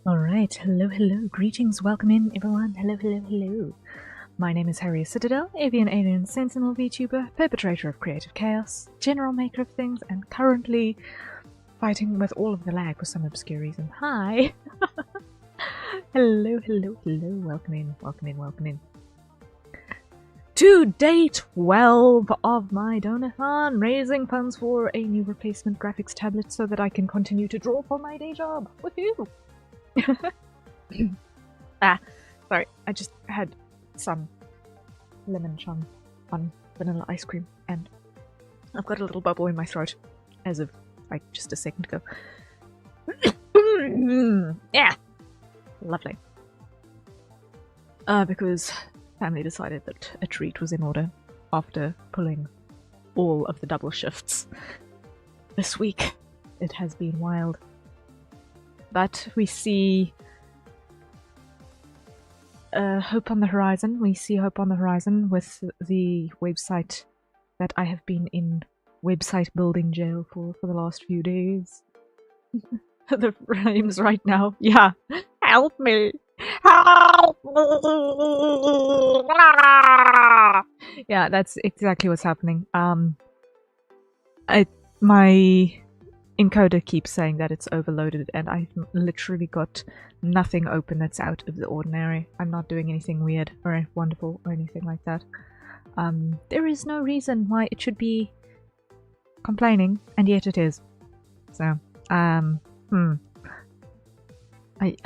Alright, hello, greetings, welcome in everyone, hello. My name is Harriet Citadel, avian alien sentinel VTuber, perpetrator of creative chaos, general maker of things, and currently fighting with all of the lag for some obscure reason. Hi! hello, welcome in. To day 12 of my Donothon, raising funds for a new replacement graphics tablet so that I can continue to draw for my day job. Woohoo! Sorry, I just had some lemon chung on vanilla ice cream and I've got a little bubble in my throat as of like just a second ago. Yeah, lovely. Because family decided that a treat was in order after pulling all of the double shifts this week. It has been wild. But we see hope on the horizon. We see hope on the horizon with the website that I have been in website building jail for the last few days. The frames right now. Yeah. Help me! Help me! Yeah, that's exactly what's happening. My encoder keeps saying that it's overloaded and I've literally got nothing open that's out of the ordinary. I'm not doing anything weird or wonderful or anything like that. There is no reason why it should be complaining, and yet it is. So, I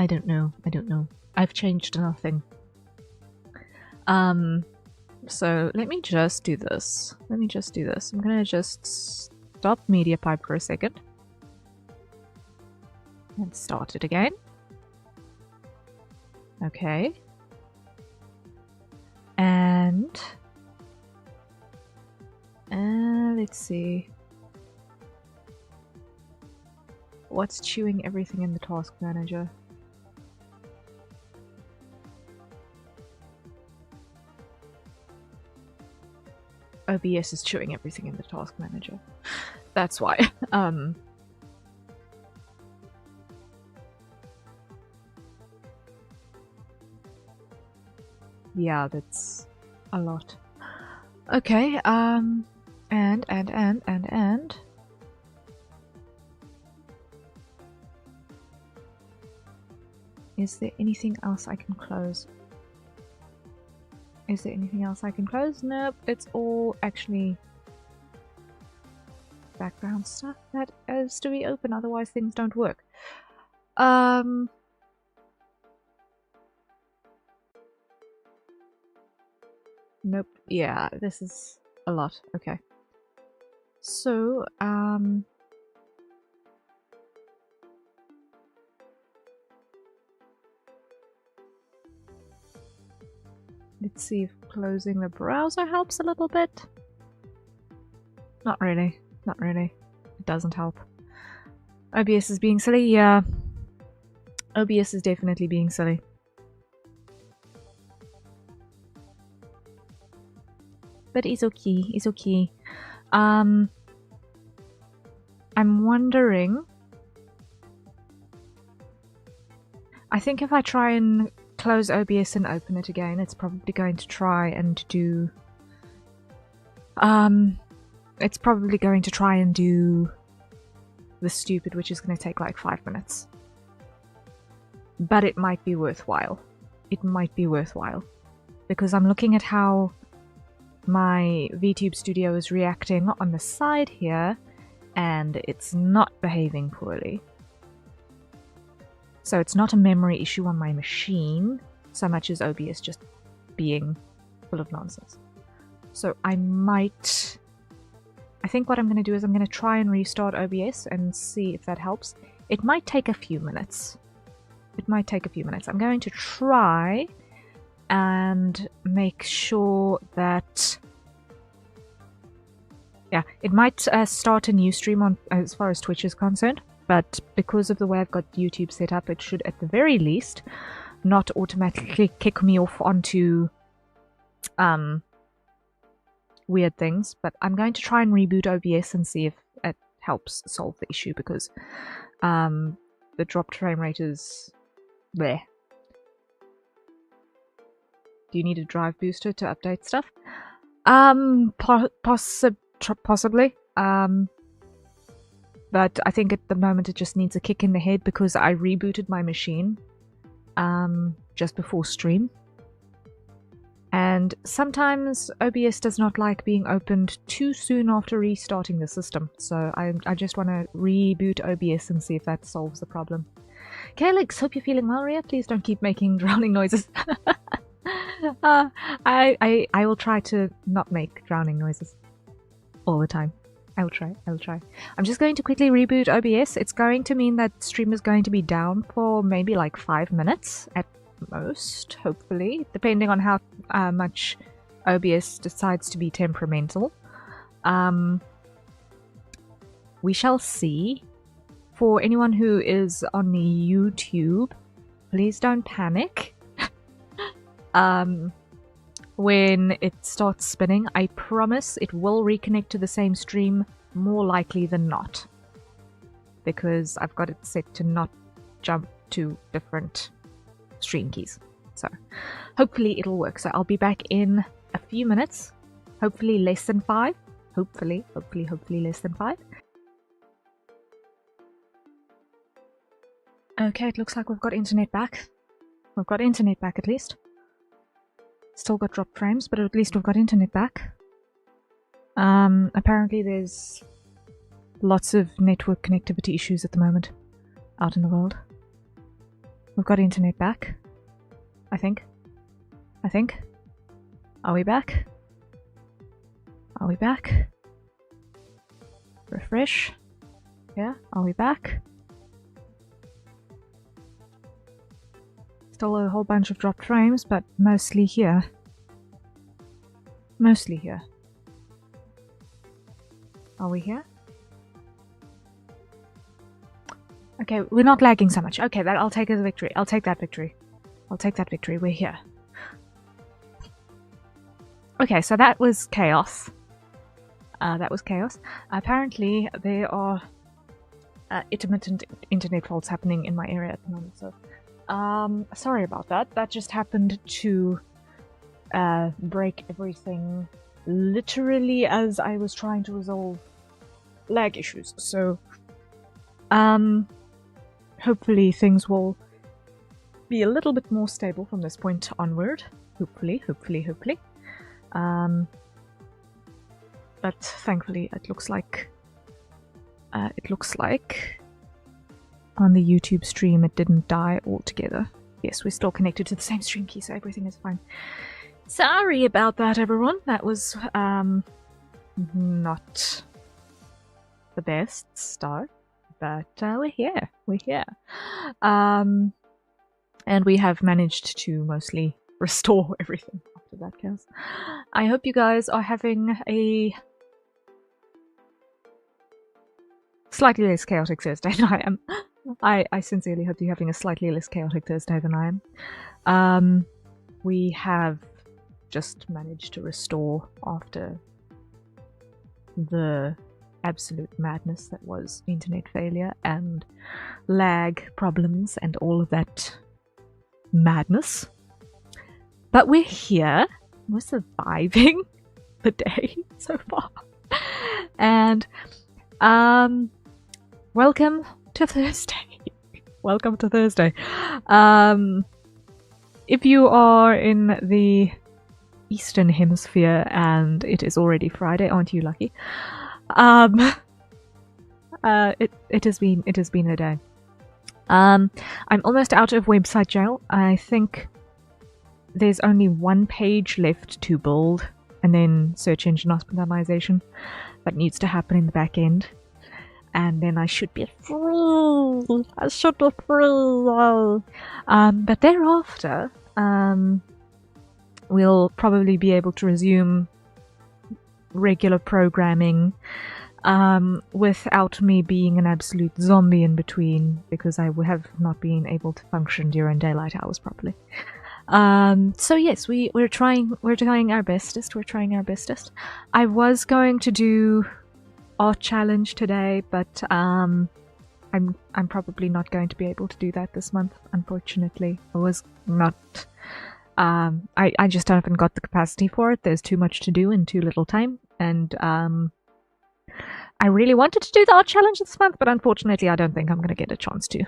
don't know. I've changed nothing. So let me just do this. I'm gonna just stop MediaPipe for a second. And start it again. Okay. And let's see. What's chewing everything in the task manager? OBS is chewing everything in the task manager. That's why. Yeah, that's a lot. Okay, and is there anything else I can close? Nope, it's all actually background stuff that has to be open, otherwise things don't work. Nope. Yeah, this is a lot. Okay. So, let's see if closing the browser helps a little bit. Not really. It doesn't help. OBS is being silly, yeah. OBS is definitely being silly. But it's okay, I'm wondering... I think if I try and close OBS and open it again, it's probably going to try and do... it's probably going to try and do the stupid, which is going to take like 5 minutes. But it might be worthwhile. Because I'm looking at how my VTube studio is reacting on the side here, and it's not behaving poorly. So it's not a memory issue on my machine, so much as OBS just being full of nonsense. So I think what I'm going to do is I'm going to try and restart OBS and see if that helps. It might take a few minutes. I'm going to try and make sure that... Yeah, it might start a new stream on as far as Twitch is concerned, but because of the way I've got YouTube set up, it should at the very least not automatically kick me off onto weird things. But I'm going to try and reboot OBS and see if it helps solve the issue, because the dropped frame rate is There. Do you need a drive booster to update stuff? Possibly. But I think at the moment it just needs a kick in the head because I rebooted my machine just before stream. And sometimes OBS does not like being opened too soon after restarting the system. So I just want to reboot OBS and see if that solves the problem. Calyx, hope you're feeling well, Ria. Please don't keep making drowning noises. I will try to not make drowning noises all the time. I will try. I'm just going to quickly reboot OBS. It's going to mean that stream is going to be down for maybe like 5 minutes at most, hopefully, depending on how much OBS decides to be temperamental. We shall see. For anyone who is on the YouTube, please don't panic. When it starts spinning, I promise it will reconnect to the same stream more likely than not. Because I've got it set to not jump to different stream keys. So hopefully it'll work. So I'll be back in a few minutes. Hopefully less than 5. Hopefully less than 5. Okay, it looks like we've got internet back. We've got internet back at least. Still got dropped frames, but at least we've got internet back. Apparently there's lots of network connectivity issues at the moment out in the world. We've got internet back. I think. Are we back? Are we back? Refresh. Yeah, are we back? Still a whole bunch of dropped frames, but mostly here. Mostly here. Are we here? Okay, we're not lagging so much. Okay, I'll take as a victory. I'll take that victory. We're here. Okay, so that was chaos. Apparently, there are intermittent internet faults happening in my area at the moment, so sorry about that. That just happened to break everything literally as I was trying to resolve lag issues. So hopefully things will be a little bit more stable from this point onward. Hopefully. But thankfully it looks like on the YouTube stream it didn't die altogether. Yes, we're still connected to the same stream key, so everything is fine. Sorry about that, everyone. That was not the best start, but we're here. And we have managed to mostly restore everything after that chaos. I hope you guys are having a slightly less chaotic Thursday than I am. I sincerely hope you're having a slightly less chaotic Thursday than I am. We have just managed to restore after the absolute madness that was internet failure and lag problems and all of that madness. But we're here. We're surviving the day so far. And welcome to Thursday. Welcome to Thursday. If you are in the Eastern Hemisphere and it is already Friday, aren't you lucky? It has been a day. I'm almost out of website jail. I think there's only one page left to build, and then search engine optimization that needs to happen in the back end, and then I should be free. But thereafter, we'll probably be able to resume regular programming without me being an absolute zombie in between, because I would have not been able to function during daylight hours properly. So yes, we're trying our bestest. I was going to do art challenge today, but I I'm probably not going to be able to do that this month, unfortunately. I was not. I just haven't got the capacity for it. There's too much to do in too little time, and I really wanted to do the art challenge this month, but unfortunately, I don't think I'm going to get a chance to.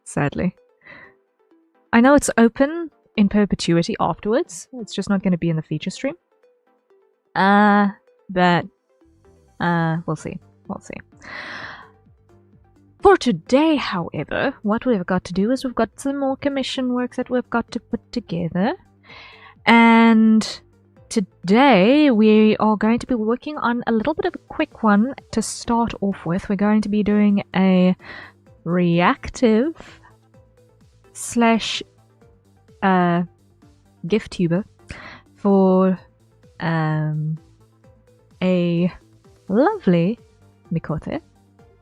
Sadly, I know it's open in perpetuity afterwards. It's just not going to be in the feature stream. But we'll see. We'll see. For today, however, what we've got to do is we've got some more commission work that we've got to put together. And today we are going to be working on a little bit of a quick one to start off with. We're going to be doing a reactive / gift tuber for a lovely Mikote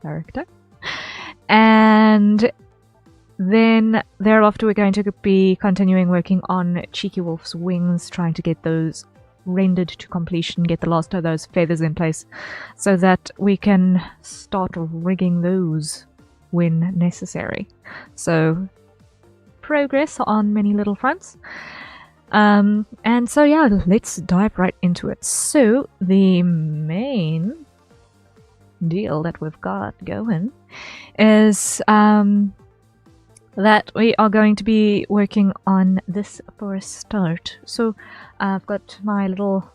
character. And then thereafter we're going to be continuing working on Cheeky Wolf's wings, trying to get those rendered to completion, get the last of those feathers in place so that we can start rigging those when necessary. So progress on many little fronts. And so yeah, let's dive right into it. So the main deal that we've got going is that we are going to be working on this for a start. So I've got my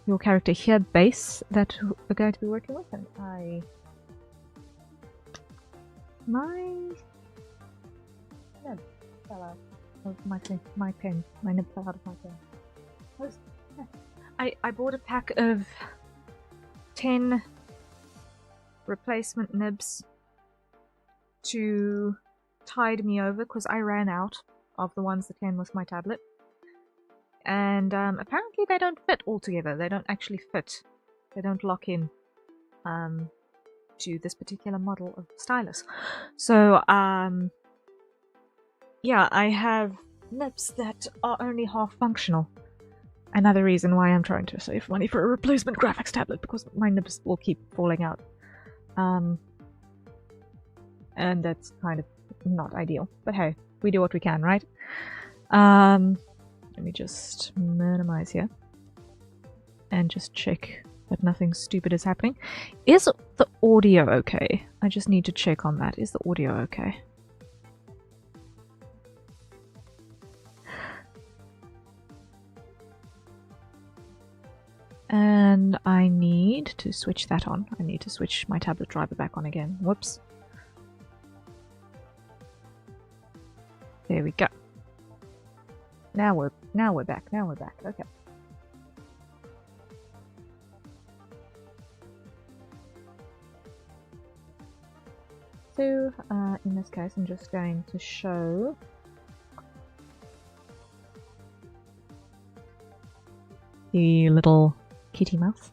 your character here base that we're going to be working with, and my pen fell out of my pen. I bought a pack of 10 replacement nibs to tide me over because I ran out of the ones that came with my tablet, and apparently they don't fit all together. They don't actually fit. They don't lock in to this particular model of stylus. So yeah, I have nibs that are only half functional. Another reason why I'm trying to save money for a replacement graphics tablet, because my nibs will keep falling out. And that's kind of not ideal. But hey, we do what we can, right? Let me just minimize here and just check that nothing stupid is happening. Is the audio okay? I just need to check on that. Is the audio okay? And I need to switch that on. I need to switch my tablet driver back on again. Whoops. There we go. Now we're back. Now we're back. Okay. So in this case, I'm just going to show the little kitty mouse.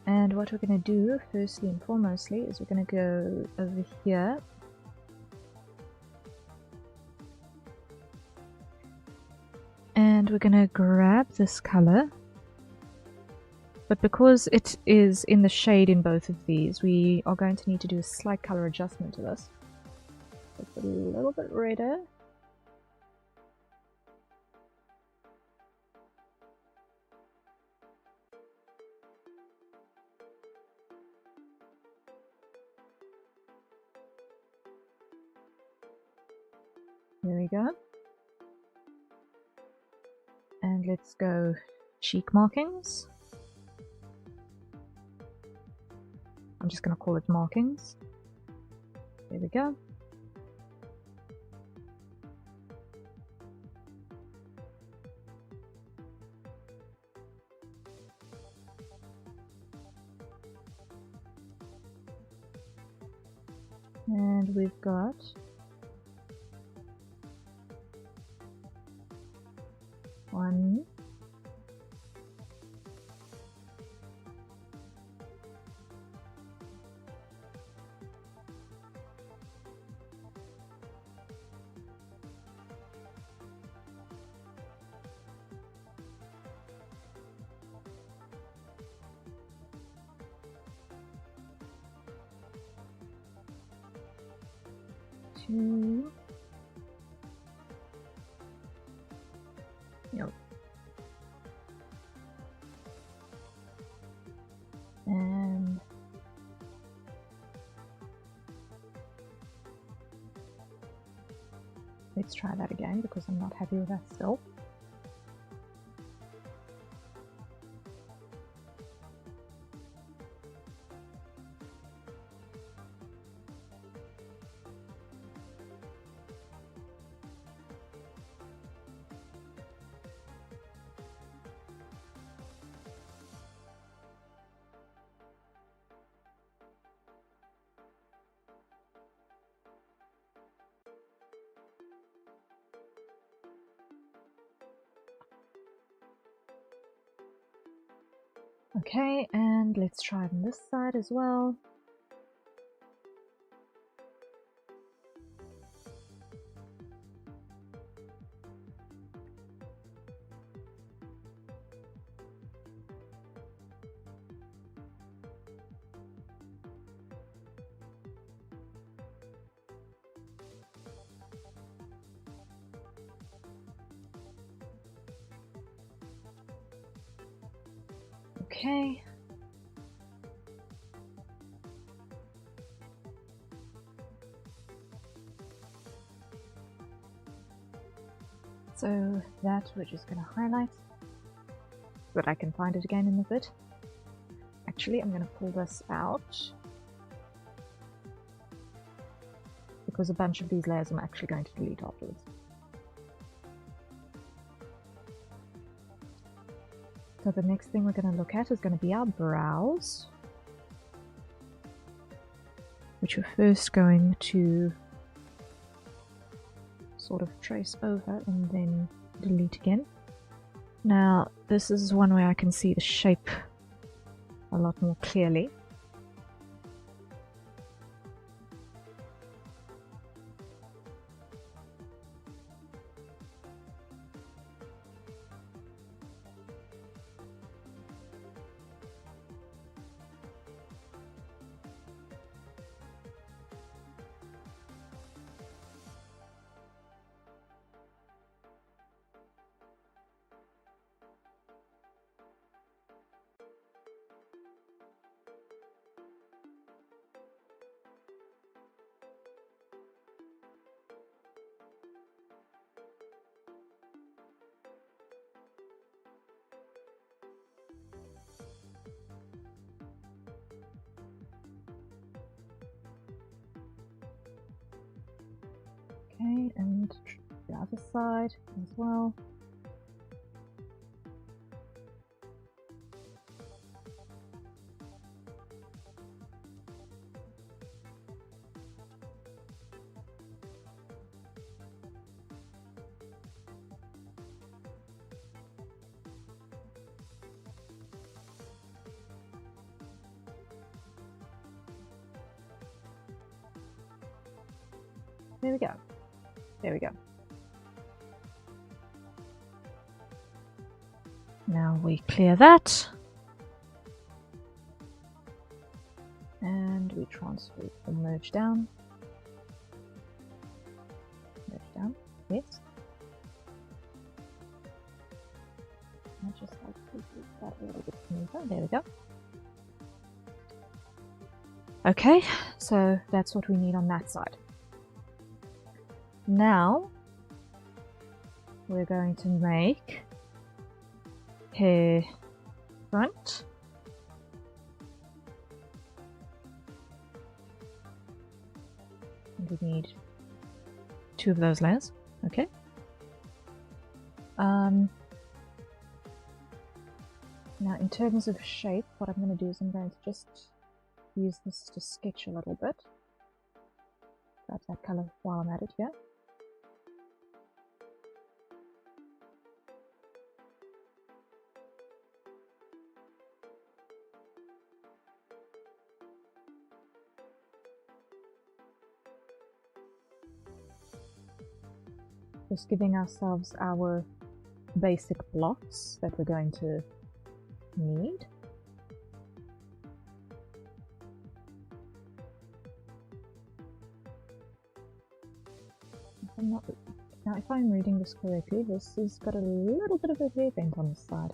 And what we're going to do, firstly and foremostly, is we're going to go over here. And we're going to grab this color. But because it is in the shade in both of these, we are going to need to do a slight color adjustment to this. It's a little bit redder. There we go. And let's go cheek markings. I'm just going to call it markings. There we go. And we've got one, to... Yep. And let's try that again because I'm not happy with that still. Okay, and let's try it on this side as well. Okay. So that we're just going to highlight, but I can find it again in a bit. Actually, I'm going to pull this out because a bunch of these layers I'm actually going to delete afterwards. So the next thing we're going to look at is going to be our brows, which we're first going to sort of trace over and then delete again. Now this is one where I can see the shape a lot more clearly. Okay, and the other side as well. There we go. There we go. Now we clear that. And we transfer or merge down. Merge down, yes. I just like to do that a little bit smoother. There we go. Okay, so that's what we need on that side. Now we're going to make hair front. And we need 2 of those layers. Okay. Now in terms of shape, what I'm going to do is I'm going to just use this to sketch a little bit. Grab that color while I'm at it here. Just giving ourselves our basic blocks that we're going to need. Now, if I'm reading this correctly, this has got a little bit of a hair bent on the side.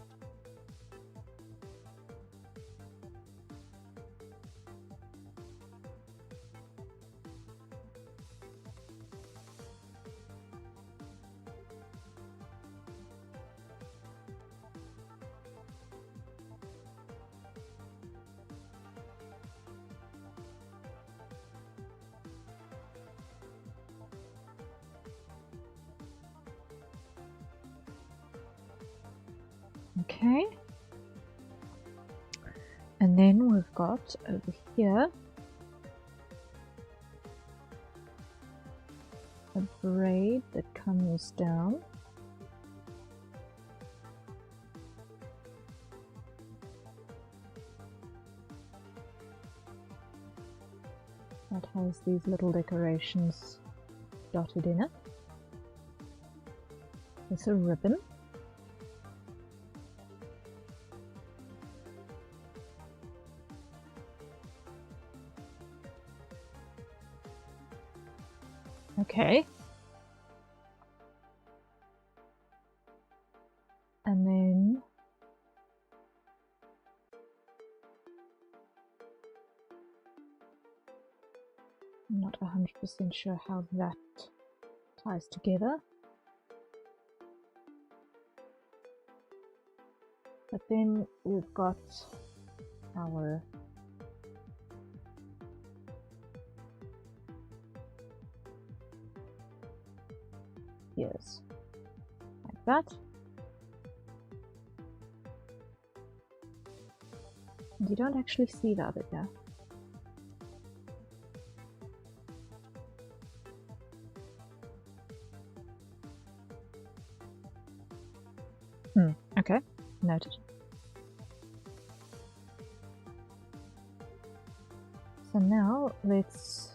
Okay, and then we've got over here a braid that comes down. That has these little decorations dotted in it. There's a ribbon. Okay. And then I'm not 100% sure how that ties together. But then we've got our ears, like that. And you don't actually see the other ear. Okay, noted. So now let's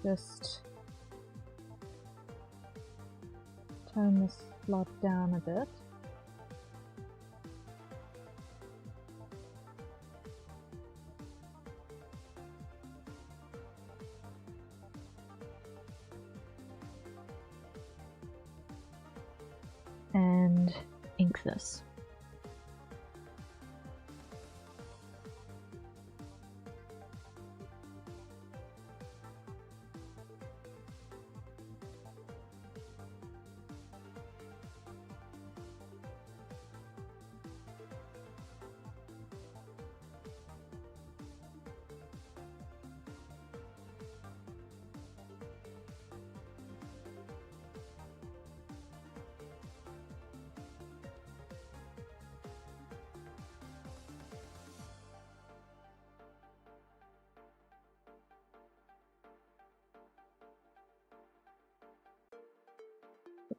just tone this slot down a bit. And ink this.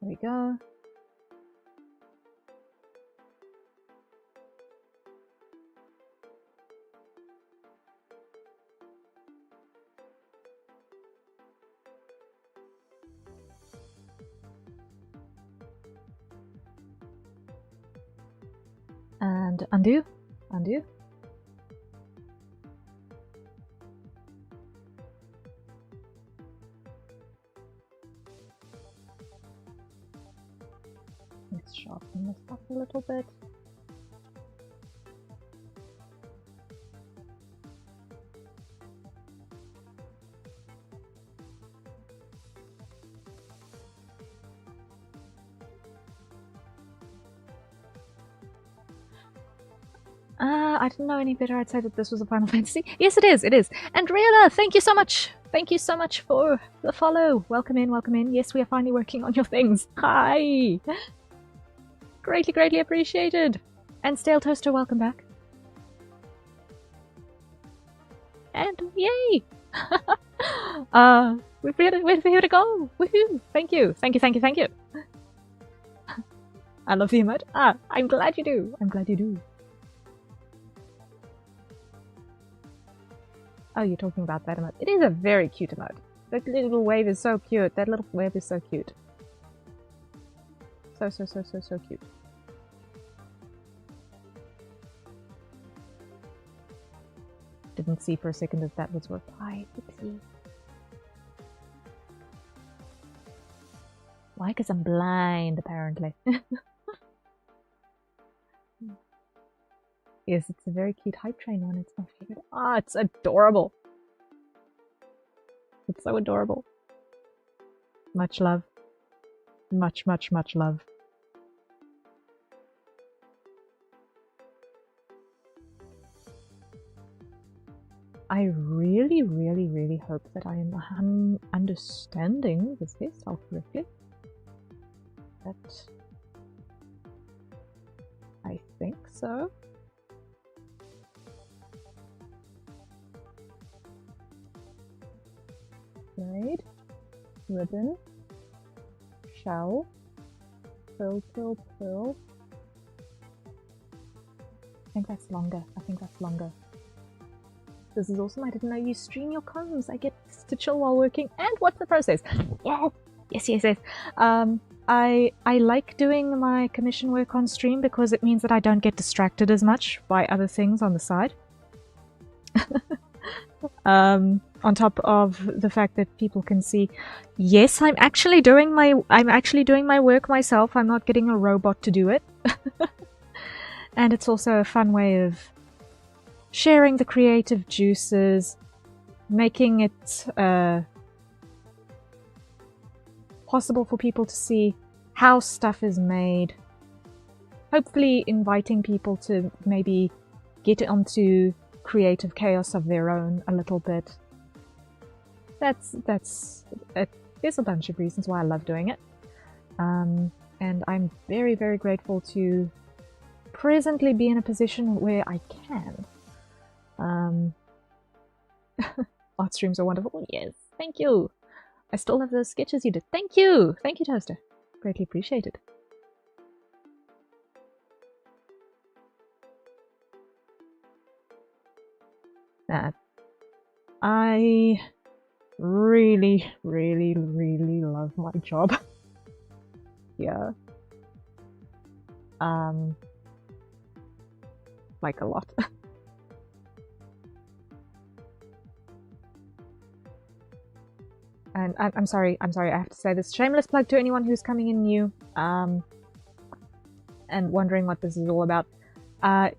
There we go. And undo, undo. Let's sharpen this up a little bit. I didn't know any better. I'd say that this was a Final Fantasy. Yes, it is. It is. And Rihanna, thank you so much. Thank you so much for the follow. Welcome in. Welcome in. Yes, we are finally working on your things. Hi. Greatly, greatly appreciated. And Stale Toaster, welcome back. And yay. we're here to go. Woohoo. Thank you. Thank you. Thank you. Thank you. I love the emote. I'm glad you do. I'm glad you do. Oh, you're talking about that emote. It is a very cute emote. That little wave is so cute. That little wave is so cute. So cute. Didn't see for a second if that was a reply. Oopsie. Why? Because I'm blind, apparently. Yes, it's a very cute hype train one. It's my favorite. Ah, it's adorable. It's so adorable. Much love. Much, much, much love. I really, really, really hope that I am understanding this hairstyle correctly. But I think so. Braid, ribbon, shell, pearl, pearl, pearl. I think that's longer. I think that's longer. This is awesome. I didn't know you stream your combs. I get to chill while working. And what's the process? Yes, yes, yes, yes. I like doing my commission work on stream because it means that I don't get distracted as much by other things on the side. On top of the fact that people can see, yes, I'm actually doing my work myself. I'm not getting a robot to do it. And it's also a fun way of sharing the creative juices, making it possible for people to see how stuff is made. Hopefully inviting people to maybe get onto creative chaos of their own a little bit. There's a bunch of reasons why I love doing it. And I'm very, very grateful to presently be in a position where I can. Art streams are wonderful. Yes, thank you. I still have those sketches you did. Thank you. Thank you, Toaster. Greatly appreciated. I really, really, really love my job. Yeah. Like a lot. And I'm sorry, I have to say this. Shameless plug to anyone who's coming in new, and wondering what this is all about.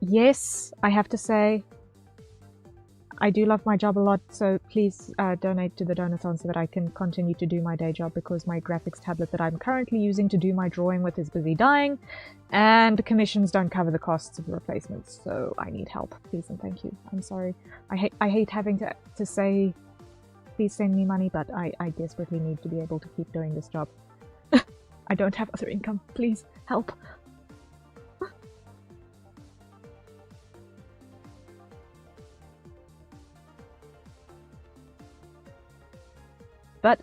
Yes, I have to say, I do love my job a lot, so please donate to the Donothon so that I can continue to do my day job, because my graphics tablet that I'm currently using to do my drawing with is busy dying, and commissions don't cover the costs of replacements, so I need help. Please and thank you. I'm sorry. I hate having to say, please send me money, but I desperately need to be able to keep doing this job. I don't have other income. Please, help. But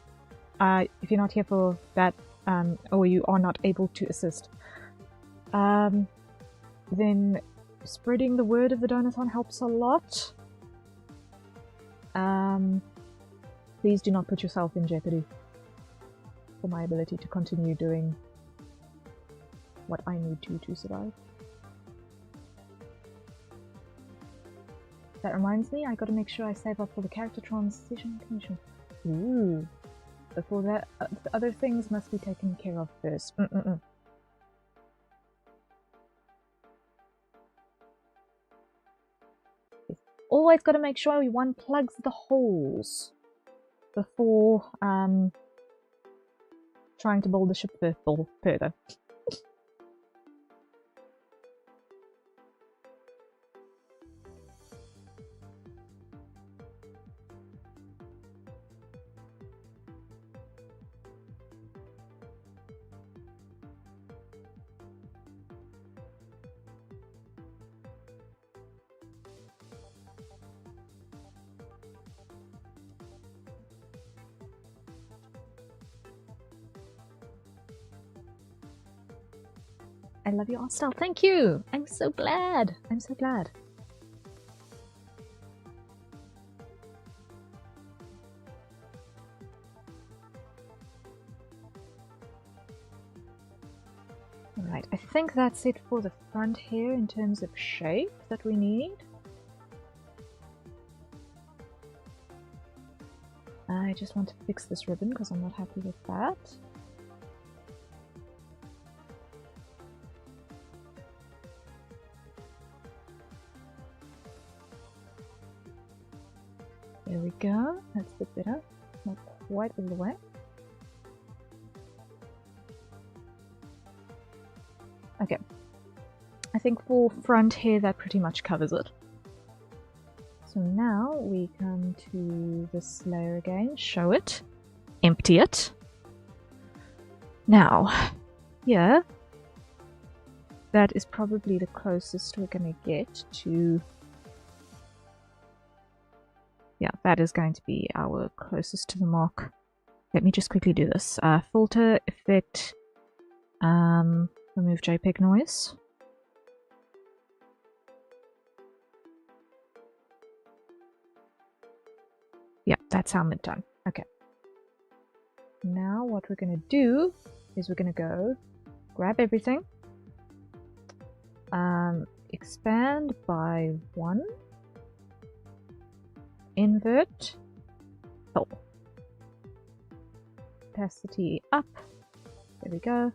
if you're not here for that, or you are not able to assist, then spreading the word of the Donathon helps a lot. Please do not put yourself in jeopardy for my ability to continue doing what I need to survive. That reminds me, I gotta make sure I save up for the character transition commission. Ooh. Before that, the other things must be taken care of first. Always gotta make sure one plugs the holes before trying to build the ship further. I love your art style. Thank you. I'm so glad. I'm so glad. Alright, I think that's it for the front here in terms of shape that we need. I just want to fix this ribbon because I'm not happy with that. we go. That's a bit better. Not quite all the way. Okay. I think for front here that pretty much covers it. So now we come to this layer again, show it, empty it. Now, here, that is probably the closest we're going to get to. Yeah, that is going to be our closest to the mark. Let me just quickly do this. Filter, effect, remove JPEG noise. Yeah, that's how I'm done. Okay. Now what we're going to do is we're going to go grab everything, expand by 1, invert, fill. Opacity up. There we go.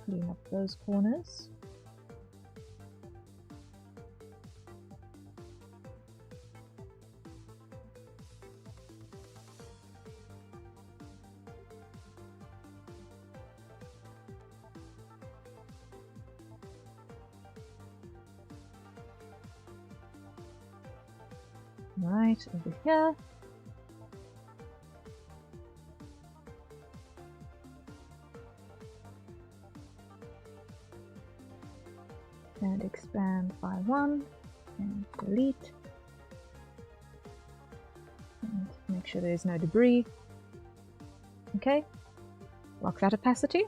Clean up those corners. Right over here. And expand by 1 and delete. And make sure there's no debris. Okay, lock that opacity.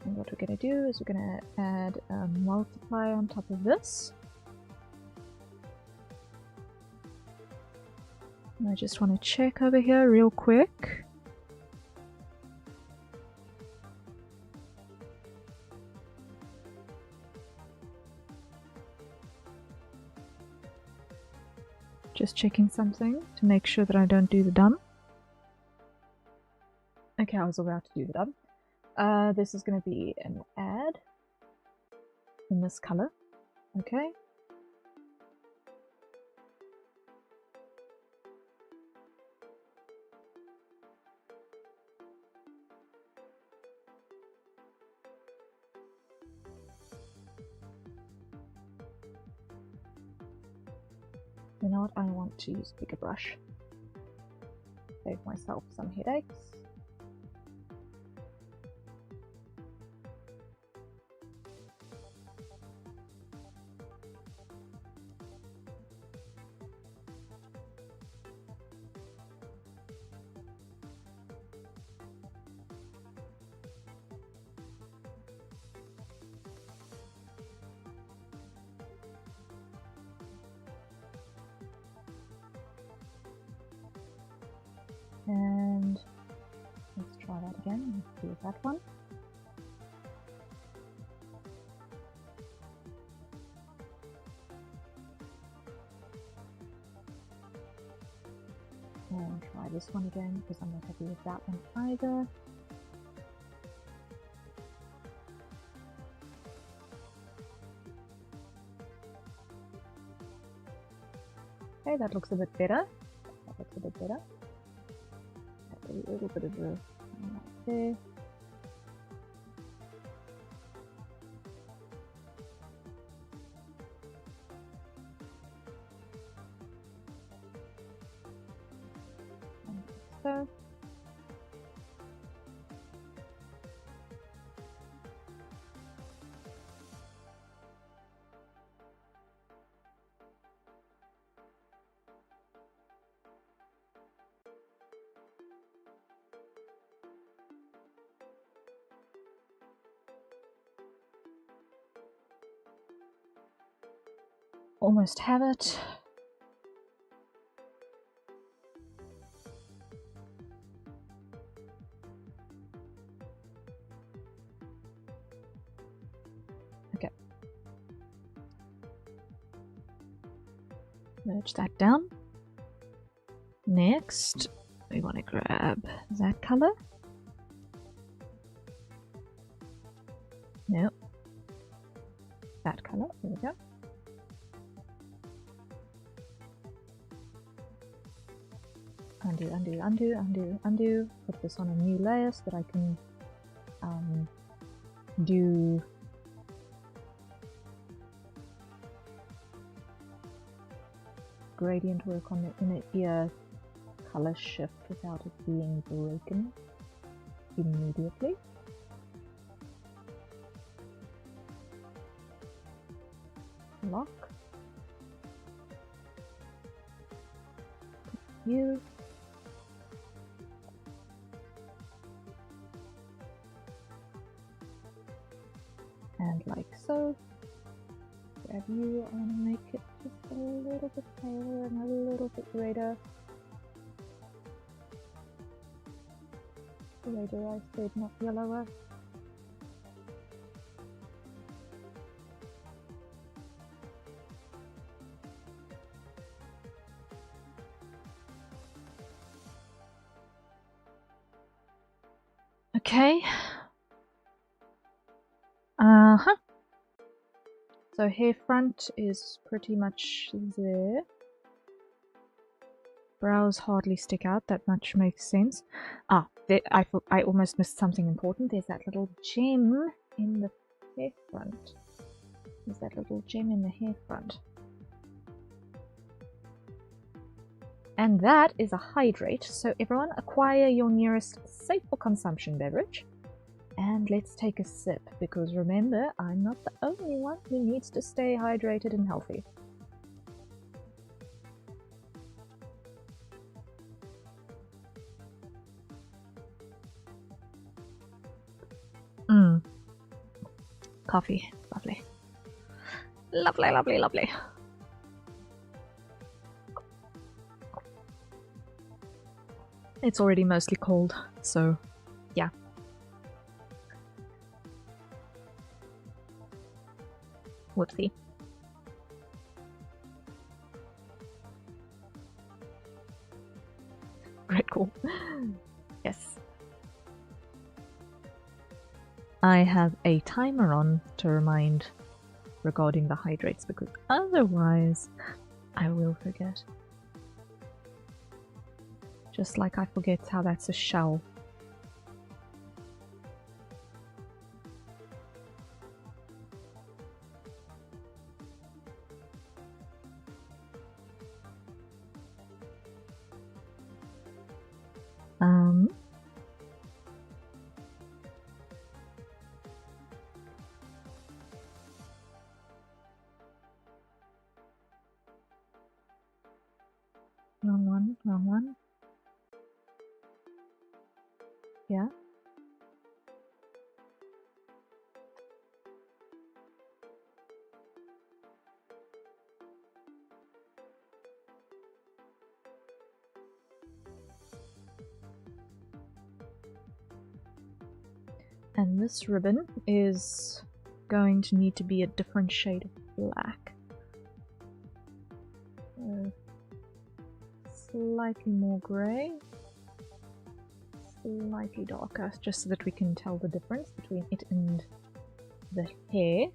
And what we're going to do is we're going to add a multiplier on top of this. I just want to check over here real quick. Just checking something to make sure that I don't do the dumb. Okay, I was about to do the dumb. This is going to be an add in this color. Okay. You know what, I want to use a bigger brush. Save myself some headaches. And let's try that again. Let's do that one. And try this one again because I'm not happy with that one either. Okay, that looks a bit better. That looks a bit better. A little bit of a right there. And so. Almost have it. Okay. Merge that down. Next, we want to grab that color. Nope. That color. There we go. Undo, undo, undo, undo, undo. Put this on a new layer so that I can do gradient work on the inner ear color shift without it being broken immediately. Lock. You. And like so. Grab you, I want to make it just a little bit paler and a little bit redder. Redder, I said, not yellower. Okay. So hair front is pretty much there. Brows hardly stick out, that much makes sense. Ah, there, I almost missed something important. There's that little gem in the hair front. There's that little gem in the hair front. And that is a hydrate. So everyone, acquire your nearest safe for consumption beverage. And let's take a sip, because remember, I'm not the only one who needs to stay hydrated and healthy. Coffee. Lovely. Lovely, lovely, lovely. It's already mostly cold, so yeah. Whoopsie. Great call. Yes. I have a timer on to remind regarding the hydrates, because otherwise I will forget. Just like I forget how that's a shell. Wrong one. Yeah. And this ribbon is going to need to be a different shade of black. Slightly more grey, slightly darker, just so that we can tell the difference between it and the hair.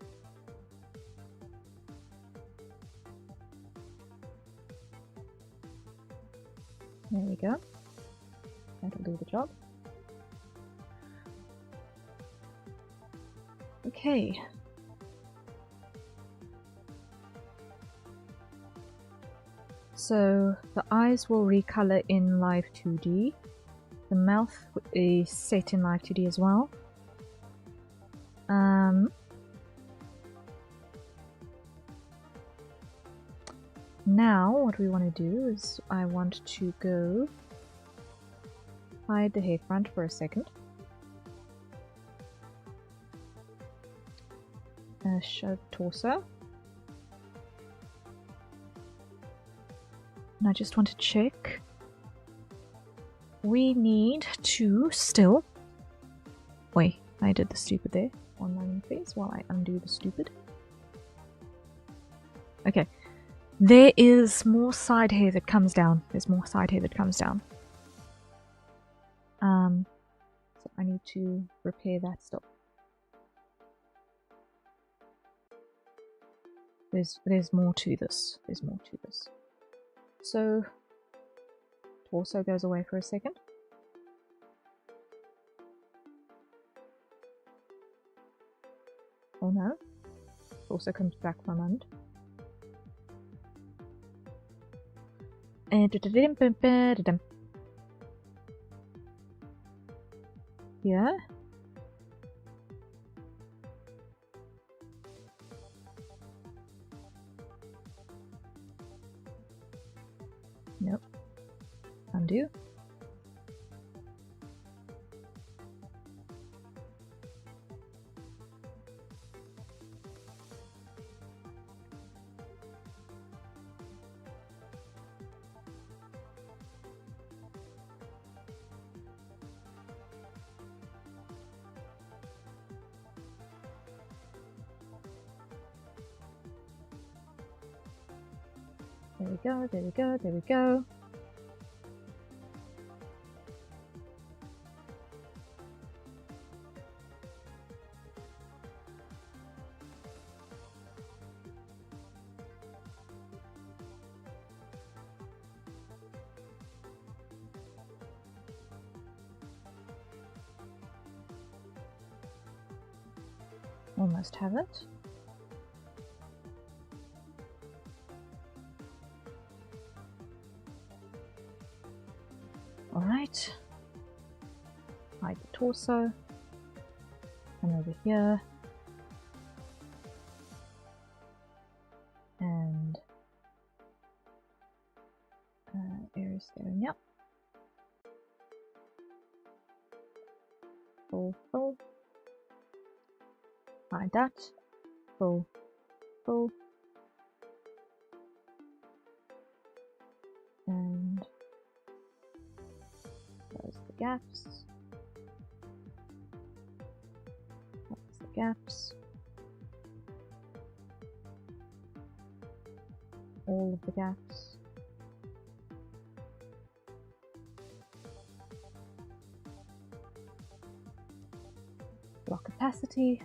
There we go. That'll do the job. Okay. So the eyes will recolor in Live 2D. The mouth is set in Live 2D as well. Now what we want to do is I want to go hide the hair front for a second. Show torso. And I just want to check. We need to still... Wait, I did the stupid there. 1 moment please while I undo the stupid. Okay. There is more side hair that comes down. There's more side hair that comes down. So I need to repair that still. There's more to this. There's more to this. So torso goes away for a second. Oh no. Torso comes back for a moment. Yeah. Nope. Undo. There we go, there we go, there we go. Almost have it. Alright. Hide the torso. And over here. And areas going up. Full, full. Hide that. Full, full. And close the gaps. Close the gaps. All of the gaps. Block opacity.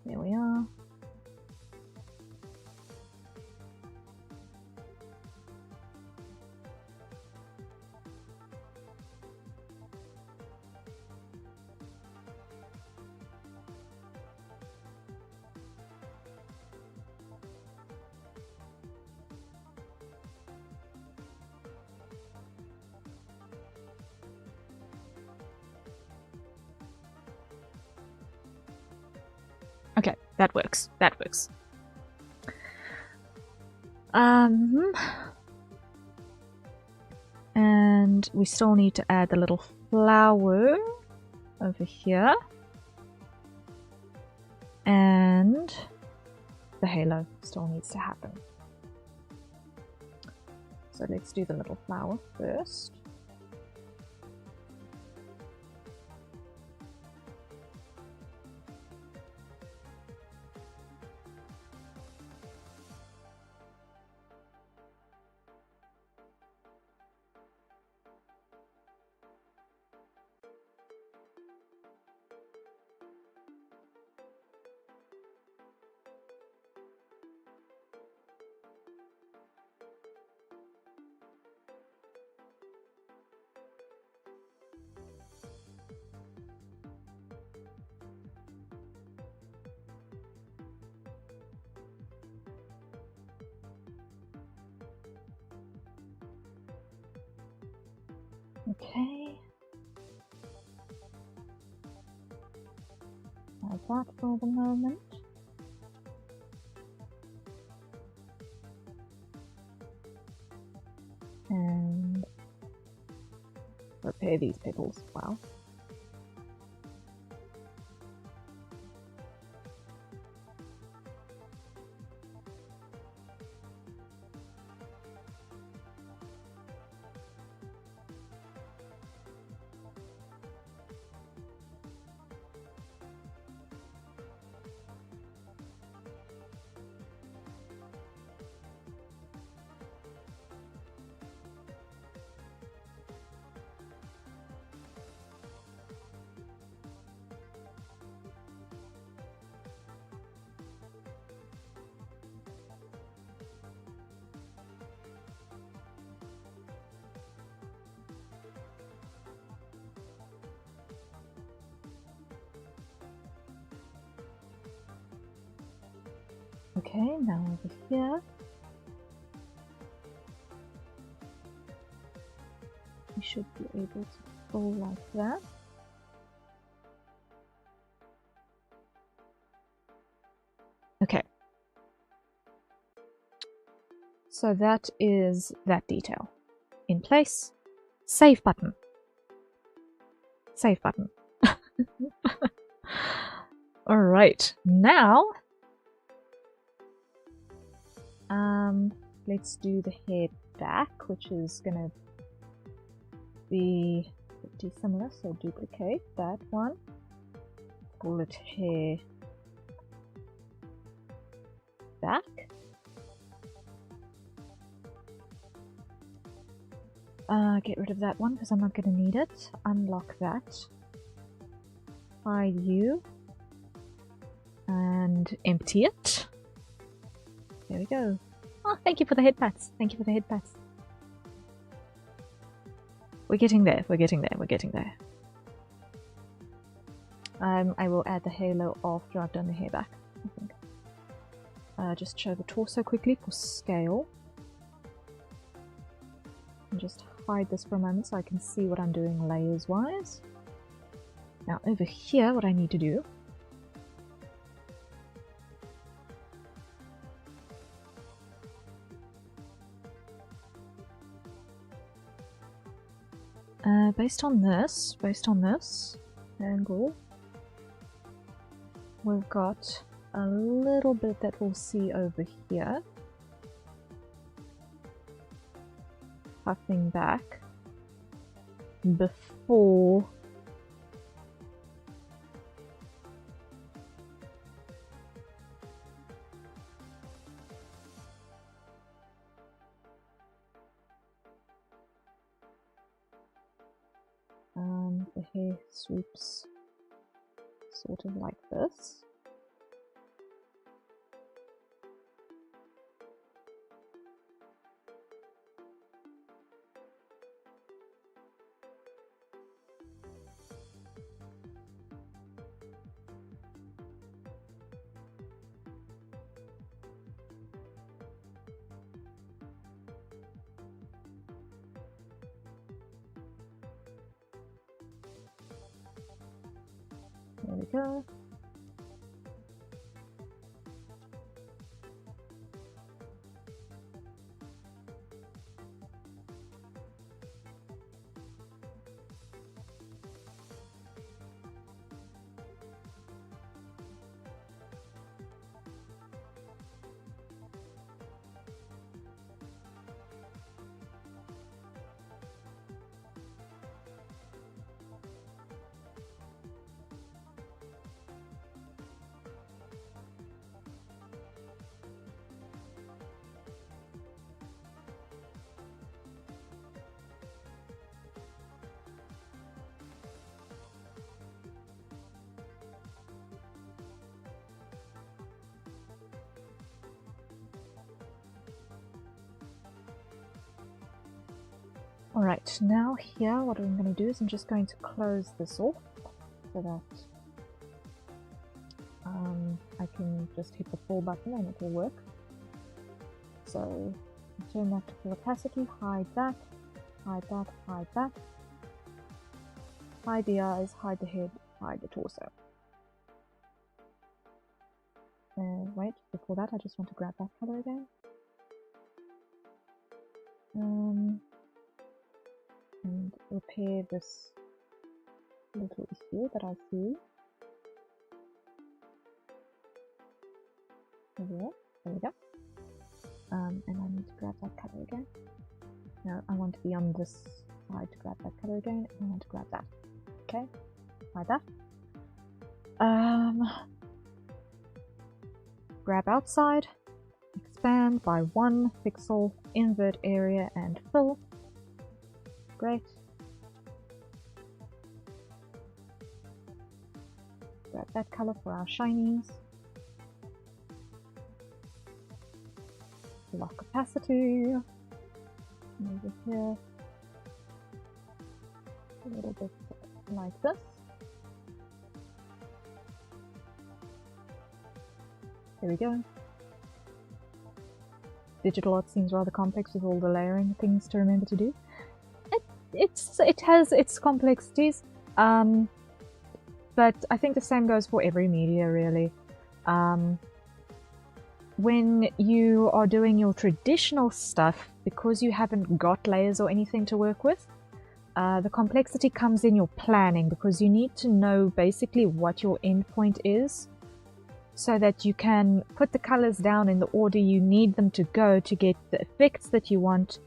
There we are. Okay, that works. That works. And we still need to add the little flower over here. And the halo still needs to happen. So let's do the little flower first. Okay. Like that for the moment. And repair these petals as well. Okay, now over here. We should be able to pull like that. Okay. So that is that detail. In place. Save button. Save button. Alright, now let's do the hair back, which is gonna be pretty similar, so duplicate that one. Call it hair back. Get rid of that one because I'm not going to need it. Unlock that. Hide you. And empty it. There we go. Oh, thank you for the head pats. Thank you for the head pats. We're getting there. We're getting there. We're getting there. I will add the halo after I've done the hair back, I think. Just show the torso quickly for scale. And just hide this for a moment so I can see what I'm doing layers wise. Now over here, what I need to do based on this angle, we've got a little bit that we'll see over here. Puffing back before the hair sweeps sort of like this. There we go. Alright, now here what I'm going to do is I'm just going to close this off so that I can just hit the full button and it will work. So turn that to full opacity, hide that, hide that, hide that. Hide the eyes, hide the head, hide the torso. Wait, before that I just want to grab that color again. And repair this little issue that I see. There we go. And I need to grab that color again. No, I want to be on this side to grab that color again, and I want to grab that. Okay, like that. Grab outside, expand by 1 pixel, invert area and fill. Great. Grab that color for our shinies. Lock opacity. Over here. A little bit like this. There we go. digital art seems rather complex with all the layering things to remember to do. It has its complexities, but I think the same goes for every media, really. When you are doing your traditional stuff, because you haven't got layers or anything to work with, the complexity comes in your planning, because you need to know basically what your endpoint is, so that you can put the colors down in the order you need them to go to get the effects that you want,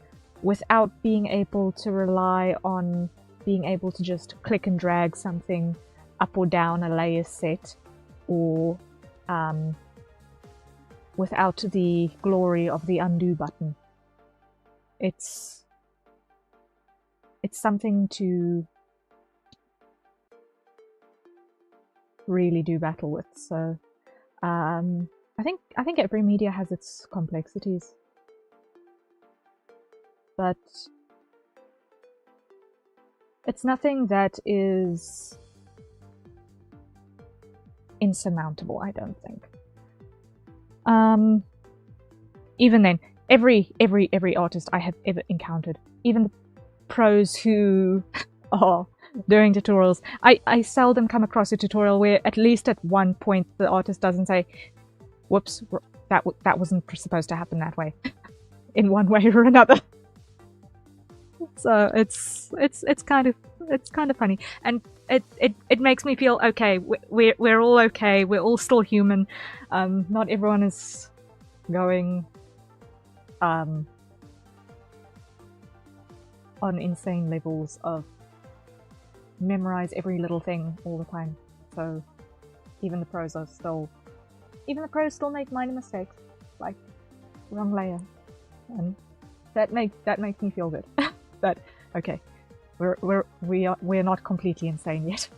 without being able to rely on being able to just click and drag something up or down a layer set, or without the glory of the undo button. It's something to really do battle with. So I think every media has its complexities, but it's nothing that is insurmountable, I don't think. Even then, every artist I have ever encountered, even the pros who are doing tutorials, I seldom come across a tutorial where at least at one point the artist doesn't say, whoops, that wasn't supposed to happen that way, in one way or another. So it's kind of funny, and it makes me feel okay. We're all okay. We're all still human. Not everyone is going on insane levels of memorize every little thing all the time. So even the pros still make minor mistakes, like wrong layer, and that makes me feel good. But okay, we're not completely insane yet.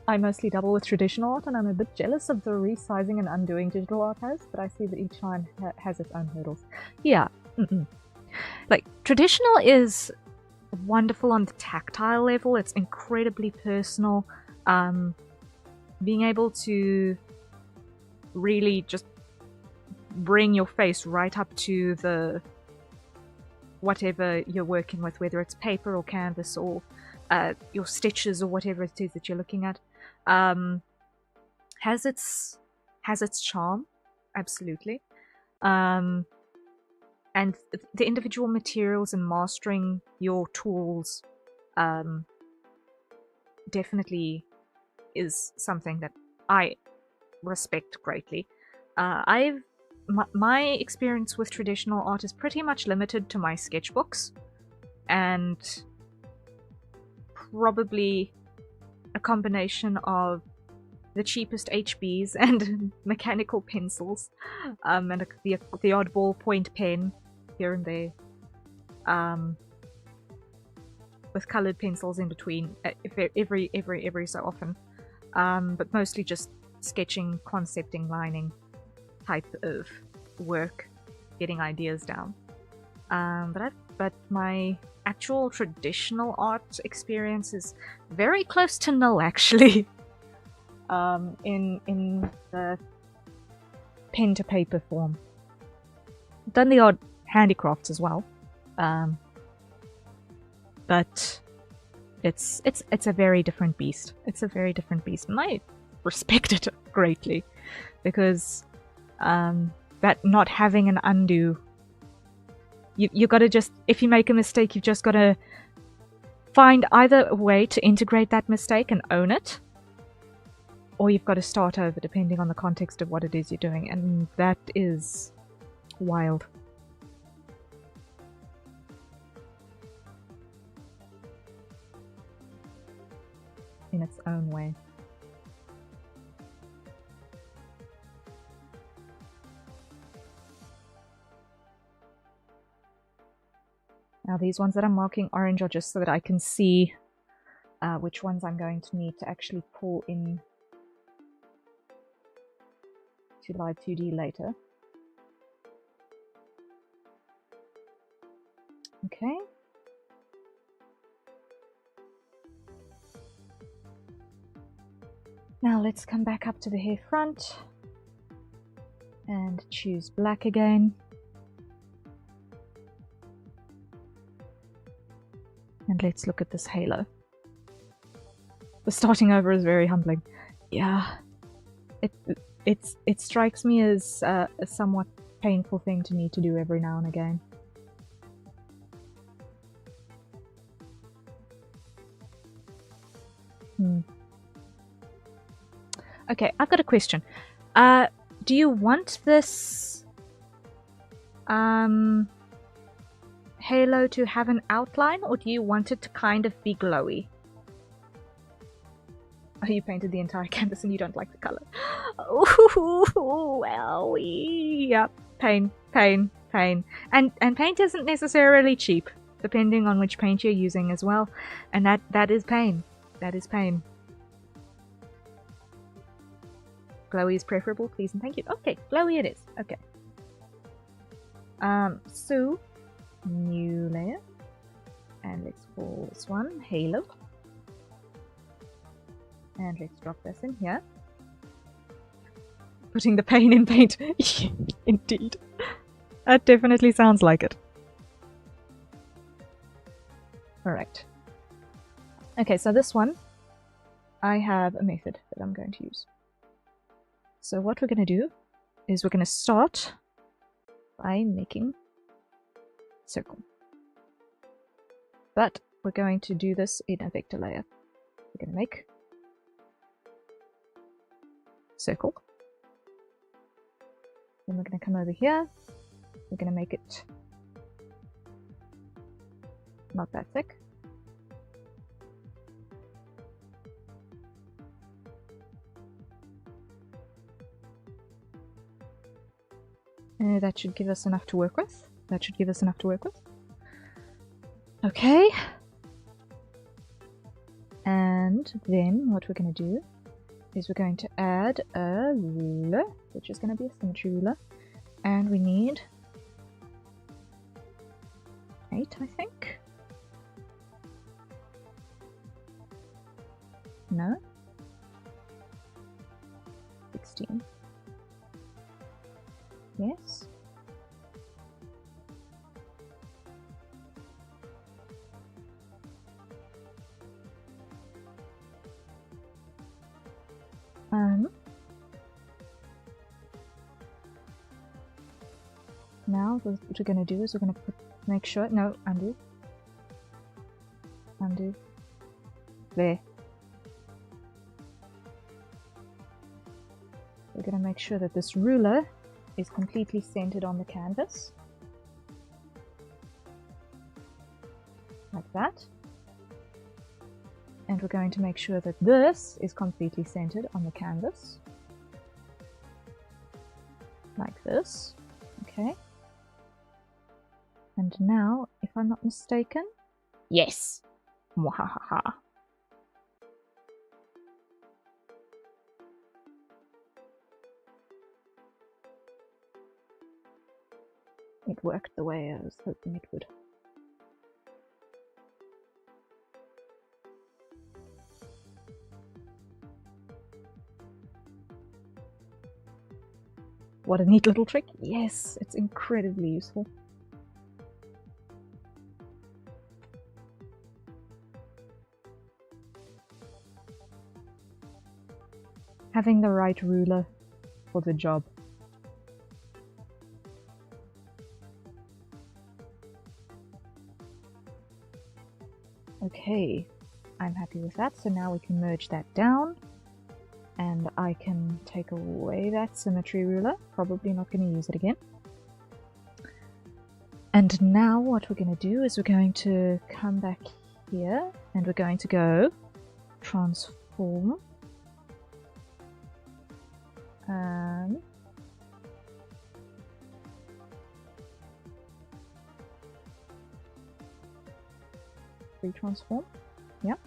I mostly double with traditional art, and I'm a bit jealous of the resizing and undoing digital art has, but I see that each line has its own hurdles. Yeah, like traditional is wonderful on the tactile level. It's incredibly personal. Being able to really just bring your face right up to the whatever you're working with, whether it's paper or canvas or your stitches or whatever it is that you're looking at, has its charm, absolutely. And the individual materials and mastering your tools definitely is something that I respect greatly. My experience with traditional art is pretty much limited to my sketchbooks, and probably a combination of the cheapest HBs and mechanical pencils, and the odd ballpoint pen here and there, with colored pencils in between every so often, but mostly just sketching, concepting, lining type of work, getting ideas down. But my actual traditional art experience is very close to null, actually. In the pen to paper form. I've done the odd handicrafts as well, but it's a very different beast. It's a very different beast, and I respect it greatly, because that not having an undo, you gotta just, if you make a mistake, you've just gotta find either a way to integrate that mistake and own it, or you've got to start over, depending on the context of what it is you're doing, and that is wild. In its own way. Now these ones that I'm marking orange are just so that I can see which ones I'm going to need to actually pull in to Live 2D later. Okay. Now let's come back up to the hair front. And choose black again. And let's look at this halo. The starting over is very humbling. Yeah, it strikes me as a somewhat painful thing to need to do every now and again. Okay, I've got a question. Do you want this halo to have an outline, or do you want it to kind of be glowy? Oh, you painted the entire canvas and you don't like the color. Ooh, well, yeah, pain. And paint isn't necessarily cheap, depending on which paint you're using as well. And that is pain. That is pain. Glowy is preferable, please and thank you. Okay, glowy it is. Okay. So new layer, and let's call this one halo. And let's drop this in here. Putting the pain in paint. Indeed. That definitely sounds like it. Alright. Okay, so this one, I have a method that I'm going to use. So what we're going to do is we're going to start by making a circle. But we're going to do this in a vector layer. We're going to make circle. Then we're going to come over here. We're going to make it not that thick. That should give us enough to work with. Okay. And then what we're going to do is we're going to add a ruler, which is going to be a symmetry ruler. And we need 8, I think. No. 16. Yes. Now what we're going to do is we're going to make sure, no, undo, there. We're going to make sure that this ruler is completely centered on the canvas. Like that. And we're going to make sure that this is completely centered on the canvas. Like this. Okay. And now, if I'm not mistaken, yes! Mwahaha. It worked the way I was hoping it would. What a neat little trick. Yes, it's incredibly useful. Having the right ruler for the job. Okay, I'm happy with that. So now we can merge that down. And I can take away that symmetry ruler. Probably not going to use it again. And now what we're going to do is we're going to come back here and we're going to go transform. Transform. Yep.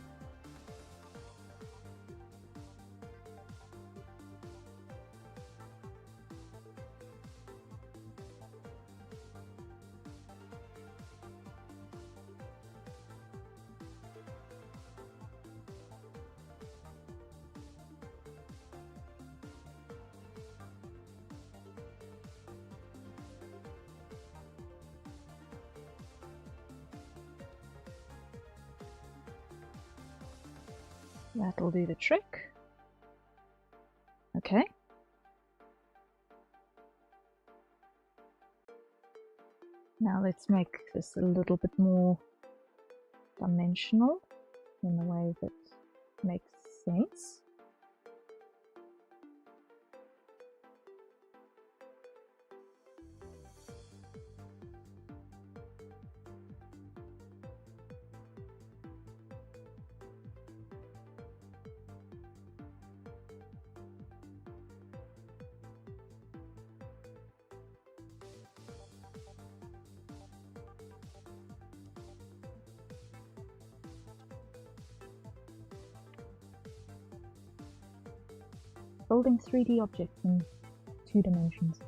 That'll do the trick. Okay. Now let's make this a little bit more dimensional in a way that makes sense. Building 3D objects in 2 dimensions.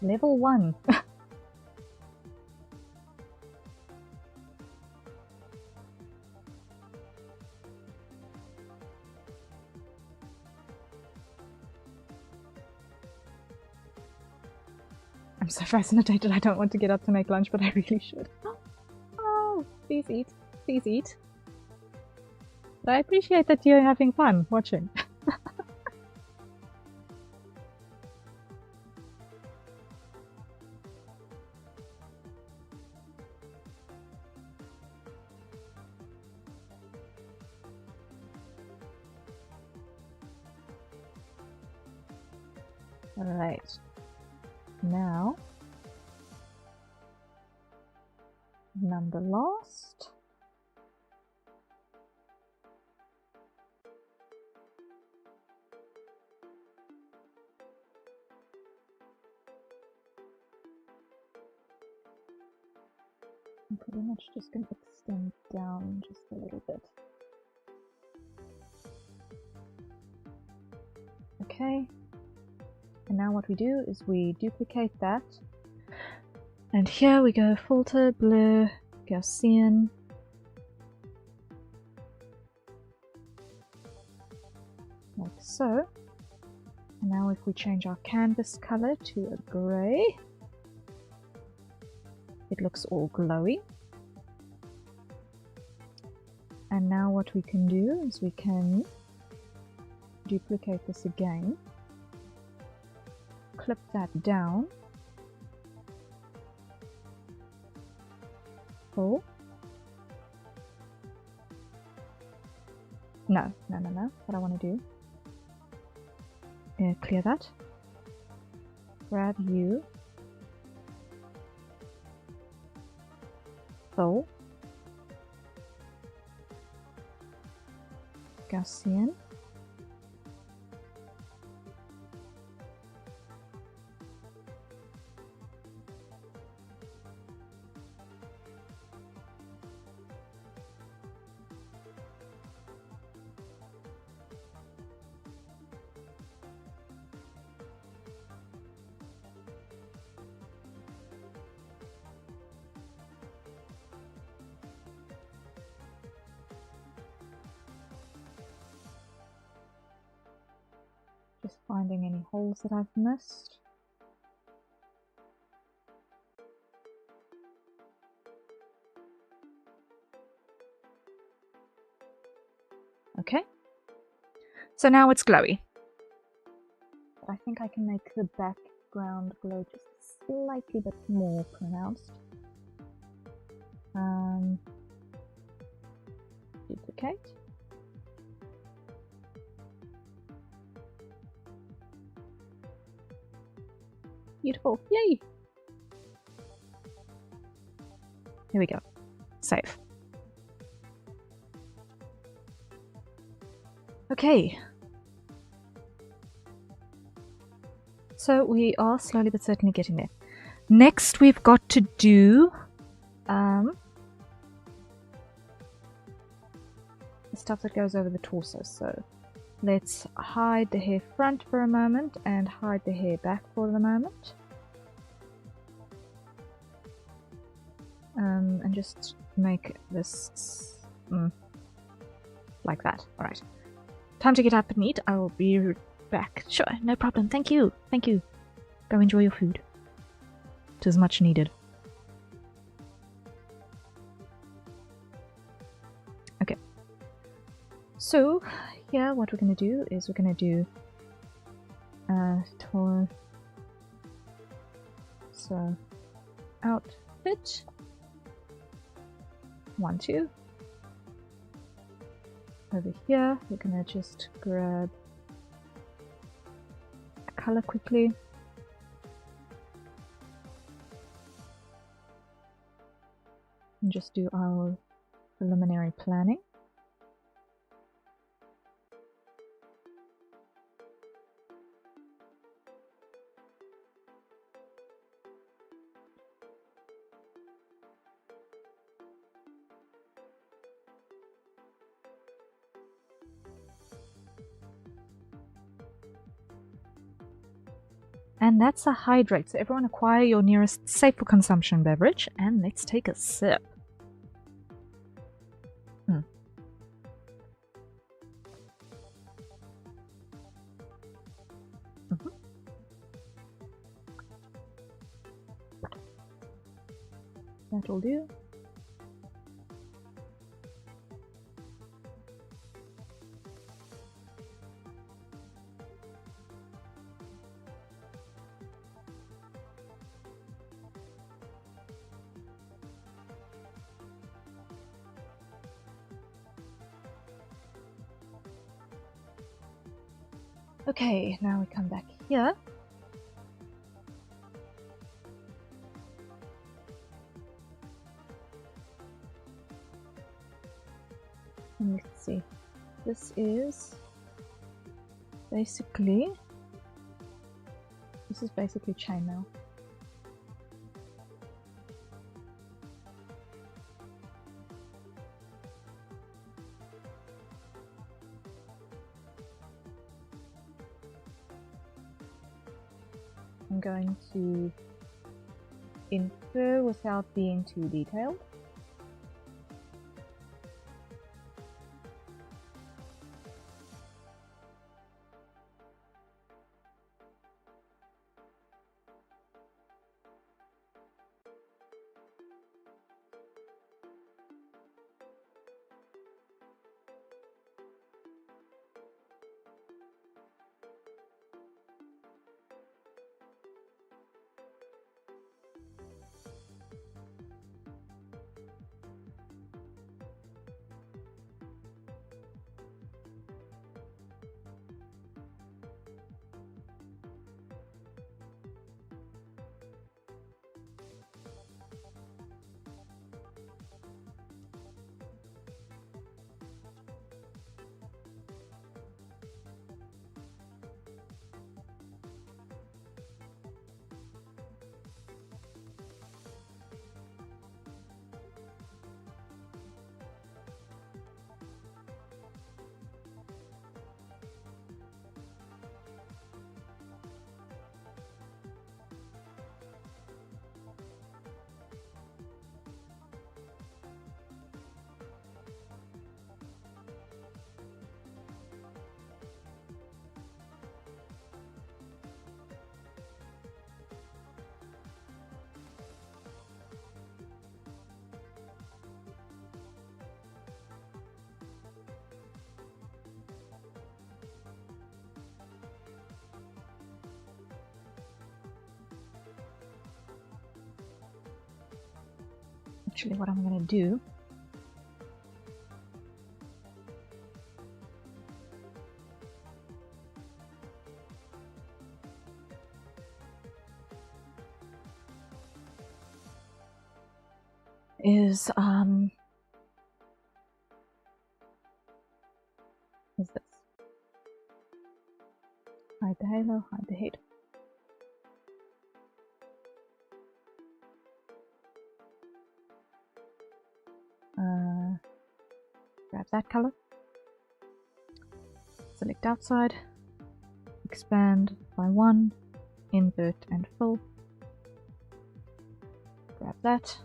Level 1. I'm so fascinated, I don't want to get up to make lunch, but I really should. Oh, please eat. Please eat. But I appreciate that you're having fun watching. Alright. Now, number lost. I'm pretty much just going to extend down just a little bit. Okay. And now what we do is we duplicate that, and here we go filter, blur, Gaussian, like so. And now if we change our canvas color to a grey, it looks all glowy. And now what we can do is we can duplicate this again, clip that down, pull. No. What I want to do, clear that, grab you, pull, Gaussian, just finding any holes that I've missed. Okay, so now it's glowy. But I think I can make the background glow just slightly bit more pronounced. Duplicate. Beautiful, yay! Here we go, save. Okay. So we are slowly but certainly getting there. Next we've got to do the stuff that goes over the torso. So let's hide the hair front for a moment and hide the hair back for the moment. And just make this like that. Alright. time to get up and eat. I will be back. Sure, no problem. Thank you. Thank you. Go enjoy your food. 'Tis much needed. Okay. So, here what we're going to do is we're going to do tour. So, outfit. 1, 2. Over here, we're going to just grab a color quickly. And just do our preliminary planning. And that's a hydrate. So everyone acquire your nearest safe for consumption beverage and let's take a sip. That'll do. Okay, now we come back here. And let's see. This is basically chainmail. I'm going to infer without being too detailed. Actually, what I'm going to do is this. Hide the halo, hide the head. Grab that color, select outside, expand by 1, invert and fill, grab that,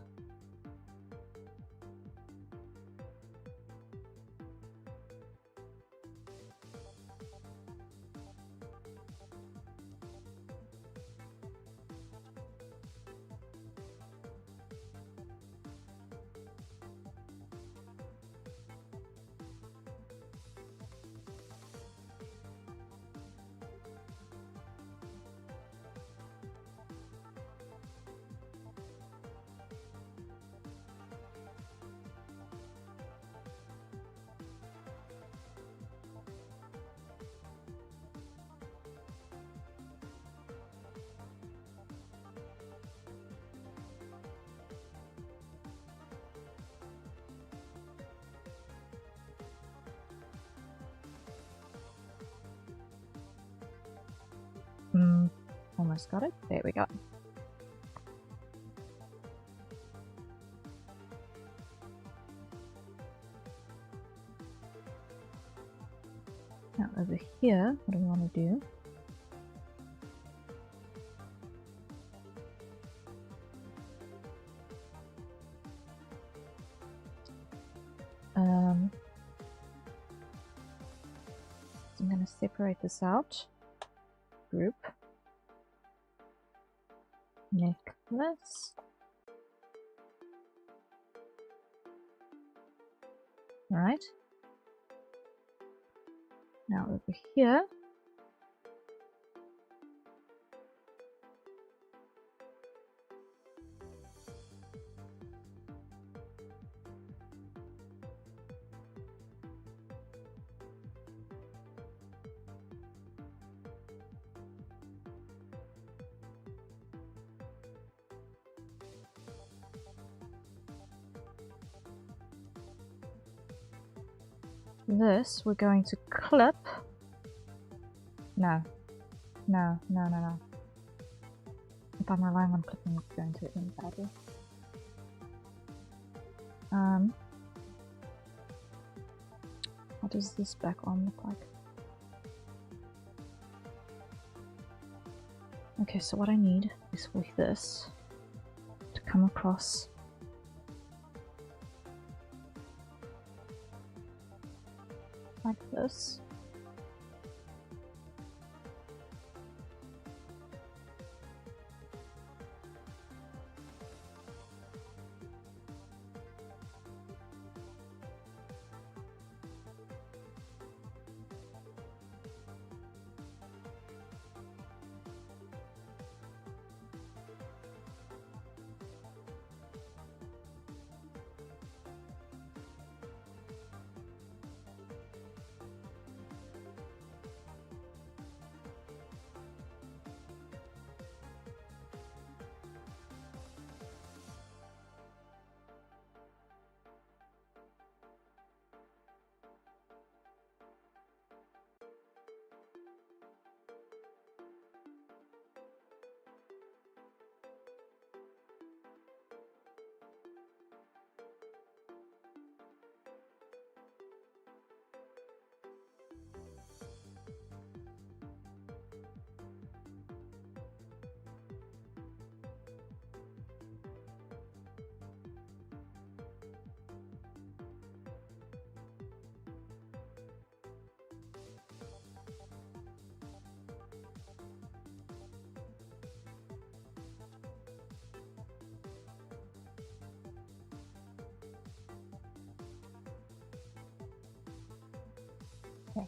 Almost got it. There we go. Now over here, what do we want to do? So I'm going to separate this out. Group. Necklace. Right. Now over here, this we're going to clip. No. If I'm relying on clipping, it's going to end badly. What does this back arm look like? Okay, so what I need is for this to come across like this. Okay.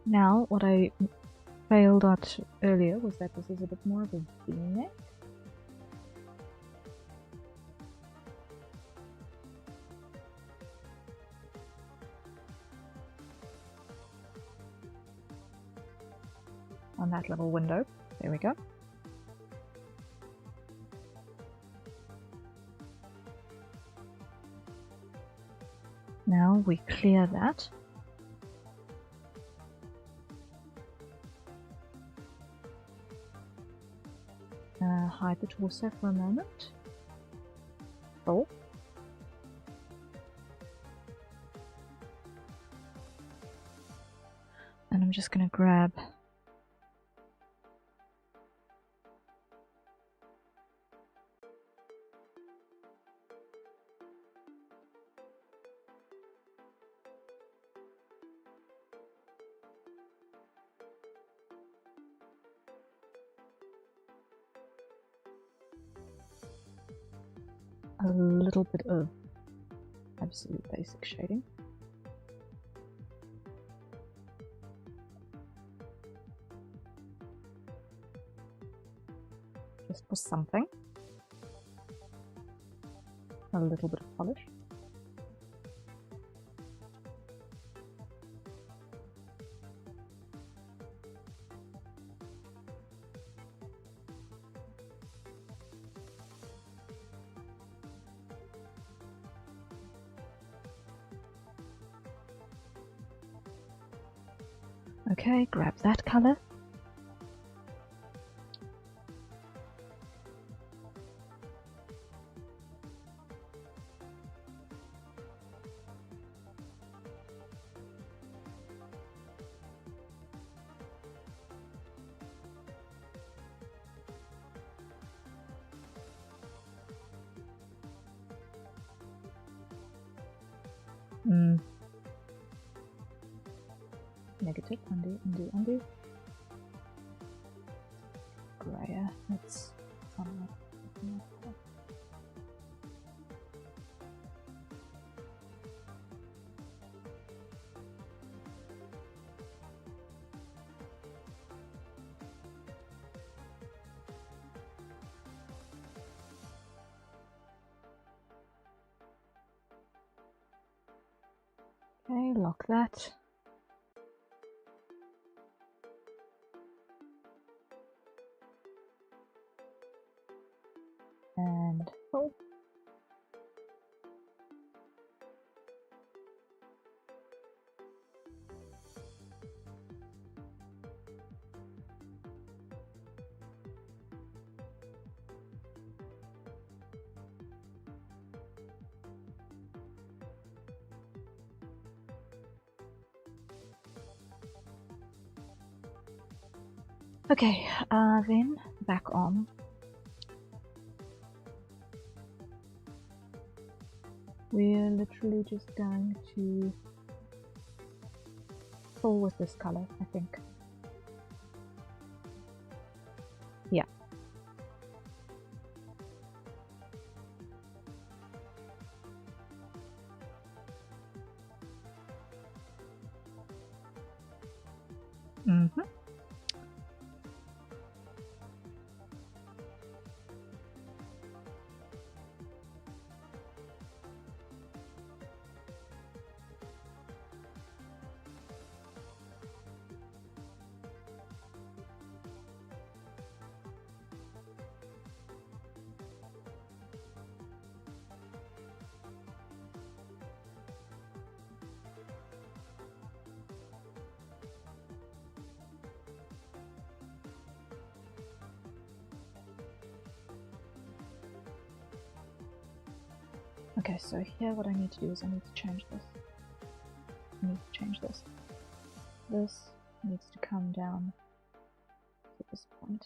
Now what I failed at earlier was that this is a bit more of a V-neck. On that little window. There we go. Now we clear that. Hide the torso for a moment. Oh. And I'm just going to grab a little bit of absolute basic shading. Just for something. A little bit of polish. Okay, grab that color. Negative, undo, undo, undo. Grayer, that's somewhat. Okay, lock that. And pull. Okay, then back on. We're literally just going to pull with this color, I think. Yeah. Mm-hmm. Okay, so here what I need to do is I need to change this. I need to change this. This needs to come down to this point.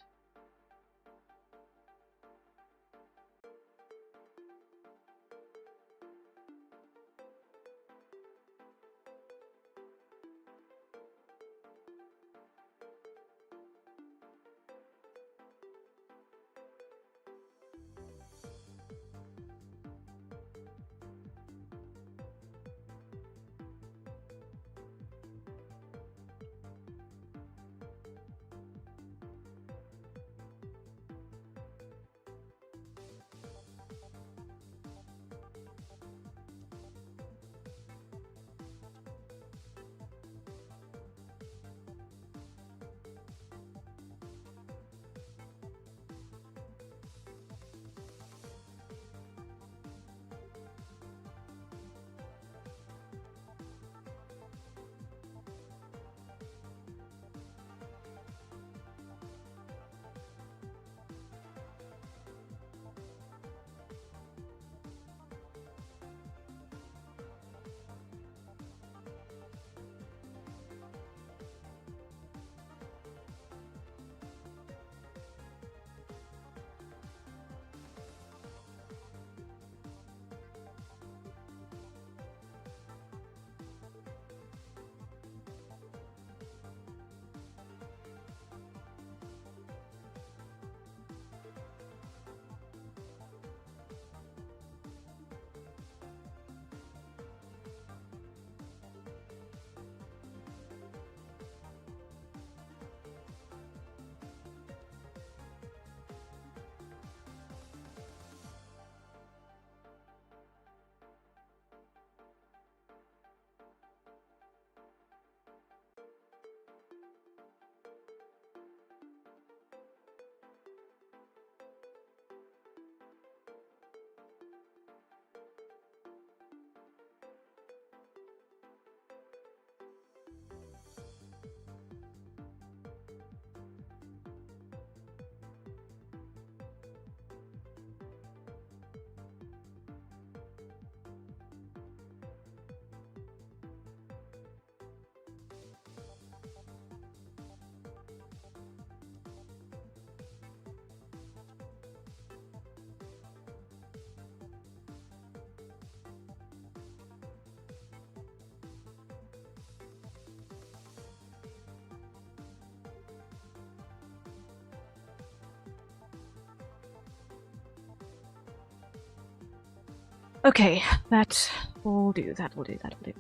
Okay, that will do, that will do, that will do.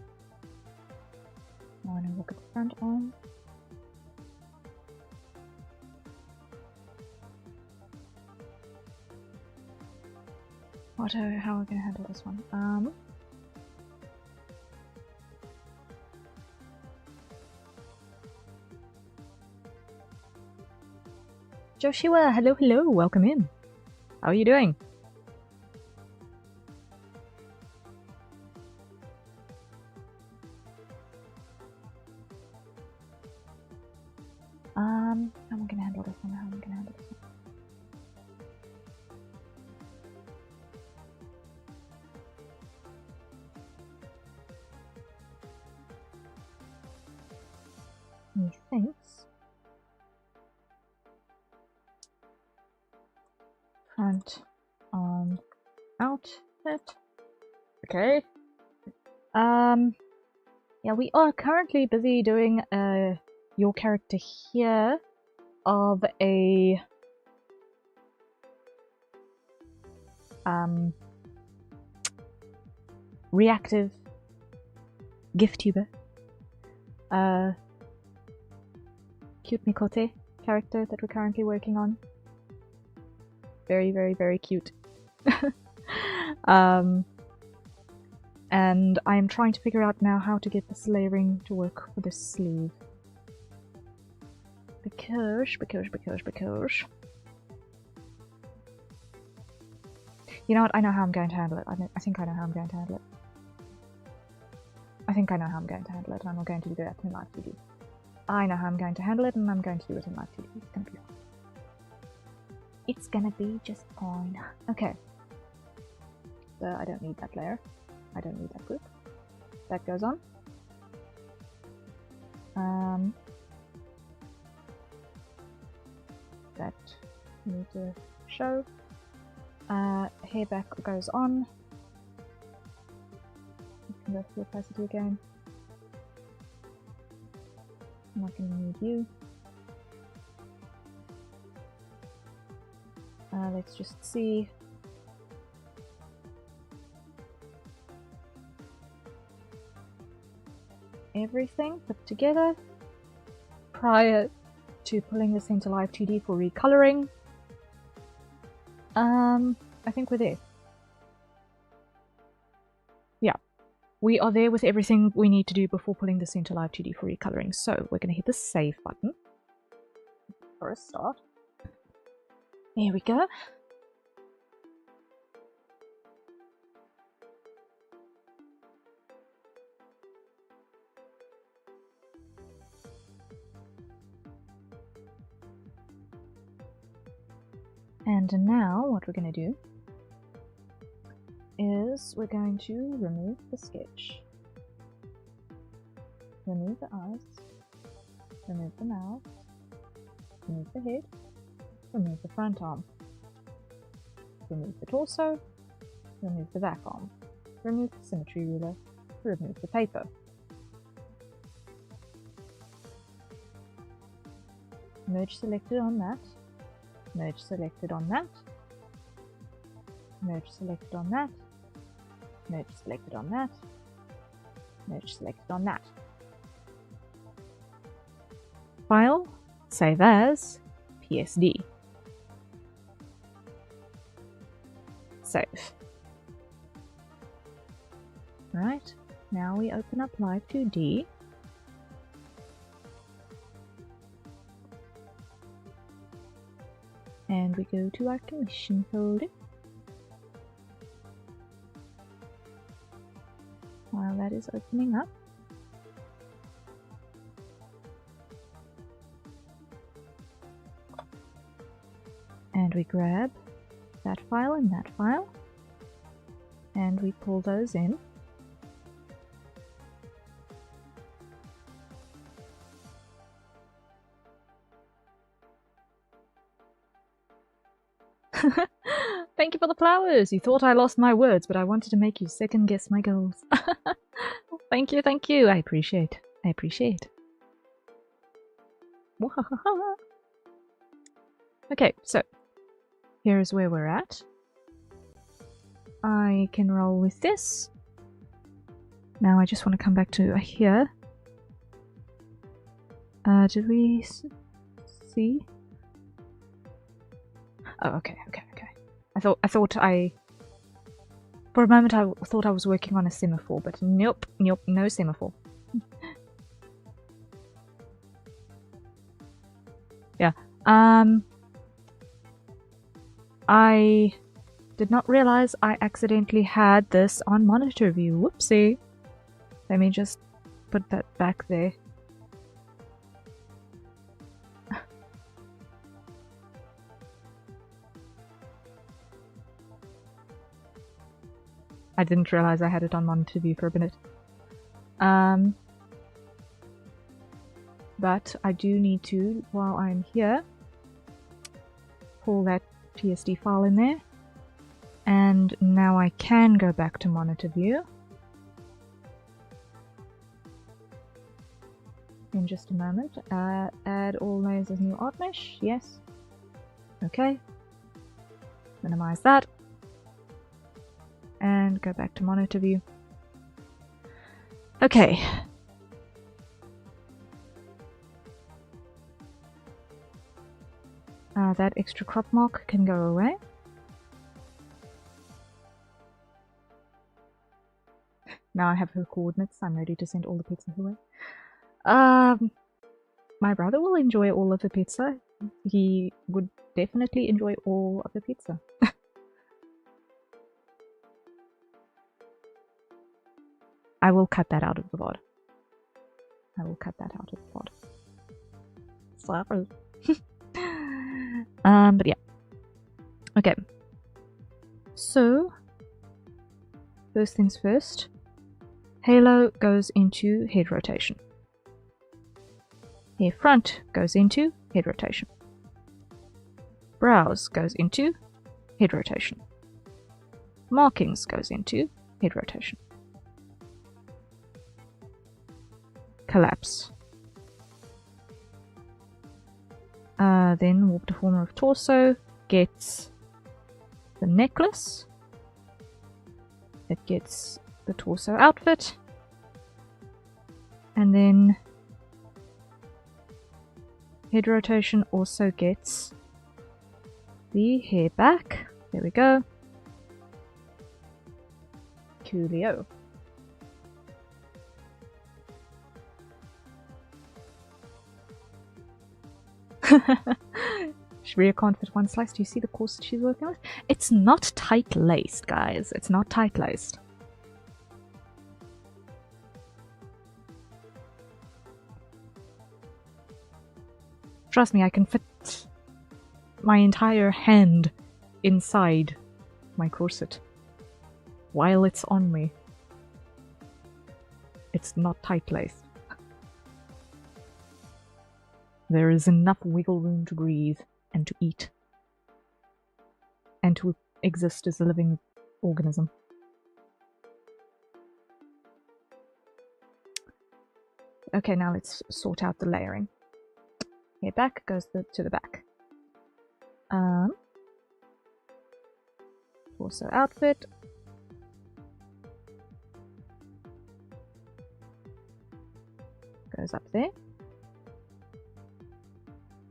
Now I'm gonna look at the front arm. How are we gonna handle this one? Joshua, hello, hello, welcome in. How are you doing? How am I gonna handle this one? How am I gonna handle this one? Methinks front arm outfit. Okay. Yeah, we are currently busy doing your character here of a reactive gift tuber. Cute Mikote character that we're currently working on. Very, very, very cute. And I'm trying to figure out now how to get this layering to work for this sleeve. Because... You know what? I know how I'm going to handle it. I think I know how I'm going to handle it. I think I know how I'm going to handle it, and I'm going to do that in Live 2D. I know how I'm going to handle it, and I'm going to do it in Live 2D. It's gonna be fine. It's gonna be just fine. Okay. So I don't need that layer. I don't need that group. That goes on. That we need to show. Hair back goes on. You can go for opacity again. I'm not going to need you. Let's just see. Everything put together prior to pulling this into Live 2D for recoloring. I think we're there. Yeah, we are there with everything we need to do before pulling this into Live 2D for recoloring. So we're going to hit the save button for a start. There we go. And now what we're going to do is we're going to remove the sketch, remove the eyes, remove the mouth, remove the head, remove the front arm, remove the torso, remove the back arm, remove the symmetry ruler, remove the paper. Merge selected on that, merge selected on that, merge selected on that, merge selected on that, merge selected on that. File, save as, PSD. Save. Right, now we open up Live 2D. And we go to our commission folder. While that is opening up, and we grab that file and that file, and we pull those in. Thank you for the flowers! You thought I lost my words, but I wanted to make you second guess my goals. Thank you, thank you. I appreciate. I appreciate. Okay, so here is where we're at. I can roll with this. Now I just want to come back to here. Did we see? Oh, okay. For a moment I thought I was working on a semaphore, but nope, no semaphore. Yeah. I did not realize I accidentally had this on monitor view. Whoopsie. Let me just put that back there. I didn't realize I had it on monitor view for a minute. But I do need to, while I'm here, pull that PSD file in there. And now I can go back to monitor view. In just a moment. Add all layers as new art mesh. Yes. Okay. Minimize that. And go back to monitor view. Okay. That extra crop mark can go away. Now I have her coordinates. I'm ready to send all the pizza her way. My brother will enjoy all of the pizza. He would definitely enjoy all of the pizza. I will cut that out of the VOD. I will cut that out of the VOD. Sorry. But yeah. Okay. So, first things first. Halo goes into head rotation. Hair front goes into head rotation. Brows goes into head rotation. Markings goes into head rotation. Collapse. Then warp deformer of torso gets the necklace. It gets the torso outfit. And then head rotation also gets the hair back. There we go. Coolio. Shreya can't fit one slice. Do you see the corset she's working with? It's not tight-laced, guys. It's not tight-laced. Trust me, I can fit my entire hand inside my corset while it's on me. It's not tight-laced. There is enough wiggle room to breathe and to eat and to exist as a living organism. Okay, now let's sort out the layering. Hair back goes to the back. Torso outfit. Goes up there.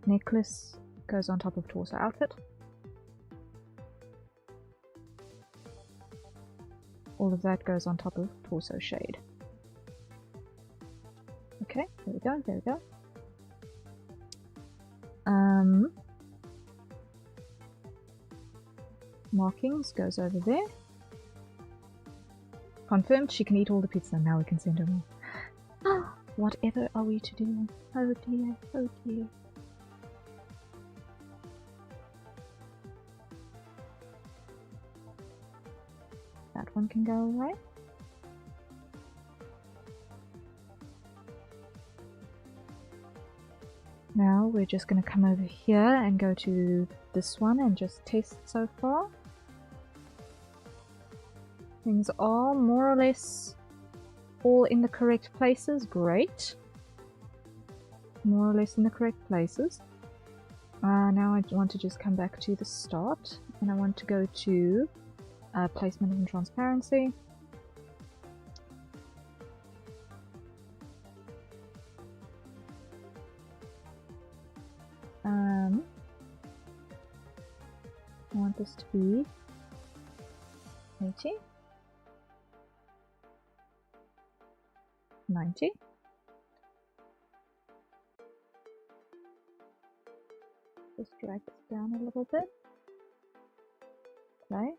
Necklace goes on top of torso outfit. All of that goes on top of torso shade. Okay, there we go, there we go. Markings goes over there. Confirmed, she can eat all the pizza. Now we can send her more. Whatever are we to do? Oh dear, oh dear. That one can go away. Now we're just going to come over here and go to this one and just test so far. Things are more or less all in the correct places. Great. More or less in the correct places. Now I want to just come back to the start and I want to go to placement and transparency. I want this to be 80, 90. Just drag this down a little bit. Play.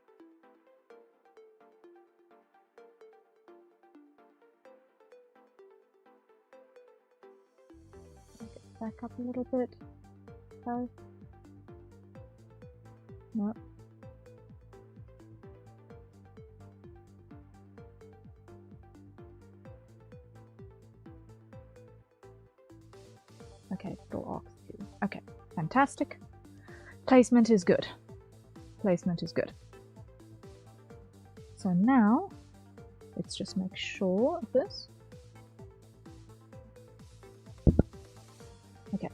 Get it back up a little bit. Go. No. Okay, little arcs too. Okay, fantastic. Placement is good. Placement is good. So now, let's just make sure of this. Okay.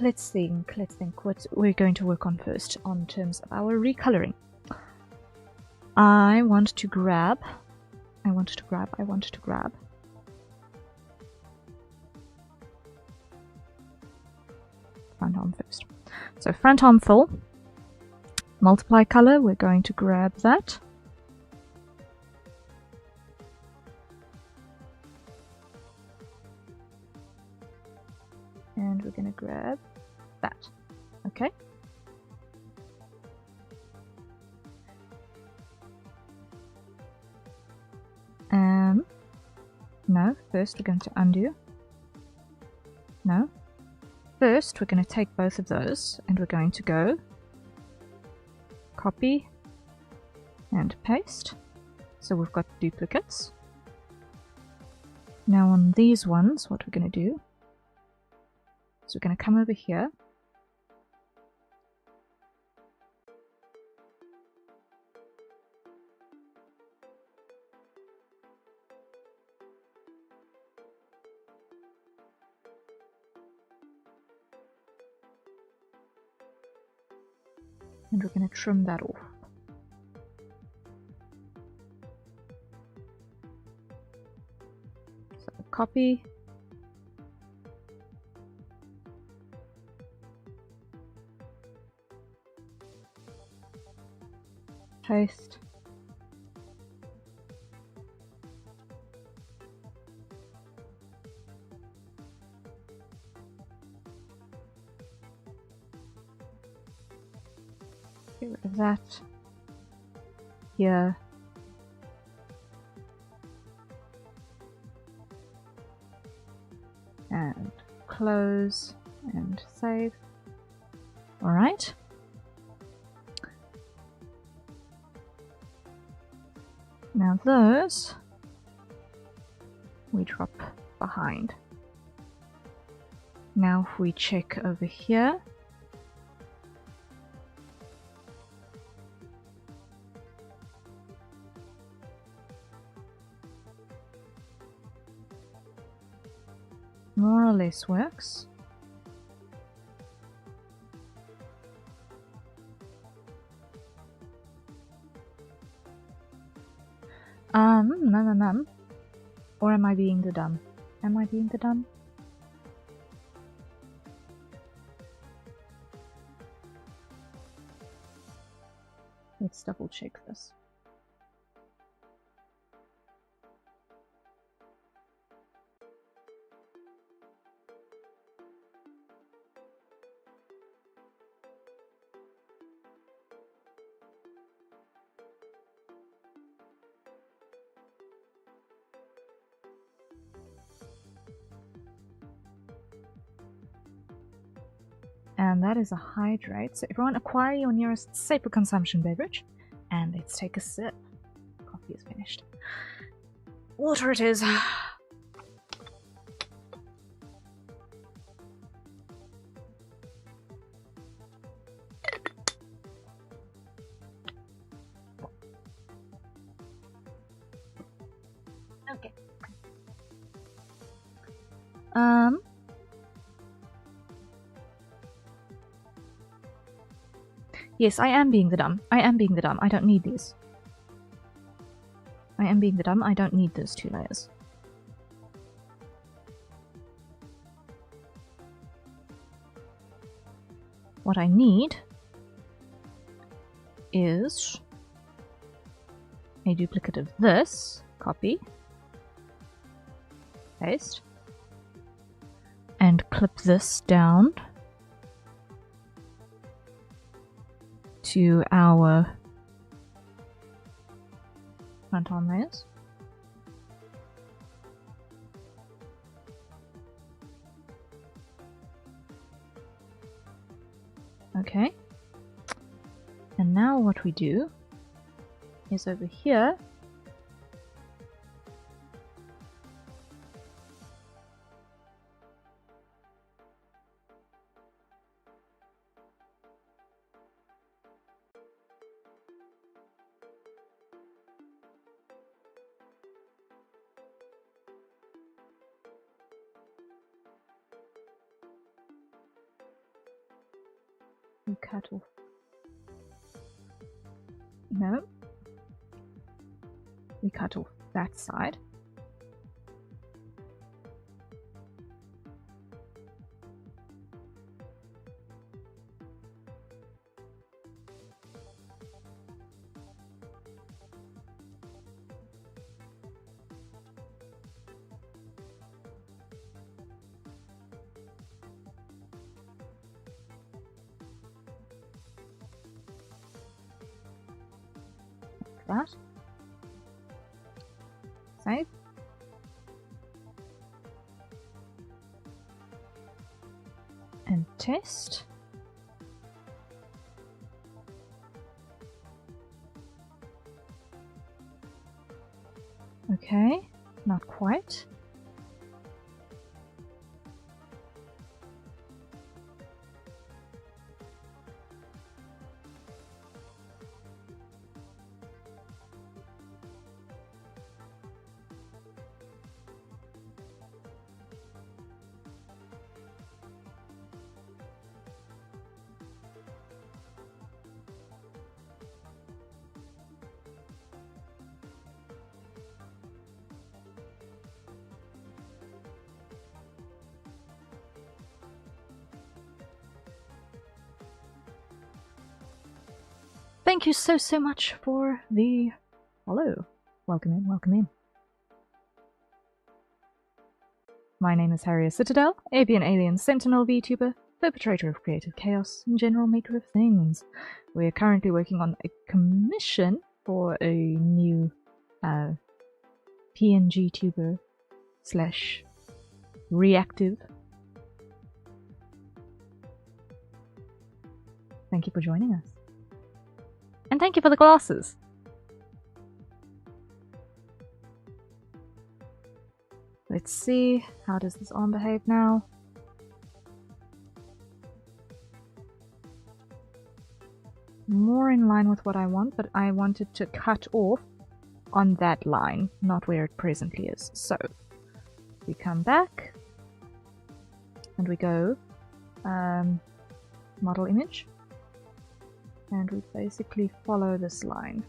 Let's think what we're going to work on first on terms of our recoloring. I want to grab front arm first. So front arm fill, multiply color, we're going to grab that. And we're going to grab that. Okay. No, first we're going to undo. No. First we're going to take both of those and we're going to go copy and paste. So we've got duplicates. Now on these ones, what we're going to do is we're going to come over here. And we're going to trim that off. So copy. Paste. Get rid of that. Here. And close and save. All right. Now those we drop behind. Now if we check over here, more or less works. Or am I being the dumb? Am I being the dumb? Let's double check this. And that is a hydrate. So everyone acquire your nearest safer consumption beverage. And let's take a sip. Coffee is finished. Water it is. Okay. Yes, I am being the dumb. I am being the dumb. I don't need these. I am being the dumb. I don't need those 2 layers. What I need is a duplicate of this, copy, paste, and clip this down to our front on layers. Okay. And now what we do is over here we cut off. No. We cut off that side. That. Save. And test. Okay, not quite. Thank you so much for the follow. Welcome in, welcome in. My name is Harriet Citadel, avian alien sentinel VTuber, perpetrator of creative chaos, and general maker of things. We are currently working on a commission for a new PNG tuber slash reactive. Thank you for joining us. And thank you for the glasses. Let's see, how does this arm behave now? More in line with what I want, but I wanted to cut off on that line, not where it presently is. So, we come back, and we go model image, and we basically follow this line.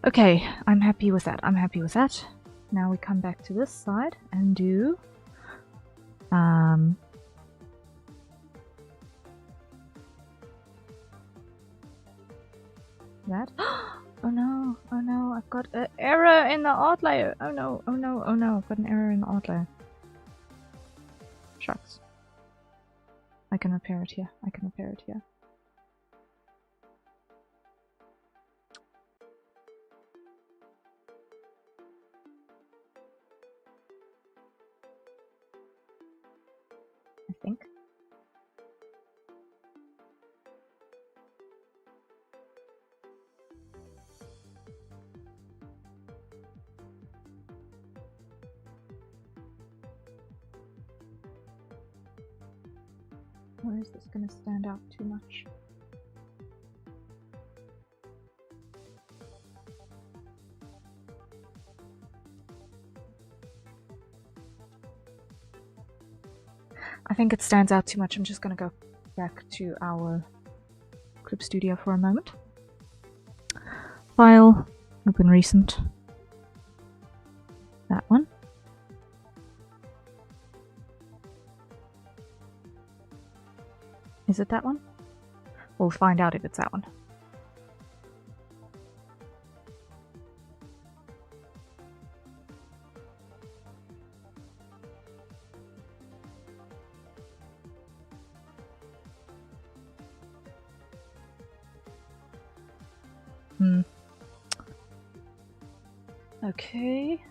Okay, I'm happy with that. I'm happy with that. Now we come back to this side and do that. Oh no, oh no, I've got an error in the art layer. Oh no, oh no, oh no, I've got an error in the art layer. Shucks. I can repair it here. I can repair it here. I think. Or is this going to stand out too much? I think it stands out too much. I'm just going to go back to our Clip Studio for a moment. File, open recent. That one. Is it that one? We'll find out if it's that one. Okay.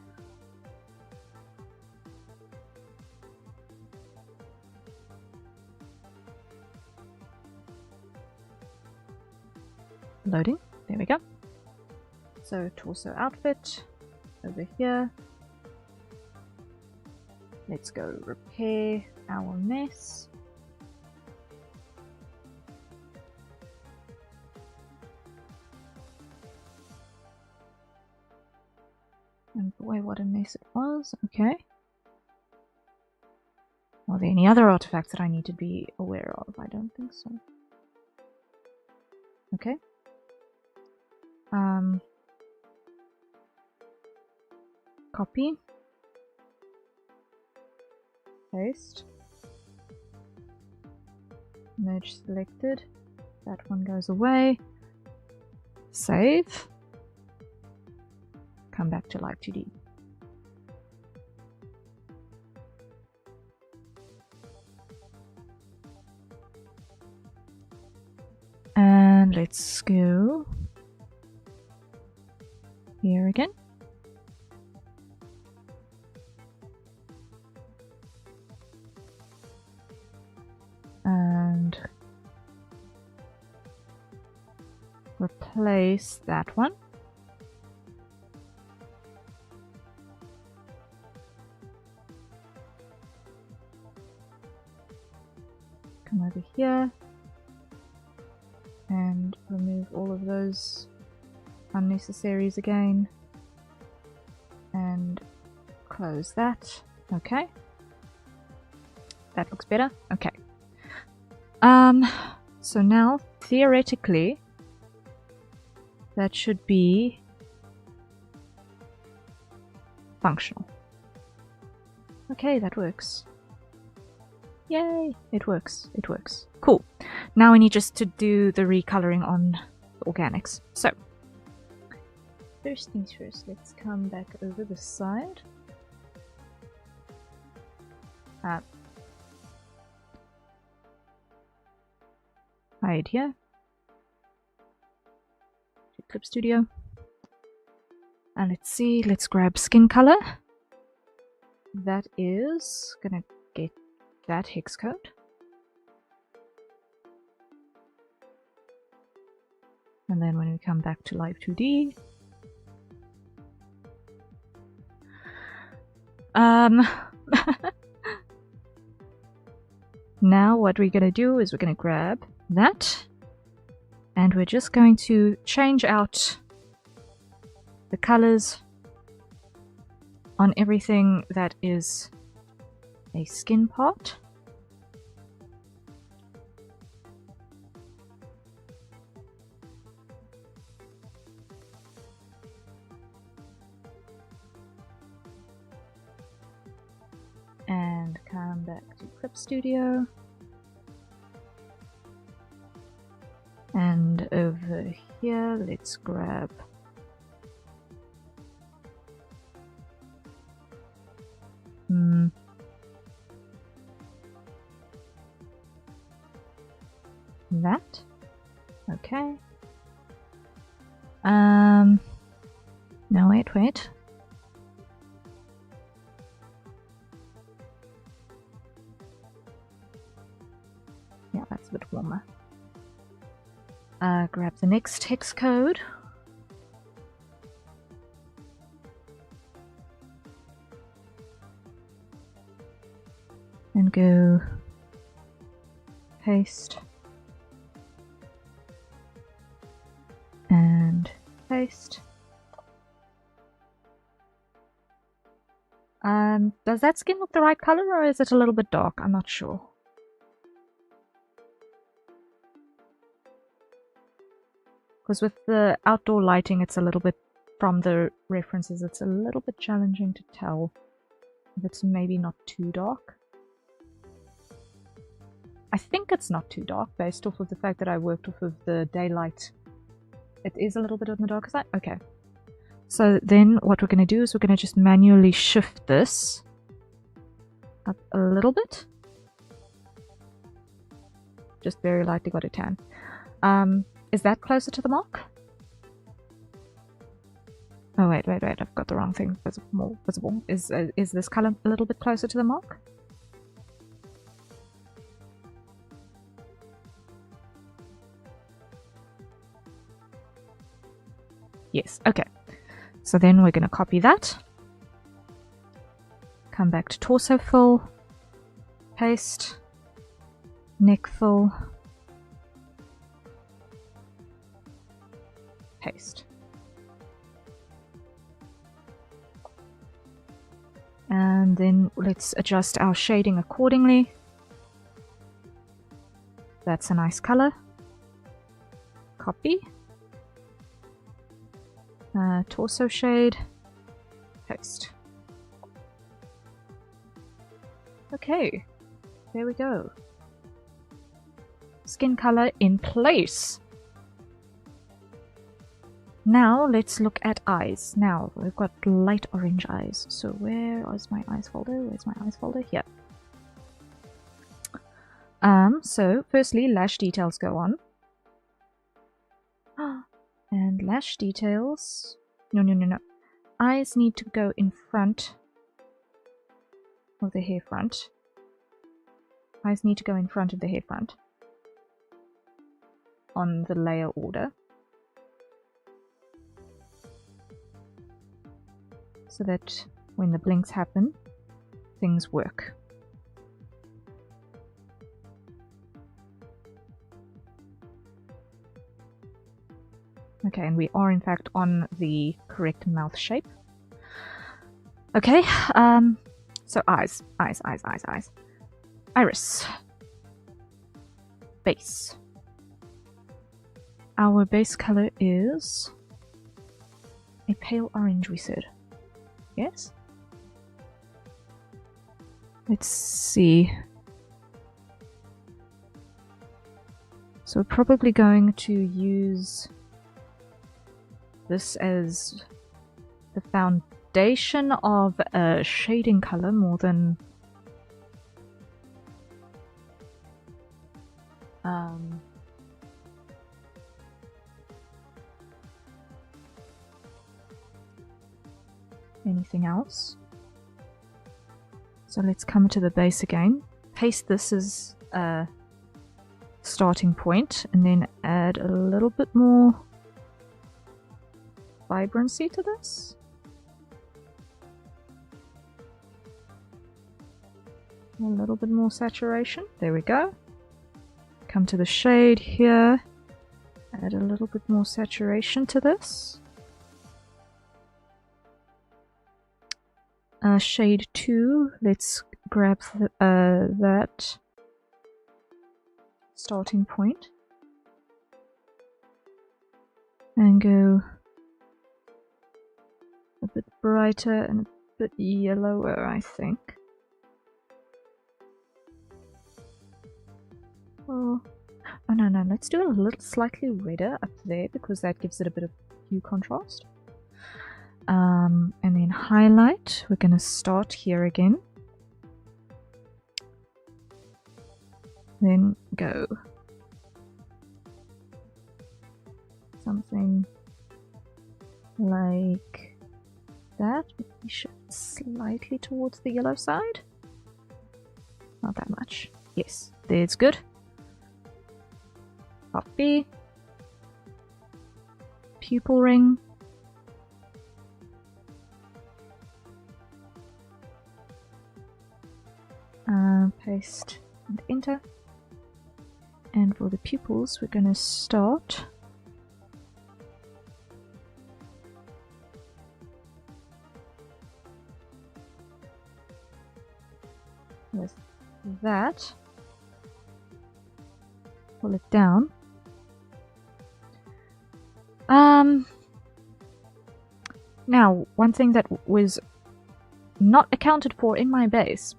Loading. There we go. So torso outfit over here. Let's go repair our mess. And boy, what a mess it was. Okay. Are there any other artifacts that I need to be aware of? I don't think so. Okay. Copy. Paste. Merge selected. That one goes away. Save. Come back to Live 2D. And let's go here again. And replace that one. Come over here and remove all of those unnecessaries again and close that. Okay, that looks better. Okay. So now theoretically that should be functional. Okay, that works. Yay, it works. It works. Cool. Now we need just to do the recoloring on the organics. So first things first, let's come back over the side. Hide here. To Clip Studio. And let's see, let's grab skin color. That is gonna get that hex code. And then when we come back to Live 2D, now what we're going to do is we're going to grab that and we're just going to change out the colors on everything that is a skin part. And come back to Clip Studio. And over here, let's grab that. Okay. No, wait. Yeah, that's a bit warmer. Grab the next hex code. And go paste, and paste. Does that skin look the right color, or is it a little bit dark? I'm not sure. Because with the outdoor lighting, it's a little bit, from the references, it's a little bit challenging to tell if it's maybe not too dark. I think it's not too dark based off of the fact that I worked off of the daylight. It is a little bit on the darker side. Okay. So then what we're going to do is we're going to just manually shift this up a little bit. Just very lightly got a tan. Is that closer to the mark? Oh wait, I've got the wrong thing. More visible. Is this color a little bit closer to the mark? Yes, okay. So then we're going to copy that. Come back to torso fill, paste, neck fill, paste. And then let's adjust our shading accordingly. That's a nice color. Copy. Torso shade, paste. Okay, there we go. Skin color in place. Now let's look at eyes. Now we've got light orange eyes. So where is my eyes folder? Where's my eyes folder? Here. So firstly, lash details go on. And lash details. No. Eyes need to go in front of the hair front. Eyes need to go in front of the hair front on the layer order. So that when the blinks happen, things work. Okay, and we are in fact on the correct mouth shape. Okay, so eyes. Iris. Base. Our base color is a pale orange, we said. Yes? Let's see. So we're probably going to use this as the foundation of a shading color more than anything else. So let's come to the base again. Paste this as a starting point and then add a little bit more vibrancy to this. A little bit more saturation. There we go. Come to the shade here. Add a little bit more saturation to this. Shade 2. Let's grab that starting point and go a bit brighter and a bit yellower, I think. Oh no, let's do a little slightly redder up there because that gives it a bit of hue contrast. And then highlight, we're going to start here again. Then go something like that. Maybe shift slightly towards the yellow side. Not that much. Yes, there's good. Copy. Pupil ring. Paste and enter. And for the pupils, we're going to start with that. Pull it down. Now, one thing that was not accounted for in my base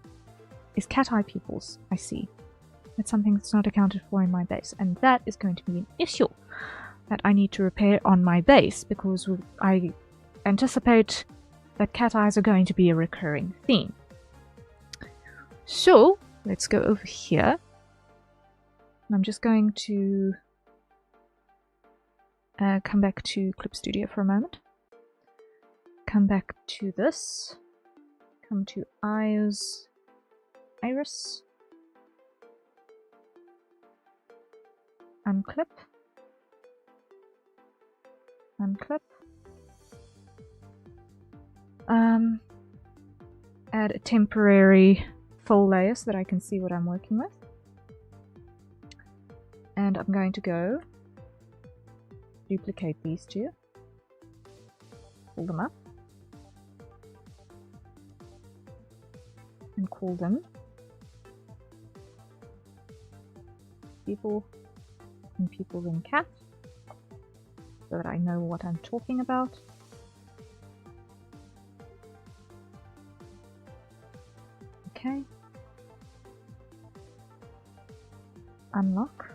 is cat eye pupils, I see. That's something that's not accounted for in my base, and that is going to be an issue that I need to repair on my base, because I anticipate that cat eyes are going to be a recurring theme. So, let's go over here. I'm just going to come back to Clip Studio for a moment. Come back to this. Come to Iris. Unclip. Unclip. Add a temporary full layer so that I can see what I'm working with. And I'm going to go duplicate these two. Pull them up. And call them people and people in cat, so that I know what I'm talking about. Okay. Unlock.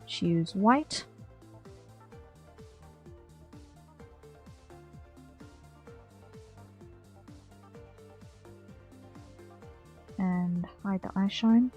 Choose white. And hide the eye shine.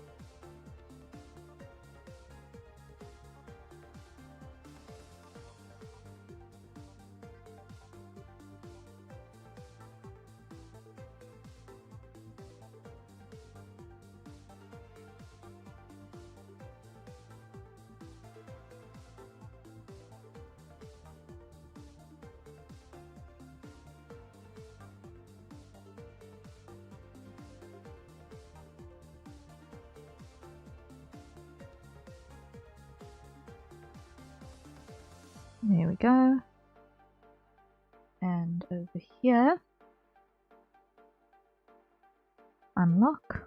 There we go. And over here, unlock.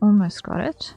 Almost got it.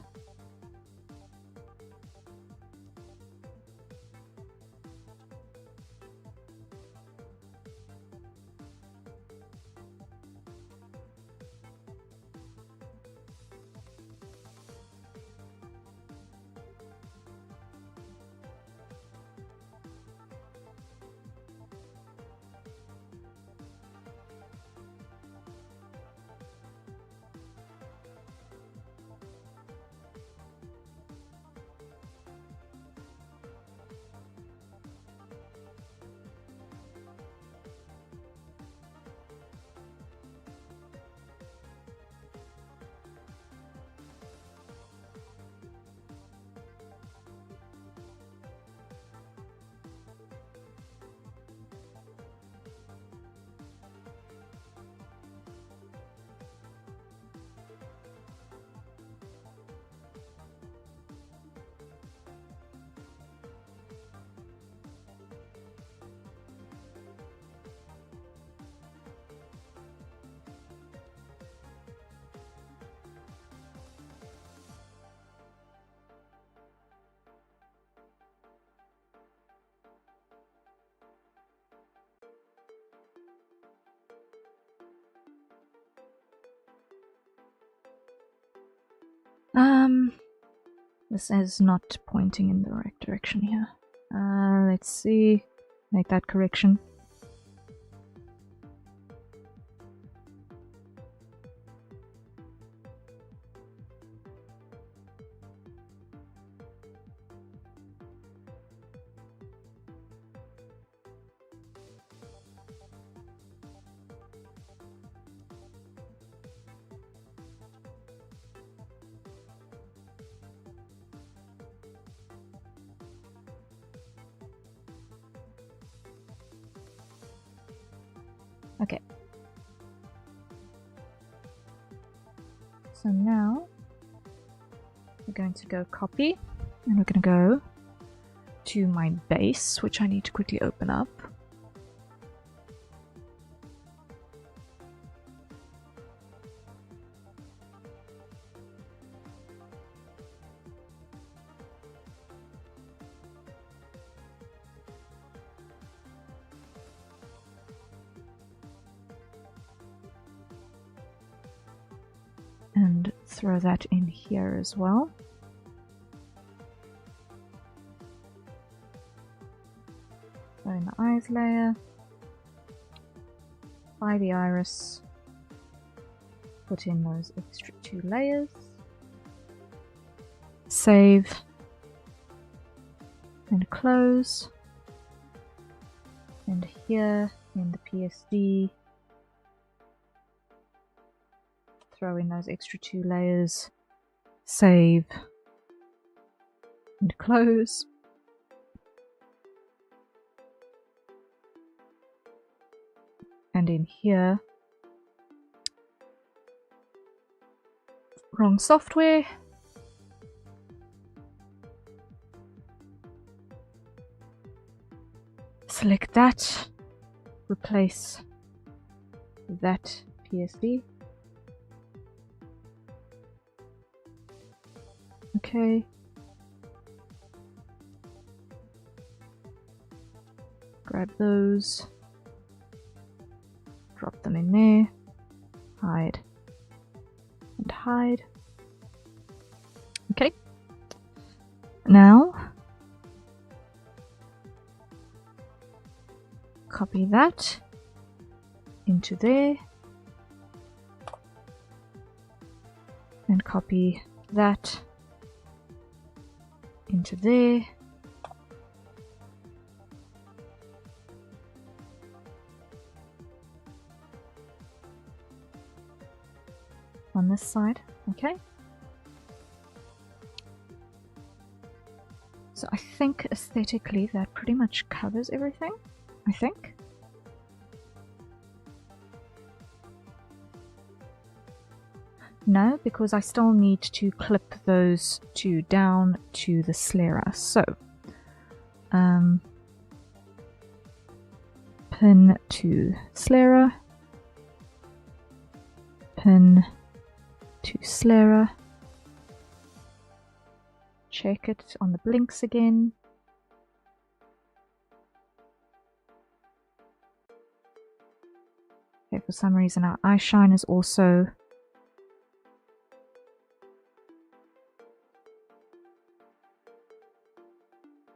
This is not pointing in the right direction here. Let's see. Make that correction. Okay. So now we're going to go copy, and we're going to go to my base, which I need to quickly open up. And throw that in here as well. Throw in the eyes layer. By the iris. Put in those extra 2 layers. Save. And close. And here in the PSD. Throw in those extra 2 layers, save, and close. And in here, wrong software. Select that, replace that PSD. Okay. Grab those. Drop them in there. Hide. And hide. Okay. Now, copy that into there. And copy that into there. On this side, okay. So I think aesthetically that pretty much covers everything, I think. No, because I still need to clip those 2 down to the sclera. So, pin to sclera, pin to sclera, check it on the blinks again. Okay, for some reason our eye shine is also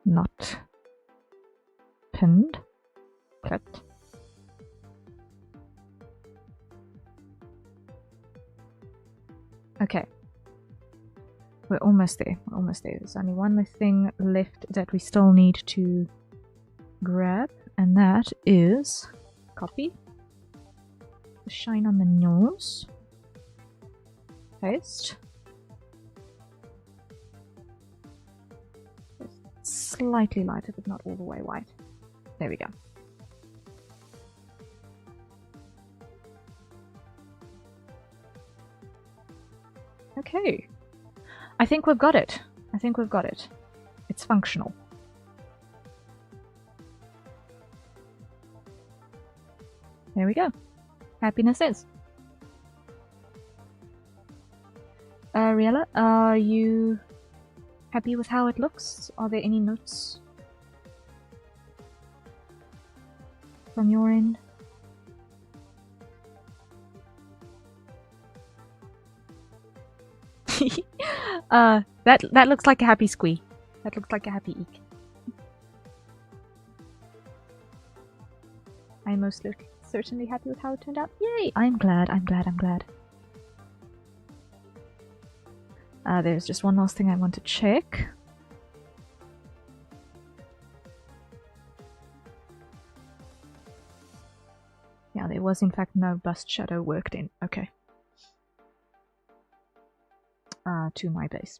not pinned, clipped. Okay, we're almost there, we're almost there. There's only one more thing left that we still need to grab, and that is copy, the shine on the nose, paste, slightly lighter but not all the way white. There we go. Okay, I think we've got it. I think we've got it. It's functional. There we go. Happiness is. Riella, are you happy with how it looks? Are there any notes from your end? That looks like a happy squee. That looks like a happy eek. I'm most certainly happy with how it turned out. Yay! I'm glad, I'm glad, I'm glad. There's just one last thing I want to check. Yeah, there was in fact no bust shadow worked in. Okay. To my base.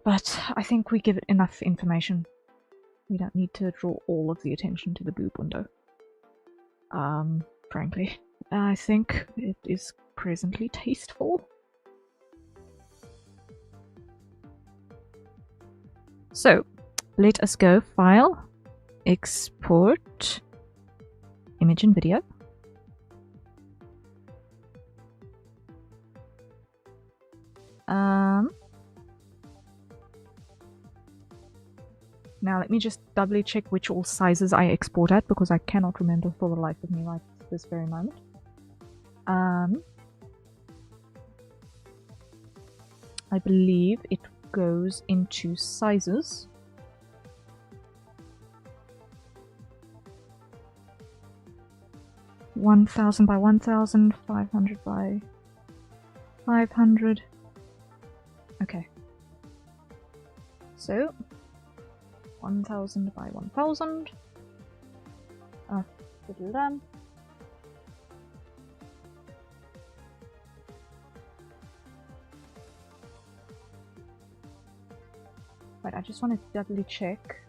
But I think we give it enough information. We don't need to draw all of the attention to the boob window. Frankly. I think it is presently tasteful. So, let us go File, Export, Image and Video. Now let me just doubly check which all sizes I export at, because I cannot remember for the life of me right this very moment. I believe it goes into sizes. (1000 by 1000, 500 by 500). Okay. So 1000 by 1000. Right, I just want to doubly check.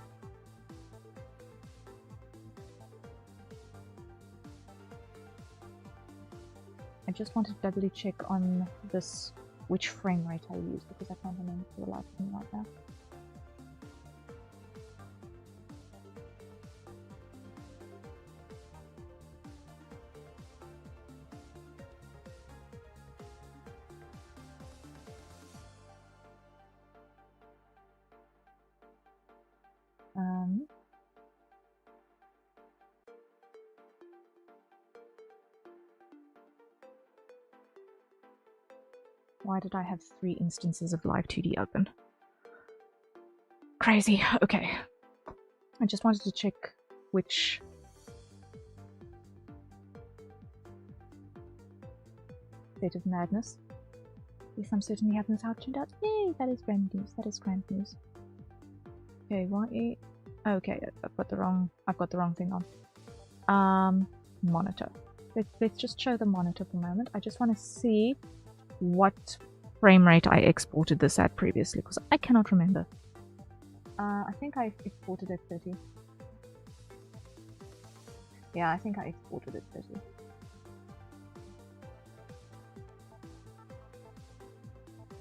I just want to doubly check on this, which frame rate I use, because I can't remember for the life of me right now. Why did I have 3 instances of Live 2D open? Crazy. Okay. I just wanted to check which... state of madness. Yes, I'm certainly having this how it turned out. Yay, that is grand news. That is grand news. Okay, YE. Okay, I've got the wrong thing on. Monitor. Let's just show the monitor for a moment. I just want to see what frame rate I exported this at previously, because I cannot remember. I think I exported at 30. Yeah, I think I exported at 30.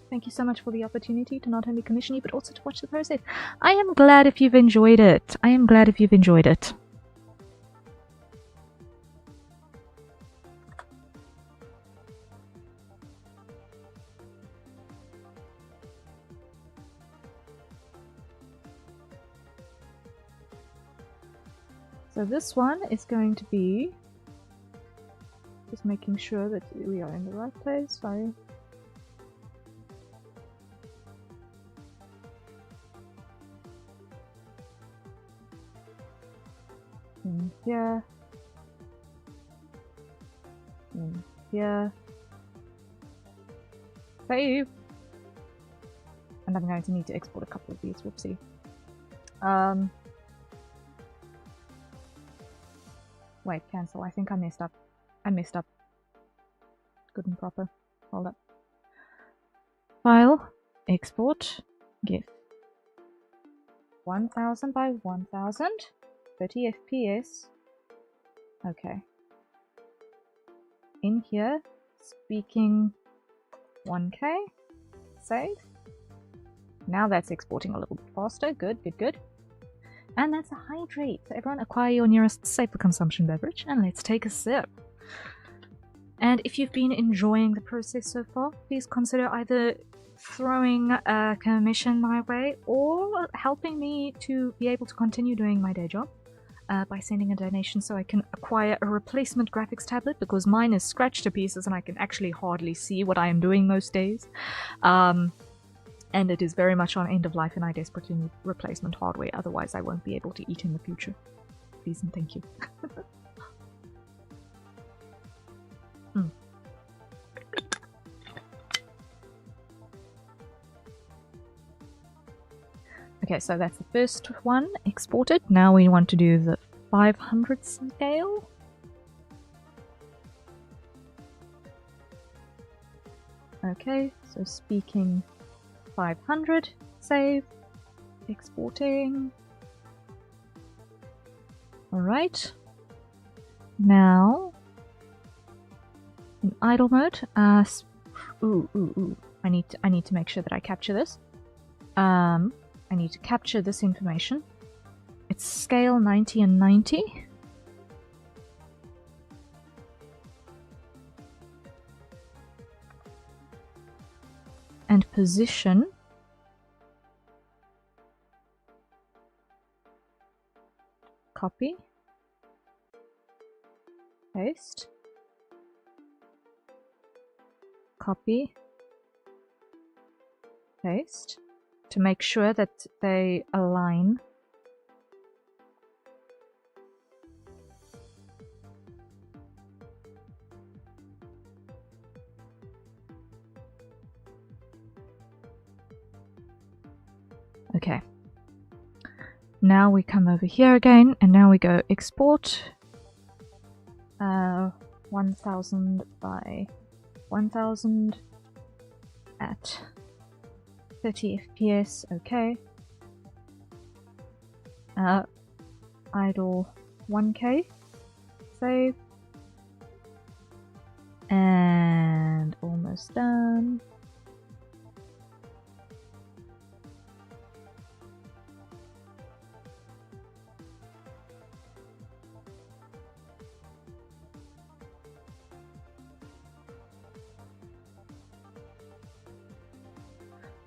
Thank you so much for the opportunity to not only commission you, but also to watch the process. I am glad if you've enjoyed it. I am glad if you've enjoyed it. So this one is going to be just making sure that we are in the right place. Sorry. In here. In here. Save. And I'm going to need to export a couple of these. Whoopsie. Wait, cancel. I think I messed up. I messed up. Good and proper. Hold up. File. Export. GIF. 1000 by 1000. 30 FPS. Okay. In here. Speaking 1K. Save. Now that's exporting a little bit faster. Good, good, good. And that's a hydrate. So everyone acquire your nearest safe for consumption beverage and let's take a sip. And if you've been enjoying the process so far, please consider either throwing a commission my way or helping me to be able to continue doing my day job by sending a donation so I can acquire a replacement graphics tablet, because mine is scratched to pieces and I can actually hardly see what I am doing most days. And it is very much on end of life and I desperately need replacement hardware, otherwise I won't be able to eat in the future. Please and thank you. Okay, so that's the first one exported. Now we want to do the 500 scale. Okay, so speaking 500, save, exporting. Alright. Now, in idle mode, I need to make sure that I capture this. I need to capture this information. It's scale 90 and 90. And position. Copy. Paste. Copy. Paste. To make sure that they align. Okay. Now we come over here again, and now we go export 1000 by 1000 at 30 FPS. Okay. Idle 1K. Save. And almost done.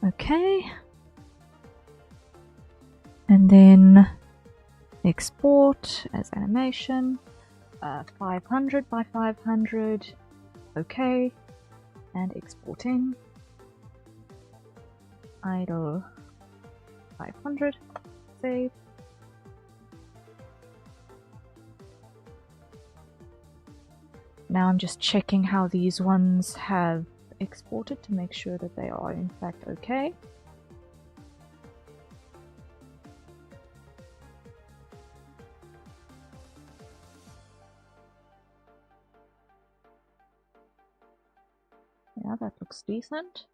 Okay, and then export as animation, 500 by 500, okay, and exporting, idle 500, save. Now I'm just checking how these ones have exported to make sure that they are in fact okay. Yeah, that looks decent.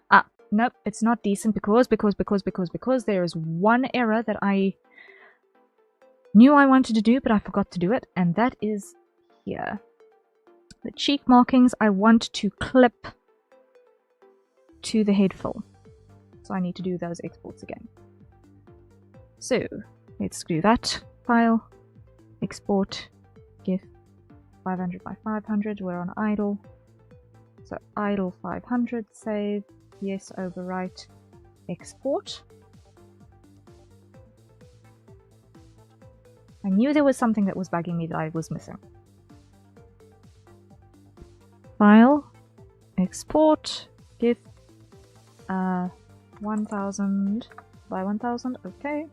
Ah, nope, it's not decent because there is one error that I knew I wanted to do, but I forgot to do it, and that is here. The cheek markings I want to clip to the head fill. So I need to do those exports again. So let's do that. File, export, GIF 500 by 500. We're on idle. So idle 500, save, yes, overwrite, export. I knew there was something that was bugging me that I was missing. File, export, GIF 1000 by 1000, okay.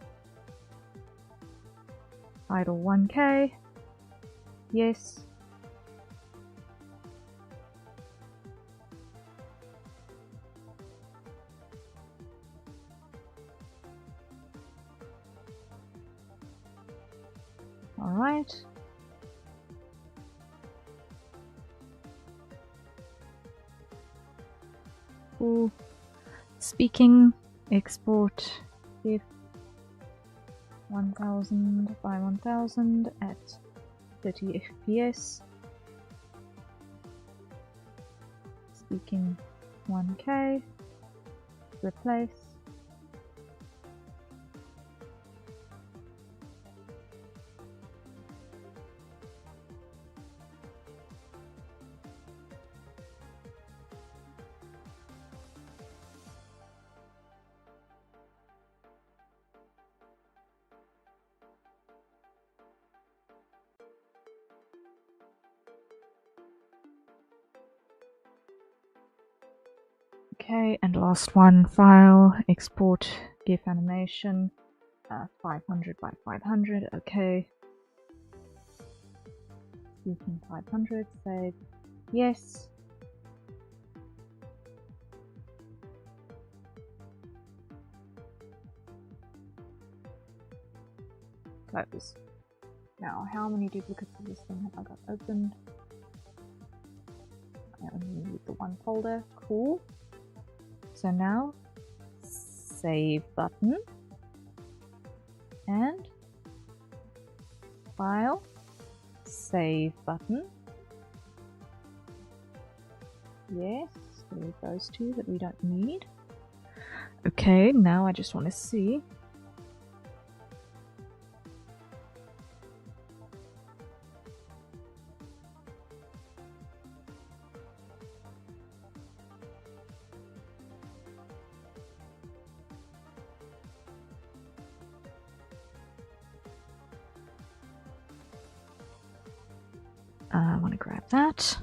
Idle 1K, yes. All right. Cool. Speaking, export, GIF 1000 by 1000 at 30 FPS. Speaking 1K. Replace. Okay, and last one, file, export, GIF animation, 500 by 500, okay. Speaking 500, save, yes. Close. Now, how many duplicates of this thing have I got opened? I only need the one folder, cool. So now, save button, and file, save button. Yes, delete those two that we don't need. Okay, now I just want to see. I want to grab that.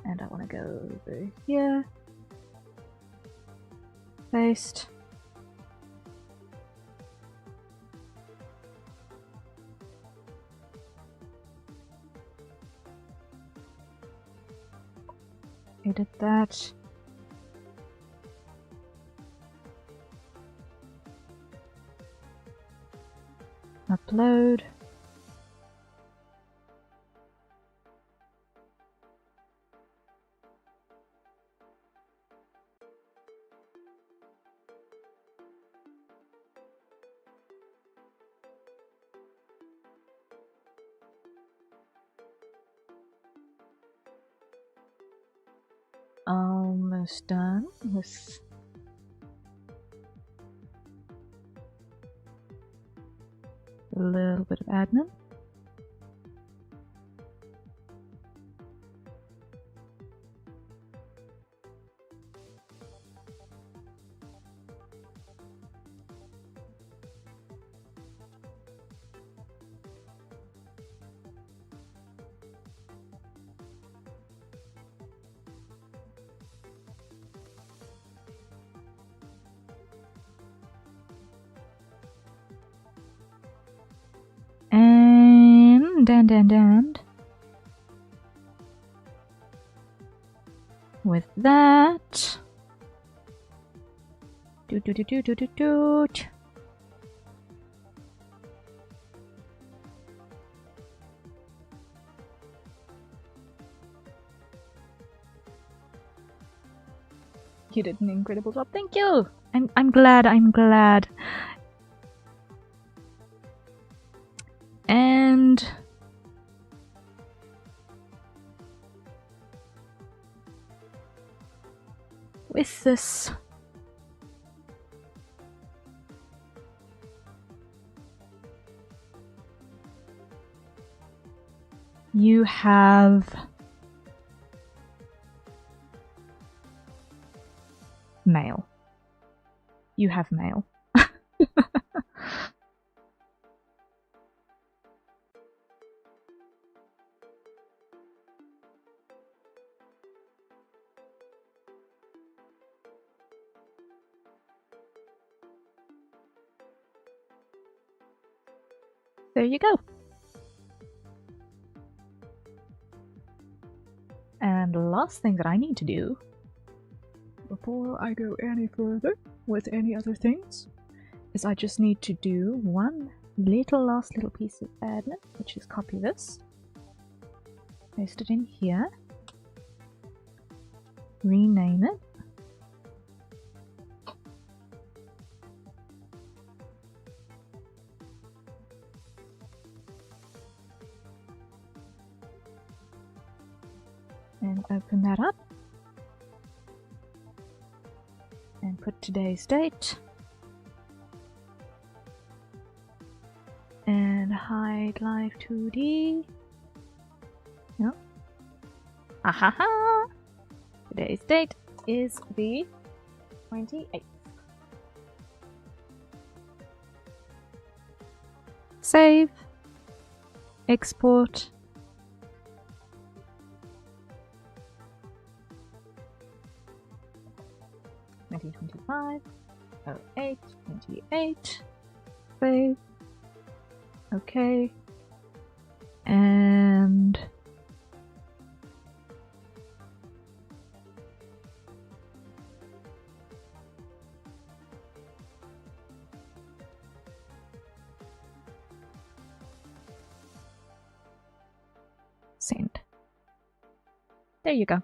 And I want to go over here. Paste. Edit that. Upload. Almost done with a little bit of admin. And with that, you did an incredible job. Thank you. I'm glad. And with this, you have mail. You have mail. There you go. And the last thing that I need to do before I go any further with any other things is I just need to do one last little piece of admin, which is copy this, paste it in here, rename it, and open that up and put today's date and hide live 2D. No. Ahaha! Today's date is the 28th. Save, export, '25, 08, 28, save, okay, and send. There you go.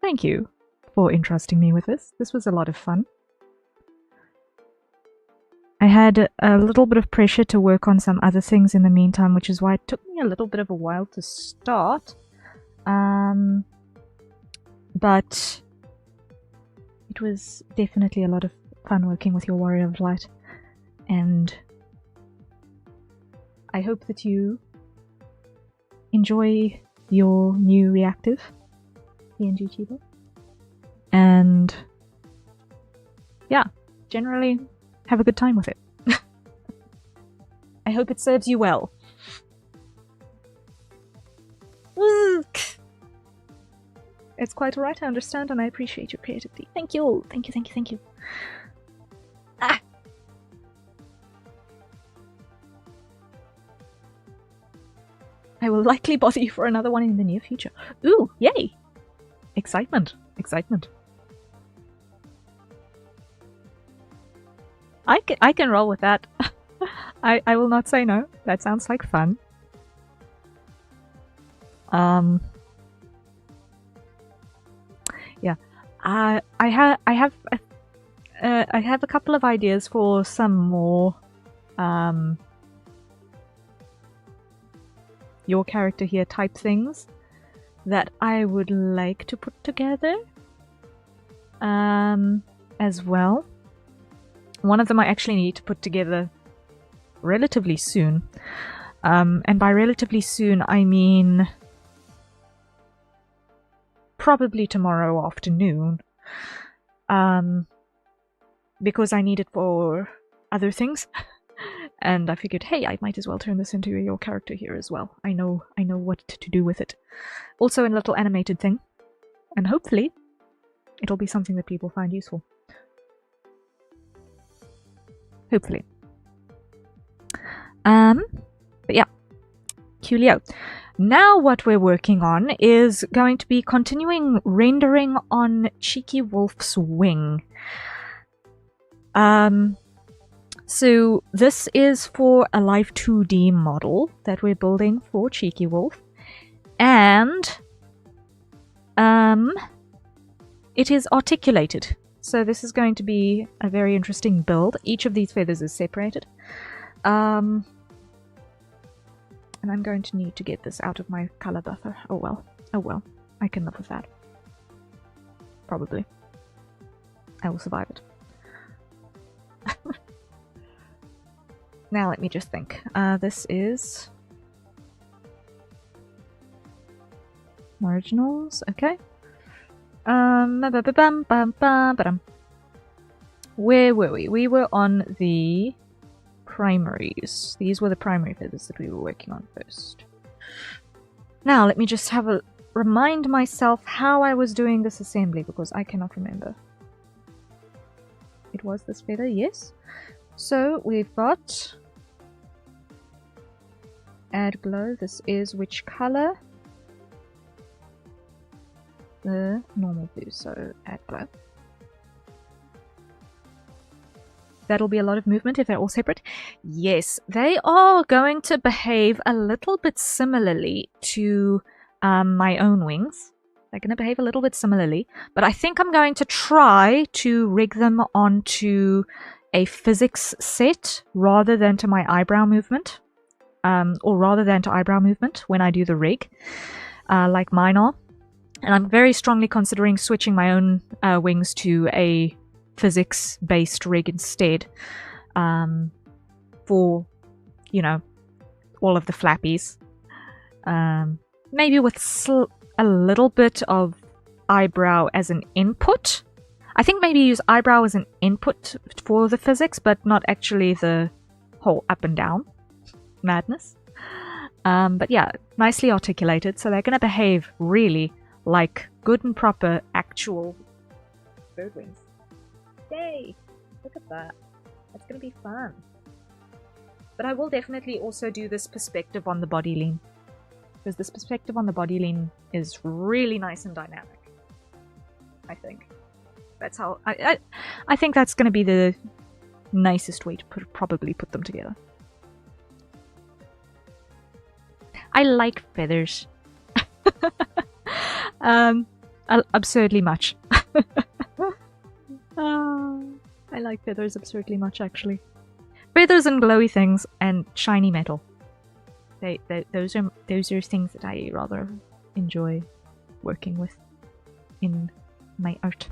Thank you for entrusting me with this. This was a lot of fun. had a little bit of pressure to work on some other things in the meantime, which is why it took me a little bit of a while to start. But it was definitely a lot of fun working with your Warrior of Light, and I hope that you enjoy your new reactive PNG Chiba. And yeah, generally have a good time with it. I hope it serves you well. It's quite alright, I understand, and I appreciate your creativity. Thank you! Thank you, thank you, thank you. Ah! I will likely bother you for another one in the near future. Ooh, yay! Excitement, excitement. I can roll with that. I will not say no. That sounds like fun. Yeah, I have a couple of ideas for some more your character here type things that I would like to put together as well. One of them I actually need to put together relatively soon, and by relatively soon I mean probably tomorrow afternoon, because I need it for other things. And I figured, hey, I might as well turn this into your character here as well. I know what to do with it. Also a little animated thing, and hopefully it'll be something that people find useful. Hopefully. But yeah, Coolio. Now what we're working on is going to be continuing rendering on Cheeky Wolf's wing. So this is for a live 2D model that we're building for Cheeky Wolf, and it is articulated. So this is going to be a very interesting build. Each of these feathers is separated. And I'm going to need to get this out of my color buffer. Oh well. Oh well. I can live with that. Probably. I will survive it. Now let me just think. This is marginals. Okay. Where were we? We were on the primaries. These were the primary feathers that we were working on first. Now let me just have a remind myself how I was doing this assembly, because I cannot remember. It was this feather, yes. So we've got add glow. This is which color? The normal blue, so add glow. That'll be a lot of movement if they're all separate. Yes, they are going to behave a little bit similarly to my own wings. They're going to behave a little bit similarly, but I think I'm going to try to rig them onto a physics set rather than to my eyebrow movement, or rather than to eyebrow movement when I do the rig, like mine are. And I'm very strongly considering switching my own wings to a physics-based rig instead, for, you know, all of the flappies. Maybe with a little bit of eyebrow as an input. I think maybe use eyebrow as an input for the physics, but not actually the whole up and down madness. But yeah, nicely articulated, so they're going to behave really like good and proper actual bird wings. Yay! Look at that. That's going to be fun. But I will definitely also do this perspective on the body lean, because this perspective on the body lean is really nice and dynamic, I think. That's how I think that's going to be the nicest way to probably put them together. I like feathers. Absurdly much. I like feathers absurdly much, actually. Feathers and glowy things and shiny metal. Those are things that I rather enjoy working with in my art.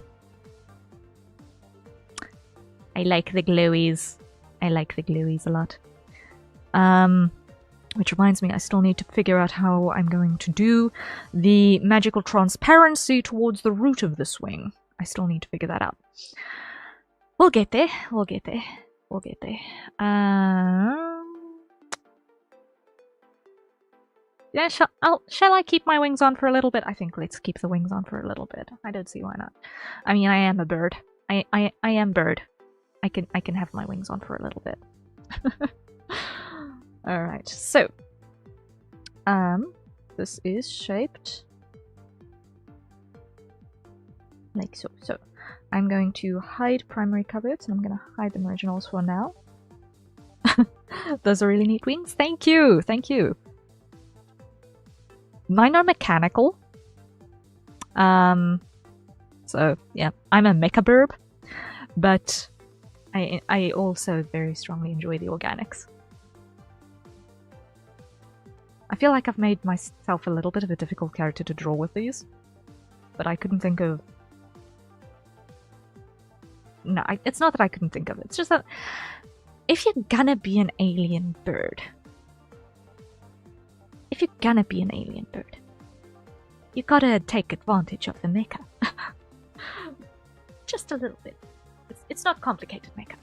I like the glowies. I like the glowies a lot. Which reminds me, I still need to figure out how I'm going to do the magical transparency towards the root of the swing. I still need to figure that out. We'll get there. We'll get there. We'll get there. Yeah, shall I keep my wings on for a little bit? I think let's keep the wings on for a little bit. I don't see why not. I mean, I am a bird. I am bird. I can have my wings on for a little bit. Alright, so this is shaped like so. So I'm going to hide primary covers and I'm going to hide the originals for now. Those are really neat wings. Thank you, thank you. Mine are mechanical. So yeah, I'm a mecha burb, but I also very strongly enjoy the organics. I feel like I've made myself a little bit of a difficult character to draw with these, but I couldn't think of... No, it's not that I couldn't think of it, it's just that if you're gonna be an alien bird, you gotta take advantage of the mecha. Just a little bit. It's not complicated mecha.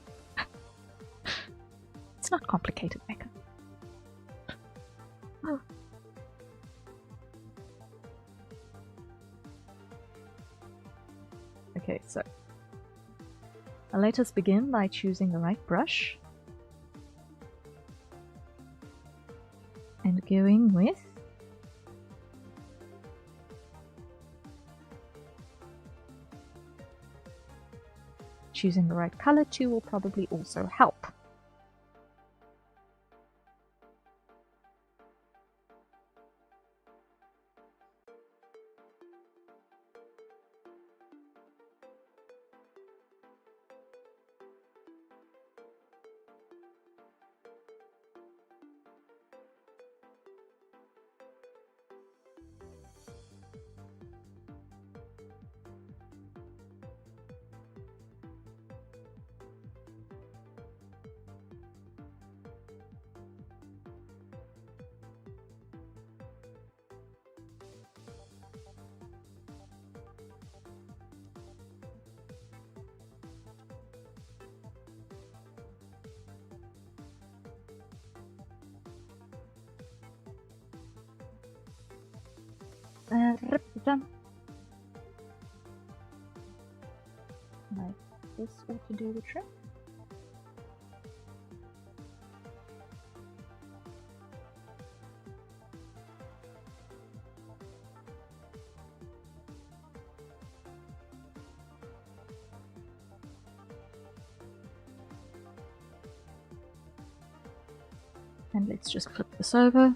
It's not complicated mecha. Oh. Okay, so let us begin by choosing the right brush and going with choosing the right color too will probably also help. Like this ought to do the trick. And let's just flip this over.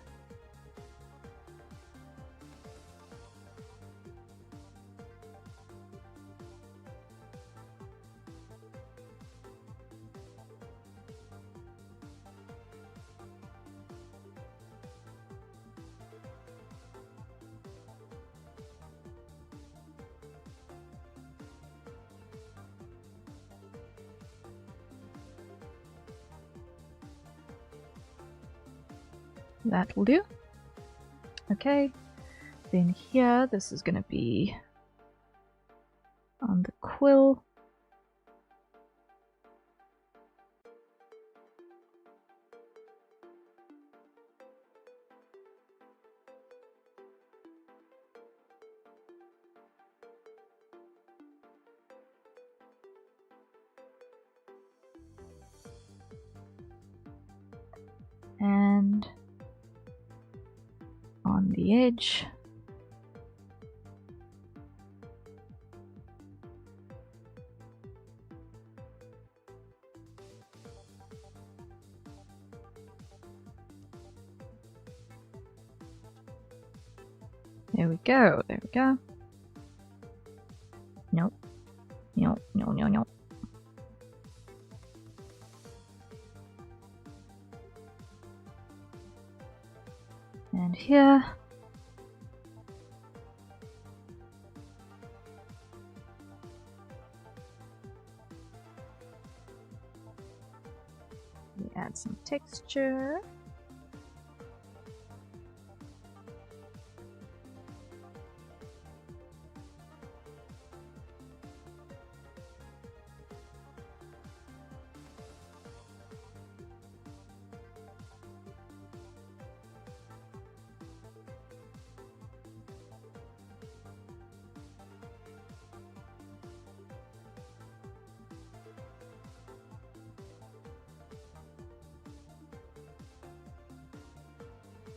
That will do. Okay, then here, this is going to be on the quill. And on the edge. There we go, there we go. Nope. Nope, no, no, no. And here. We add some texture.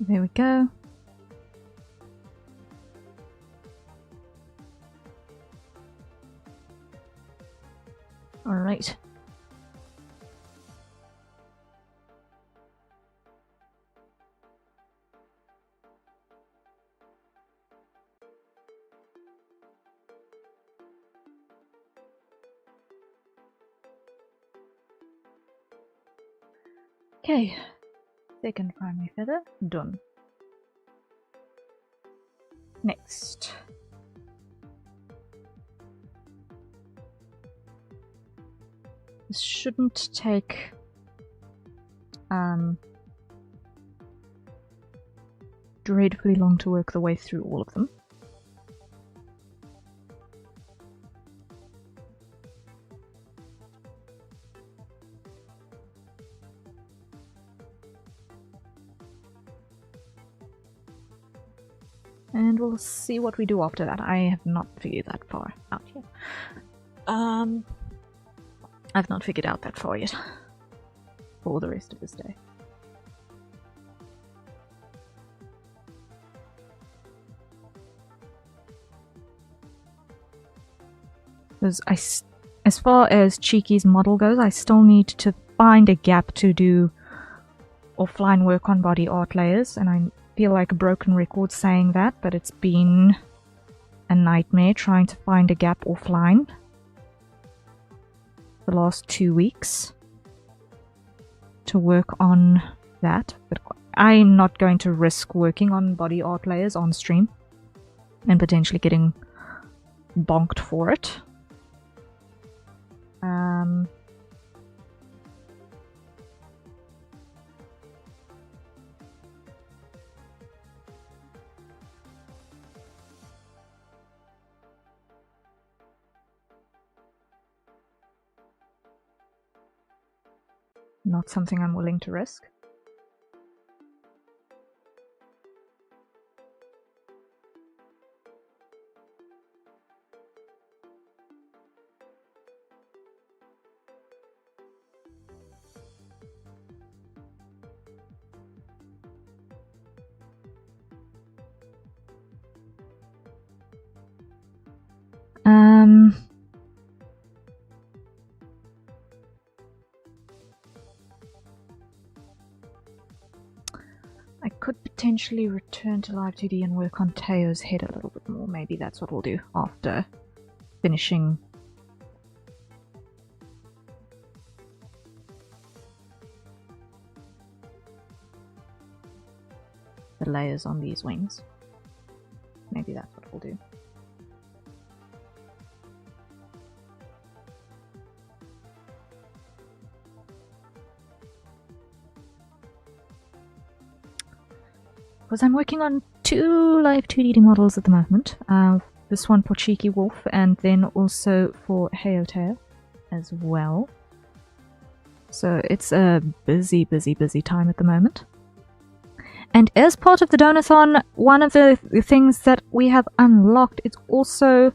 There we go. All right. Okay. Second primary feather done. Next. This shouldn't take dreadfully long to work the way through all of them. And we'll see what we do after that. I have not figured that far out yet. I've not figured out that far yet for the rest of this day. Because as far as Cheeky's model goes, I still need to find a gap to do offline work on body art layers, and I feel like a broken record saying that, but it's been a nightmare trying to find a gap offline the last 2 weeks to work on that. But I'm not going to risk working on body art layers on stream and potentially getting bonked for it. Not something I'm willing to risk. I could potentially return to Live 2D and work on Teo's head a little bit more. Maybe that's what we'll do after finishing the layers on these wings. Maybe that's what we'll do. Because I'm working on 2 live 2D models at the moment. This one for Cheeky Wolf and then also for Heoteo as well. So it's a busy time at the moment. And as part of the Donothon, one of the things that we have unlocked is also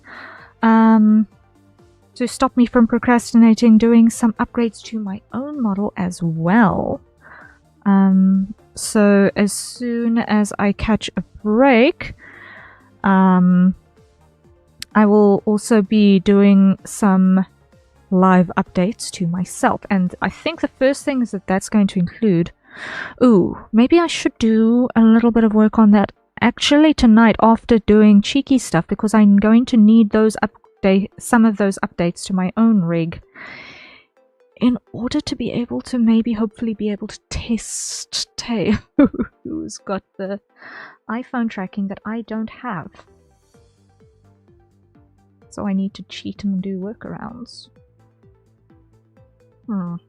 to stop me from procrastinating, doing some upgrades to my own model as well. So as soon as I catch a break, I will also be doing some live updates to myself. And I think the first thing is that that's going to include... Ooh, maybe I should do a little bit of work on that actually tonight after doing Cheeky stuff, because I'm going to need those some of those updates to my own rig in order to be able to hopefully be able to test who's got the iPhone tracking that I don't have. So I need to cheat and do workarounds. We'll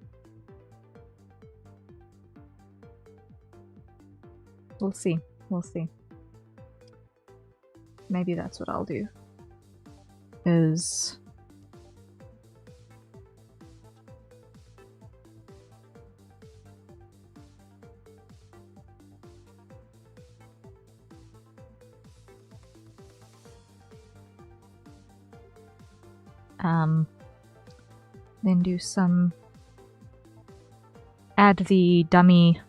see. We'll see. Maybe that's what I'll do. Is... then do some... add the dummy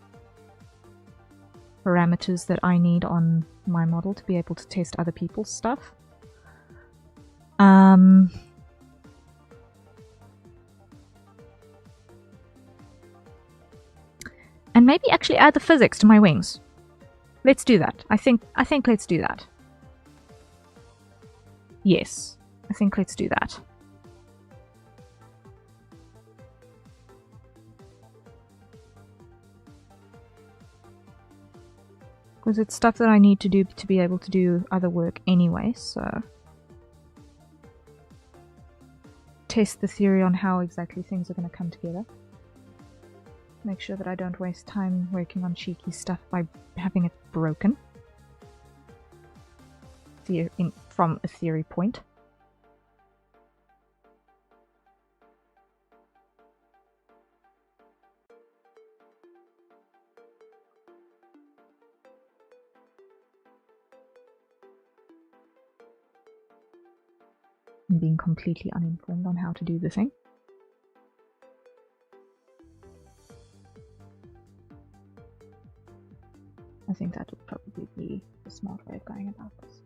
parameters that I need on my model to be able to test other people's stuff. And maybe actually add the physics to my wings. Let's do that. I think let's do that. Yes, I think let's do that. Because it's stuff that I need to do to be able to do other work anyway, so... Test the theory on how exactly things are going to come together. Make sure that I don't waste time working on cheeky stuff by having it broken. From a theory point. Being completely uninformed on how to do the thing. I think that would probably be the smart way of going about this.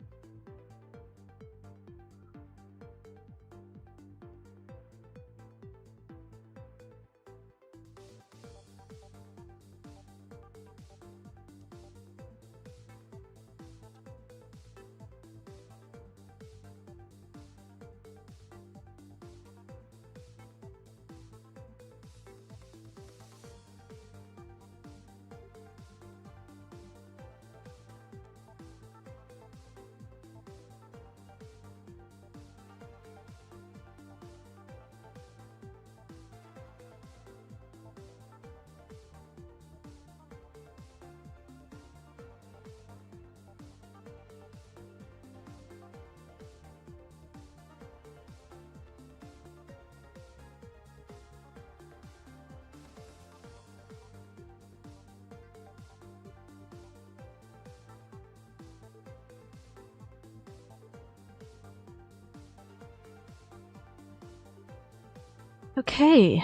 Okay.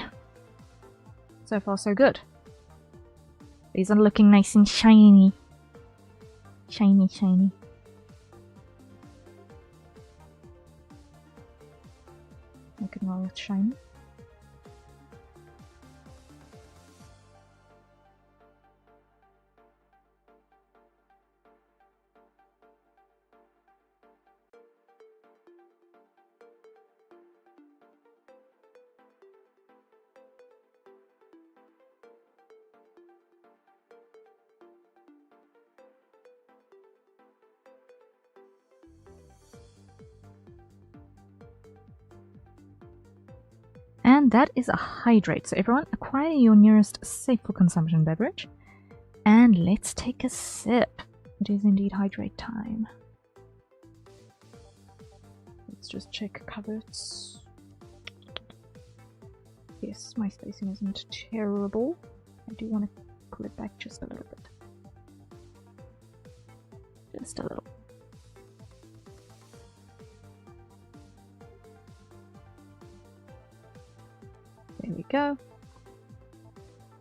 So far so good. These are looking nice and shiny. Shiny, shiny. Nothing wrong with shiny. And that is a hydrate. So everyone, acquire your nearest safe for consumption beverage. And let's take a sip. It is indeed hydrate time. Let's just check cupboards. Yes, my spacing isn't terrible. I do want to pull it back just a little bit. Just a little. There we go.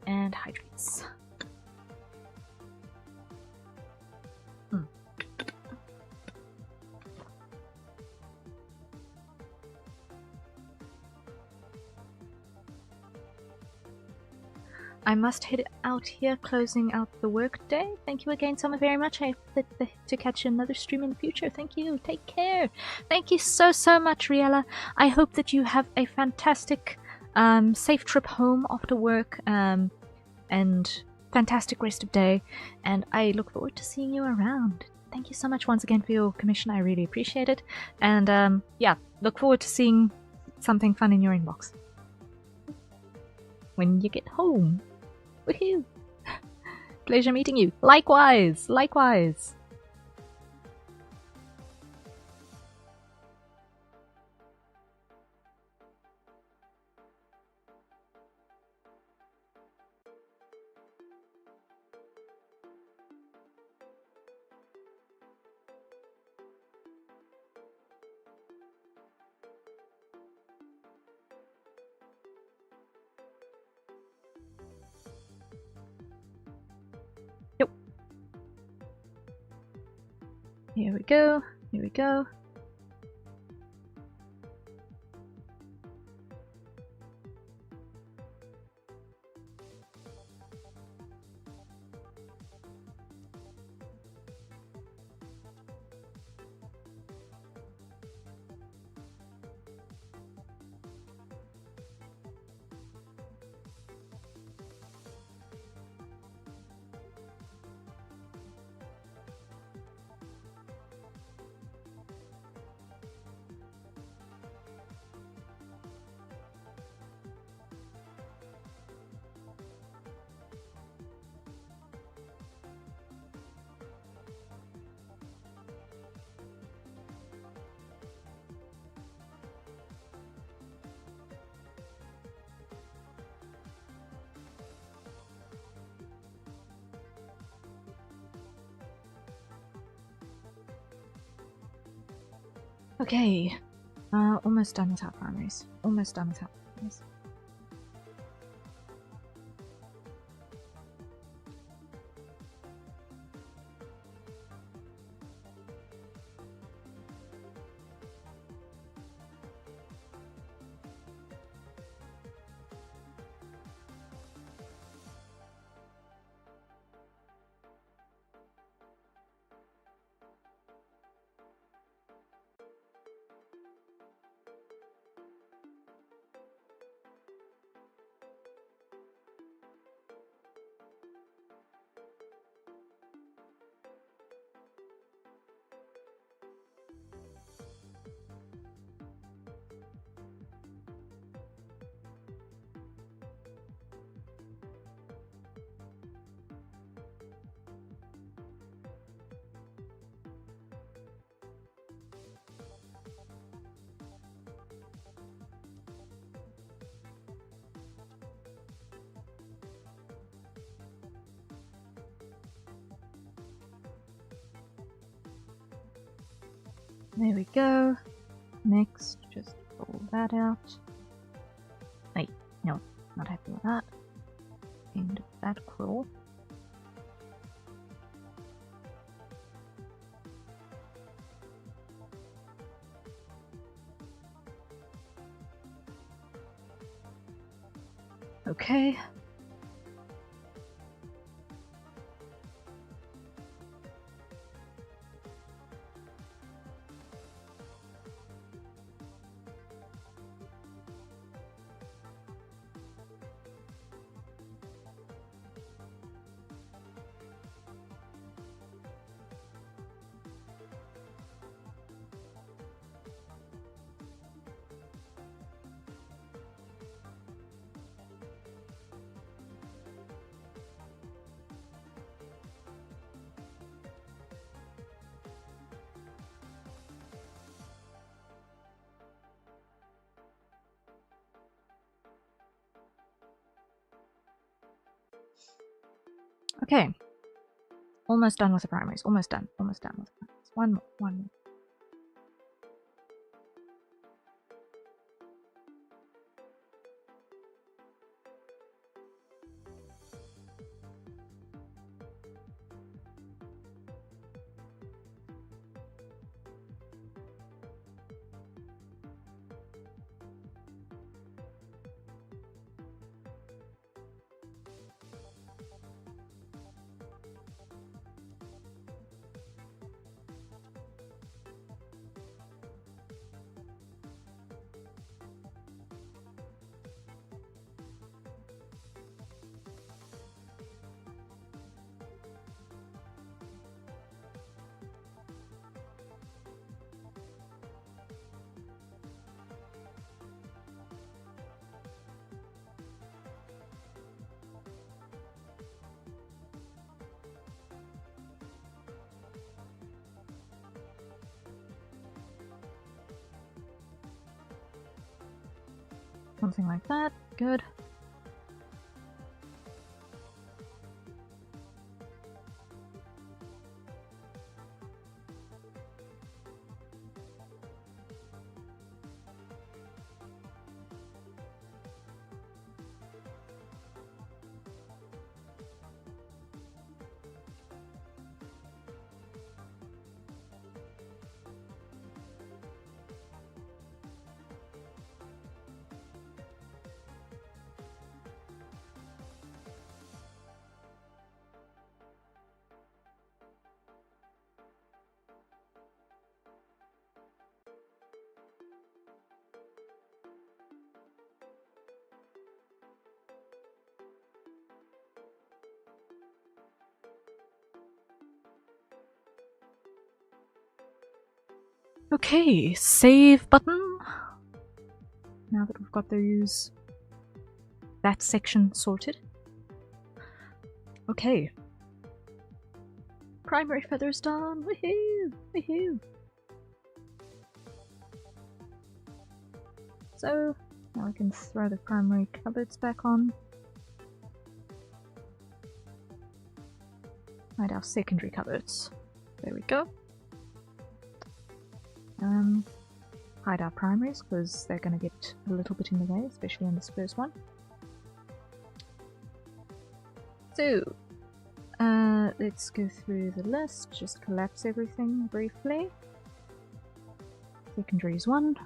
And hydrates. I must head out here, closing out the work day. Thank you again so very much. I hope to catch another stream in the future. Thank you. Take care. Thank you so much, Riella. I hope that you have a fantastic Safe trip home after work, and fantastic rest of day. And I look forward to seeing you around. Thank you so much once again for your commission. I really appreciate it. And yeah, look forward to seeing something fun in your inbox when you get home. Woohoo! Pleasure meeting you. Likewise, likewise. Yep. Here we go. Here we go. Okay, almost done with our primaries. Almost done with our primaries. There we go. Next, just pull that out. Wait, no, not happy with that. End of that crawl. Okay. Okay. Almost done with the primaries. Almost done. Almost done with the primaries. One more. One more. Something like that. Good. Okay, save button. Now that we've got that section sorted. Okay. Primary feathers done! Woohoo! Woohoo! So, now we can throw the primary cupboards back on. Hide our secondary cupboards. There we go. Hide our primaries because they're going to get a little bit in the way, especially on this first one. So, let's go through the list, just collapse everything briefly. Secondaries 1.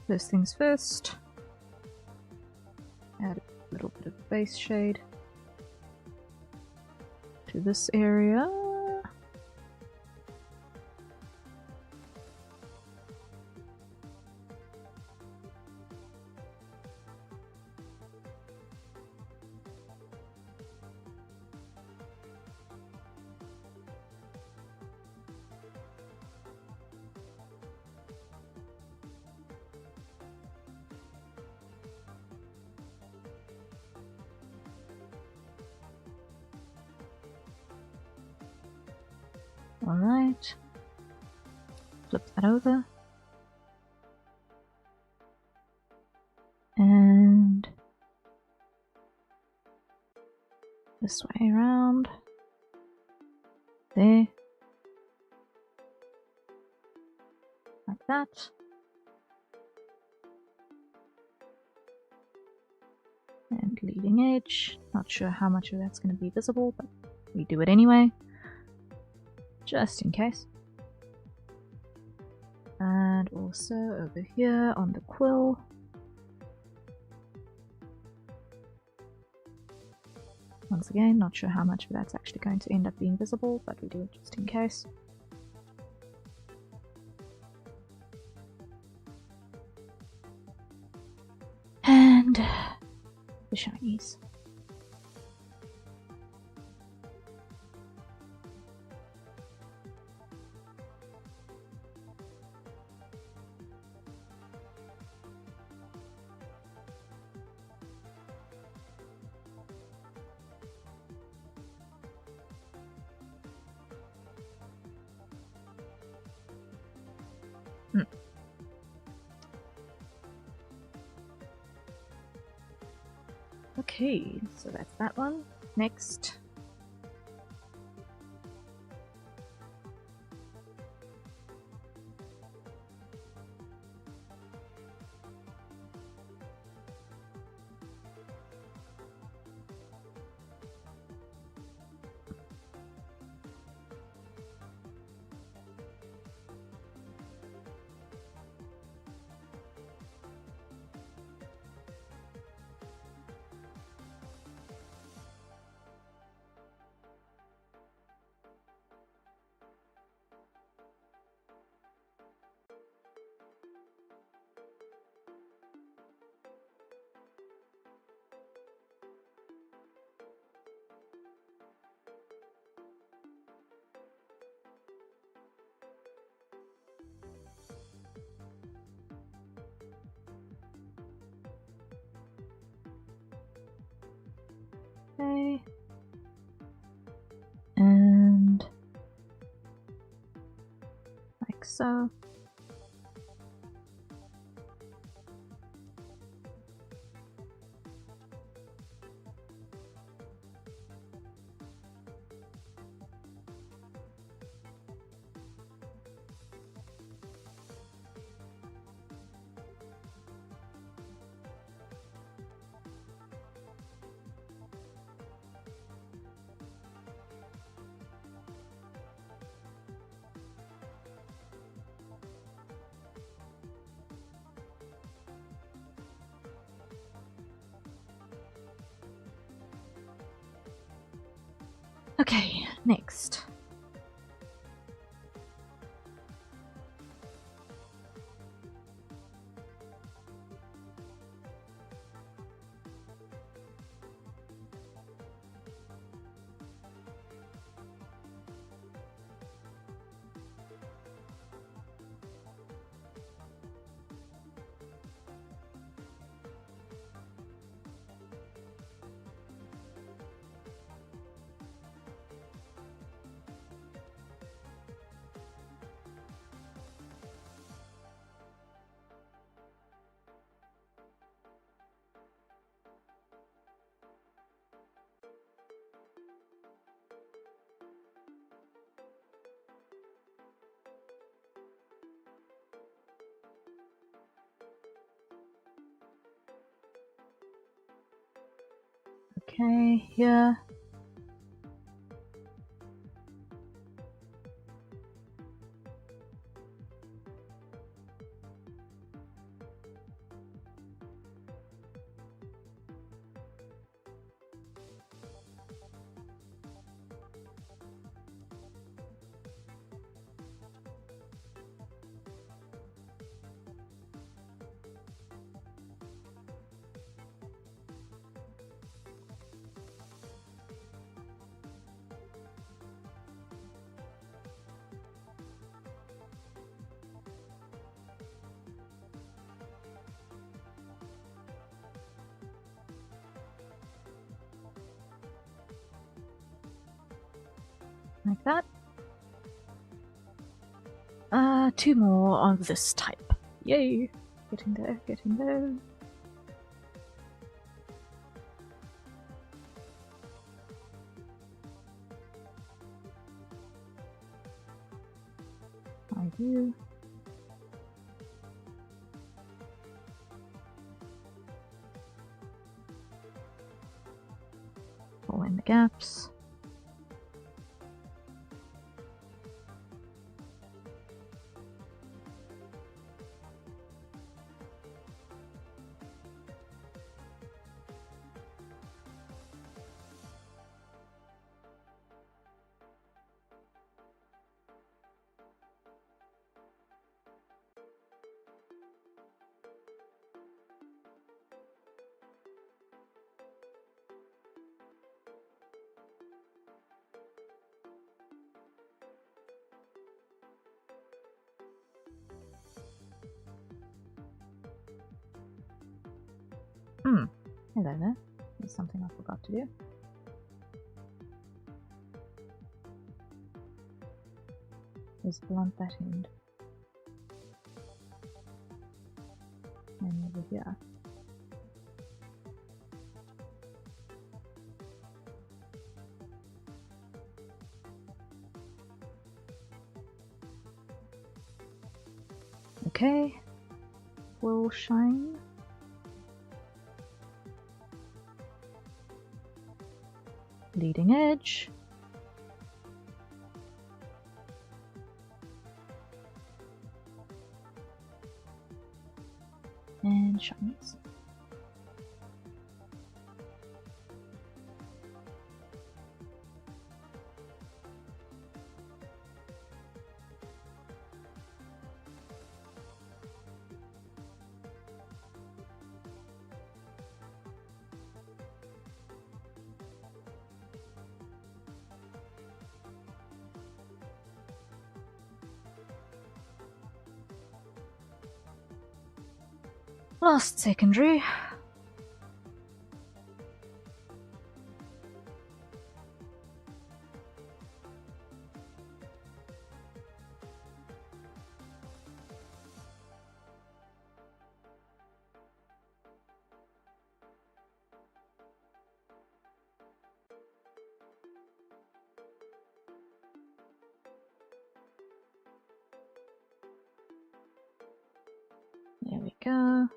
First things first. Add a little bit of base shade to this area. Alright, flip that over, and this way around, there, like that. And leading edge, not sure how much of that's going to be visible, but we do it anyway. Just in case. And also over here on the quill. Once again, not sure how much of that's actually going to end up being visible, but we do it just in case. And the shinies. Okay, so that's that one. Next. Okay. And like so. Okay, next. Okay, here. Like that. 2 more of this type. Yay! Getting there, getting there. I do. Fill in the gaps. Hello there. There's something I forgot to do. Is blunt that end. And over here. Okay. Will shine. Leading edge. And shines. Last secondary. There we go.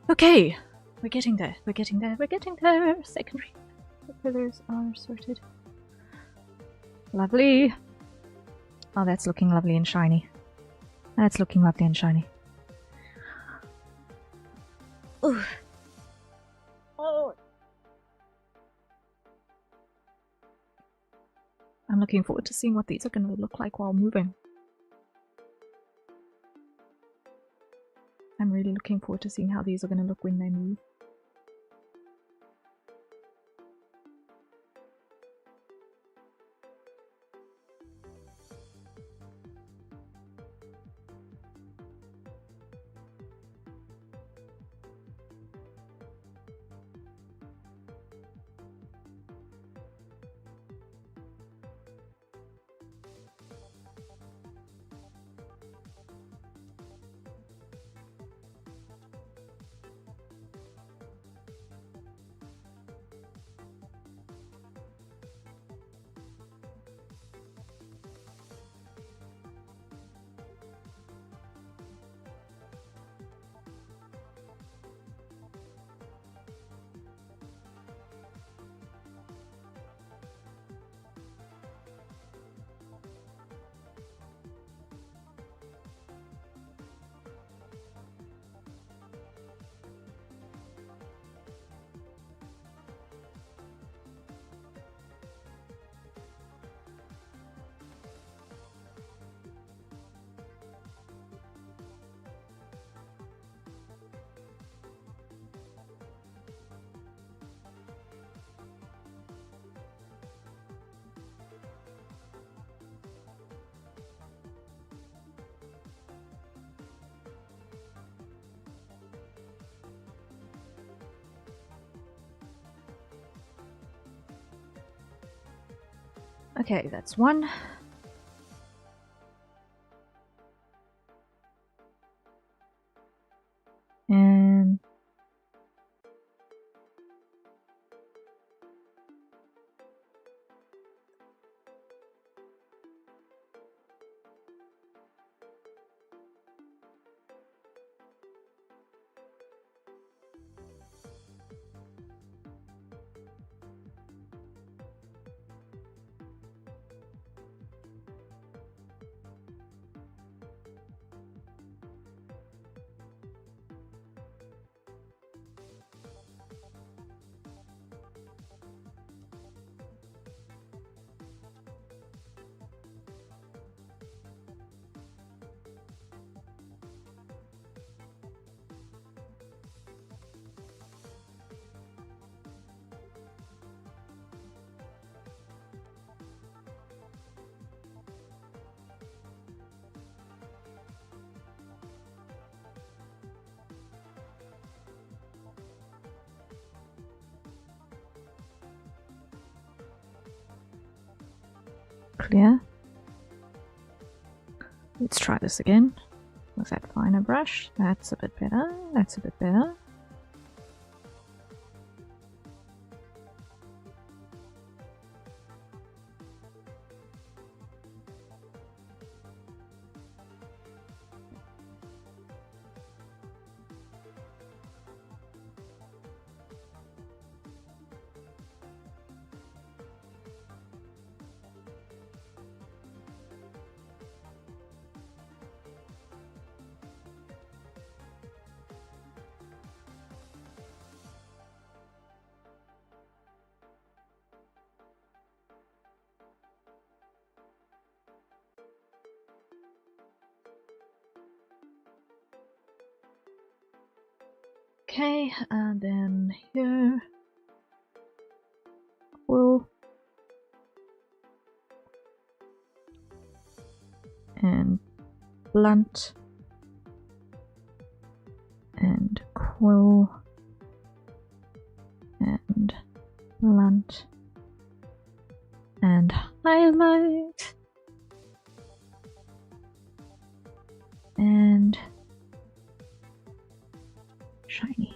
Okay, we're getting there, we're getting there, we're getting there. Secondary pillars are sorted. Lovely. Oh, that's looking lovely and shiny. That's looking lovely and shiny. Ooh. Oh. I'm looking forward to seeing what these are going to look like while moving. I'm really looking forward to seeing how these are going to look when they move. Okay, that's one. And clear. Let's try this again with that finer brush. That's a bit better. That's a bit better. Okay, and then here, quill, and blunt, and quill, and blunt, and highlight, and shiny.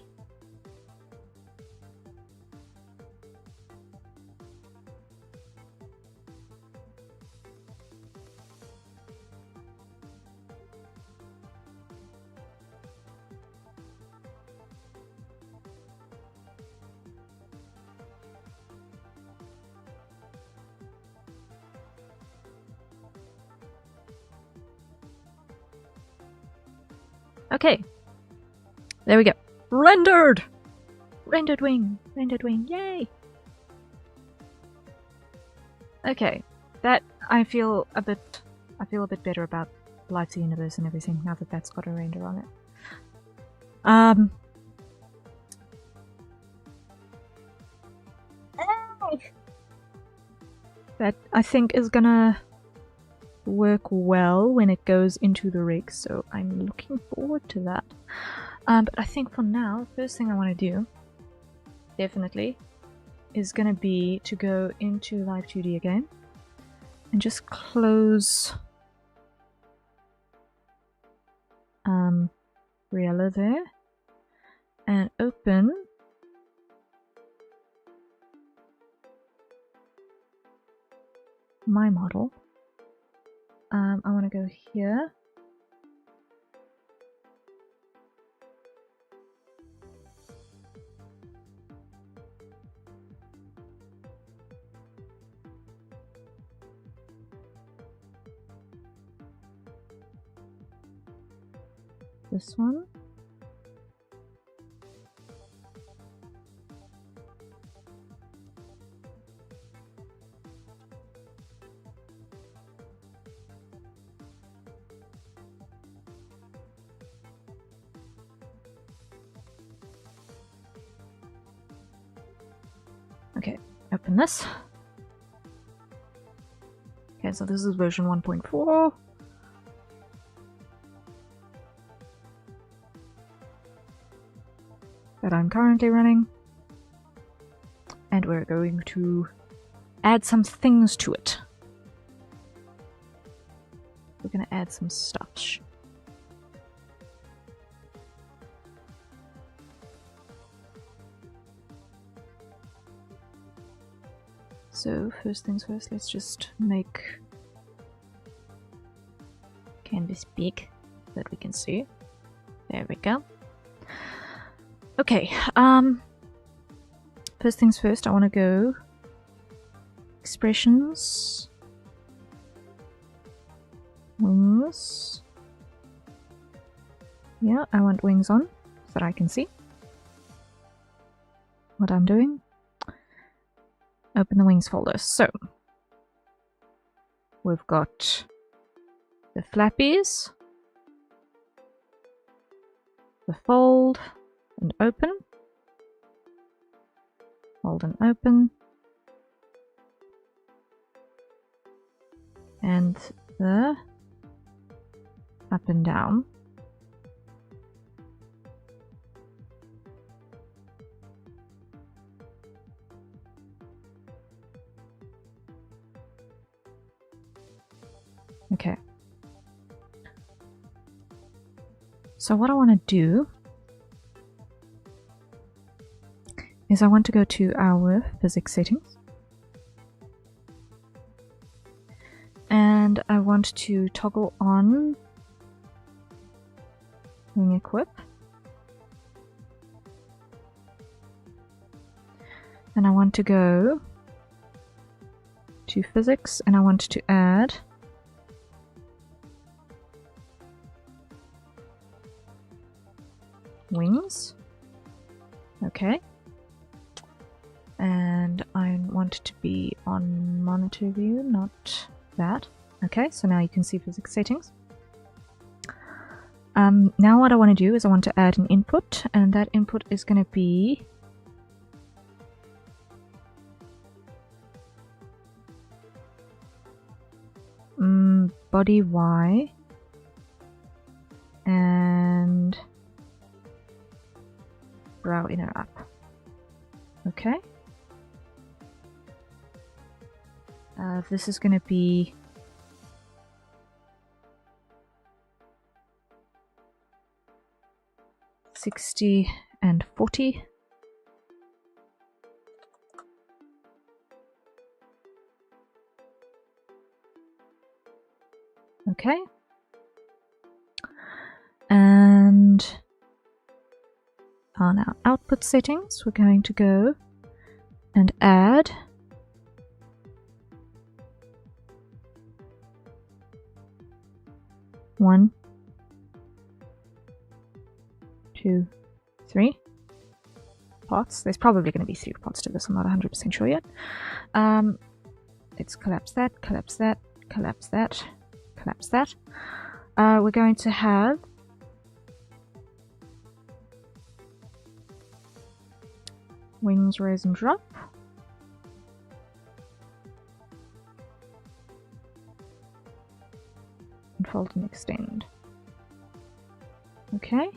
Okay. There we go. Rendered! Rendered wing! Rendered wing! Yay! Okay. That I feel a bit better about Life's Universe and everything now that that's got a render on it. That I think is gonna work well when it goes into the rig, so I'm looking forward to that. But I think for now, first thing I want to do, definitely, is gonna be to go into Live 2D again and just close Riella there and open my model. I want to go here. This one. Okay, open this. Okay, so this is version 1.4. that I'm currently running. And we're going to add some things to it. We're going to add some stuff. So first things first, let's just make canvas big so that we can see. There we go. Okay, first things first, I want to go expressions, wings. Yeah, I want wings on so that I can see what I'm doing. Open the wings folder. So we've got the flappies, the fold and open, fold and open, and the up and down. Okay. So what I want to do is I want to go to our physics settings and I want to toggle on wing equip, and I want to go to physics and I want to add wings. Okay. And I want it to be on monitor view, not that. Okay, so now you can see physics settings. Now what I want to do is I want to add an input, and that input is going to be body Y and brow inner up. Okay. This is going to be $60 and $40. Okay. And on our output settings, we're going to go and add one 2, 3 pots. There's probably going to be 3 pots to this. I'm not 100% sure yet. Let's collapse that, collapse that, collapse that, collapse that. We're going to have wings, raise and drop. And fold and extend. Okay.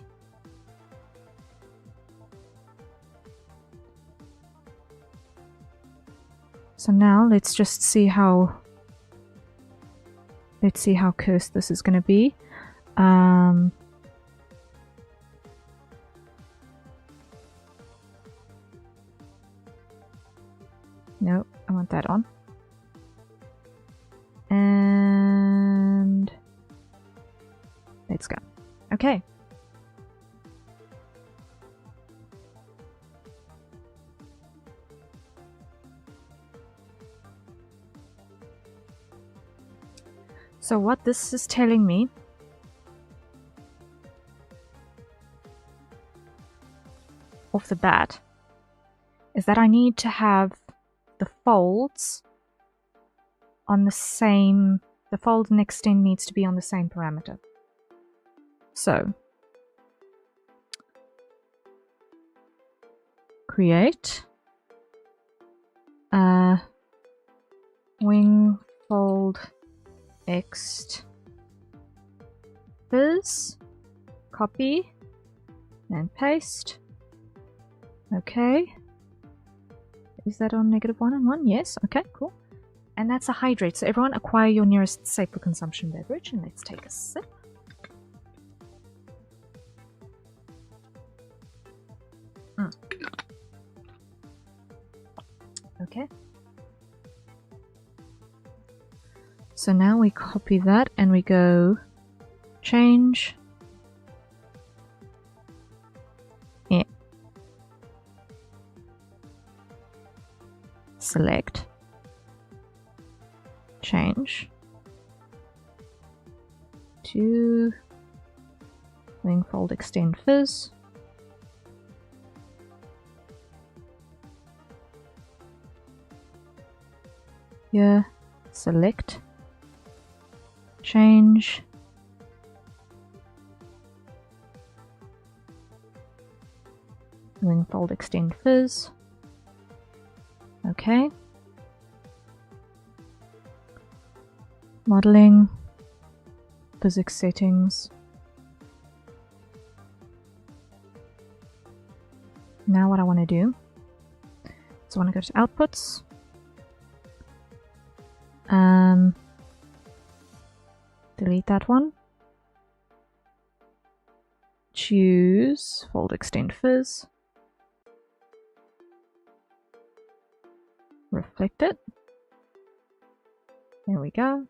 So now let's just see how cursed this is going to be. No, I want that on. And let's go. Okay. So what this is telling me off the bat is that I need to have the folds on the same, the fold and extend needs to be on the same parameter. So create wing fold ext viz, copy and paste. Okay. Is that on -1 and 1? Yes. Okay, cool. And that's a hydrate. So everyone acquire your nearest safe for consumption beverage and let's take a sip. Okay. So now we copy that and we go change. Yeah. Select. Change. To wing fold extend fizz. Here. Select. Change. Wing fold extend fizz. Okay. Modeling. Physics settings. Now what I want to do is I want to go to outputs. Delete that one. Choose fold extend fizz. Reflect it. There we go.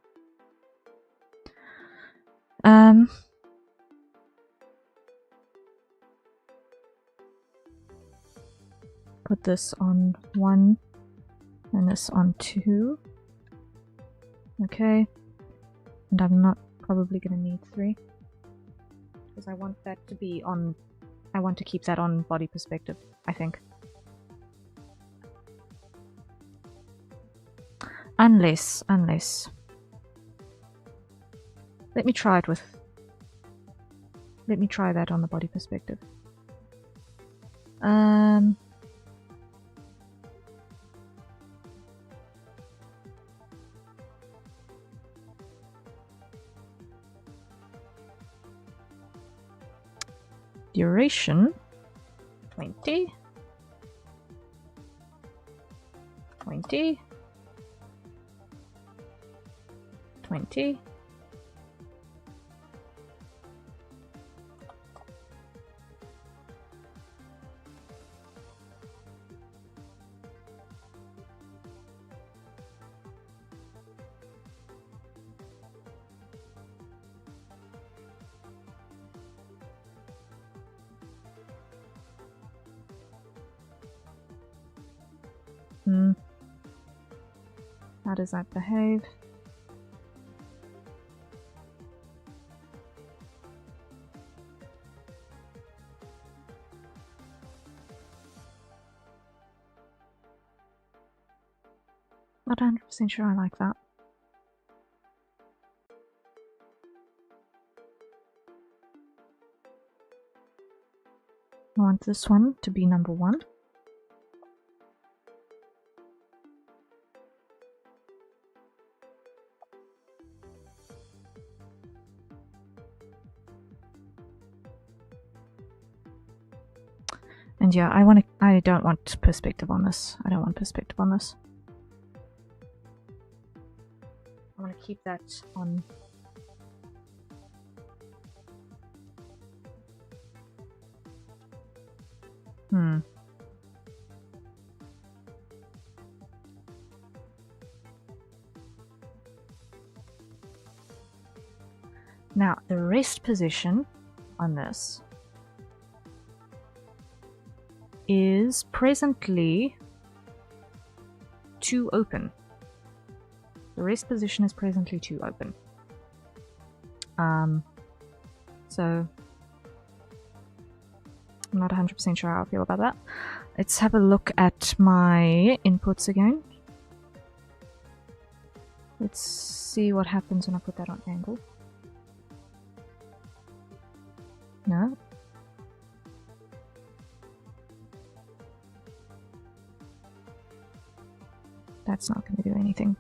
Put this on 1 and this on 2. Okay. And I'm not probably going to need 3 because I want that to be on, I want to keep that on body perspective, I think. Unless, let me try it with, let me try that on the body perspective. Duration 20, 20, 20. How does that behave? Not 100% sure I like that. I want this one to be number 1. And yeah, I don't want perspective on this. I don't want perspective on this. I want to keep that on. Now, the rest position on this is presently too open. The rest position is presently too open. So I'm not 100% sure how I feel about that. Let's have a look at my inputs again. Let's see what happens when I put that on angle. No. That's not going to do anything.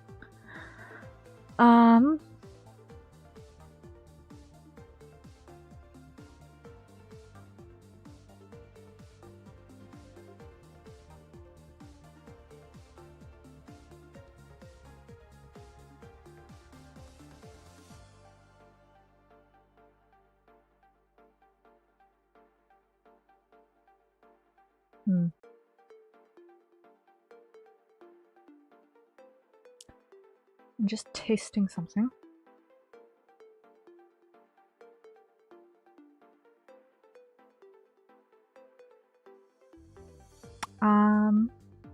I'm just testing something.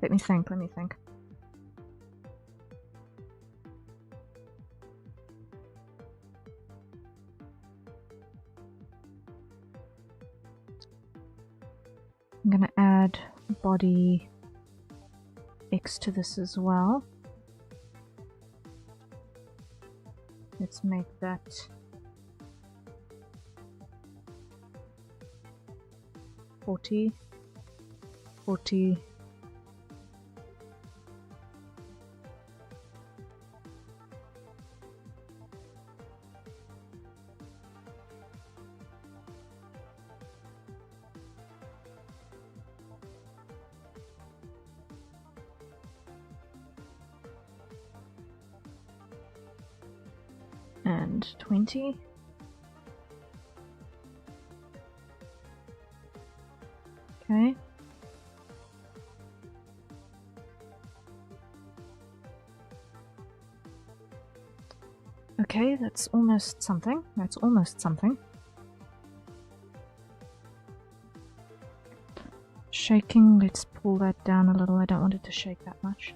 Let me think. I'm gonna add body X to this as well. Let's make that 40, 40. And 20. Okay. Okay, that's almost something. That's almost something. Shaking, let's pull that down a little. I don't want it to shake that much.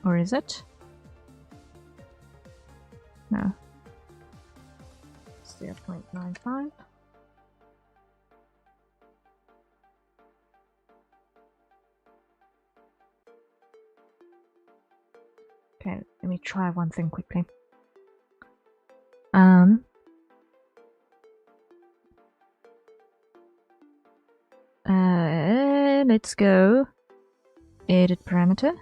Or is it? No. Let's do 0.95. Okay, let me try one thing quickly. Let's go edit parameter.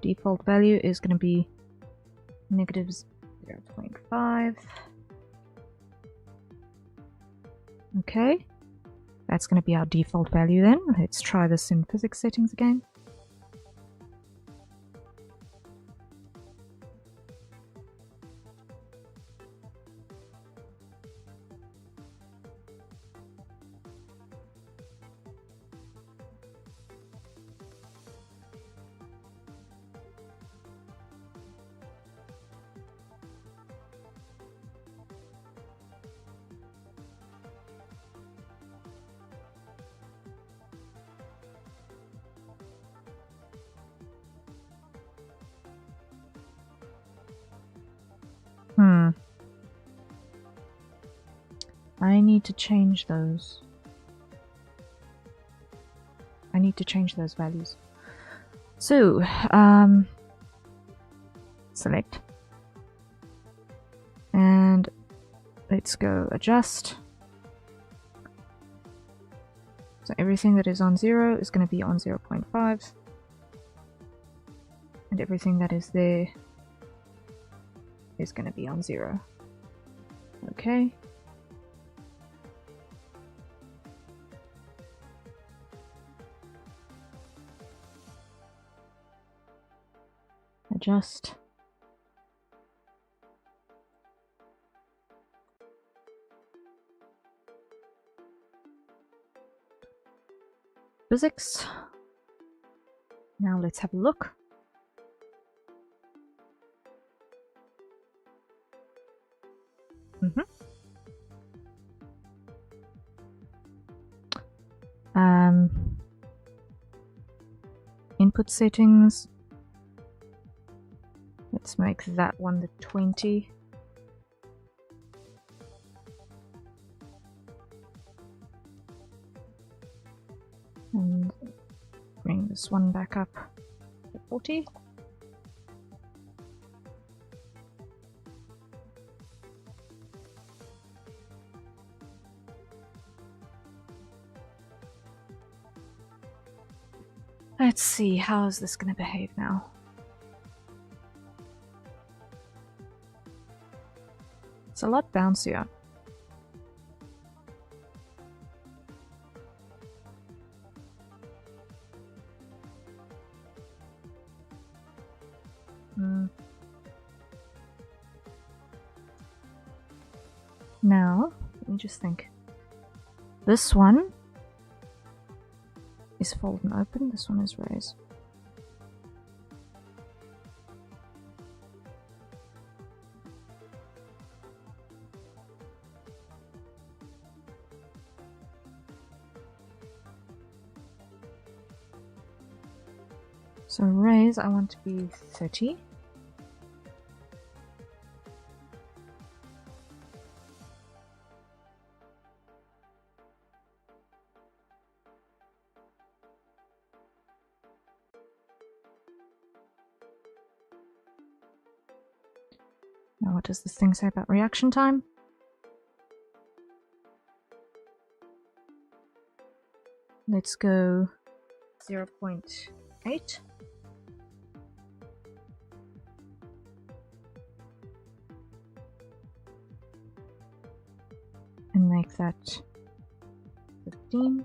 Default value is going to be negative 0.5. Okay, that's going to be our default value then. Let's try this in physics settings again. I need to change those. need to change those values. So, select. And let's go adjust. So everything that is on 0 is going to be on 0.5. And everything that is there is going to be on 0. Okay. Adjust. Physics. Now let's have a look. Input settings. Let's make that one the 20. And bring this one back up to 40. Let's see, how is this going to behave now? It's a lot bouncier. Now, let me just think. This one is fold and open, this one is raise. So raise, I want to be 30. Now what does this thing say about reaction time? Let's go 0.8. And make that 15.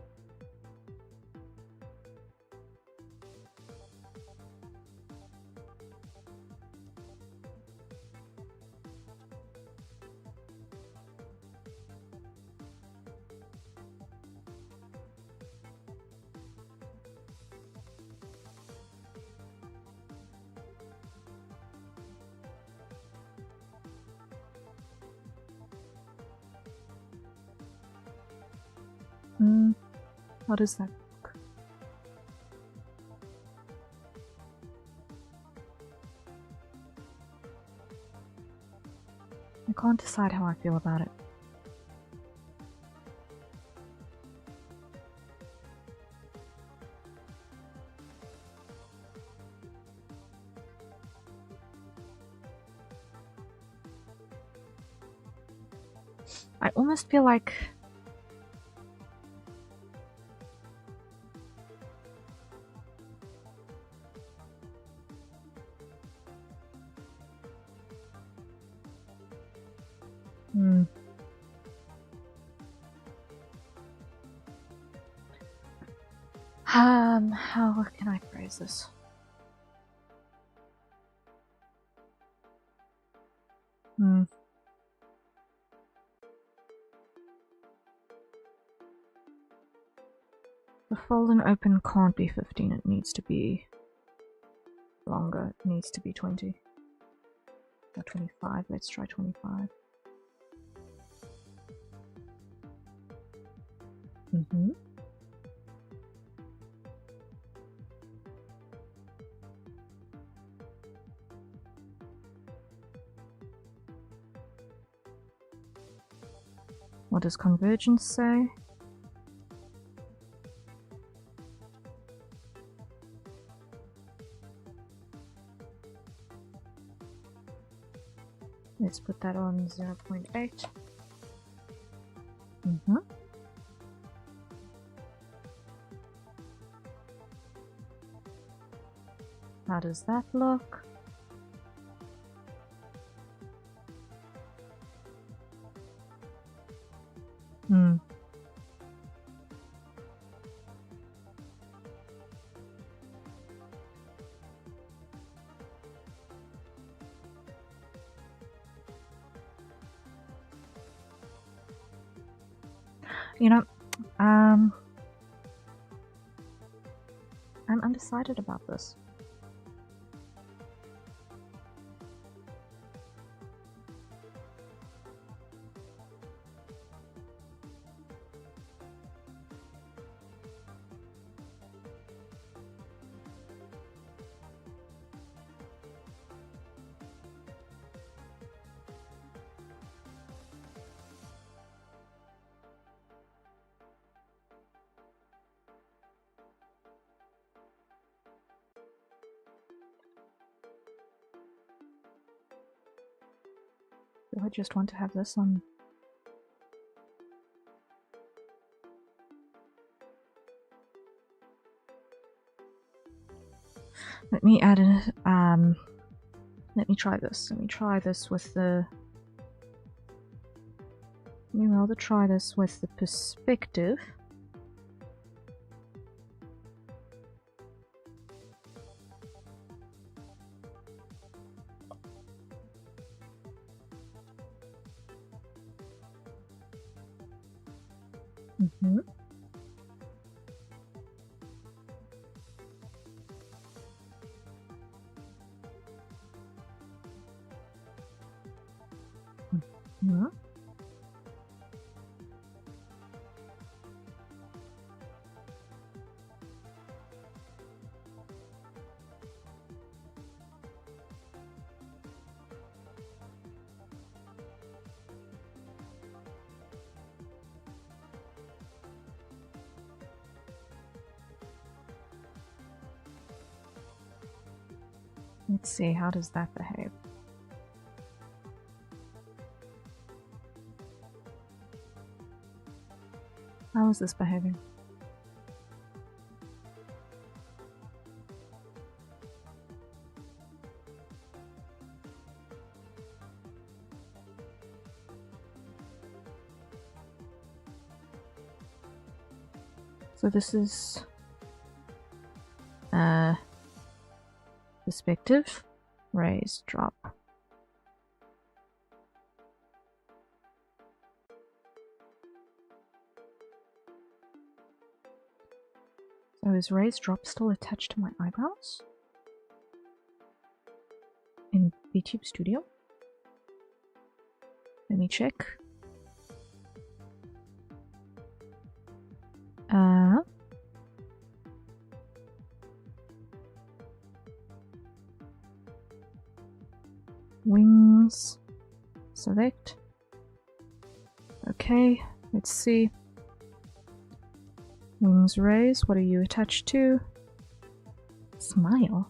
How does that look? I can't decide how I feel about it. I almost feel like how can I phrase this? The fold and open can't be 15, it needs to be longer, it needs to be 20. Or 25, let's try 25. What does convergence say? Let's put that on 0.8. Mm-hmm. How does that look? Hmm. You know, I'm undecided about this. Do I just want to have this on? Let me add it. Let me try this. Let me try this with the. Let me rather try this with the perspective. Mm-hmm. Mm-hmm. Let's see, how does that behave? How is this behaving? So this is perspective, raise, drop. So is raise drop still attached to my eyebrows? In VTube Studio? Let me check. Wings, select. Okay, let's see. Wings raise, what are you attached to? Smile.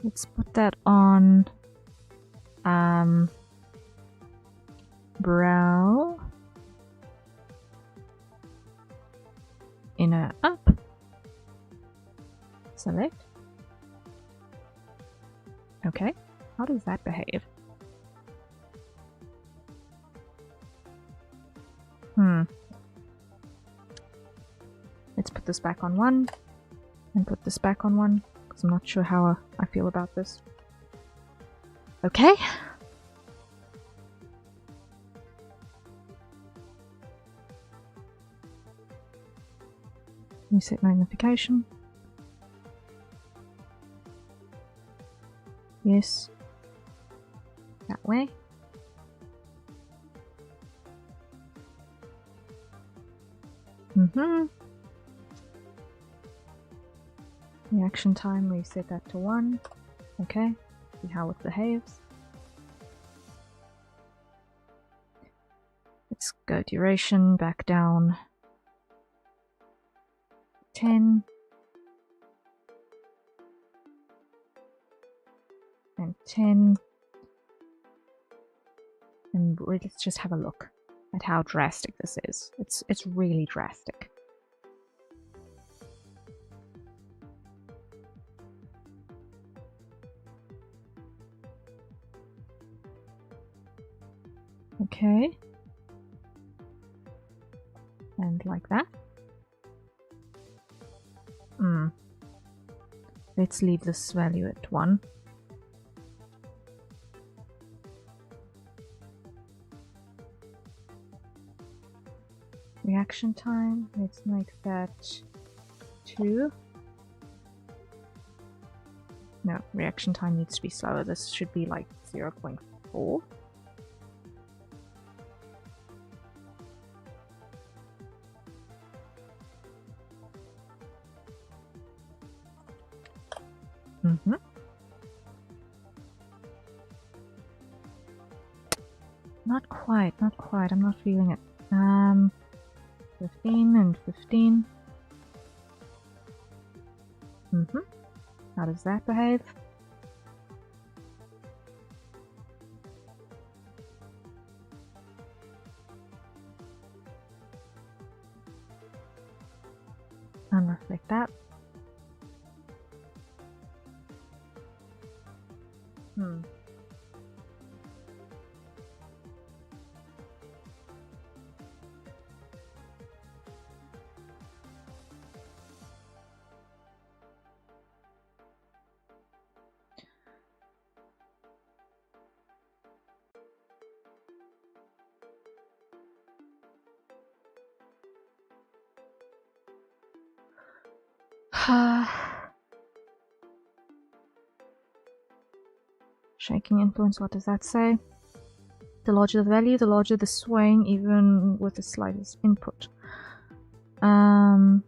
Let's put that on brow, inner up, select. Okay, how does that behave? Let's put this back on 1 and put this back on 1 because I'm not sure how I feel about this. Okay. Reset magnification. Yes. That way. Reaction time, reset that to 1. Okay. See how it behaves. Let's go duration back down 10. 0.10. And let's just have a look at how drastic this is. It's really drastic. Okay. And like that. Let's leave this value at 1. Reaction time, let's make that 2. No, reaction time needs to be slower. This should be like 0.4. Not quite, not quite. I'm not feeling it. 15 and 15. How does that behave? Unreflect that. Shaking influence, what does that say? The larger the value, the larger the swaying, even with the slightest input. Okay,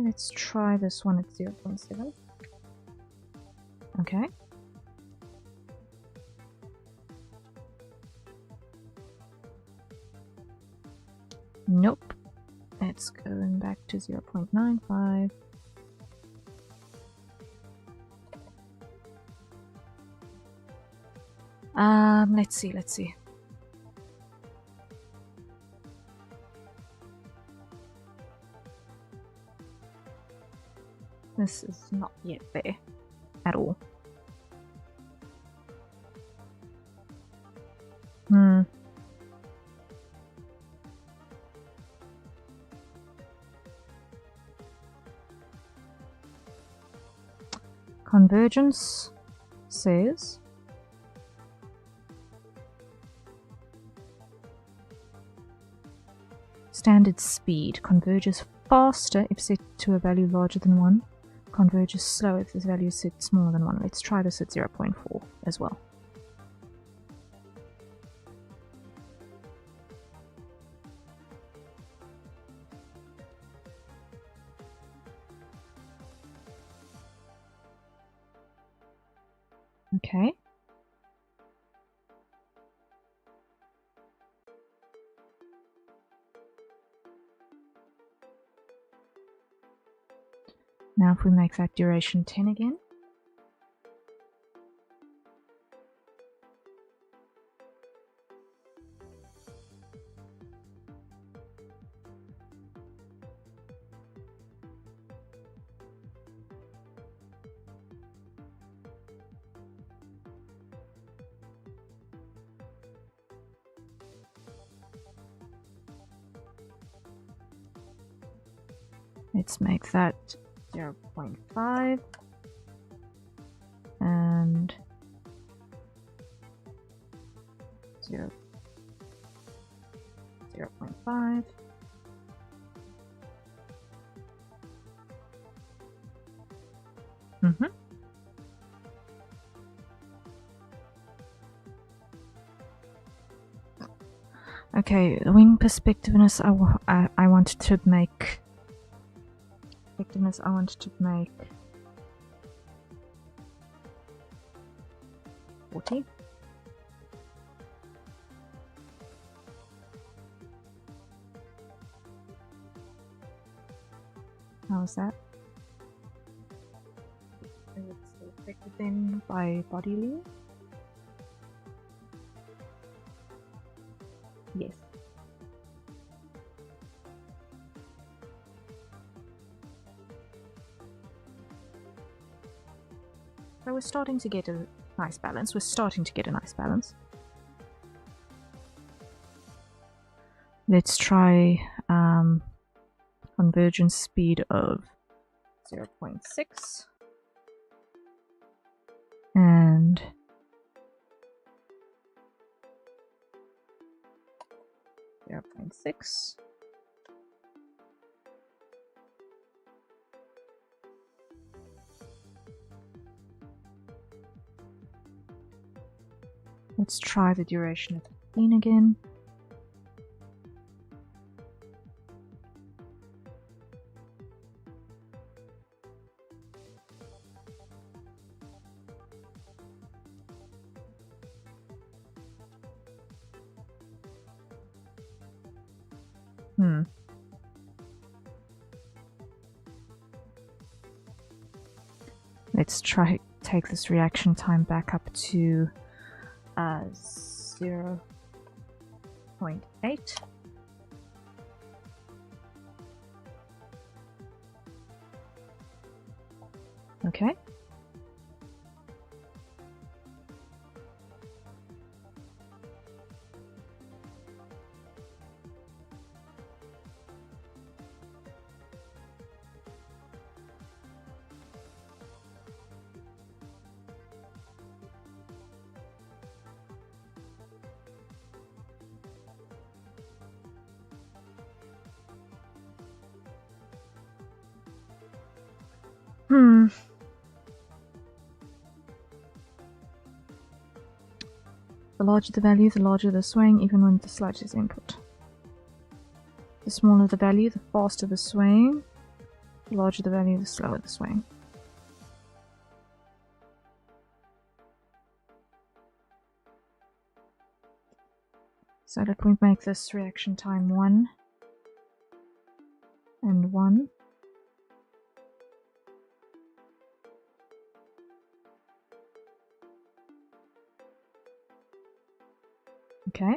let's try this one at 0.7. Okay. Nope. Let's go back to 0.95. Let's see. This is not yet there at all. Convergence says standard speed converges faster if set to a value larger than 1, converges slower if this value is set smaller than 1. Let's try this at 0.4 as well. Okay. Now if we make that duration 10 again. Let's make that 0.5 and 0.5. Okay, the wing perspectiveness I wanted to make. I wanted to make 40. How is that? Is it still affected then by bodily? Yes. So we're starting to get a nice balance. Let's try convergence speed of 0.6 and 0.6. Let's try the duration of the 15 again. Let's try take this reaction time back up to 0.8. Okay. The larger the value, the larger the swaying, even when the slightest input. The smaller the value, the faster the swaying. The larger the value, the slower the swaying. So let me make this reaction time 1 and 1. Okay.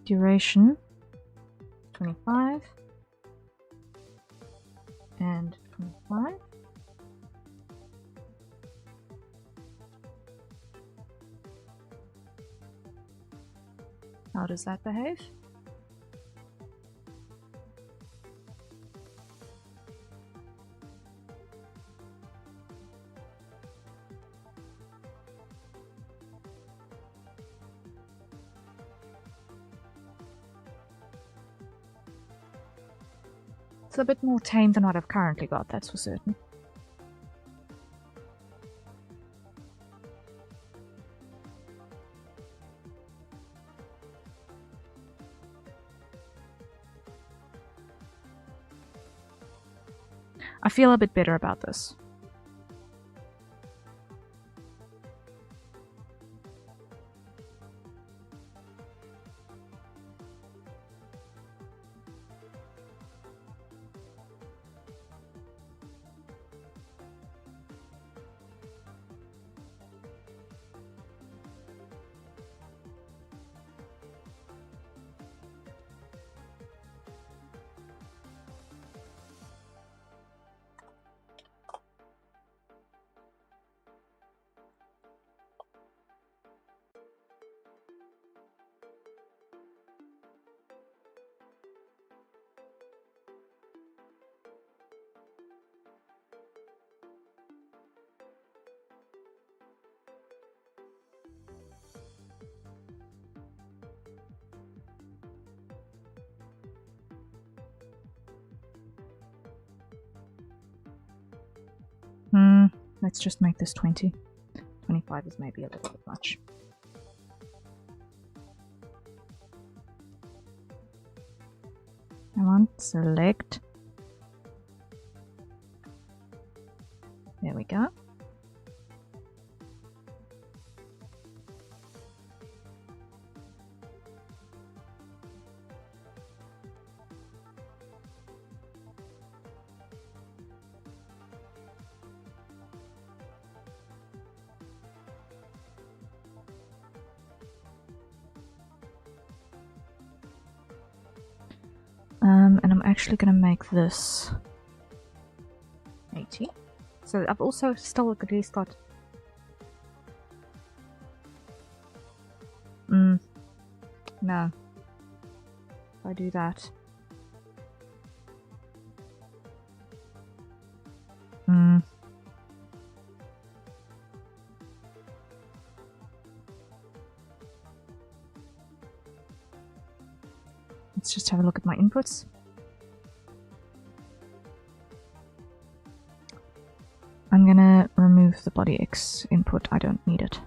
Duration 25 and 25. How does that behave? It's a bit more tame than what I've currently got, that's for certain. I feel a bit better about this. Let's just make this 20. 25 is maybe a little bit much. Come on, select. There we go. actually going to make this 80. So I've also still at least got... no. If I do that... Let's just have a look at my inputs. I'm gonna remove the body X input, I don't need it.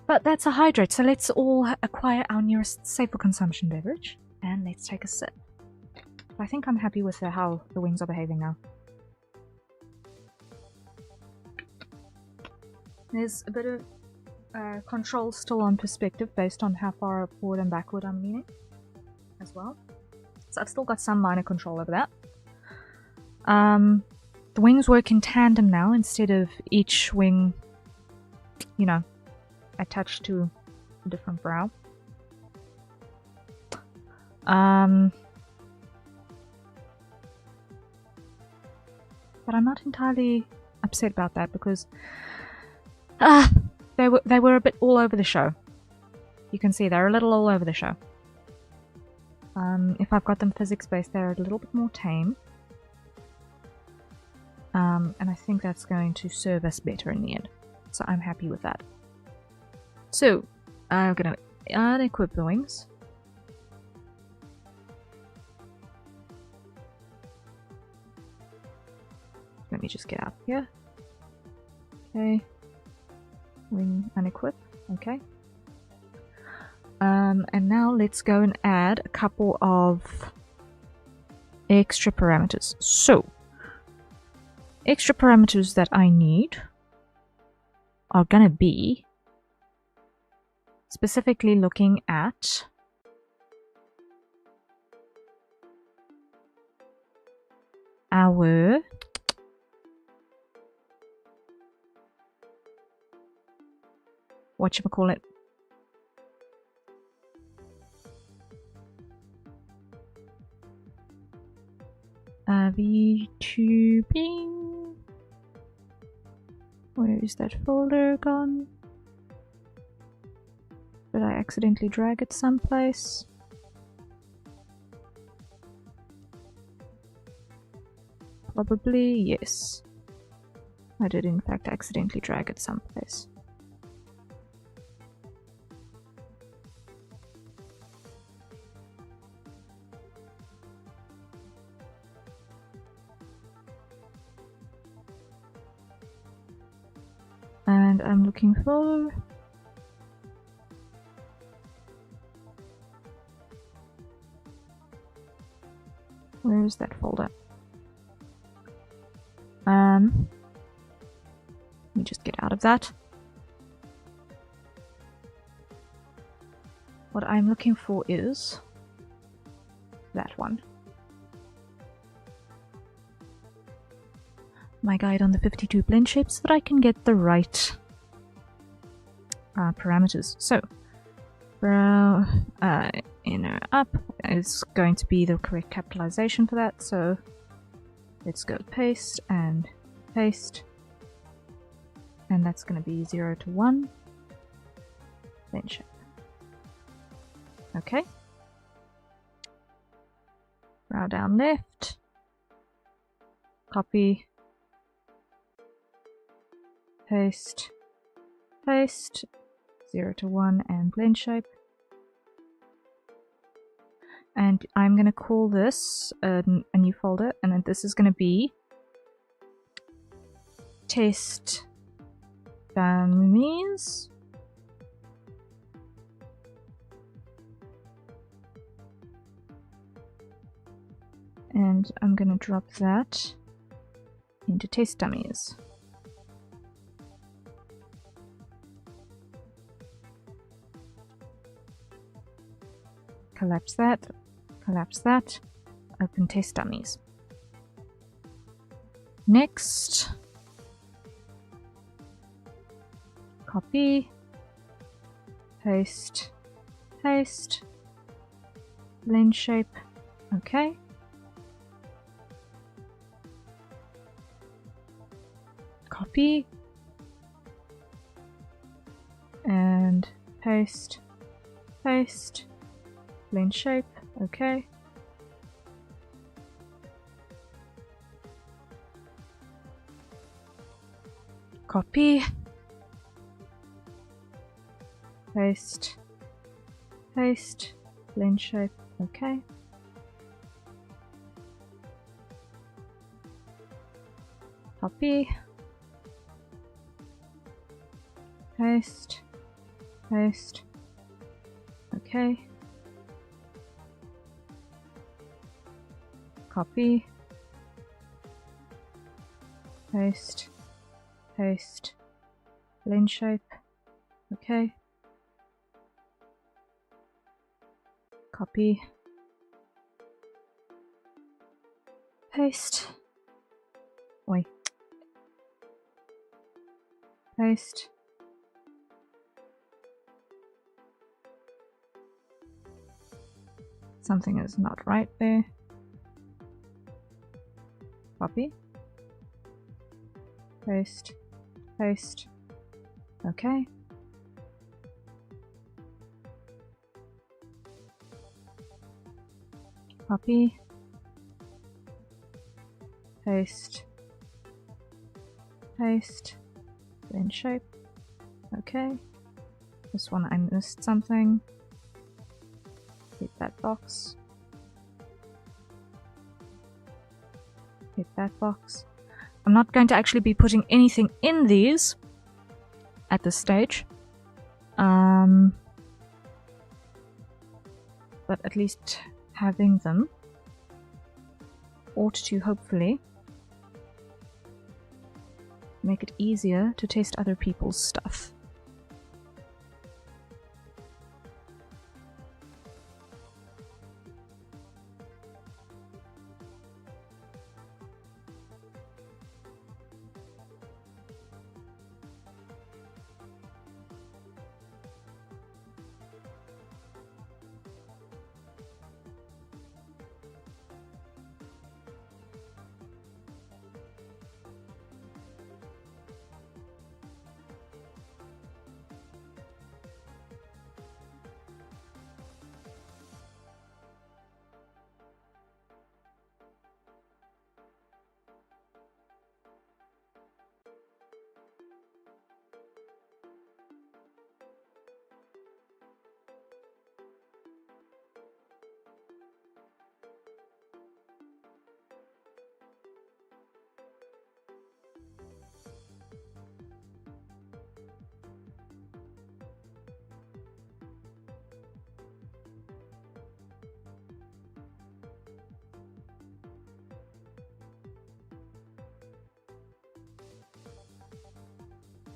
But that's a hydrate, so let's all acquire our nearest safe for consumption beverage. And let's take a sip. I think I'm happy with how the wings are behaving now. There's a bit of control still on perspective based on how far forward and backward I'm leaning as well. So I've still got some minor control over that. The wings work in tandem now instead of each wing, you know, attached to a different brow. But I'm not entirely upset about that because they were a bit all over the show. You can see they're a little all over the show. If I've got them physics-based, they're a little bit more tame. And I think that's going to serve us better in the end. So I'm happy with that. So, I'm going to unequip the wings. Let me just get out here. Okay. Wing unequip. Okay. And now let's go and add a couple of extra parameters. So, extra parameters that I need are gonna be specifically looking at our whatchamacallit, VTubing. Where is that folder gone? Did I accidentally drag it someplace? Probably yes. I did in fact accidentally drag it someplace. And I'm looking for where is that folder? Let me just get out of that. What I'm looking for is that one. My guide on the 52 blend shapes so that I can get the right parameters. So, brow, inner, up is going to be the correct capitalization for that. So, let's go paste, and that's going to be 0 to 1, blend shape. Okay. Brow down left, copy, paste, 0 to 1, and blend shape. And I'm going to call this a new folder, and then this is going to be test dummies. And I'm going to drop that into test dummies. Collapse that, open test dummies. Next, copy, paste, blend shape, okay. Copy and paste, blend shape, okay. Copy, paste, blend shape, okay. Copy, paste, okay. Copy, paste, blend shape, okay. Copy, paste, paste, something is not right there. Copy, paste, okay. Copy, paste, blend shape, okay. This one I missed something. Hit that box. Hit that box. I'm not going to actually be putting anything in these at this stage. But at least having them ought to hopefully make it easier to test other people's stuff.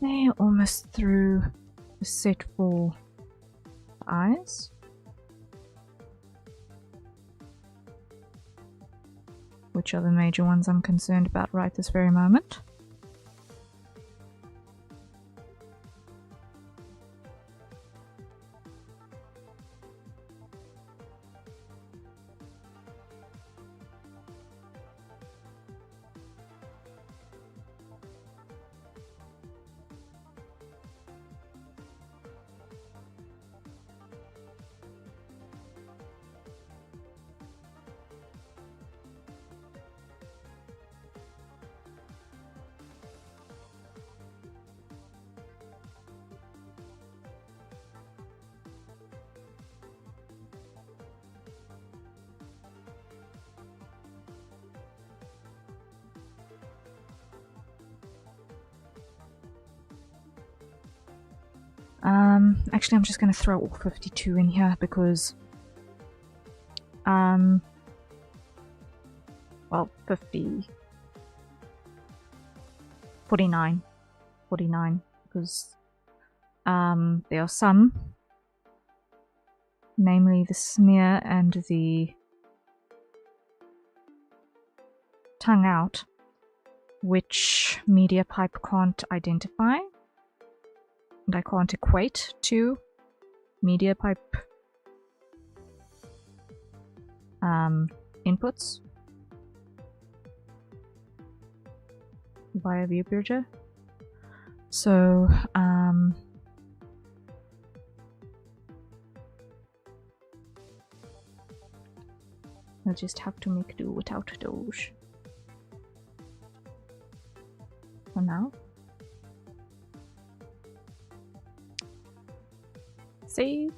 They're almost through the set for the eyes. Which are the major ones I'm concerned about right this very moment. Actually, I'm just going to throw all 52 in here because, well, 50 49. 49, because there are some, namely the smear and the tongue out, which MediaPipe can't identify, and I can't equate to MediaPipe inputs via ViewBridger. So we'll just have to make do without those for now. Save.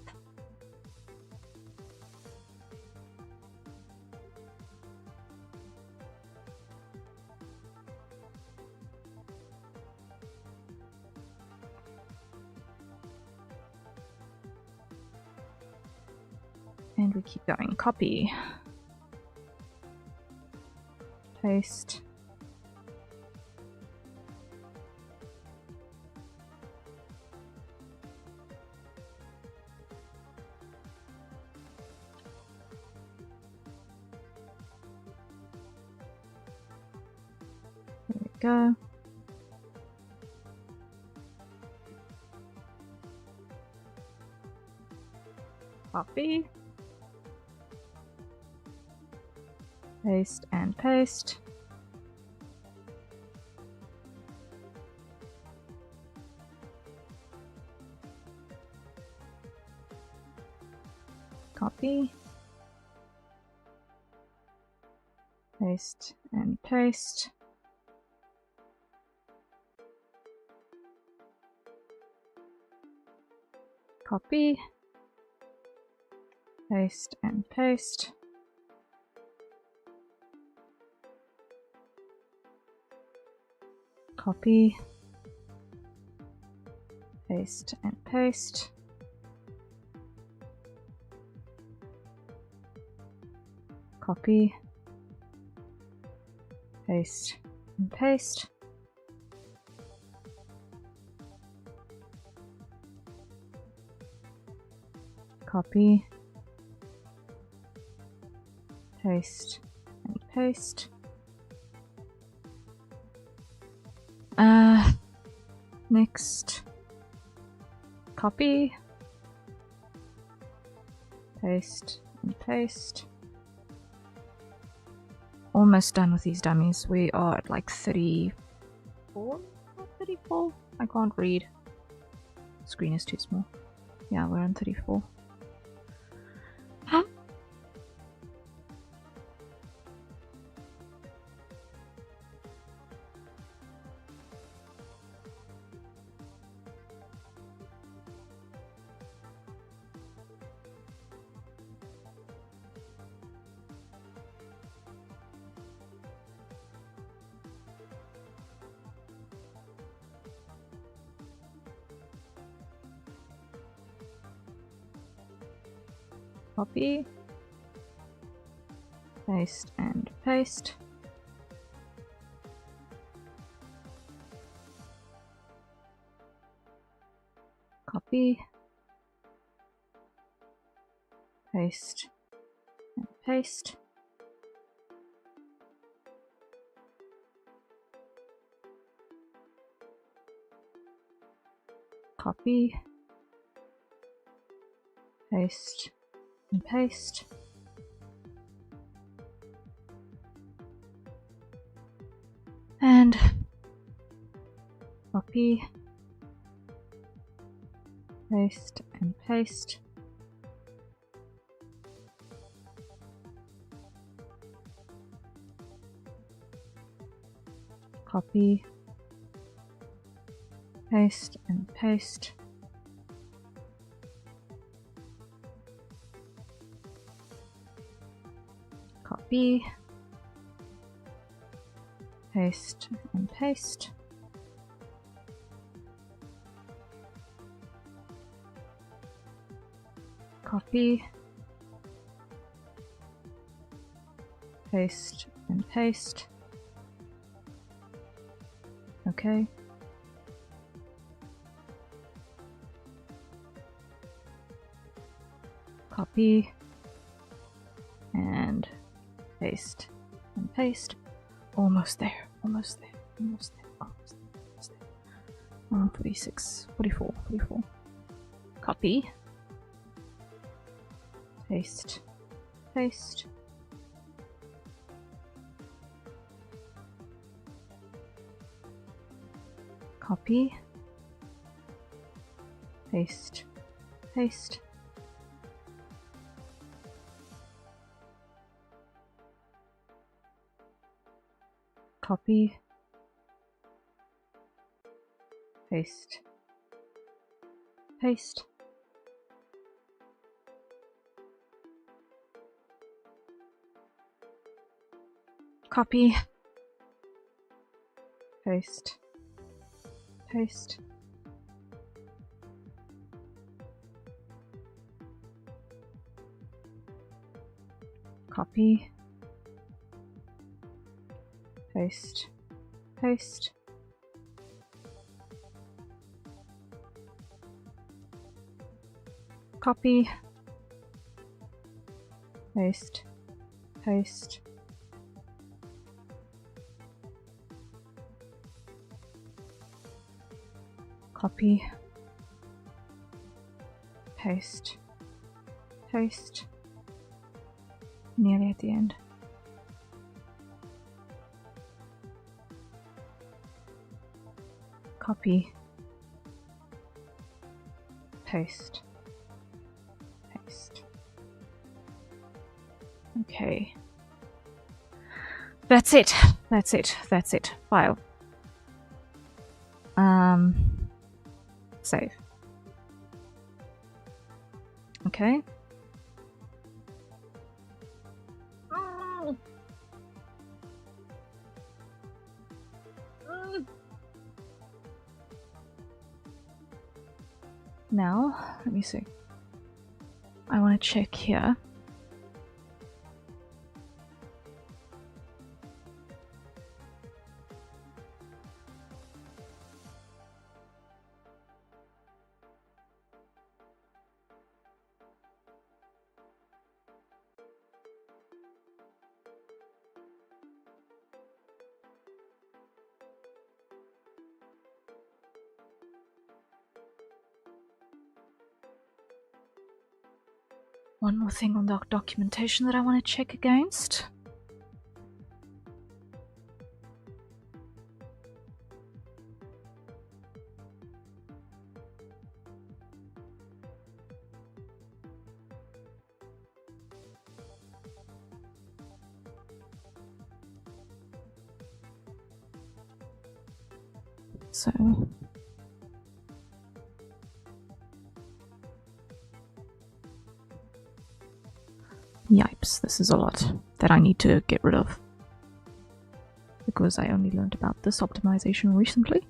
And we keep going. Copy. Paste. There we go. Copy. Paste and paste. Copy. Paste and paste. Copy. Paste and paste. Copy. Paste and paste. Copy. Paste and paste. Copy. Paste and paste. Next, copy, paste and paste. Almost done with these dummies. We are at like 34? 34? I can't read. Screen is too small. Yeah, we're on 34. Huh? Copy, paste and paste. Copy, paste and paste. Copy, paste and paste. And copy, paste and paste. Copy, paste and paste. Copy, paste and paste. Copy, paste and paste. Okay. Copy and paste and paste. Almost there, almost there, almost there, almost there, almost there. 46, 44, 44. Copy. Paste. Paste. Copy. Paste. Paste. Copy. Paste. Paste. Copy. Paste. Paste. Copy. Paste. Paste. Copy. Paste. Paste. Copy. Paste. Paste. Nearly at the end. Copy. Paste. Paste. Okay. That's it. That's it. That's it. File. Save. Okay. Now, let me see. I want to check here. One more thing on the documentation that I want to check against. So yipes, this is a lot that I need to get rid of because I only learned about this optimization recently.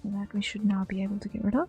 That we should now be able to get rid of.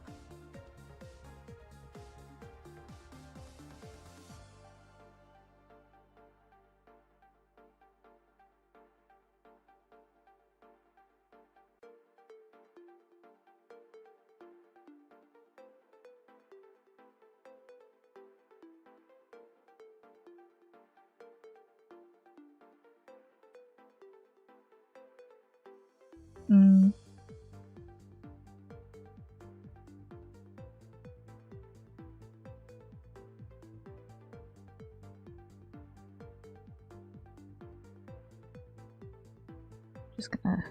Just gonna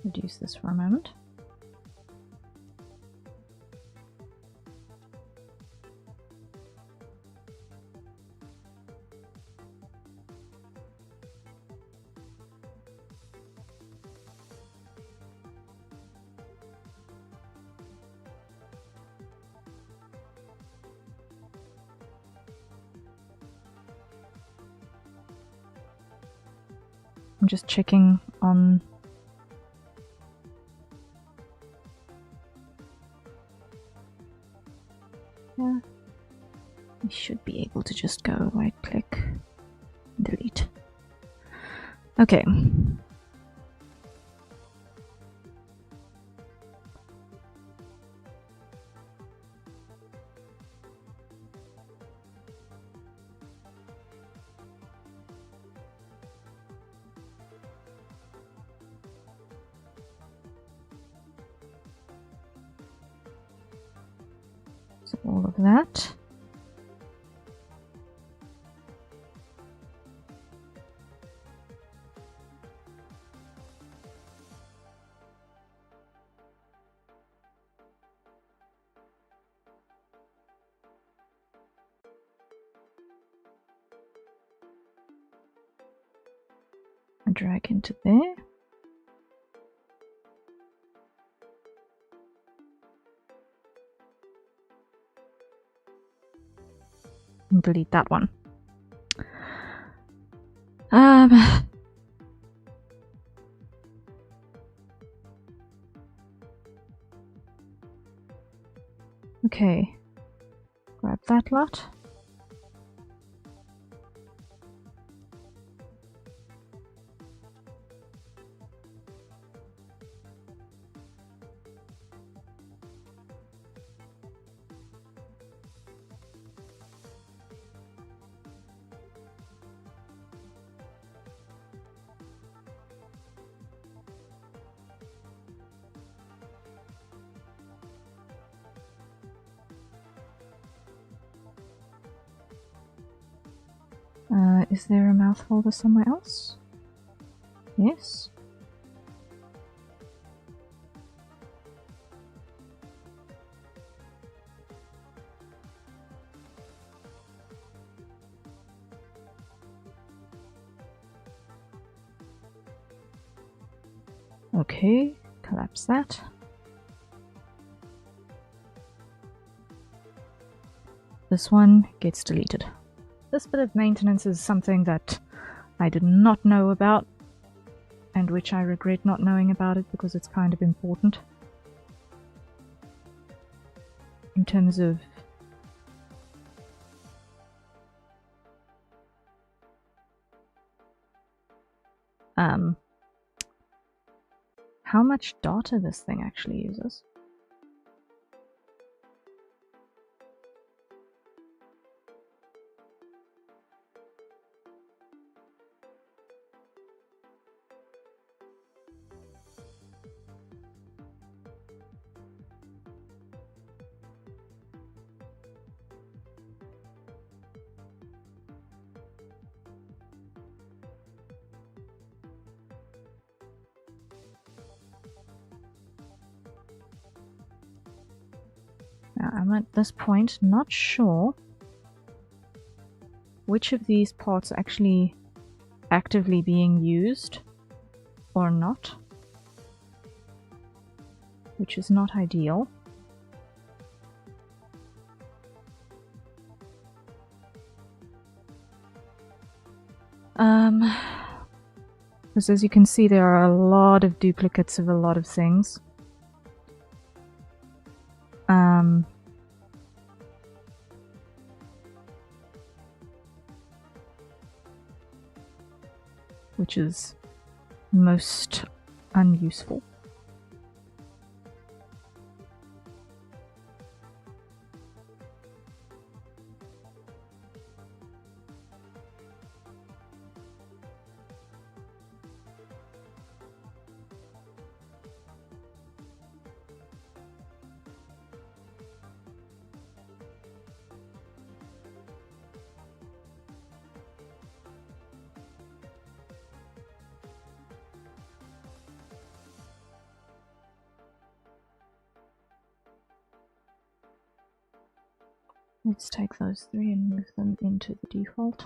reduce this for a moment. I'm just checking on yeah. We should be able to just go right click, delete. Okay. So all of that. I drag into there. And delete that one. Okay. Grab that lot. Is there a mouth folder somewhere else? Yes. Okay, collapse that. This one gets deleted. This bit of maintenance is something that I did not know about, and which I regret not knowing about it because it's kind of important. In terms of how much data this thing actually uses. Now, I'm at this point not sure which of these parts are actually actively being used or not, which is not ideal. Because as you can see, there are a lot of duplicates of a lot of things. Which is most unuseful. Let's take those three and move them into the default.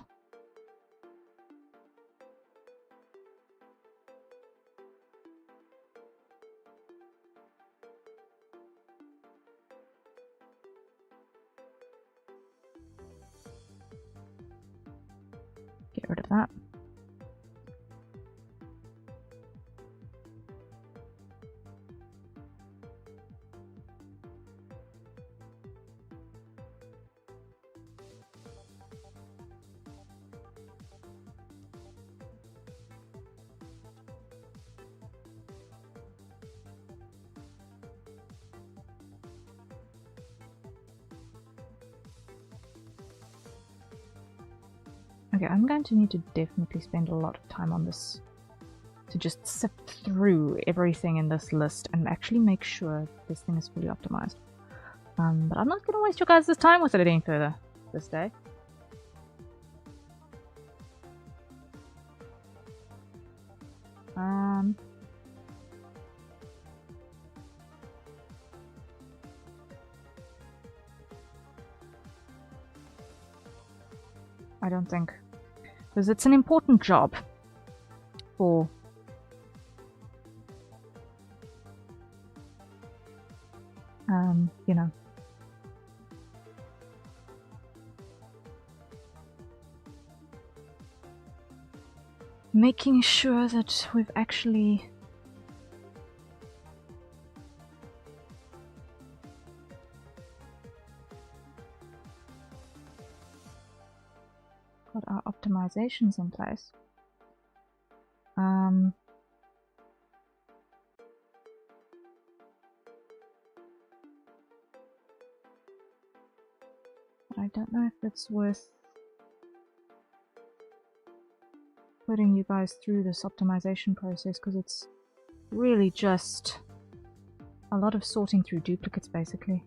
Get rid of that. Okay, I'm going to need to definitely spend a lot of time on this to just sift through everything in this list and actually make sure this thing is fully optimized. But I'm not going to waste your guys' time with it any further this day. I don't think, because it's an important job for you know, making sure that we've actually got our optimizations in place. But I don't know if it's worth putting you guys through this optimization process, because it's really just a lot of sorting through duplicates, basically.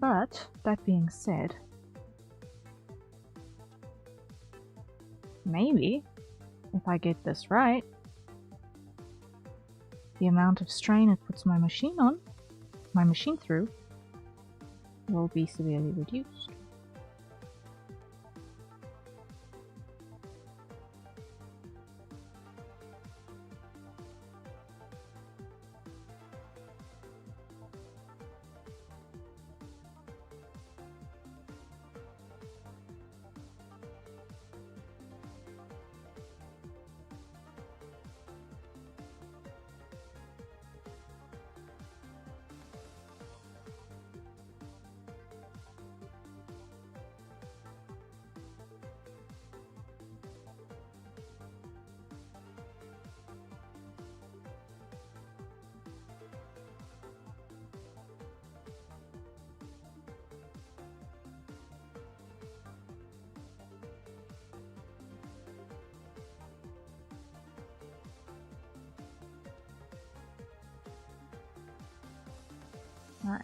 But that being said, maybe if I get this right, the amount of strain it puts my machine through, will be severely reduced.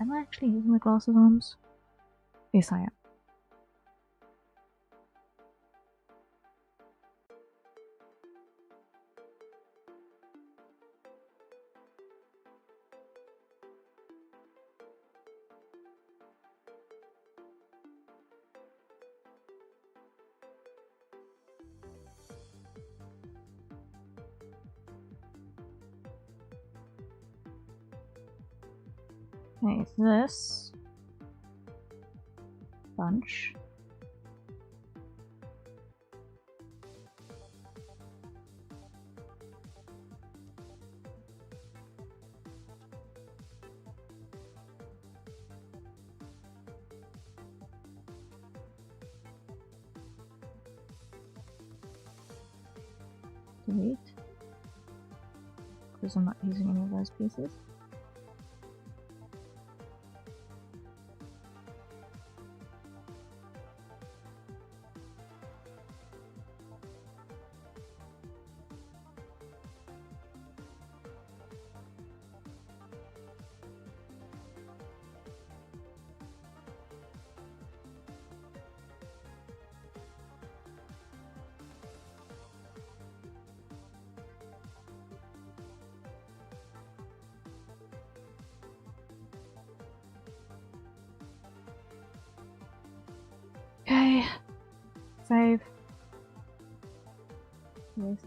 Am I actually using the glasses arms? Yes, I am. Okay, this bunch delete, because I'm not using any of those pieces. Save. Yes.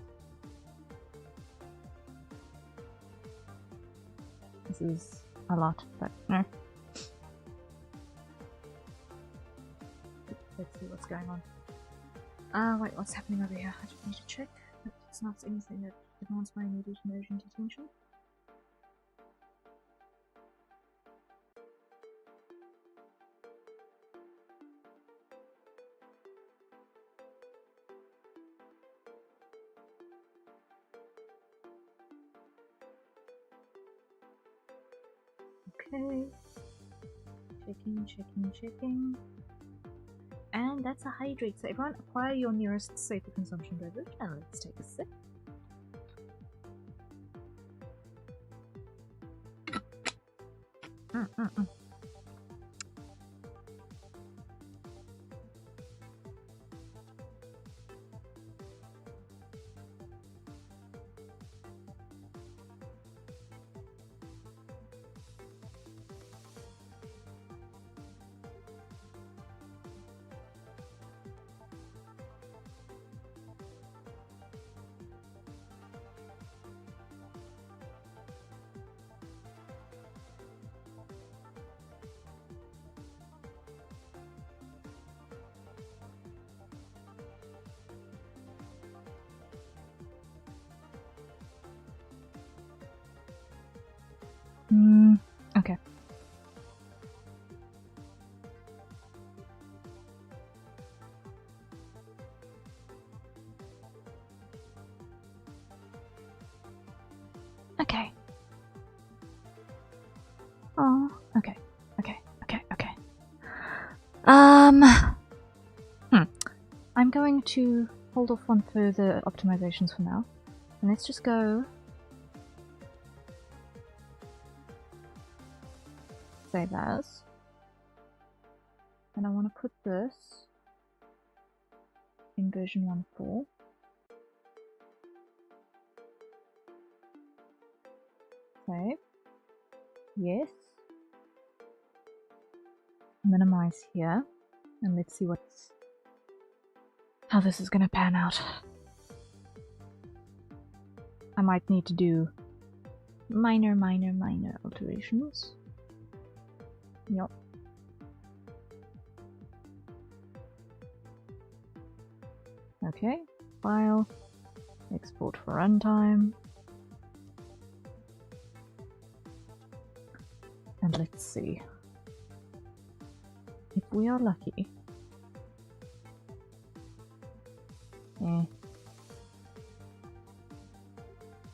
This is a lot, but no. Let's see what's going on. Wait, what's happening over here? I just need to check that it's not anything that demands my immediate and urgent attention. Okay. Checking. And that's a hydrate. So everyone acquire your nearest safer consumption beverage and let's take a sip. Okay. Okay. Oh, okay. I'm going to hold off on further optimizations for now. And let's just go save as. And I want to put this in version 1.4. Save. Yes. Minimize here. And let's see how this is going to pan out. I might need to do minor alterations. Yep. Okay, file, export for runtime. And let's see. If we are lucky.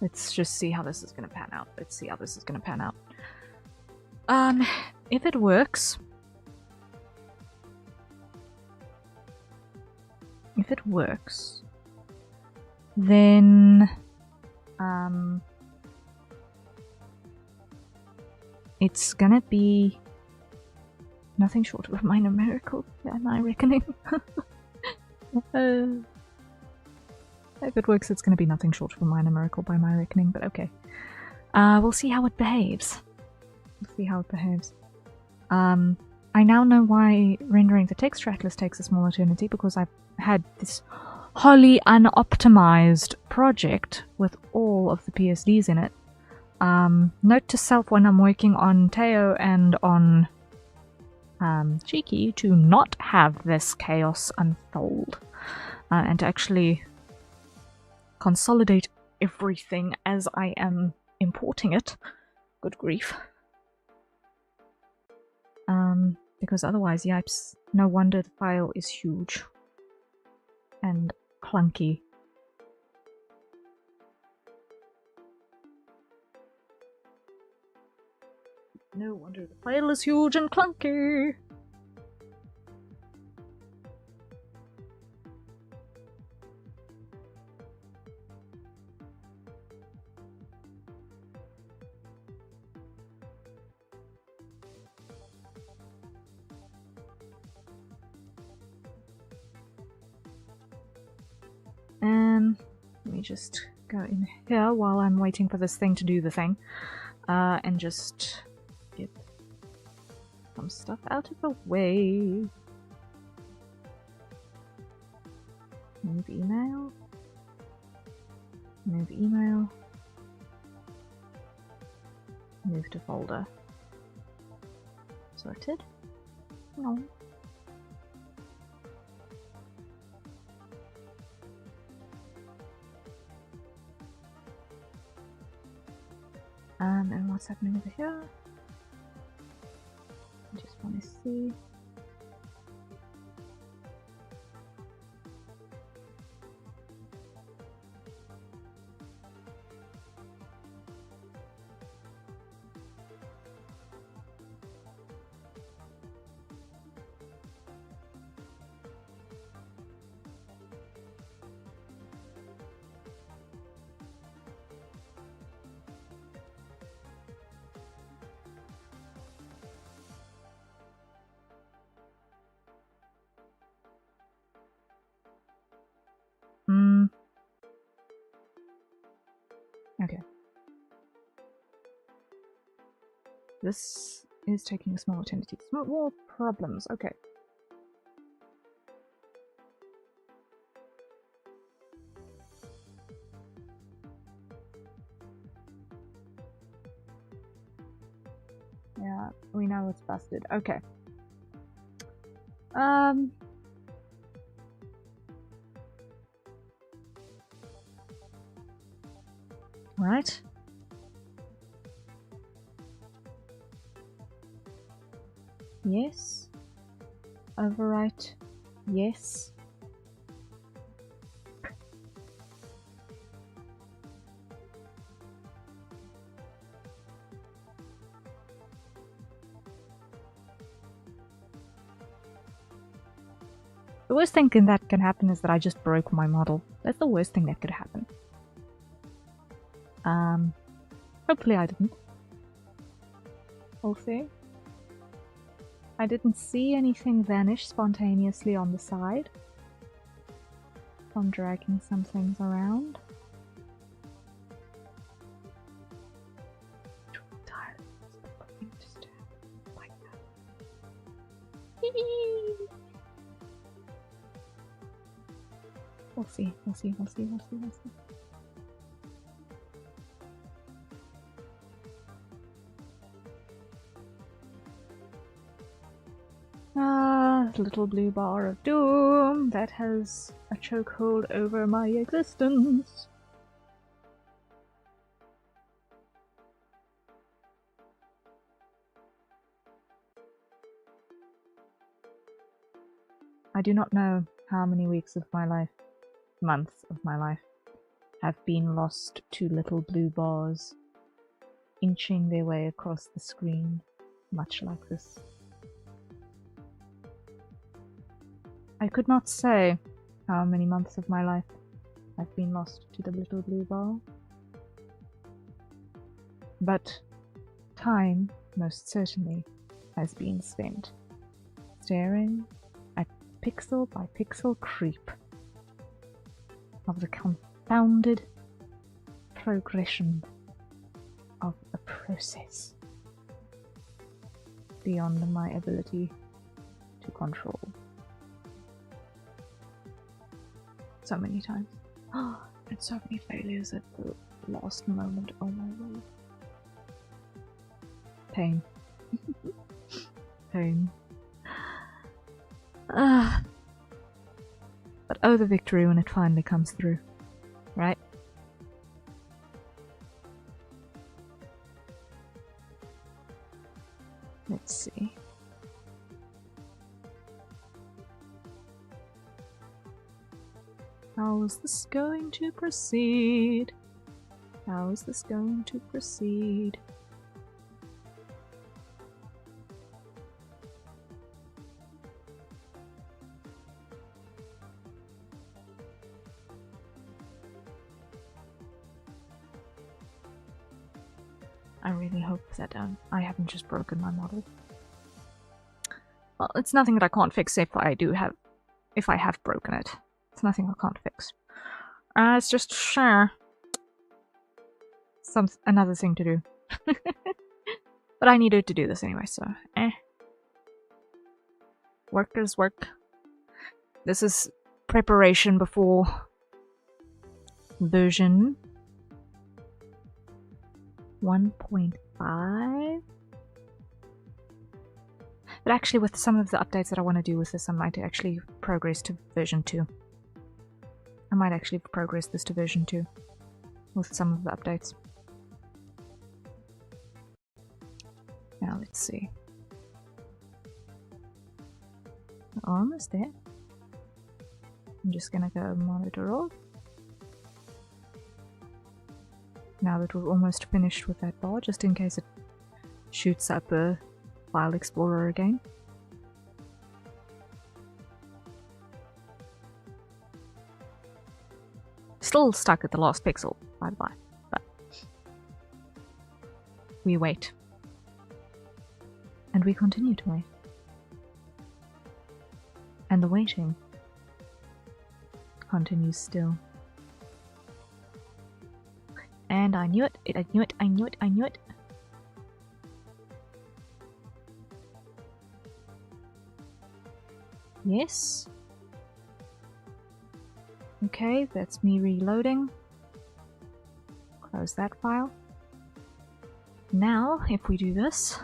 Let's just see how this is going to pan out. If it works... then... it's gonna be nothing short of a minor miracle, by my reckoning. If it works, it's gonna be nothing short of a minor miracle, by my reckoning, but okay. We'll see how it behaves. I now know why rendering the text tracklist takes a small eternity, because I've had this wholly unoptimized project with all of the PSDs in it. Note to self when I'm working on Teo and on Cheeky to not have this chaos unfold, and to actually consolidate everything as I am importing it. Good grief. Because otherwise, yipes, no wonder the file is huge and clunky. No wonder the file is huge and clunky. Let me just go in here while I'm waiting for this thing to do the thing, and just get some stuff out of the way. Move email. Move email. Move to folder. Sorted. No. And what's happening over here? I just want to see. Okay. This is taking a small tendency. More problems. Okay. Yeah, we know it's busted. Okay. Right. Yes. Overwrite. Yes. The worst thing that can happen is that I just broke my model. That's the worst thing that could happen. Hopefully I didn't. We'll see. I didn't see anything vanish spontaneously on the side from dragging some things around. We'll see, we'll see, we'll see, we'll see, we'll see. Little blue bar of doom that has a chokehold over my existence. I do not know how many weeks of my life, months of my life, have been lost to little blue bars, inching their way across the screen, much like this. I could not say how many months of my life have been lost to the little blue bar, but time, most certainly, has been spent staring at pixel by pixel creep of the confounded progression of a process beyond my ability to control. So many times. And so many failures at the last moment. Oh my lord. Pain. Pain. But oh, the victory when it finally comes through. Right? Let's see. How is this going to proceed? How is this going to proceed? I really hope that I haven't just broken my model. Well, it's nothing that I can't fix if I have broken it. It's nothing I can't fix. It's just another thing to do. But I needed to do this anyway, so Work is work. This is preparation before version 1.5. But actually with some of the updates that I want to do with this, I might actually progress to version 2. I might actually progress this to version 2 with some of the updates. Now let's see. We're almost there. I'm just gonna go monitor all. Now that we're almost finished with that bar, just in case it shoots up a file explorer again. Still stuck at the last pixel, by the by, but we wait. And we continue to wait. And the waiting continues still. And I knew it, I knew it, I knew it, I knew it. Yes. Okay, that's me reloading. Close that file. Now, if we do this...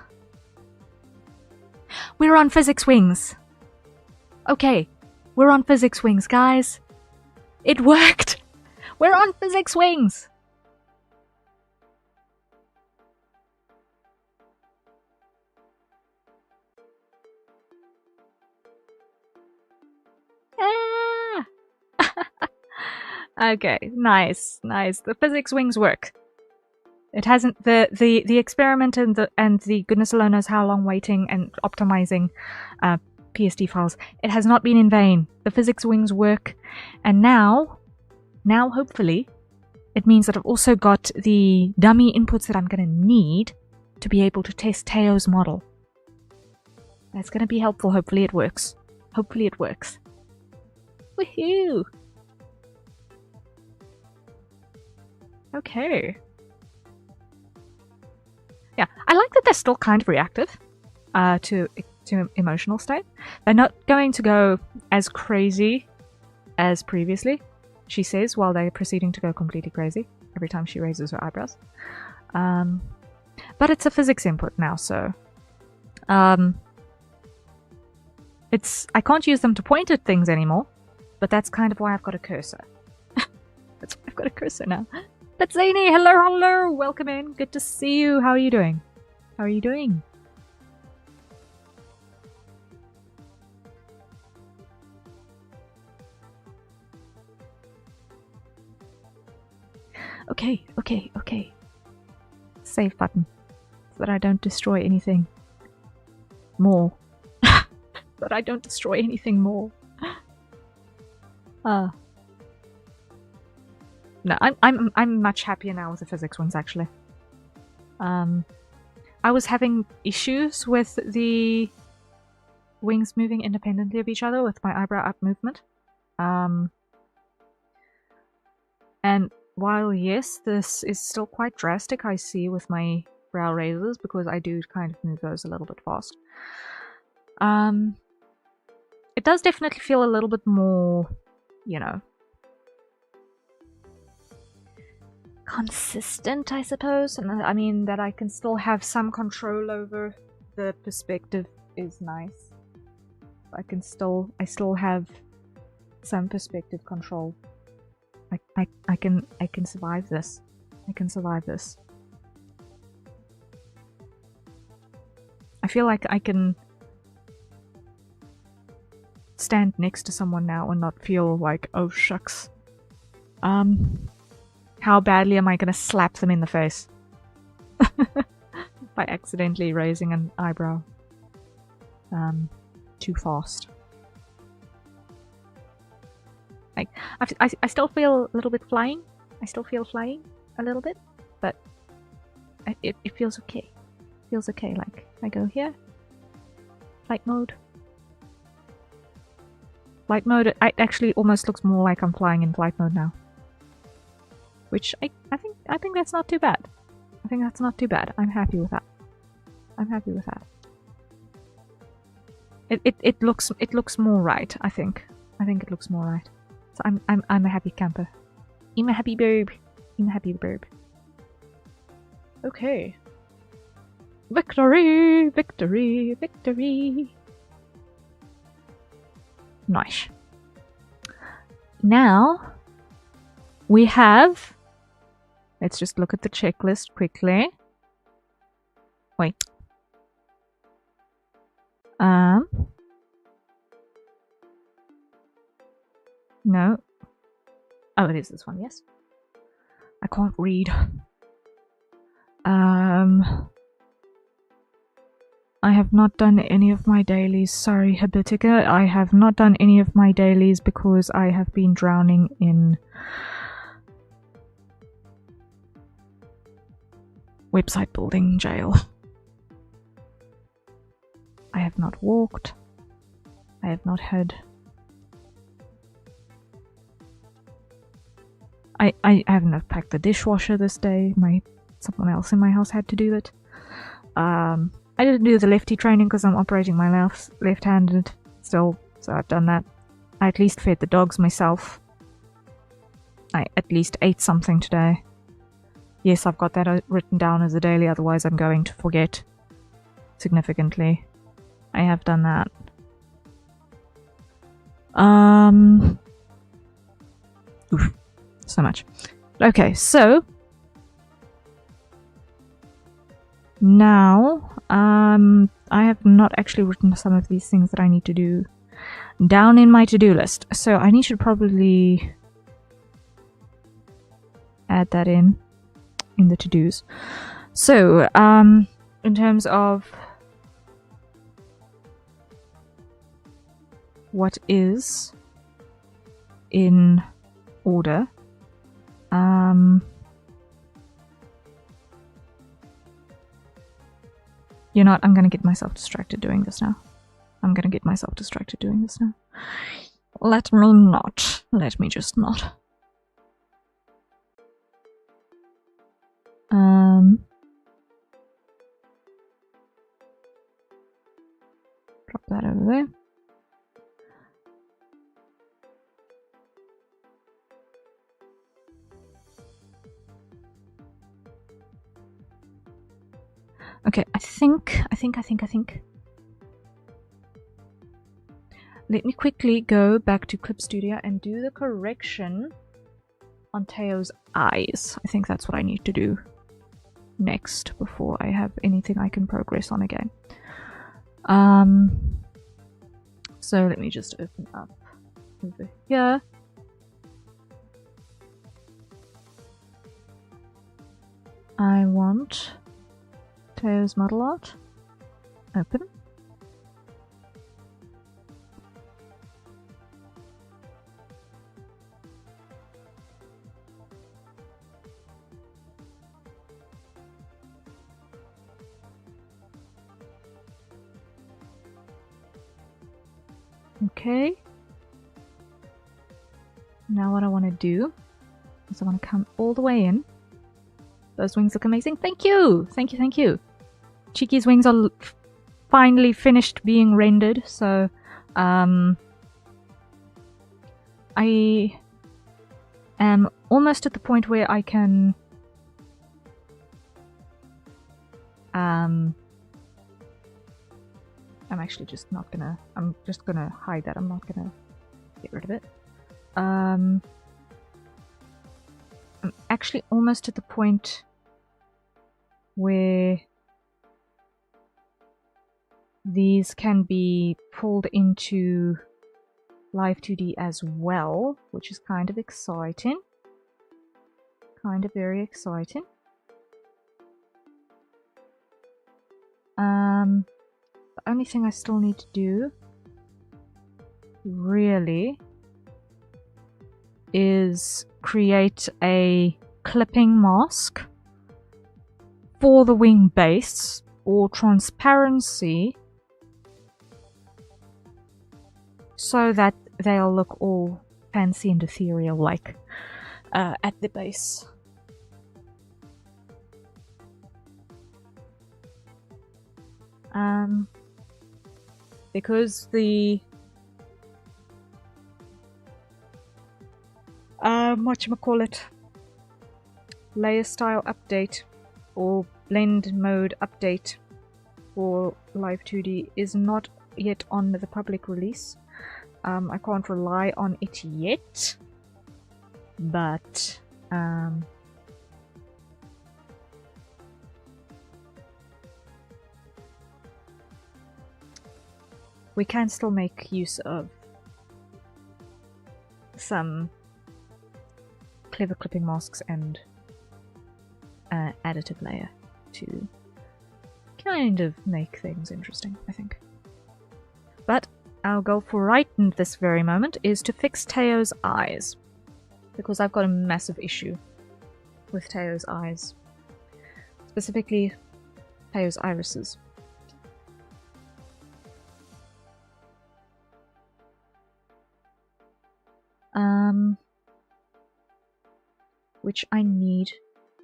We're on physics wings! Okay, we're on physics wings, guys! It worked! We're on physics wings! Okay, nice, nice. The physics wings work. It hasn't the experiment and the goodness alone knows how long waiting and optimizing PSD files. It has not been in vain. The physics wings work, and now hopefully it means that I've also got the dummy inputs that I'm going to need to be able to test Teo's model. That's going to be helpful. Hopefully it works. Hopefully it works. Woohoo! Okay. Yeah, I like that they're still kind of reactive to emotional state. They're not going to go as crazy as previously, she says, while they're proceeding to go completely crazy every time she raises her eyebrows. But it's a physics input now, so I can't use them to point at things anymore, but that's kind of why I've got a cursor. That's why I've got a cursor now. But Zany, hello, hello, welcome in. Good to see you. How are you doing? How are you doing? Okay, okay, okay. Save button. So that I don't destroy anything more. That I don't destroy anything more. No, I'm much happier now with the physics ones, actually. I was having issues with the wings moving independently of each other with my eyebrow up movement. And while yes, this is still quite drastic, I see, with my brow razors, because I do kind of move those a little bit fast. It does definitely feel a little bit more, you know, consistent, I suppose. And I mean that I can still have some control over the perspective is nice. I still have some perspective control. I can survive this. I can survive this. I feel like I can stand next to someone now and not feel like, oh shucks. How badly am I gonna slap them in the face? By accidentally raising an eyebrow. Too fast. Like, I still feel a little bit flying. I still feel flying a little bit, but it feels okay. Feels okay. Like, I go here. Flight mode. Flight mode, it actually almost looks more like I'm flying in flight mode now. Which I think that's not too bad. I think that's not too bad. I'm happy with that. I'm happy with that. It looks more right, I think. I think it looks more right. So I'm a happy camper. I'm a happy bird. I'm a happy bird. Okay. Victory! Victory! Victory! Nice. Now we have. Let's just look at the checklist quickly. Wait. No. Oh, it is this one, yes. I can't read. I have not done any of my dailies. Sorry, Habitica. I have not done any of my dailies because I have been drowning in website building jail. I have not walked. I have not had. I haven't packed the dishwasher this day. Someone else in my house had to do it. I didn't do the lefty training because I'm operating my left-handed still, so I've done that. I at least fed the dogs myself. I at least ate something today. Yes, I've got that written down as a daily, otherwise I'm going to forget significantly. I have done that. Oof, so much. Okay, so now I have not actually written some of these things that I need to do down in my to-do list, so I need to probably add that in the to-dos. So in terms of what is in order, you know what, I'm gonna get myself distracted doing this now. Let me not. Let me just not. Drop that over there. Okay, I think. Let me quickly go back to Clip Studio and do the correction on Teo's eyes. I think that's what I need to do next before I have anything I can progress on again. So let me just open up over here. I want Teo's model art. Open. Okay. Now what I want to do is I want to come all the way in. Those wings look amazing. Thank you! Thank you, thank you. Cheeky's wings are finally finished being rendered, so I am almost at the point where I can I'm actually just not gonna, I'm just gonna hide that. I'm not gonna get rid of it. I'm actually almost at the point where these can be pulled into Live 2D as well, which is kind of exciting. Kind of very exciting. The only thing I still need to do really is create a clipping mask for the wing base or transparency so that they'll look all fancy and ethereal like at the base. Because the whatchamacallit, layer style update or blend mode update for Live 2D is not yet on the public release. I can't rely on it yet, but we can still make use of some clever clipping masks and additive layer to kind of make things interesting, I think. But our goal for right in this very moment is to fix Teo's eyes, because I've got a massive issue with Teo's eyes, specifically Teo's irises. Which I need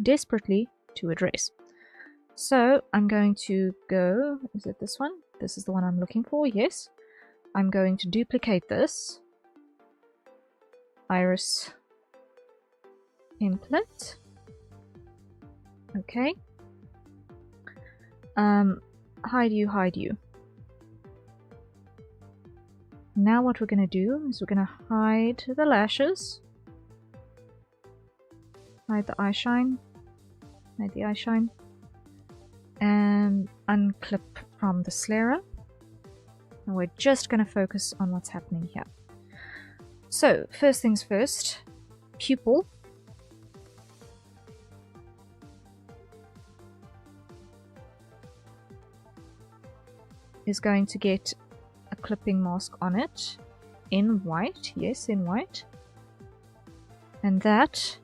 desperately to address. So I'm going to go, is it this one? This is the one I'm looking for, yes. I'm going to duplicate this iris template. Okay. Hide you. Now what we're going to do is we're going to hide the lashes. Hide the eye shine. Hide the eye shine. And unclip from the sclera. And we're just going to focus on what's happening here. So, first things first, pupil. Is going to get a clipping mask on it in white. Yes, in white. And that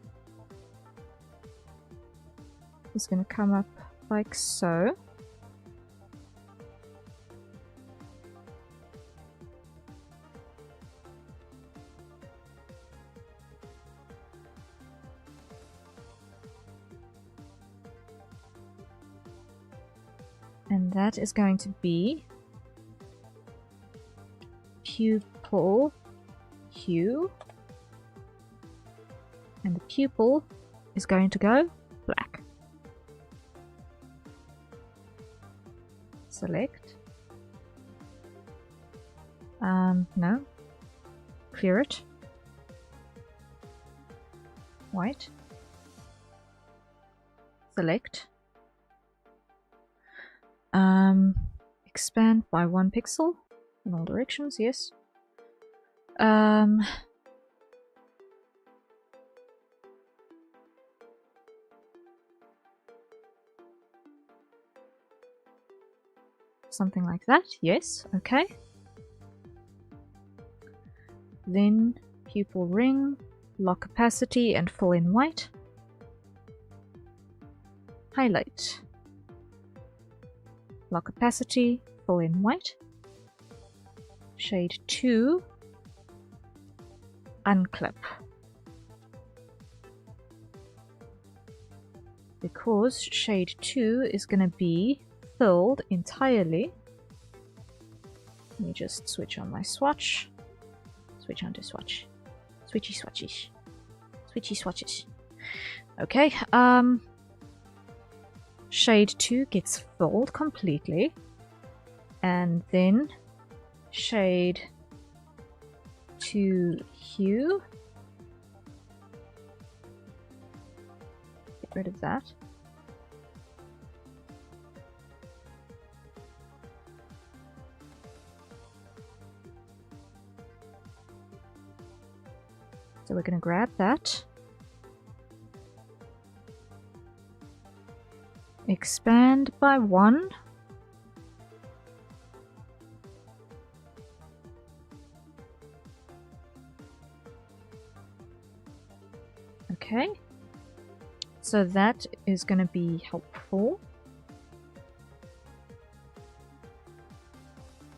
is going to come up like so. And that is going to be pupil hue. And the pupil is going to go black. Select. No. Clear it. White. Select. Expand by 1 pixel in all directions, yes. Something like that, yes, okay. Then pupil ring, lock opacity and fill in white. Highlight. Lock opacity, fill in white. Shade 2, unclip. Because shade 2 is going to be filled entirely. Let me just switch on my swatch. Switch on to swatch. Switchy swatches. Switchy swatches. Okay, shade 2 gets filled completely. And then shade 2 hue. Get rid of that. So we're going to grab that. Expand by 1. Okay. So that is going to be helpful.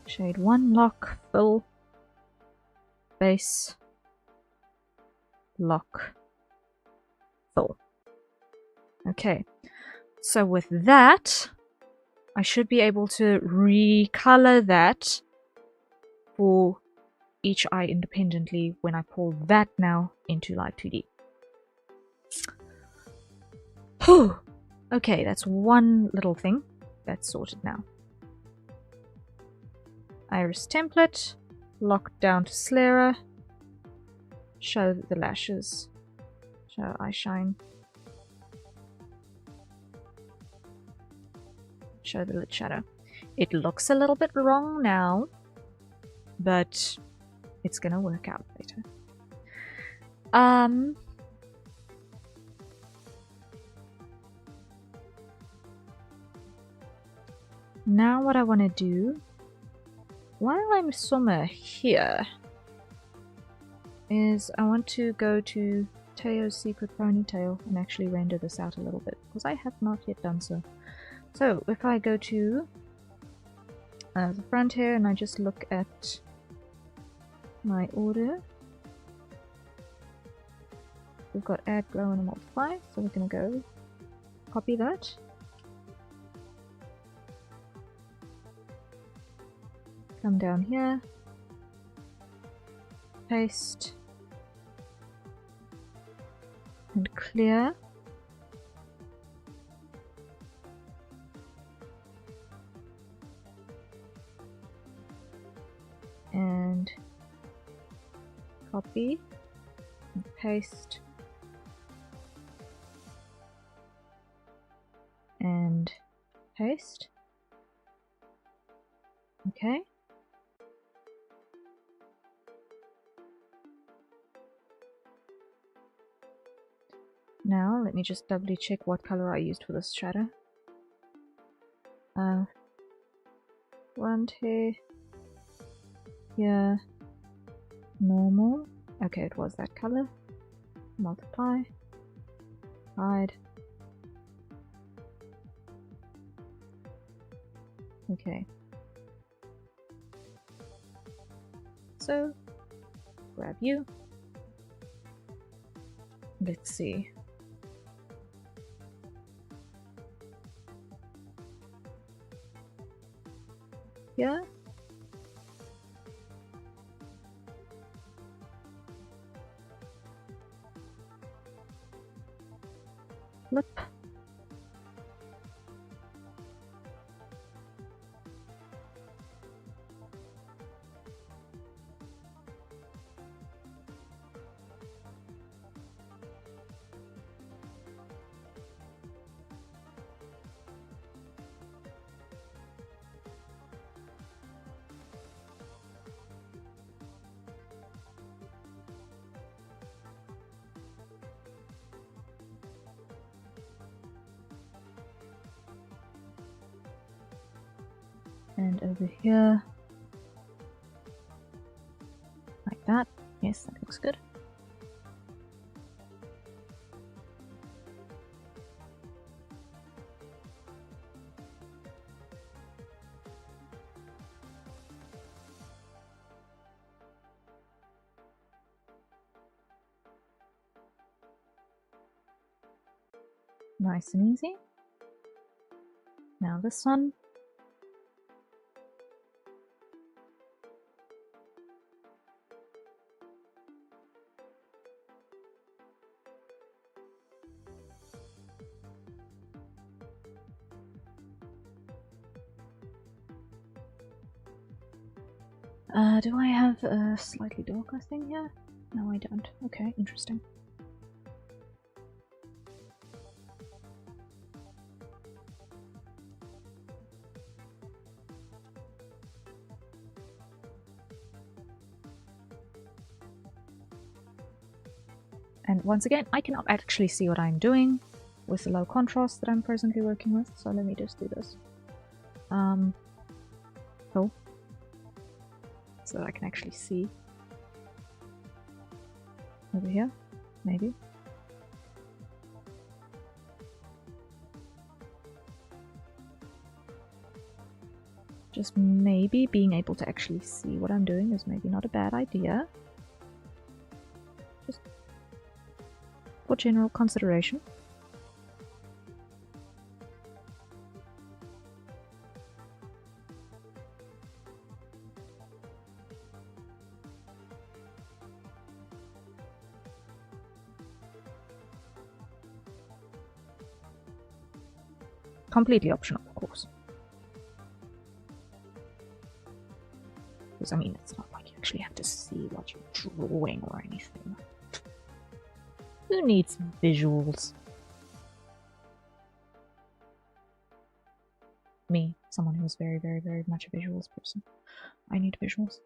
Shade 1, lock, fill, base, lock, fill. Okay. So with that, I should be able to recolor that for each eye independently when I pull that now into Live 2D. Whew. Okay, that's one little thing. That's sorted now. Iris template. Lock down to Slera. Show the lashes. Show eye shine. Show the lid shadow. It looks a little bit wrong now, but it's gonna work out later. Now what I want to do, while I'm somewhere here, is I want to go to Teo's Secret Ponytail and actually render this out a little bit, because I have not yet done so. So if I go to the front here and I just look at my order, we've got add, glow, and multiply, so we're going to go copy that. Come down here, paste, and clear. And copy and paste and paste. Okay. Now let me just doubly check what color I used for this shadow. Front here. Here, normal. Okay, it was that color. Multiply, hide. Okay. So, grab you. Let's see. Here. Flip. And over here, like that. Yes, that looks good. Nice and easy. Now this one. Do I have a slightly darker thing here? No, I don't. Okay, interesting. And once again, I cannot actually see what I'm doing with the low contrast that I'm presently working with, so let me just do this. Cool. So that I can actually see. Over here, maybe. Just maybe being able to actually see what I'm doing is maybe not a bad idea. Just for general consideration. Completely optional, of course. Because, I mean, it's not like you actually have to see what you're drawing or anything. Who needs visuals? Me, someone who's very, very, very much a visuals person. I need visuals.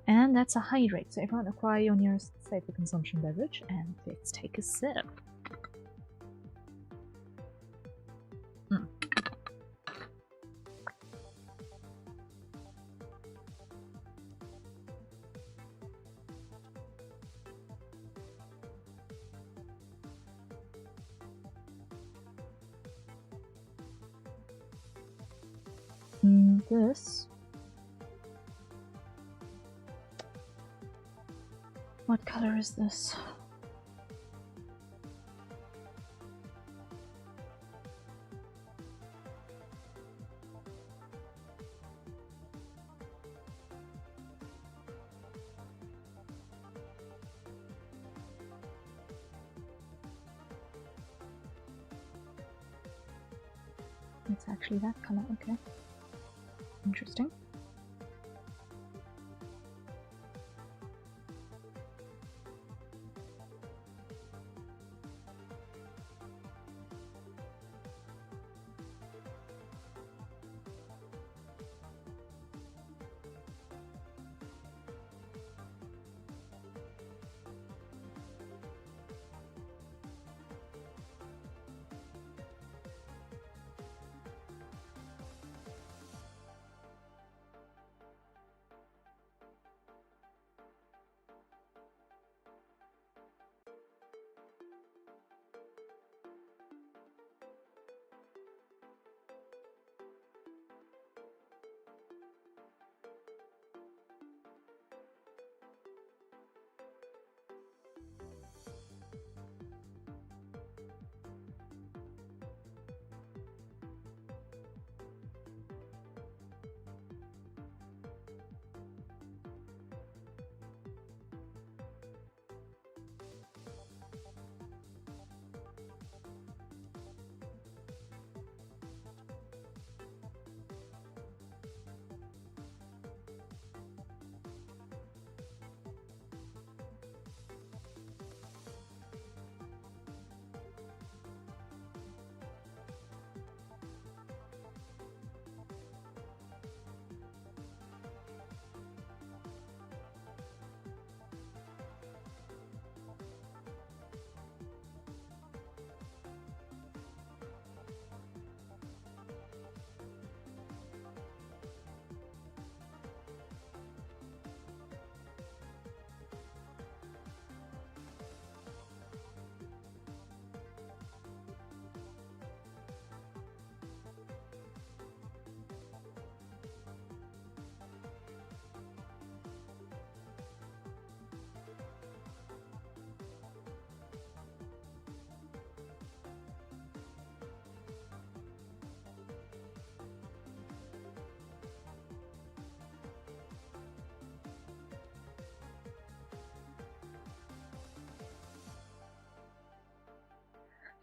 And that's a hydrate, so everyone acquire your nearest safer consumption beverage, and let's take a sip. This. What color is this? It's actually that color, okay. Interesting.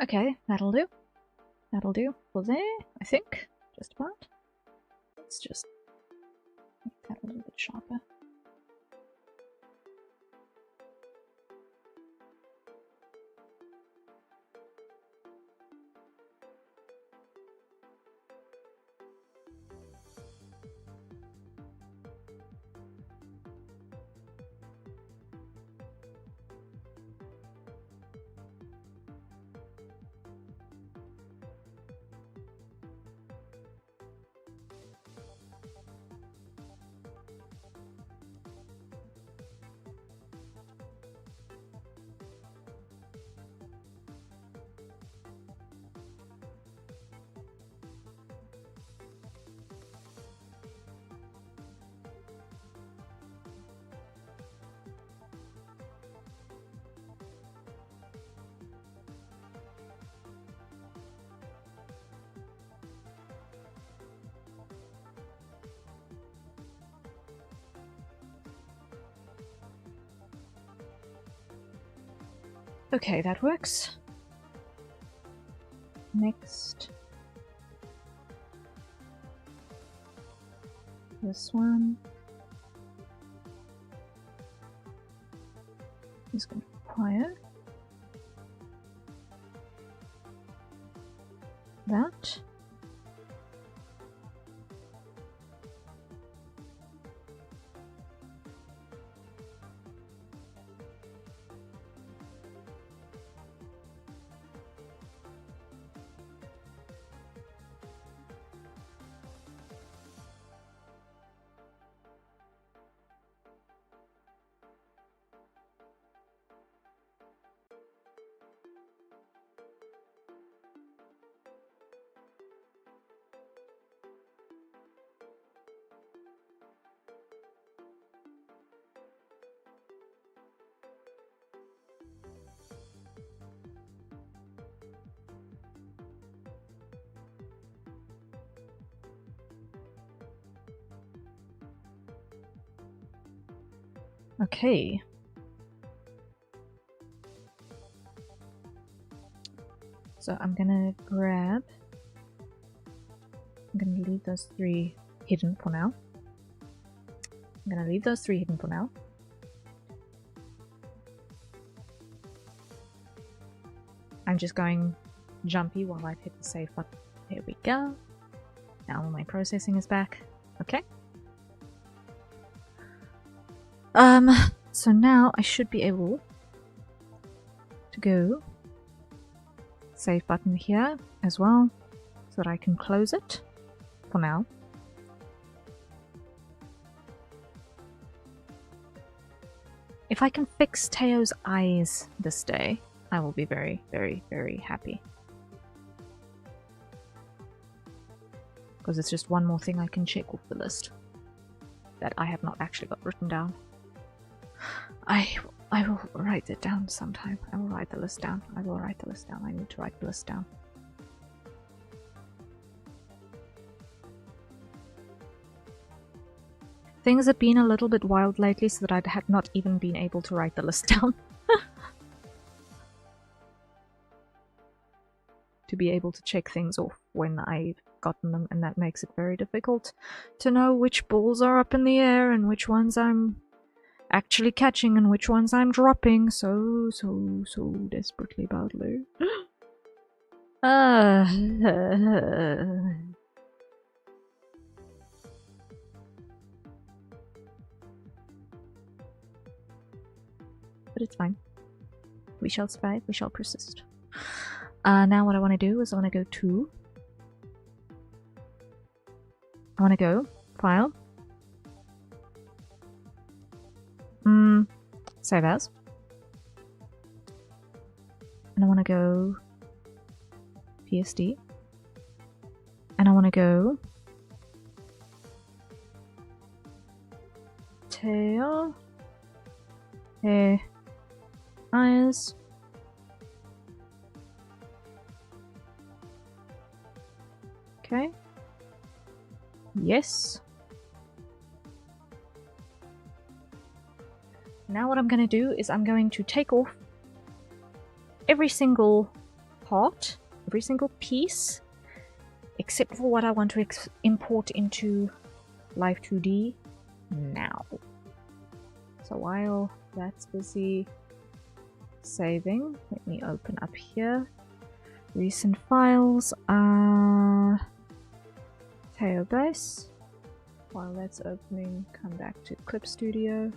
Okay, that'll do. That'll do for there, I think. Just about. Let's just make that a little bit sharper. Okay, that works. Next. This one is going to require that. Okay. So I'm gonna leave those 3 hidden for now. I'm just going jumpy while I hit the save button. There we go. Now all my processing is back. Okay. So now I should be able to go save button here as well, so that I can close it for now. If I can fix Teo's eyes this day, I will be very, very, very happy. Because it's just one more thing I can check off the list that I have not actually got written down. I will write it down sometime. I will write the list down. I need to write the list down. Things have been a little bit wild lately, so that I had not even been able to write the list down. To be able to check things off when I've gotten them, and that makes it very difficult to know which balls are up in the air and which ones I'm actually catching and which ones I'm dropping so desperately badly. But it's fine. We shall survive, we shall persist. Now what I want to do is I want to go file, save as, and I want to go PSD, and I want to go tail, eyes, okay, yes. Now what I'm going to do is I'm going to take off every single part, every single piece, except for what I want to import into Live 2D now. So while that's busy saving, let me open up here. Recent files are Tail Base. While that's opening, come back to Clip Studio.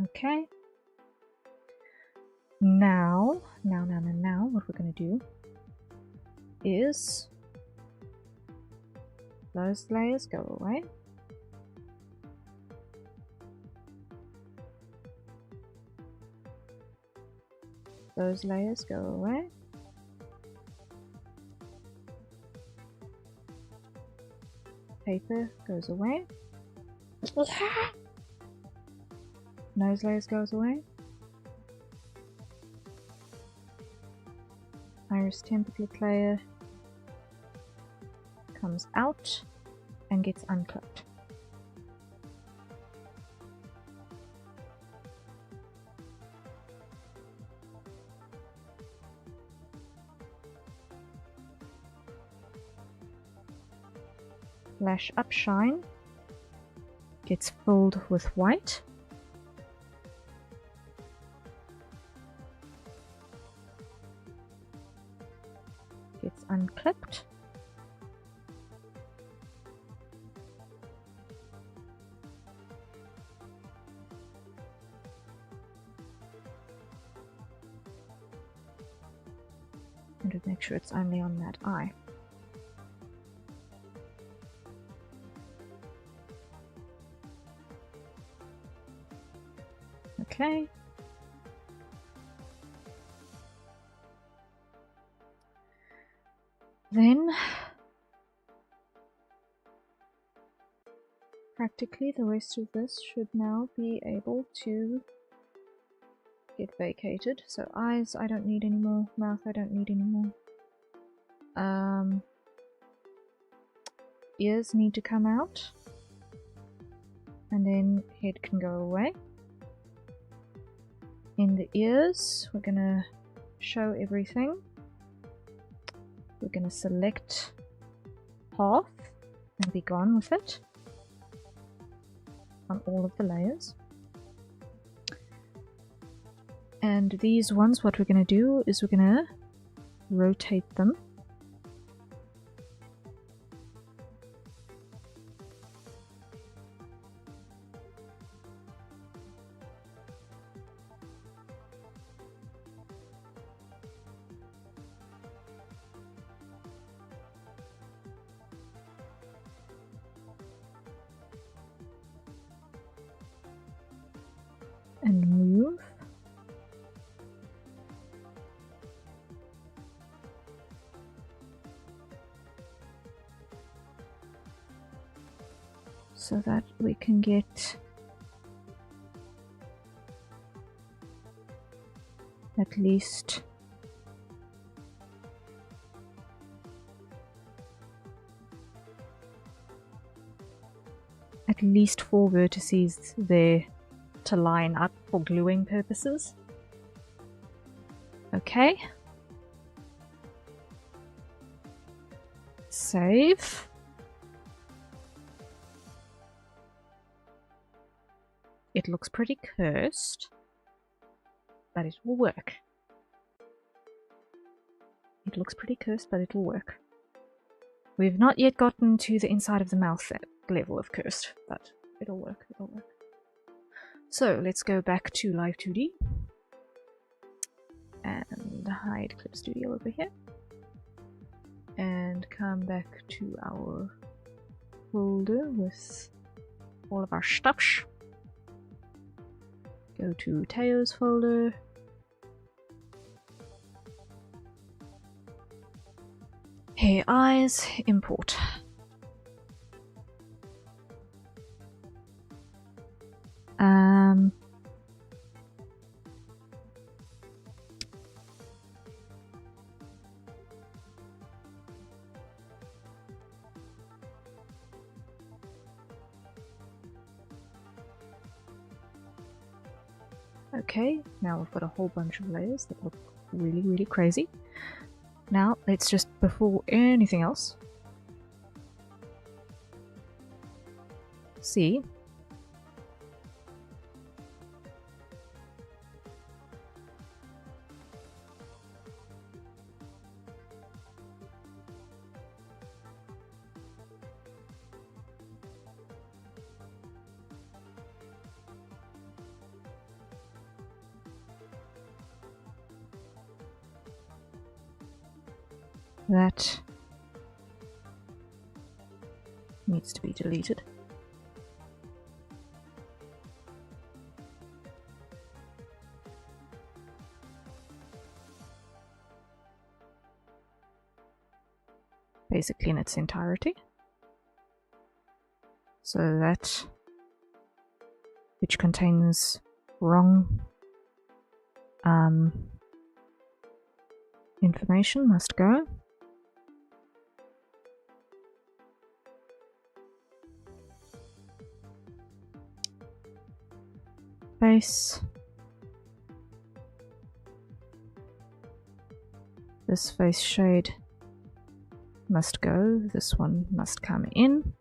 Okay. Now, what we're gonna do is those layers go away. Those layers go away. Paper goes away. Nose layers goes away. Iris template layer comes out and gets unclipped. Flash up shine gets filled with white. Gets unclipped. And we make sure it's only on that eye. Okay. Then practically the rest of this should now be able to get vacated. So eyes I don't need anymore, mouth I don't need anymore. Ears need to come out, and then head can go away. In the ears, we're gonna show everything. We're gonna select half and be gone with it on all of the layers. And these ones, what we're gonna do is we're gonna rotate them. And move. So that we can get at least four vertices there to line up for gluing purposes. Okay. Save. It looks pretty cursed, but it will work. It looks pretty cursed, but it will work. We've not yet gotten to the inside of the mouth level of cursed, but it'll work, it'll work. So let's go back to Live 2D and hide Clip Studio over here and come back to our folder with all of our stuff. Go to Teo's folder, hair, eyes, import. Okay, now we've got a whole bunch of layers that look really, really crazy. Now, let's just, before anything else, see that needs to be deleted. basically in its entirety. So that which contains wrong information must go. Face. This face shade must go. This one must come in.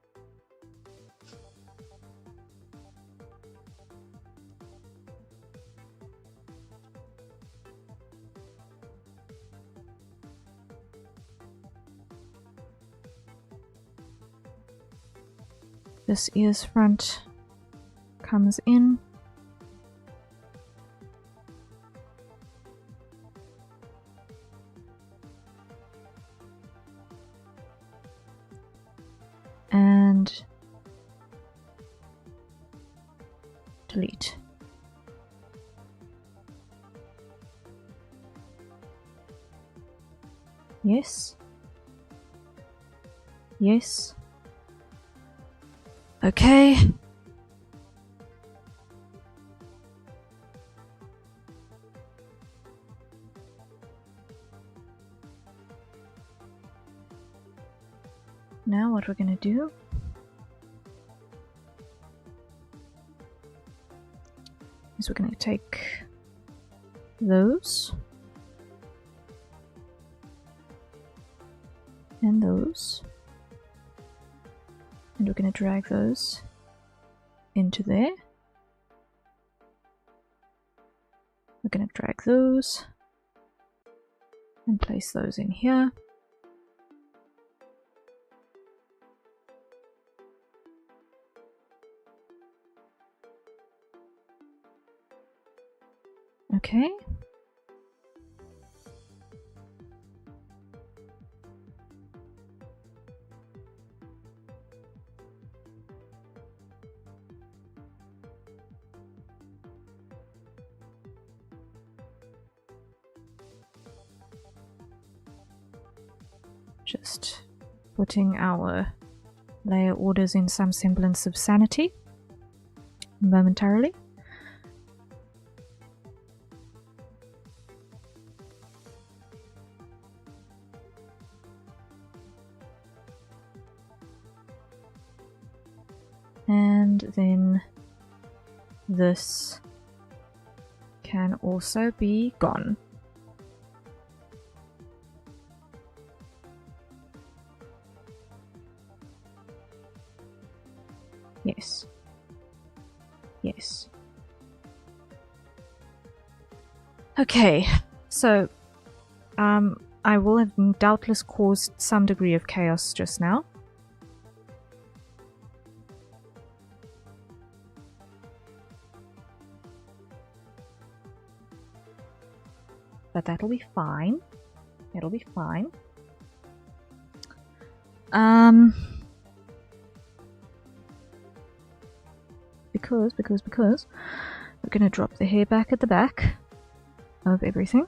This ear's front comes in. And delete. Yes. Yes. Okay. Now what we're going to do is we're going to take those and those, and we're going to drag those into there. We're going to drag those and place those in here. Okay. Just putting our layer orders in some semblance of sanity momentarily. And then this can also be gone. Yes. Yes. Okay, so I will have doubtless caused some degree of chaos just now. But that'll be fine. It'll be fine. Because we're going to drop the hair back at the back of everything.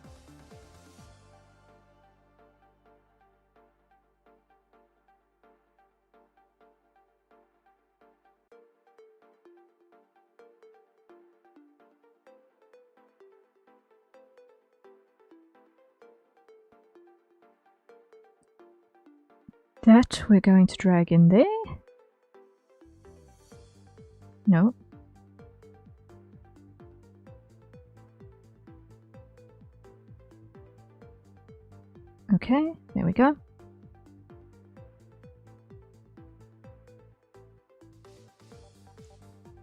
That we're going to drag in there. No. Okay, there we go.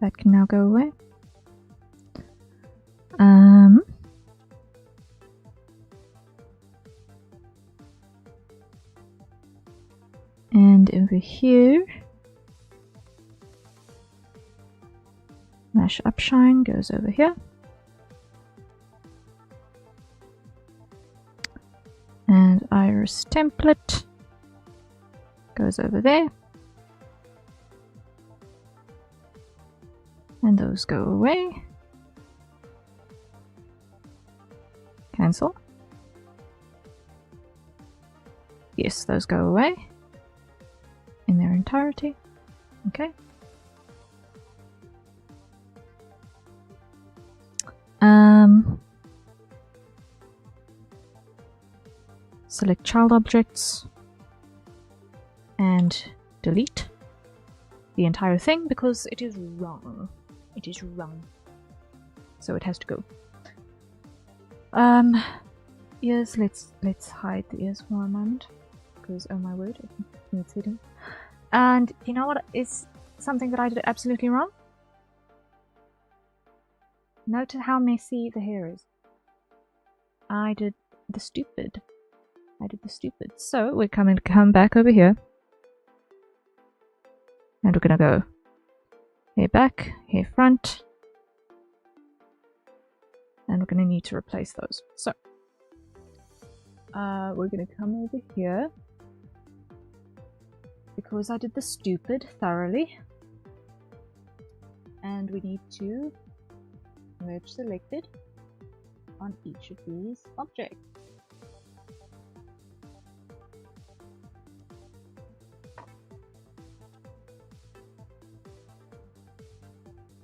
That can now go away. And over here, Mash Upshine goes over here. And Iris Template goes over there. And those go away. Cancel. Yes, those go away. entirety. Okay. Select child objects and delete the entire thing because it is wrong. It is wrong. So it has to go. Ears, let's hide the ears for a moment because oh my word, it needs hidden. And you know what is something that I did absolutely wrong? Note how messy the hair is. I did the stupid. So we're come back over here. And we're gonna go hair back, hair front. And we're gonna need to replace those. So we're gonna come over here because I did the stupid thoroughly. And we need to merge selected on each of these objects.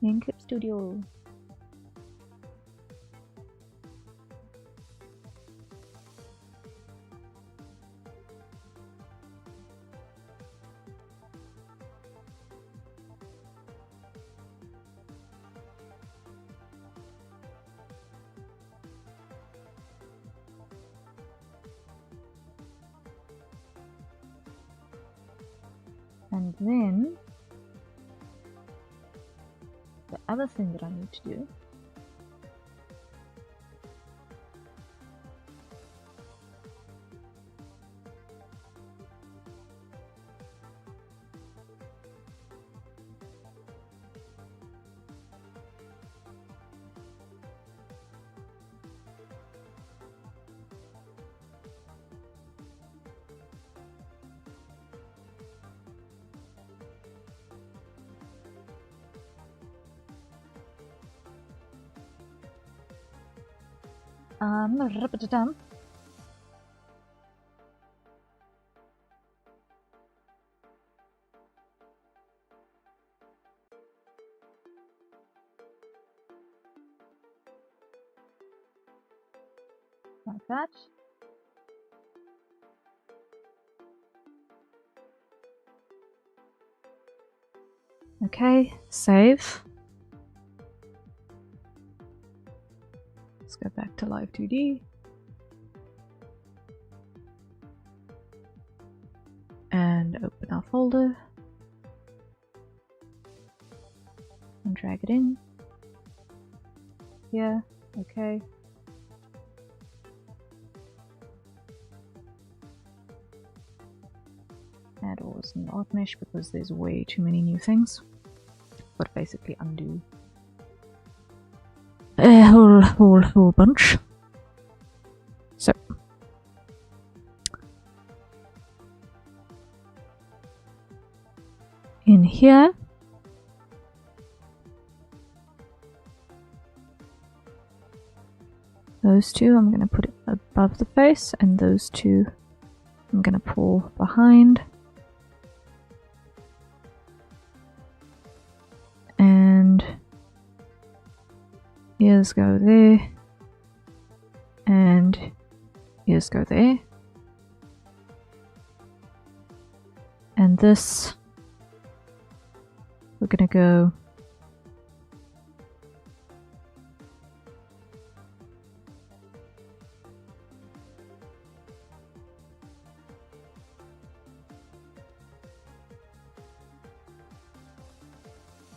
In Clip Studio. And then the other thing that I need to do like that. Okay, save. Let's go back to Live 2D. And open our folder. And drag it in. Here, okay. Add always new art mesh because there's way too many new things. But basically undo a whole bunch. So in here those two I'm going to put it above the face, and those two I'm going to pull behind. And ears go there, and ears go there, and this we're gonna go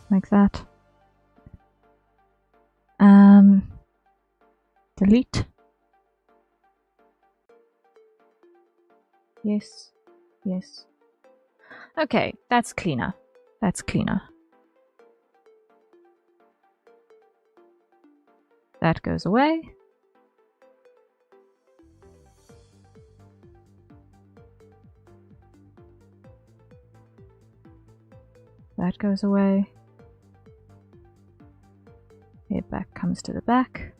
like that. Delete. Yes, yes. Okay, that's cleaner. That's cleaner. That goes away. That goes away. It back comes to the back.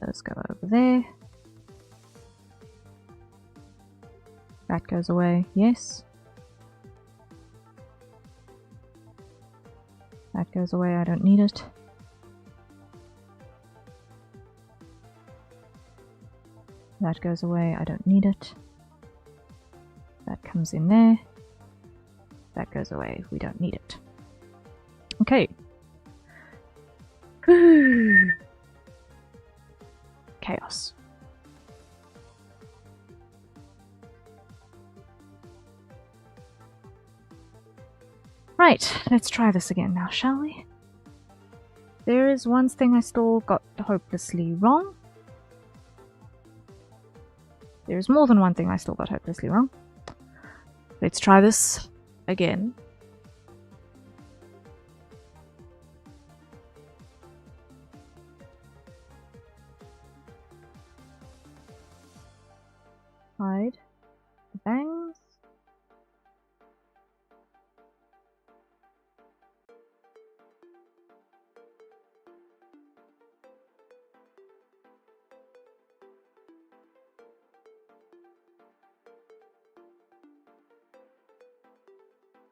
Those go over there. That goes away, yes. That goes away, I don't need it. That goes away, I don't need it. That comes in there. That goes away, we don't need it. Okay. Whew. Chaos. Right, let's try this again now, shall we? There is one thing I still got hopelessly wrong. There's more than one thing I still got hopelessly wrong. Let's try this again. Hide the bangs.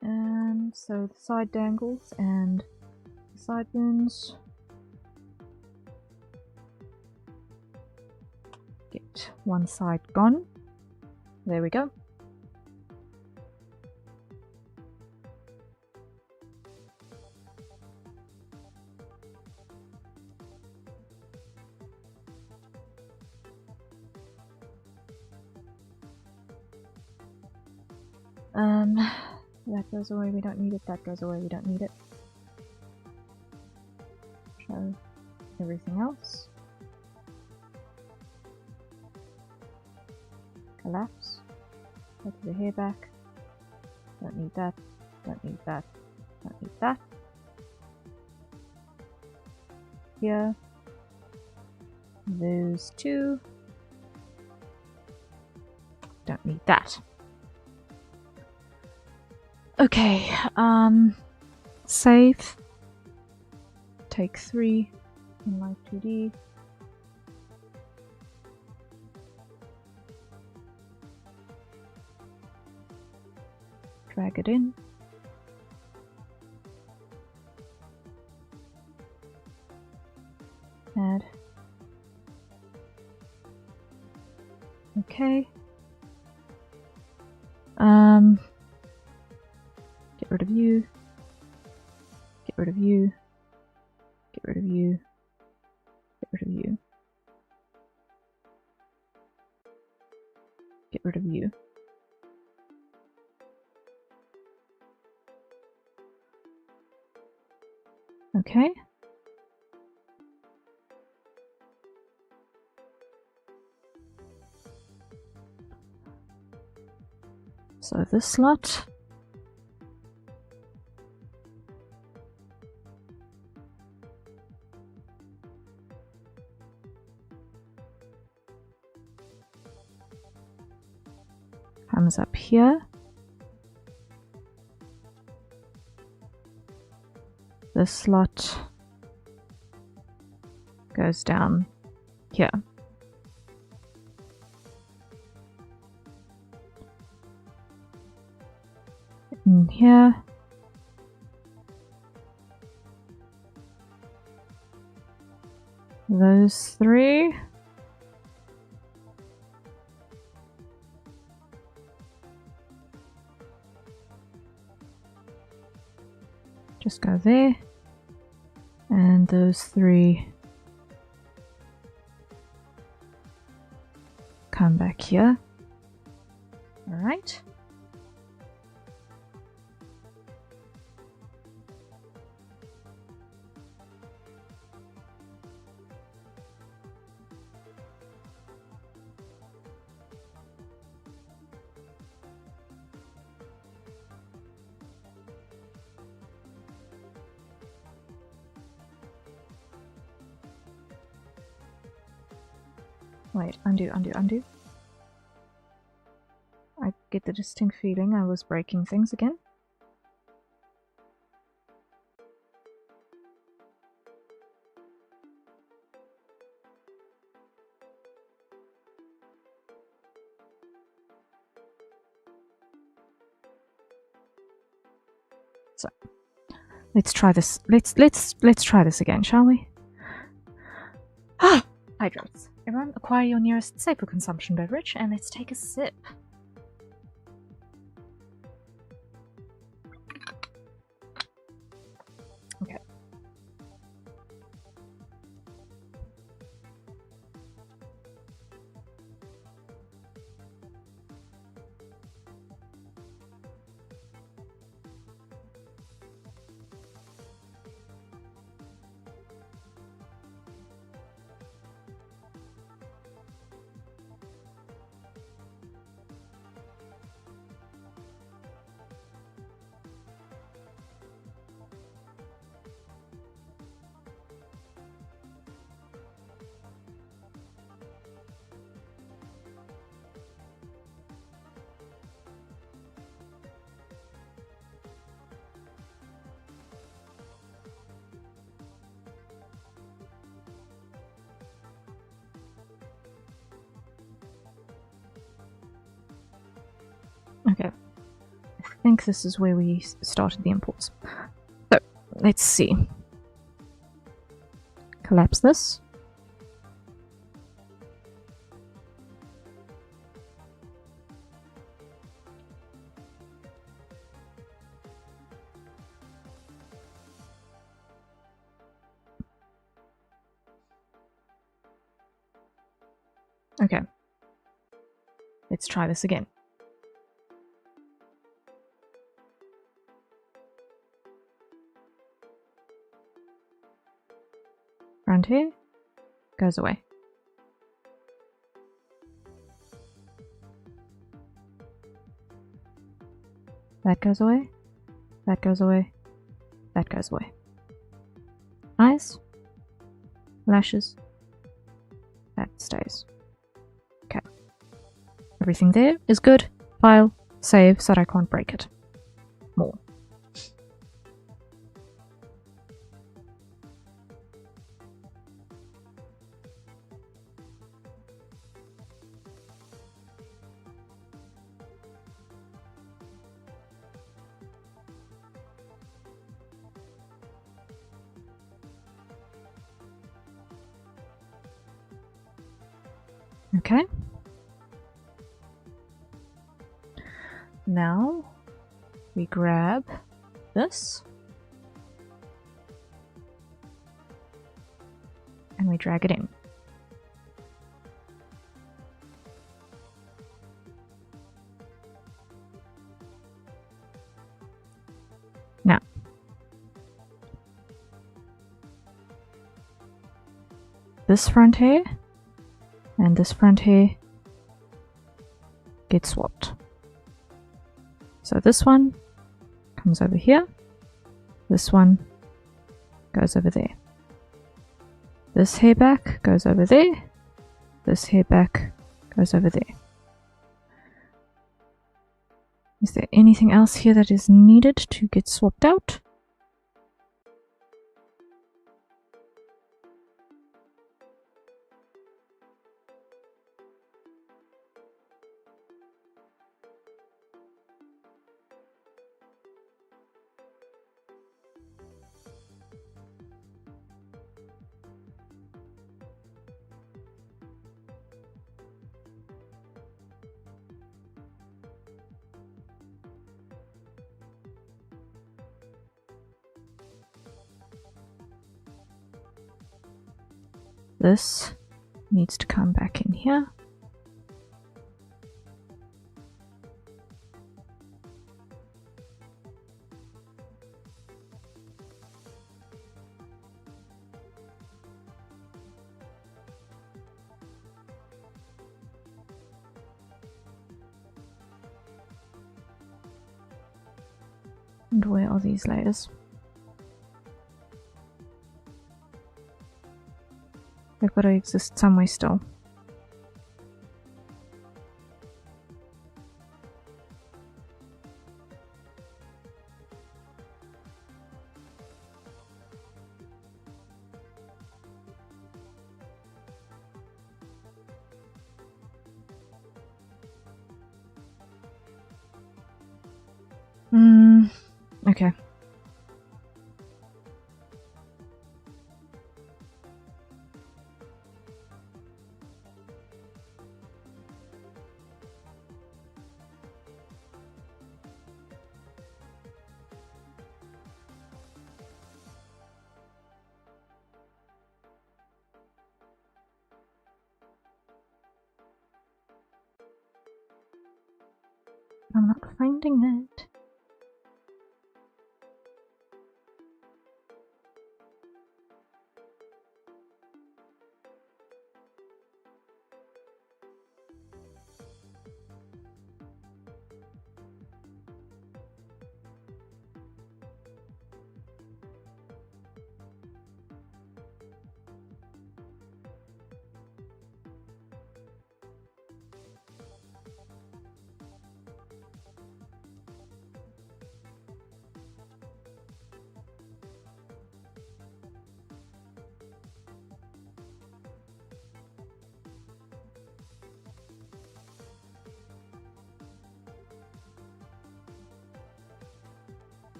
And so the side dangles and the sideburns. Get one side gone. There we go. That goes away, we don't need it. That goes away, we don't need it. Show everything else. Collapse. Take the hair back. Don't need that. Don't need that. Don't need that. Here. Those two. Don't need that. Okay, save. Take 3 in my 2D. Drag it in. Add. Okay. Get rid of you. Get rid of you. Get rid of you. Get rid of you. Get rid of you. Okay. So this slot. Comes up here. This slot goes down here. In here. Those 3. Just go there. And those 3 come back here. All right. Wait, undo, undo, undo. I get the distinct feeling I was breaking things again. So let's try this. Let's try this again, shall we? Ah, hydrates. Everyone, acquire your nearest safe for consumption beverage, and let's take a sip. Okay. Okay, I think this is where we started the imports. So, let's see. Collapse this. Okay, let's try this again. Front here goes away. That goes away. That goes away. That goes away. Eyes. Lashes. That stays. Okay. Everything there is good. File. Save so that I can't break it. More. Okay. Now we grab this and we drag it in. Now, this front hair and this front hair get swapped. So this one comes over here, this one goes over there. This hair back goes over there, this hair back goes over there. Is there anything else here that is needed to get swapped out? This needs to come back in here. And where are these layers? They've got to exist somewhere still. Okay. I'm not finding it.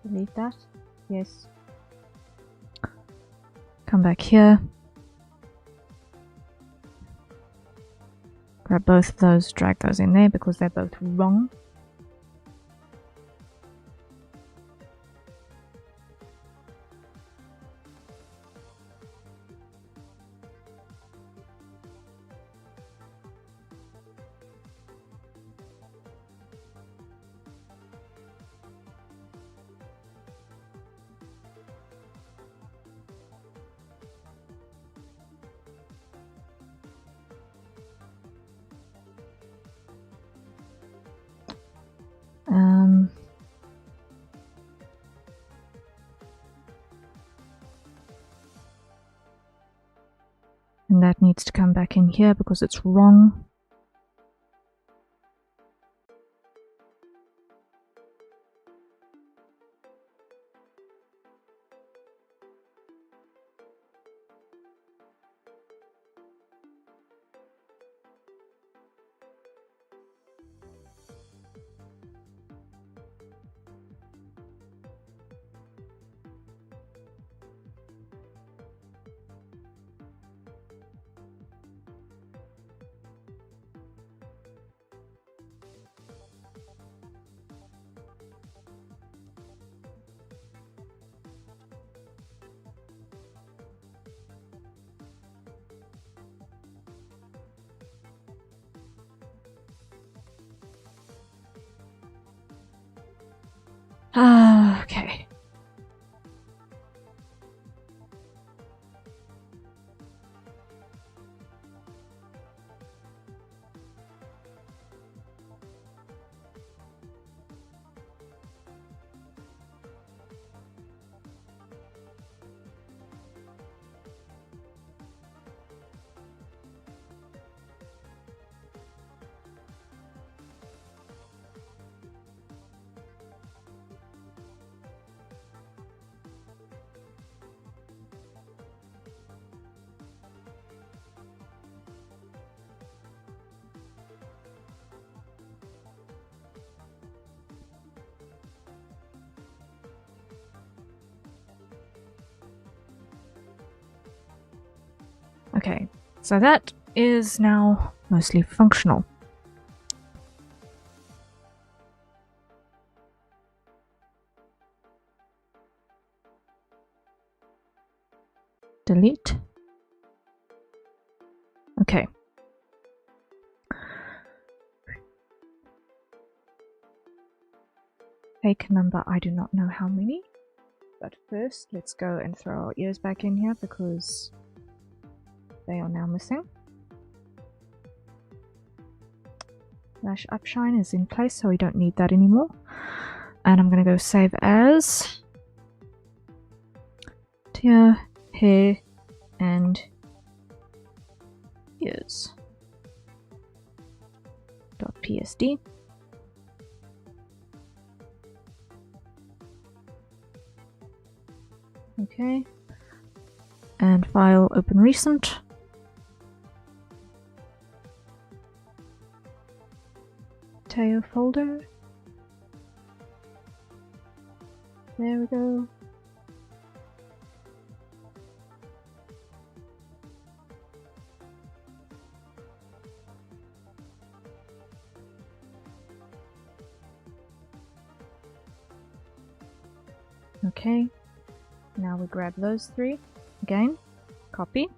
Delete that. Yes. Come back here. Grab both of those, drag those in there because they're both wrong. And that needs to come back in here because it's wrong. Okay. Okay, so that is now mostly functional. Delete. Okay. Fake number, I do not know how many. But first, let's go and throw our ears back in here because they are now missing. Flash upshine is in place, so we don't need that anymore. And I'm going to go save as tear, hair, and ears. .psd. Okay. And file open recent. Tail folder. There we go. Okay, now we grab those three again, copy,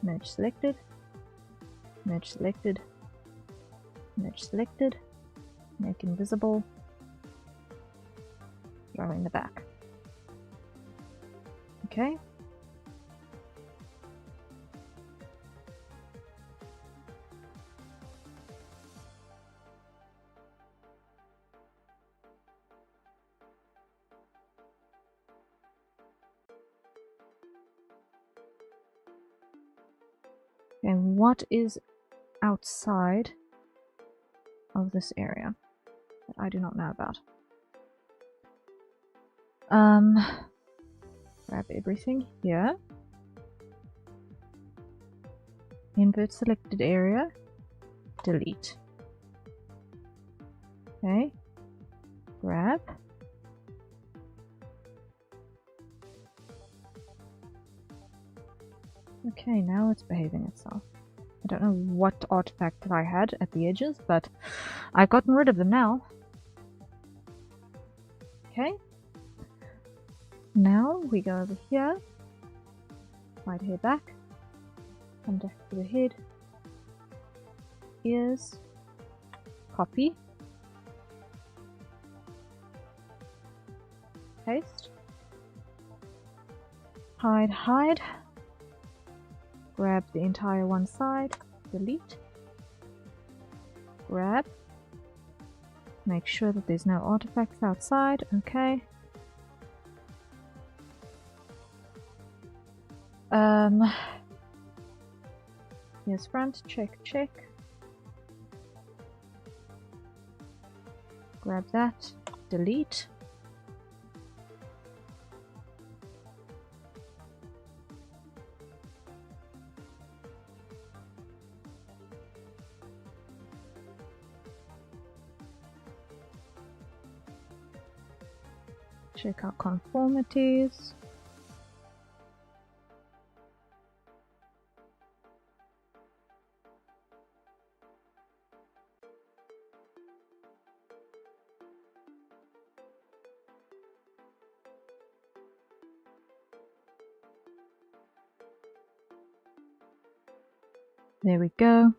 merge selected, merge selected, merge selected, make invisible, throw in the back. Okay. And what is outside of this area that I do not know about? Grab everything here. Invert selected area. Delete. Okay. Grab. Okay, now it's behaving itself. I don't know what artifact I had at the edges, but I've gotten rid of them now. Okay. Now we go over here, slide hair back, come back to the head, ears, copy, paste, hide, hide, grab the entire one side, delete, grab, make sure that there's no artifacts outside, okay. Here's front, check, check. Grab that, delete. Check our conformities. There we go.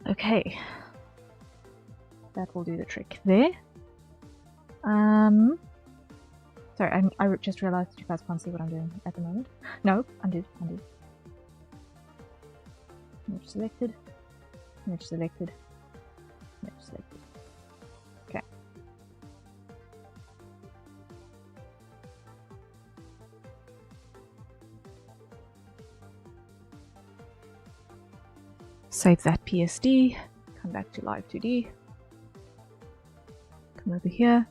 Okay, that will do the trick there. Sorry, I just realized you guys can't see what I'm doing at the moment. No, undo, undo. Merge selected, merge selected, merge selected. Okay. Save that PSD, come back to Live 2D, come over here,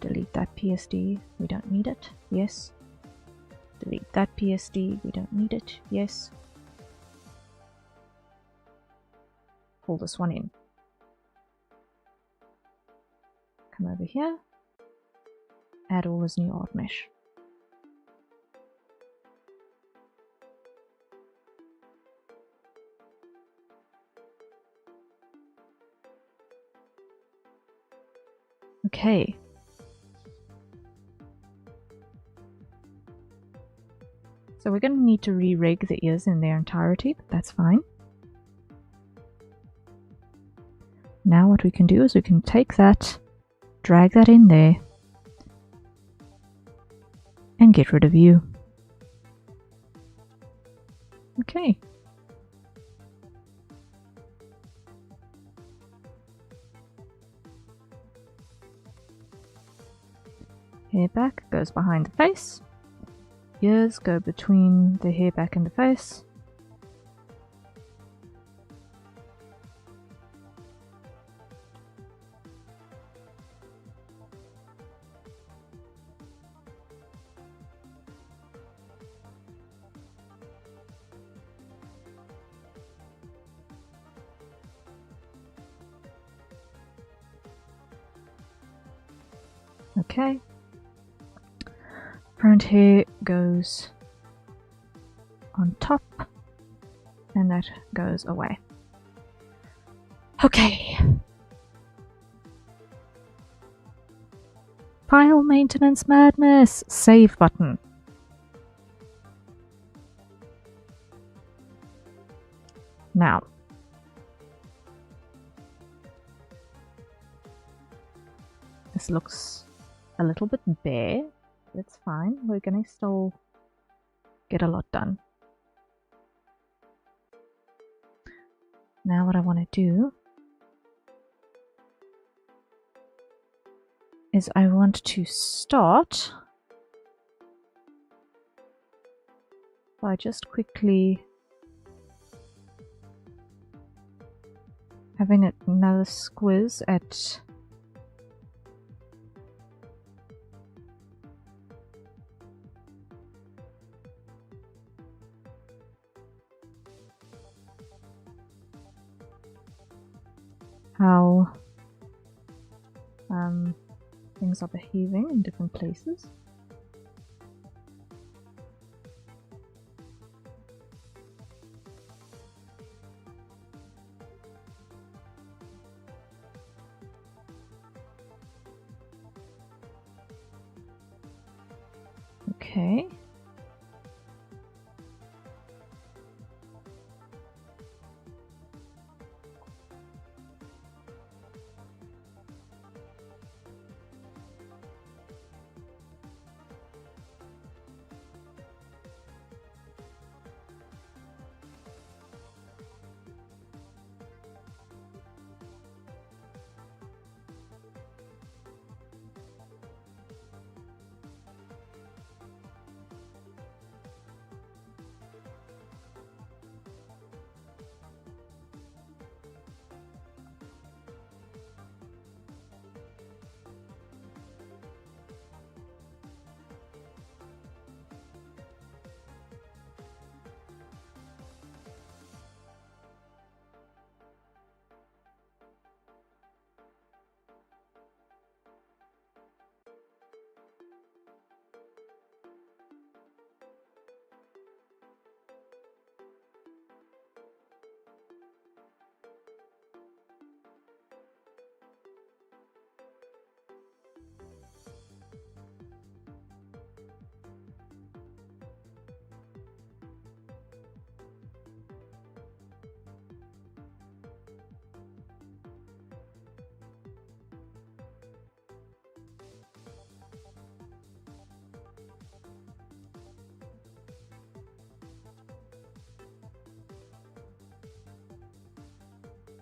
delete that PSD, we don't need it, yes. Delete that PSD, we don't need it, yes. Pull this one in. Come over here, add all this new art mesh. Okay. So we're going to need to re-rig the ears in their entirety, but that's fine. Now what we can do is we can take that, drag that in there, and get rid of you. Okay. Hair back goes behind the face. ears go between the hair back and the face. Okay. Front hair goes on top, and that goes away. Okay. Final maintenance madness. Save button. Now. This looks a little bit bare. That's fine. We're gonna still get a lot done. Now what I want to do is I want to start by just quickly having another squiz at how things are behaving in different places. Okay.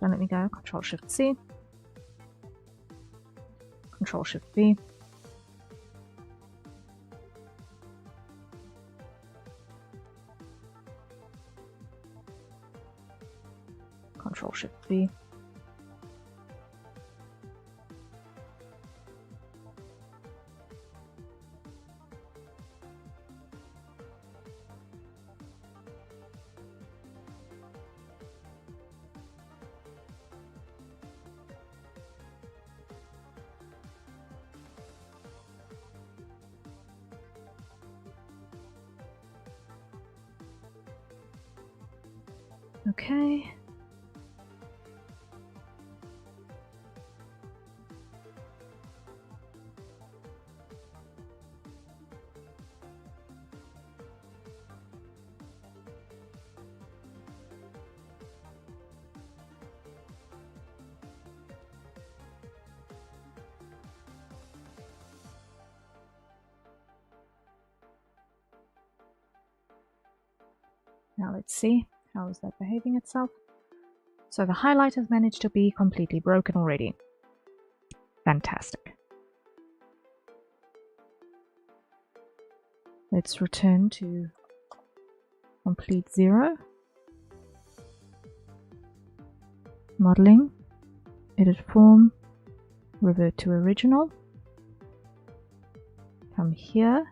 Don't let me go. Control Shift C. Control Shift V. Control Shift V. Okay. Now let's see, how is that behaving itself? So the highlight has managed to be completely broken already. Fantastic. Let's return to complete 0. Modeling, edit form, revert to original. Come here.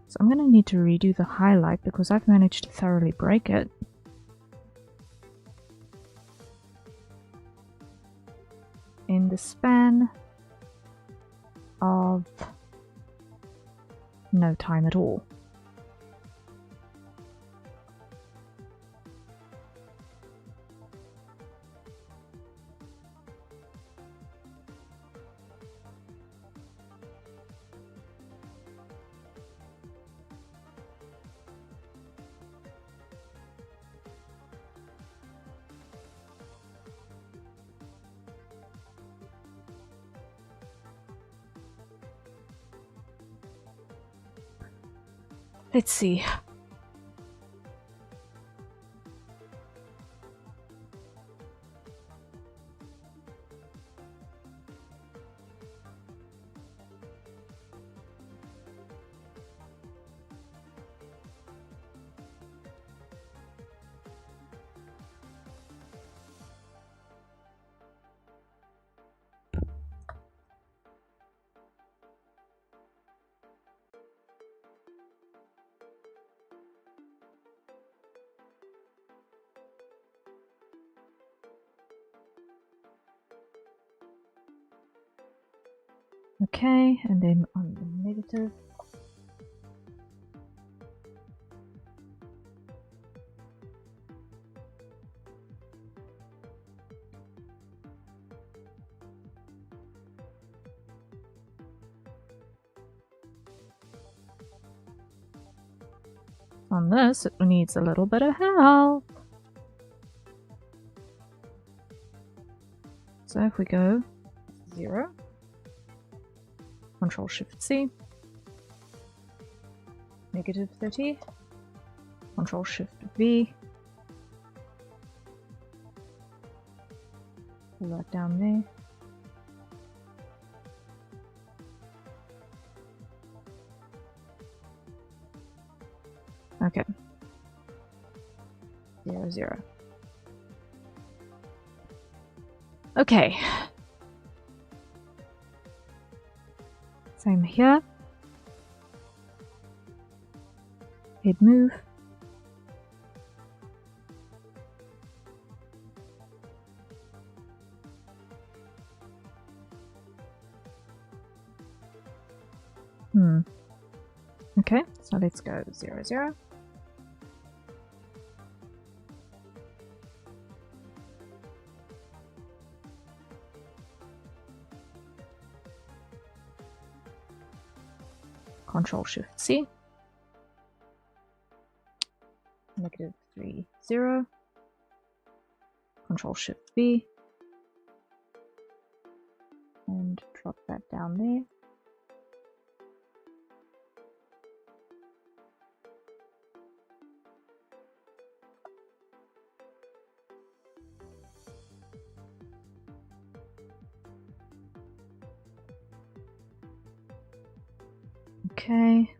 So I'm going to need to redo the highlight because I've managed to thoroughly break it. In the span of no time at all. Let's see. Okay, and then on the negative. On this, it needs a little bit of help. So if we go 0, Control Shift C, negative 30, Control Shift V, pull that down there. Okay. 0, 0. Okay. Same here. Head move. Okay, so let's go 0, 0. Control Shift C, negative 3, 0, Control Shift V, and drop that down there. Okay,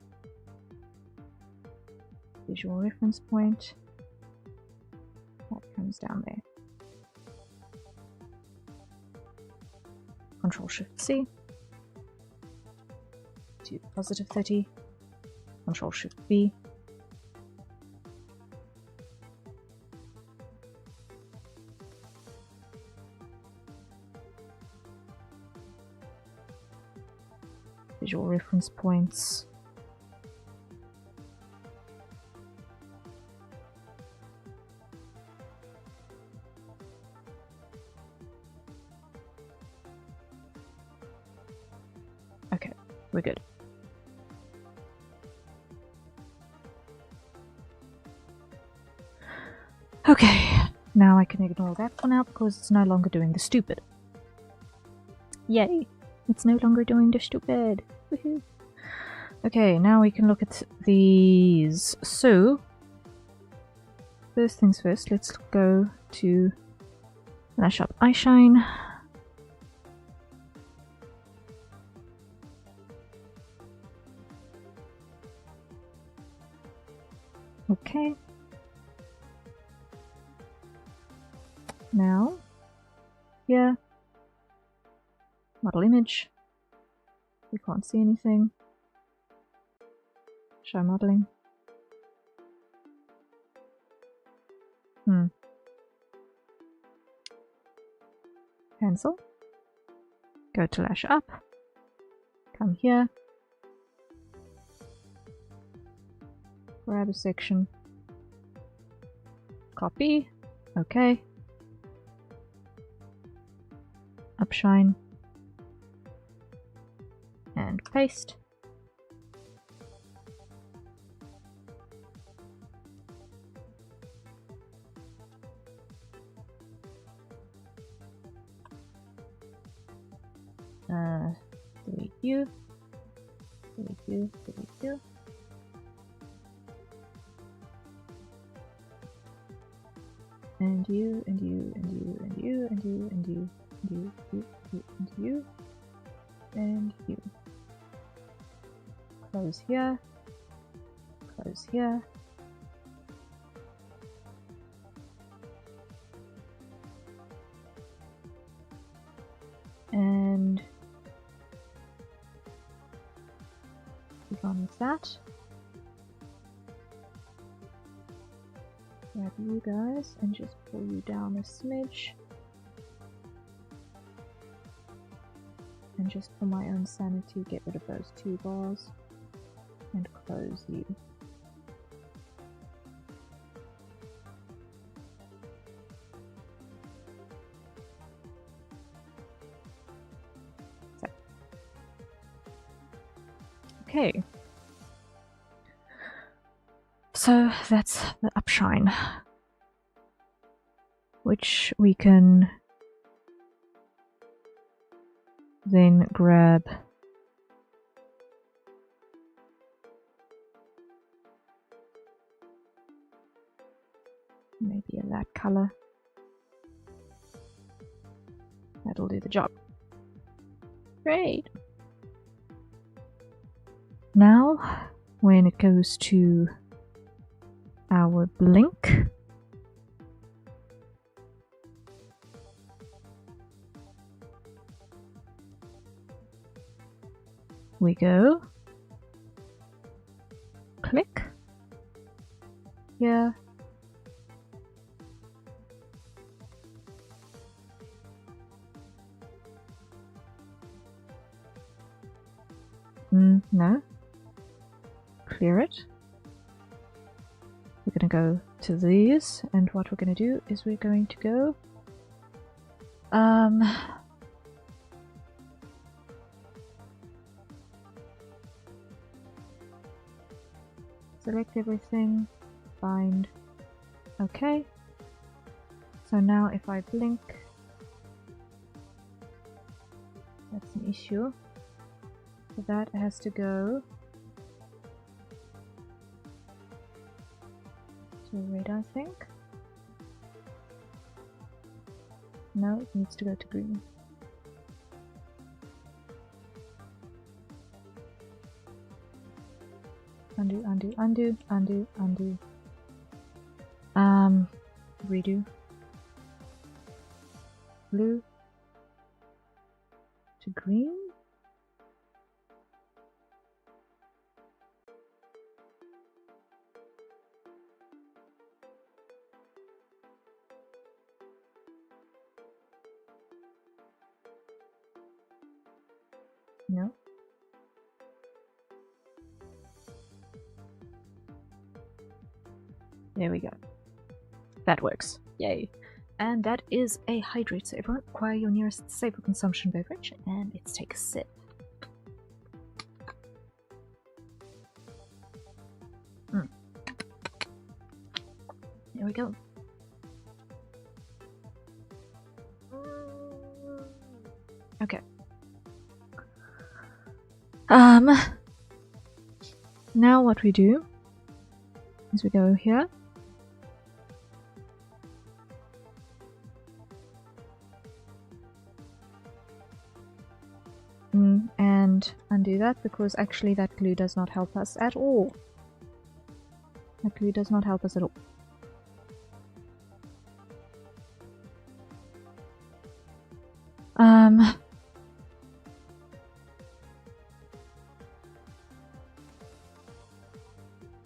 visual reference point, that comes down there. Control Shift C, to positive 30, Control Shift V, visual reference points. Okay, we're good. Okay, now I can ignore that for now because it's no longer doing the stupid. Yay! It's no longer doing the stupid. Woohoo! Okay, now we can look at these. So, first things first, let's go to Lash Up Eye Shine. Okay. Now, here, model image. We can't see anything. Show modeling. Cancel. Go to Lash Up. Come here. Grab a section. Copy. Okay. Upshine. And paste. Delete you. Delete you. Delete you. And you, and you, and you, and you, and you, and you, and you, and you, and you. Close here. Close here. And keep on with that. Grab you guys and just pull you down a smidge. And just for my own sanity, get rid of those two bars and close you. So. Okay. So that's the upshine, which we can then grab maybe a that color. That'll do the job. Great. Now, when it goes to our blink, we go click here, no, clear it. We're going to go to these, and what we're going to do is we're going to go select everything, bind, okay. So now if I blink, that's an issue. So that has to go to red, I think. No, it needs to go to green. Undo, undo, undo, undo, undo. Redo. Blue to green. No. There we go. That works. Yay. And that is a hydrate. So everyone acquire your nearest safe for consumption beverage and let's take a sip. There we go. Okay. Now what we do is we go here. And undo that, because actually that glue does not help us at all. That glue does not help us at all.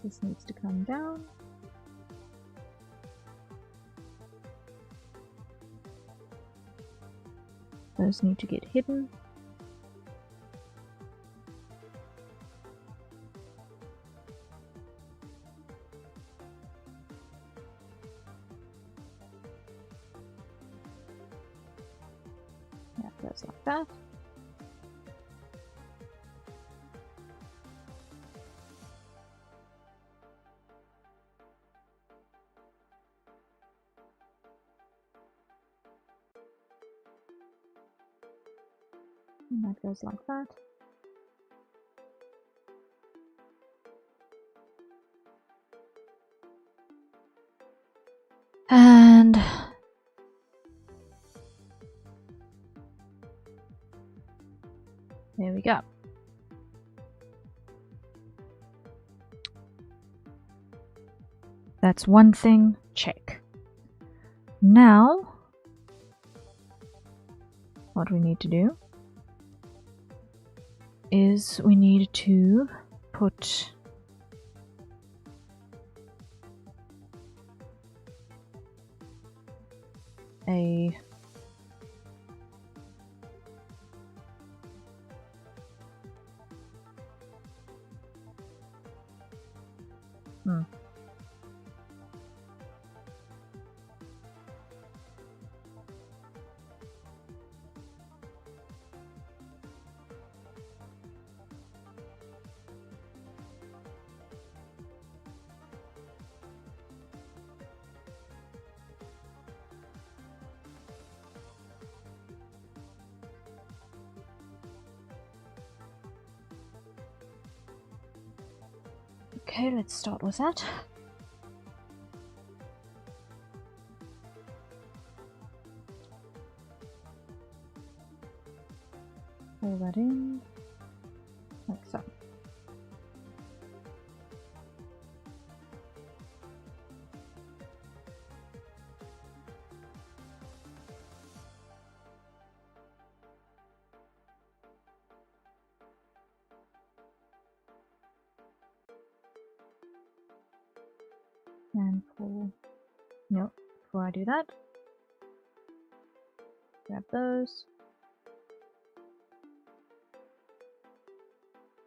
This needs to come down. Those need to get hidden. That goes like that. And that goes like that. And there we go. That's one thing, check. Now, what we need to do is we need to put a okay, let's start with that. Pull that in, like so. And pull, no, before I do that, grab those,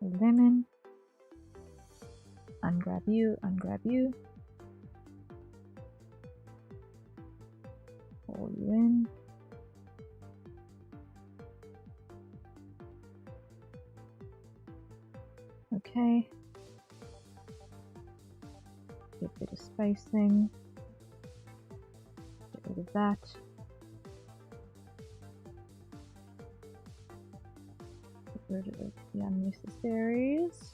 pull them in, ungrab you, pull you in, okay, get a bit of spacing, get rid of that. Get rid of the unnecessaries.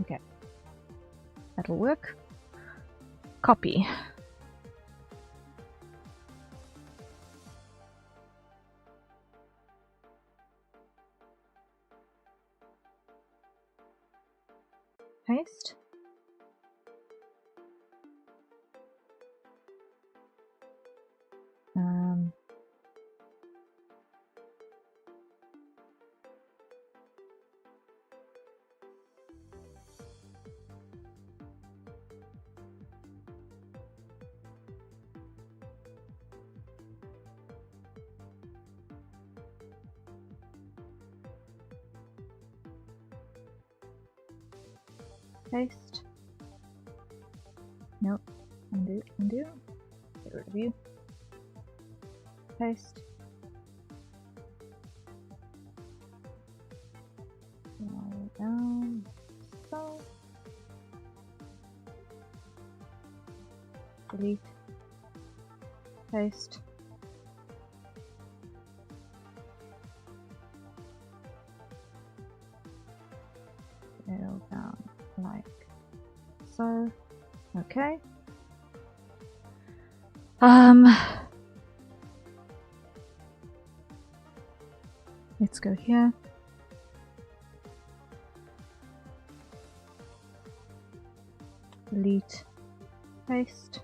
Okay, that'll work. Copy. Paste. paste. Nope, undo, undo, get rid of you, paste. Now down, so. Delete, paste. Scale down like so. Okay. Let's go here. Delete, paste.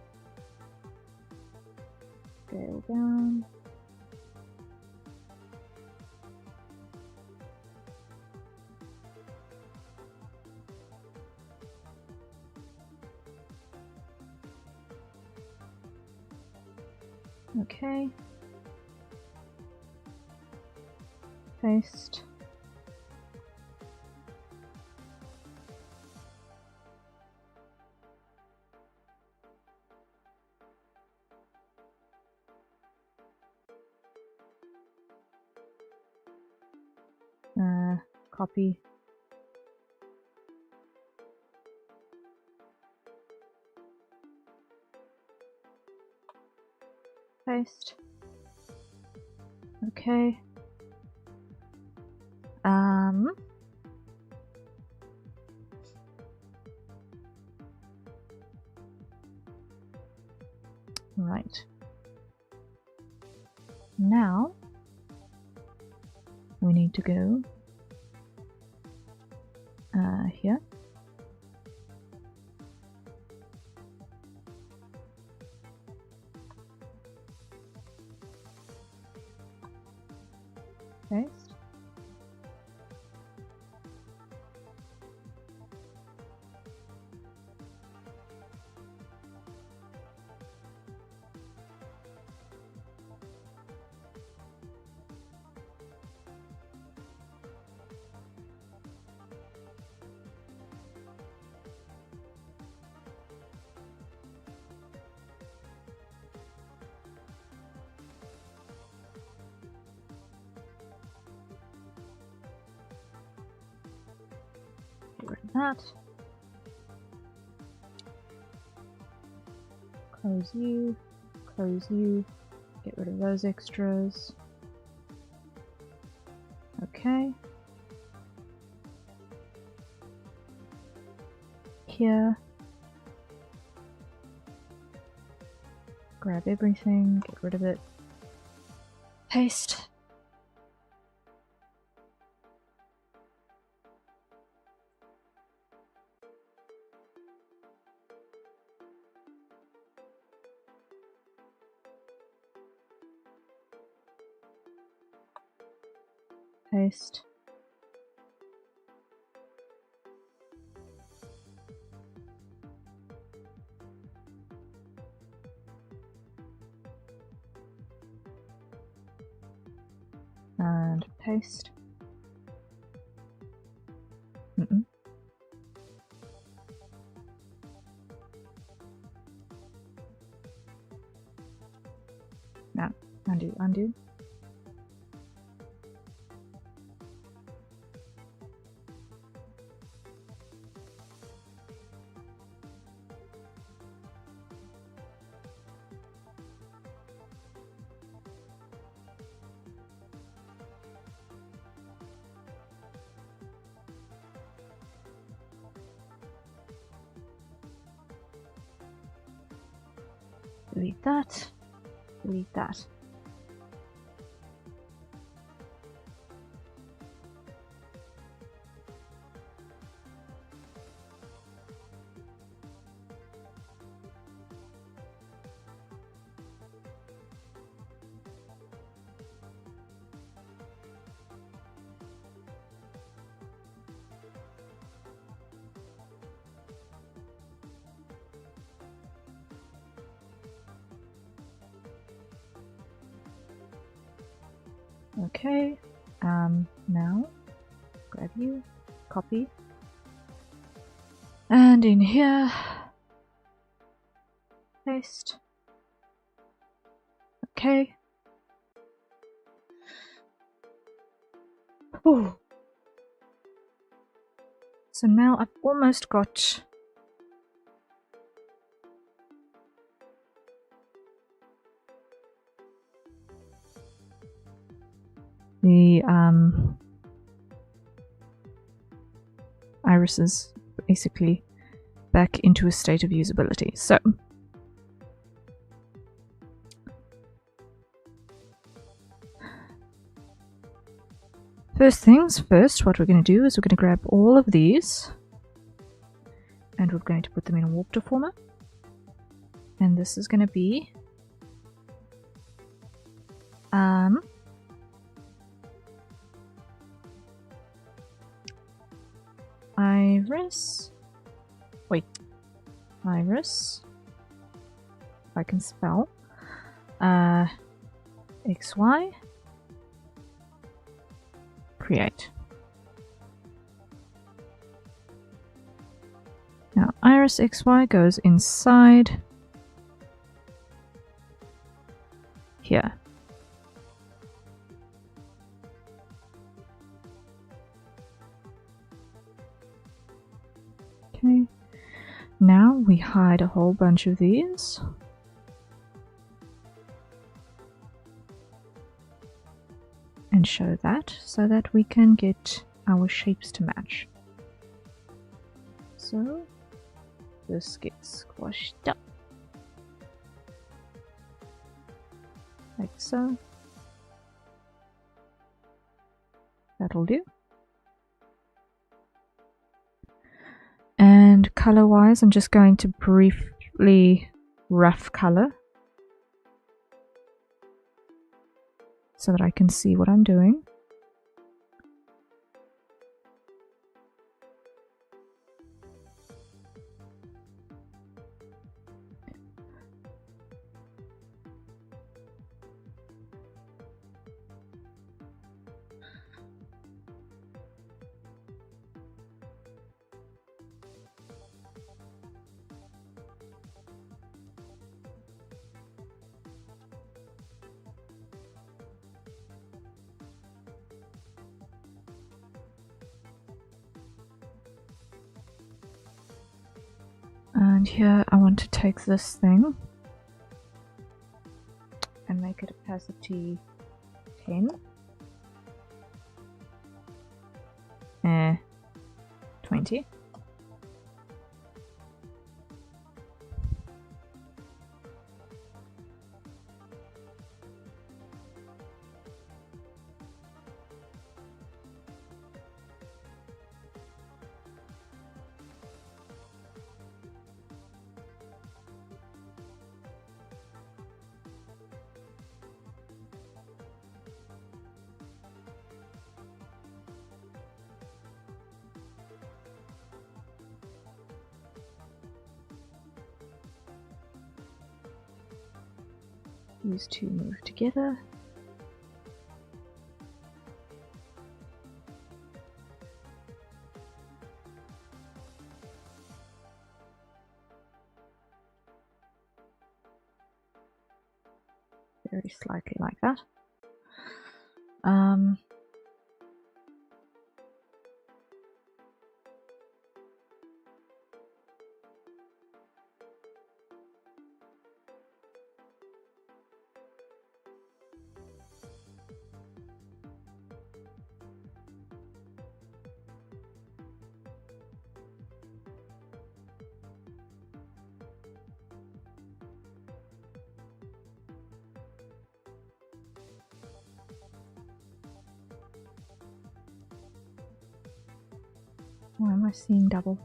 Scale down. Okay. Paste. Copy. Paste. Okay. Right. Now we need to go here. Paste. Get rid of that. Close you, get rid of those extras. Okay. Here. Grab everything, get rid of it. Paste. Paste. And paste. Now, undo. Delete that. Delete that. Okay, now grab you, copy, And in here, paste. Okay. Ooh. So now I've almost got the irises basically back into a state of usability. So first things first, what we're going to do is we're going to grab all of these and we're going to put them in a warp deformer. And this is going to be iris, if I can spell, XY, create. Now iris XY goes inside here. Okay, now we hide a whole bunch of these. And show that so that we can get our shapes to match. So this gets squashed up like so. That'll do. And color wise, I'm just going to briefly rough color so that I can see what I'm doing. And here I want to take this thing and make it opacity 10. 20. These two move together. Very slightly like that. Why am I seeing double?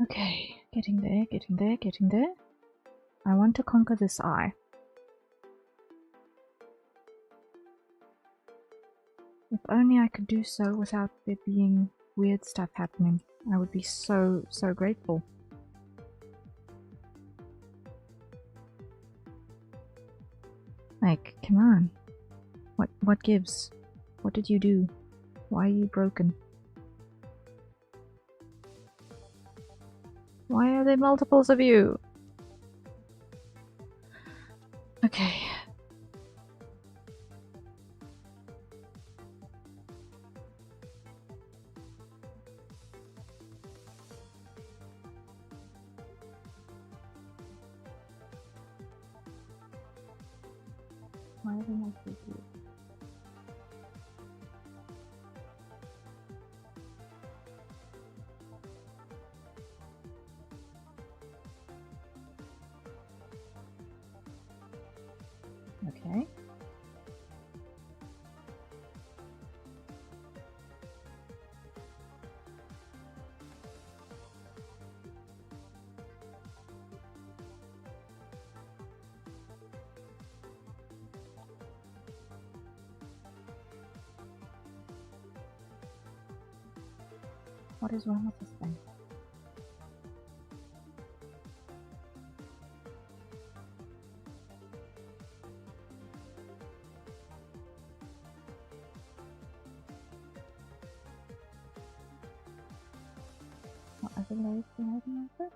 Okay, getting there, getting there, getting there. I want to conquer this eye. If only I could do so without there being weird stuff happening. I would be so grateful. Like, come on. What gives? What did you do? Why are you broken? Why are there multiples of you? Okay. Why are there multiples of you? Okay. What is wrong with this thing? What other layers do I have in my foot?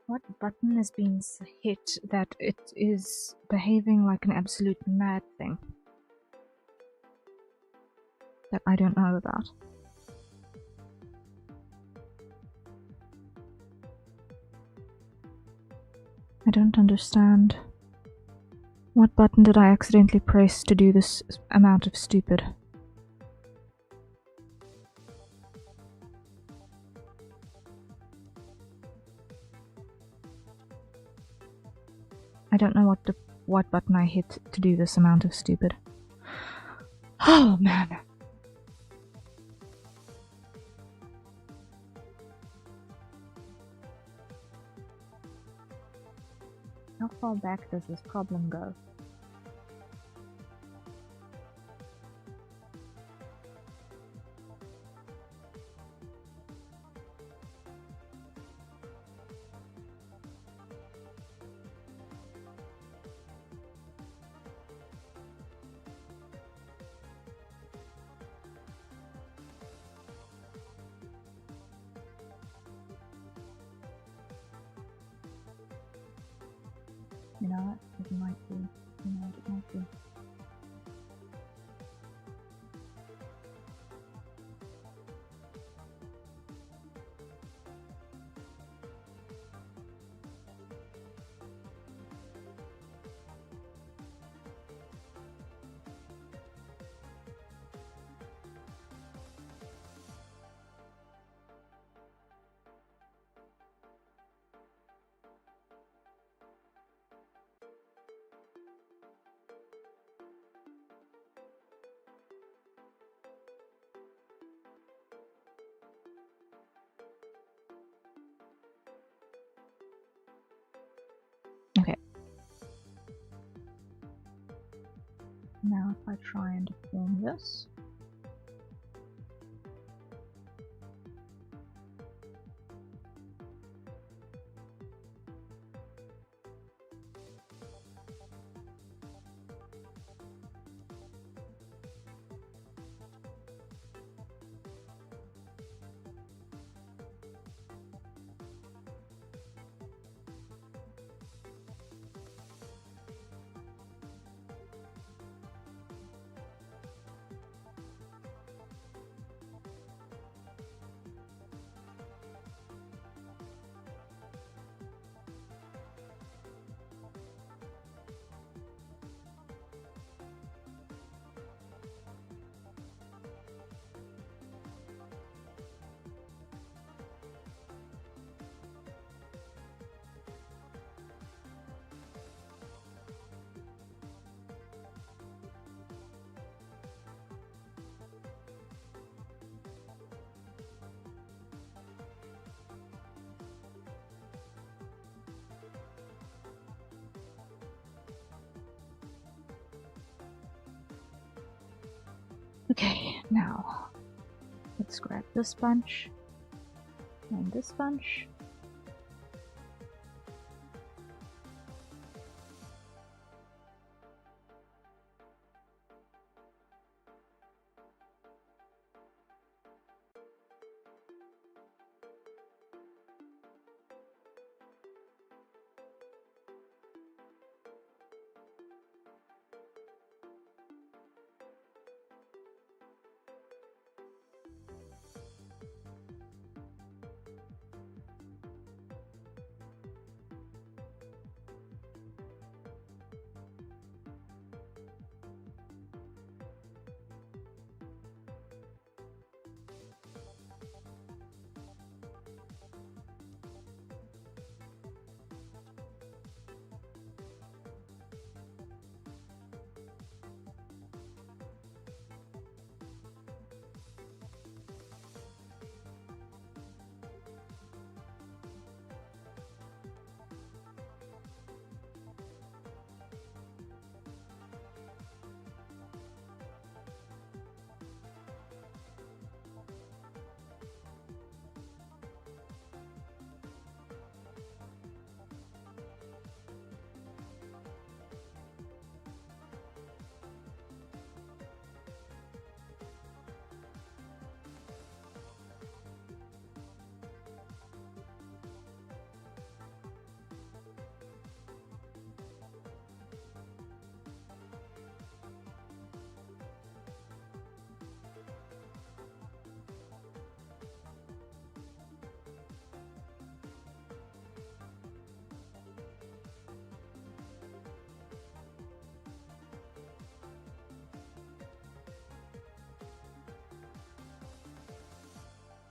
What button has been hit that it is behaving like an absolute mad thing that I don't know about? I don't understand. What button did I accidentally press to do this amount of stupid? I don't know what button I hit to do this amount of stupid. Oh man. How far back does this problem go? You know what? It might be. You know what it might be. Okay. Now if I try and deform this. Now, let's grab this bunch and this bunch.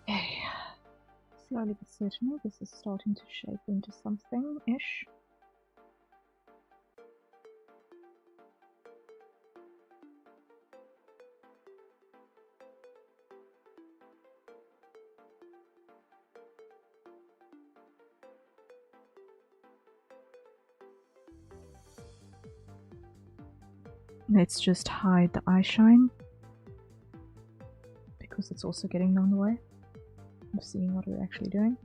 Okay, slowly but certainly this is starting to shape into something-ish. Let's just hide the eye shine, because it's also getting in the way of seeing what we're actually doing.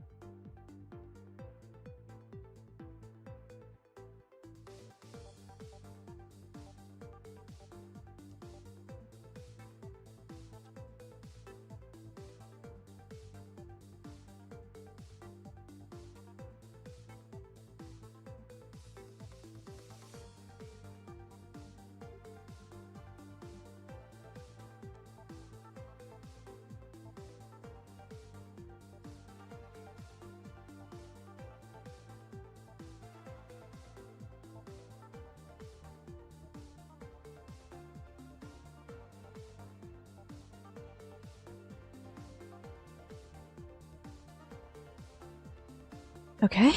Okay.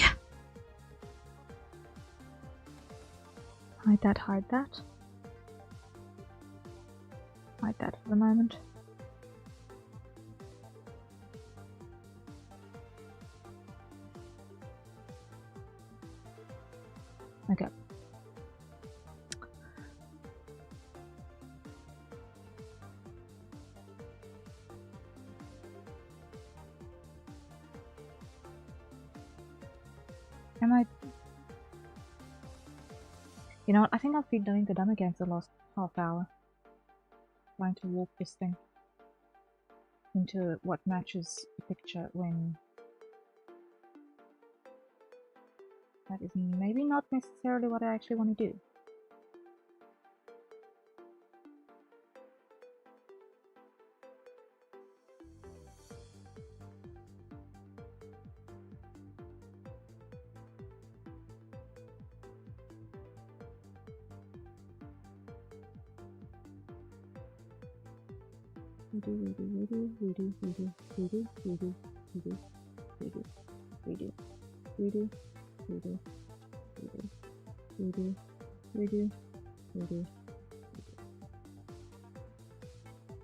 Hide that, hide that. Hide that for the moment. Okay. Am I... You know what, I think I've been doing the dumb again for the last half hour. Trying to warp this thing into what matches the picture when that is maybe not necessarily what I actually want to do.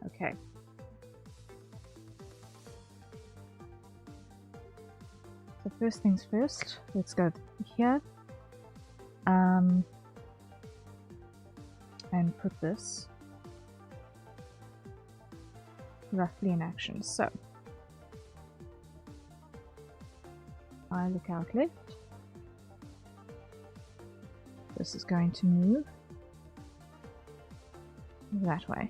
Okay. So first things first, let's go here. And put this roughly in action. So I look out left. This is going to move that way.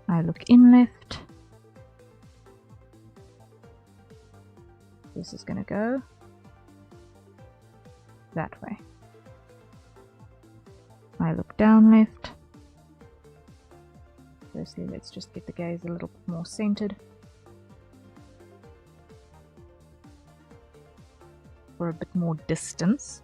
I look in left. This is going to go that way. I look down left. Firstly, let's just get the gaze a little bit more centered. For a bit more distance.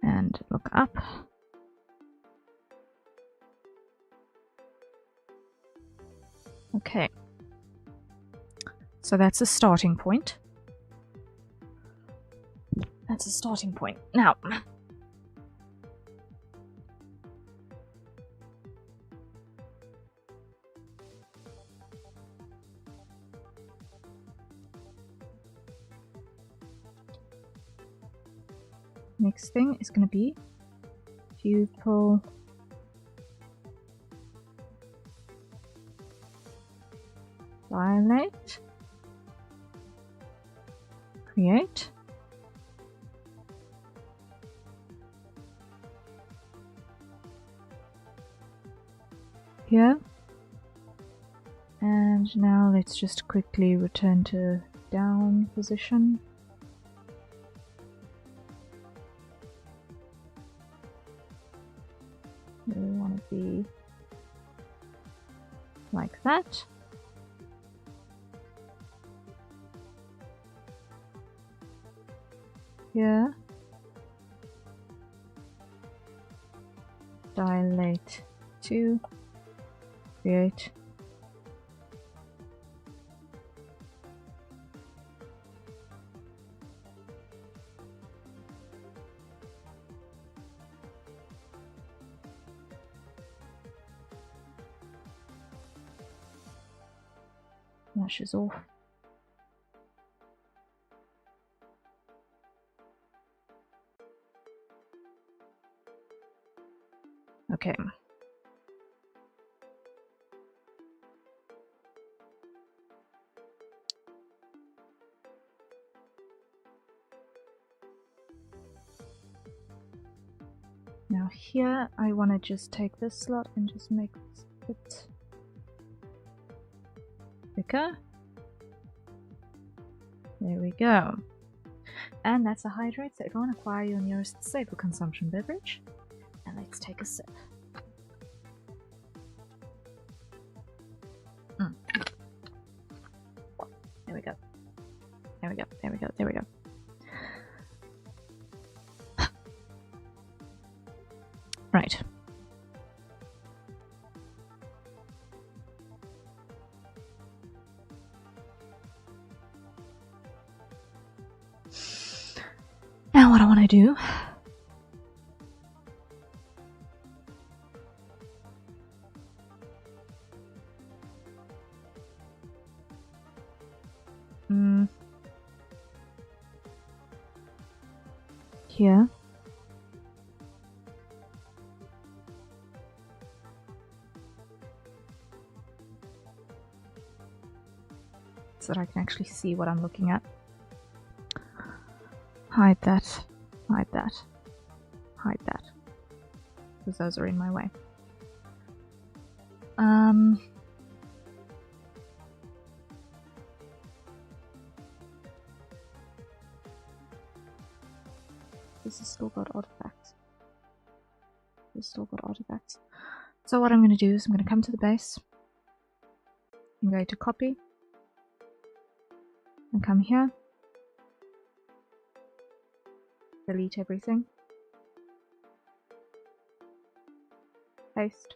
And look up. Okay. So that's a starting point. That's a starting point. Now, next thing is going to be pupil dilate, create, here, and now let's just quickly return to down position. We want to be like that. Here, dilate to create, lashes off. Okay. Now here I want to just take this slot and just make this a bit thicker. There we go. And that's a hydrate, so everyone acquire your nearest safer consumption beverage. And let's take a sip. There we go. There we go. There we go. There we go. Right. Now what I want to do here so that I can actually see what I'm looking at. Hide that, hide that, hide that, because those are in my way. This has still got artifacts. This still got artifacts. So what I'm going to do is I'm going to come to the base. I'm going to copy and come here. Delete everything. Paste.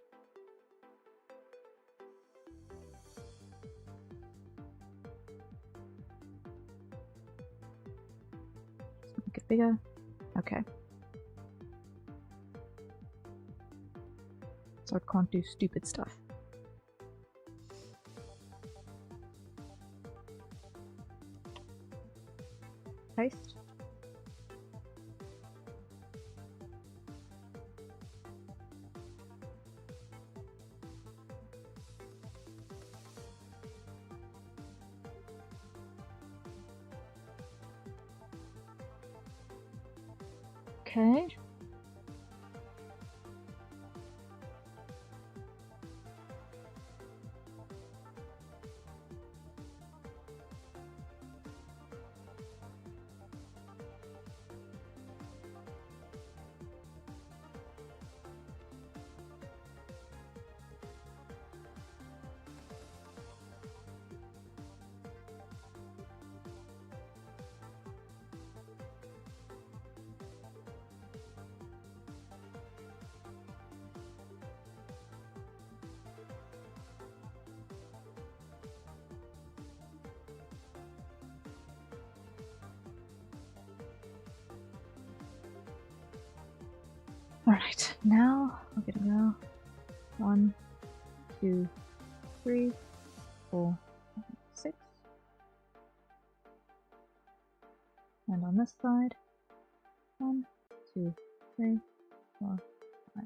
it bigger. Okay. So it can't do stupid stuff. Paste. Okay. Alright, now we're gonna go 1, 2, 3, 4, 6. And on this side, 1, 2, 3, 4, 5.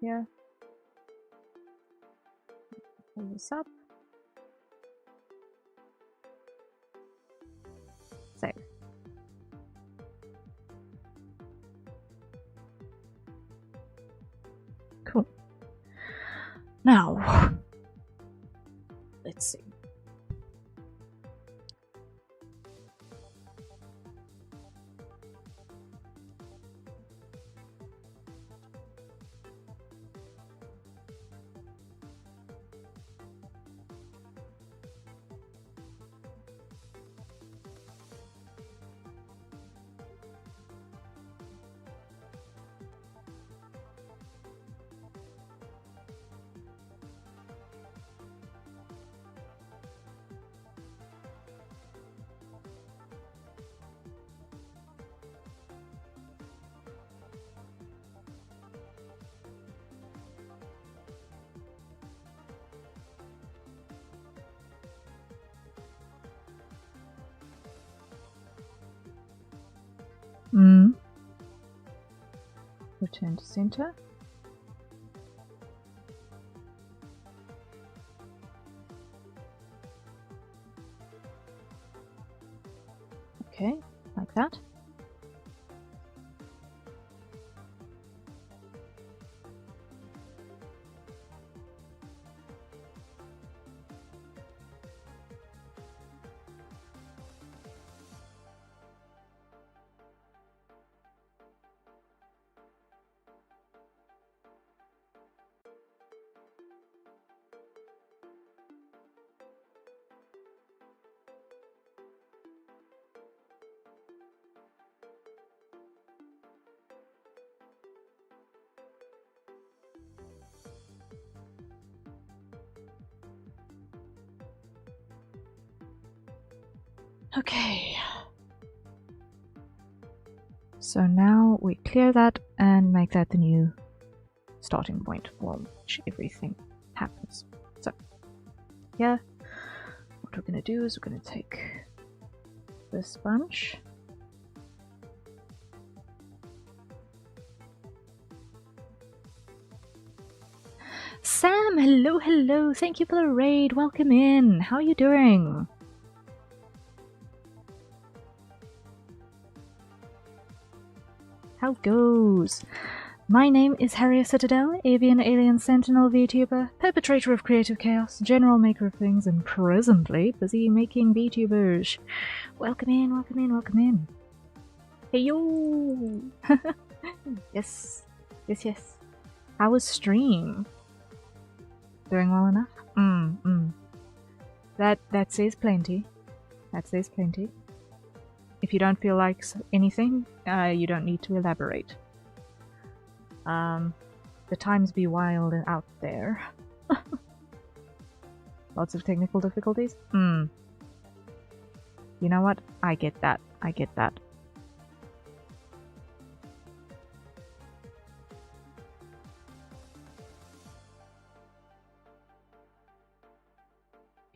Here. Pull this up. Save. Cool. Now, let's see. Return to center. Okay, like that. Okay. So now we clear that and make that the new starting point for which everything happens. So here, what we're going to do is we're going to take this bunch. Sam, hello, hello. Thank you for the raid. Welcome in. How are you doing? How goes? My name is Harriet Citadel, avian alien sentinel VTuber, perpetrator of creative chaos, general maker of things, and presently busy making VTubers. Welcome in, welcome in, welcome in. Hey yo! Yes, yes, yes. How was stream? Doing well enough? That says plenty. That says plenty. If you don't feel like anything, you don't need to elaborate. The times be wild and out there. Lots of technical difficulties? You know what? I get that. I get that.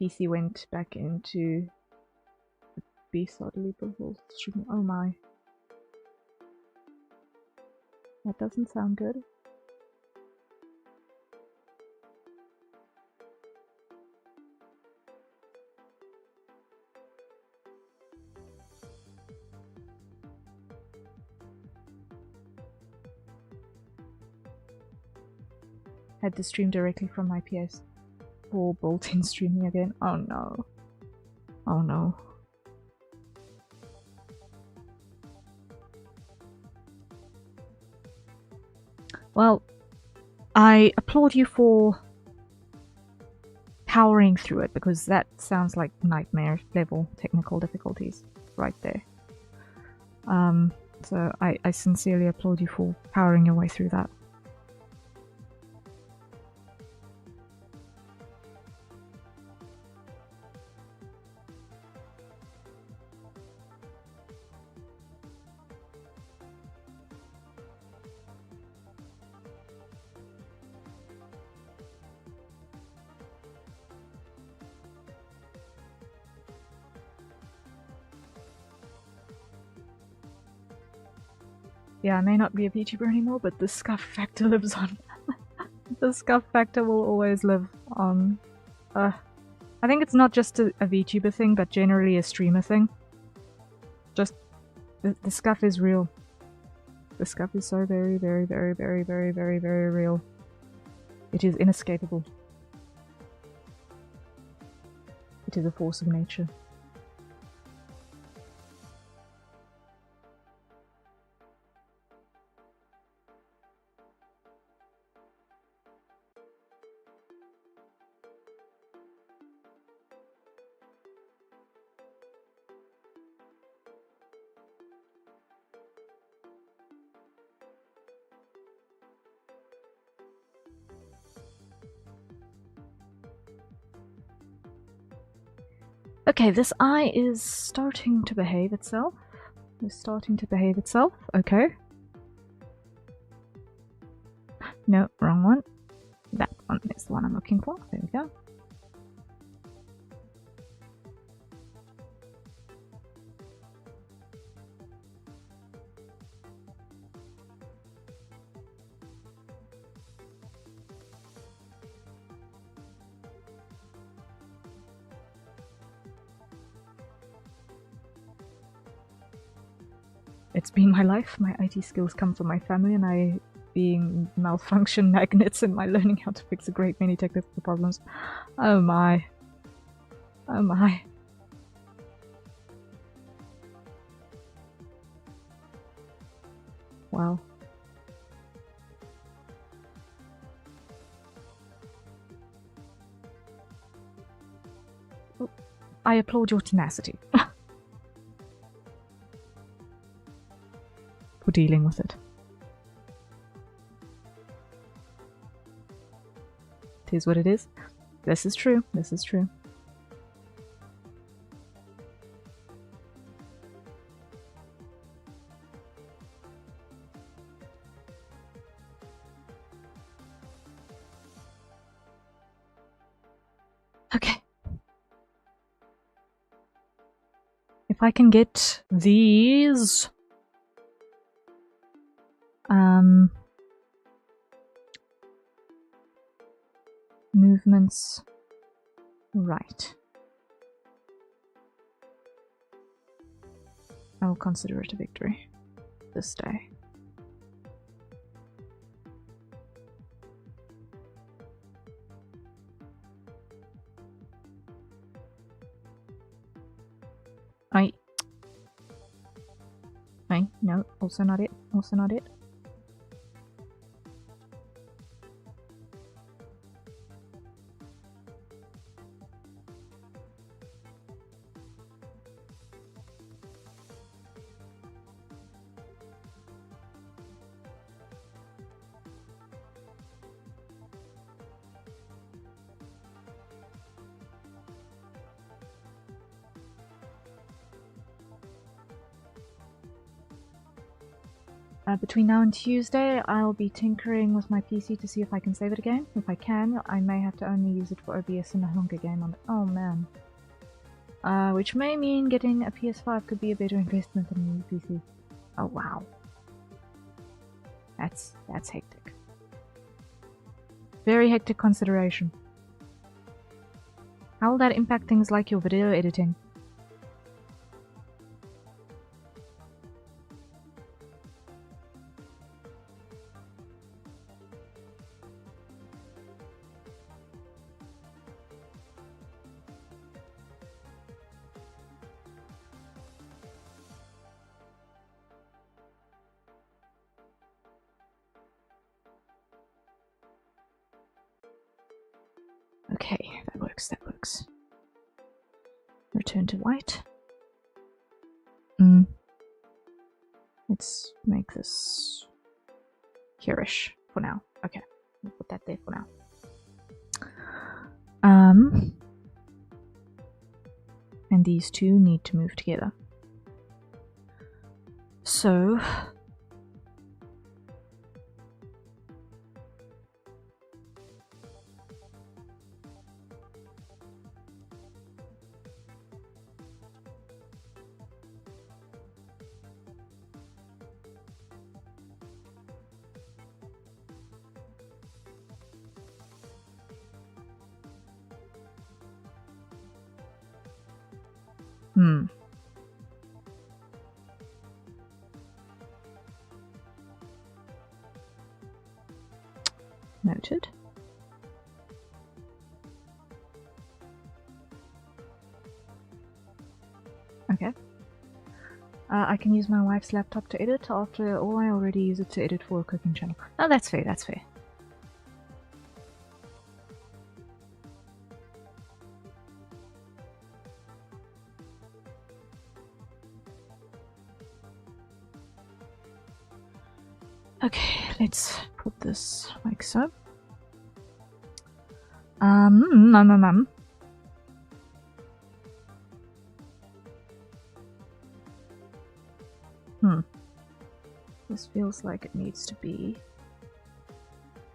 PC went back into the Beastly Bubble stream. Oh my. That doesn't sound good. Had to stream directly from my PS4 bolt-in streaming again. Oh no. Oh no. Well, I applaud you for powering through it, because that sounds like nightmare level technical difficulties right there. So I sincerely applaud you for powering your way through that. Yeah, I may not be a VTuber anymore, but the scuff factor lives on. The scuff factor will always live on. I think it's not just a VTuber thing, but generally a streamer thing. Just, the scuff is real. The scuff is so very, very, very, very, very, very, very real. It is inescapable. It is a force of nature. Okay, this eye is starting to behave itself. It's starting to behave itself. Okay. No, wrong one. That one is the one I'm looking for. There we go. It's been my life. My IT skills come from my family, and I being malfunction magnets and my learning how to fix a great many technical problems. Oh my. Oh my. Wow. Oh, I applaud your tenacity. For dealing with it. It is what it is. This is true. This is true. Okay. If I can get these movements right, I will consider it a victory this day. No, also not it, also not it. Between now and Tuesday, I'll be tinkering with my PC to see if I can save it again. If I can, I may have to only use it for OBS and a longer game on it. Oh man. Which may mean getting a PS5 could be a better investment than a new PC. Oh wow. That's hectic. Very hectic consideration. How will that impact things like your video editing? Okay, that works, that works. Return to white. Let's make this here-ish for now. Okay, we'll put that there for now. And these two need to move together. So noted. Okay. I can use my wife's laptop to edit. After all, I already use it to edit for a cooking channel. Oh, that's fair, that's fair. Okay, let's put this like so. This feels like it needs to be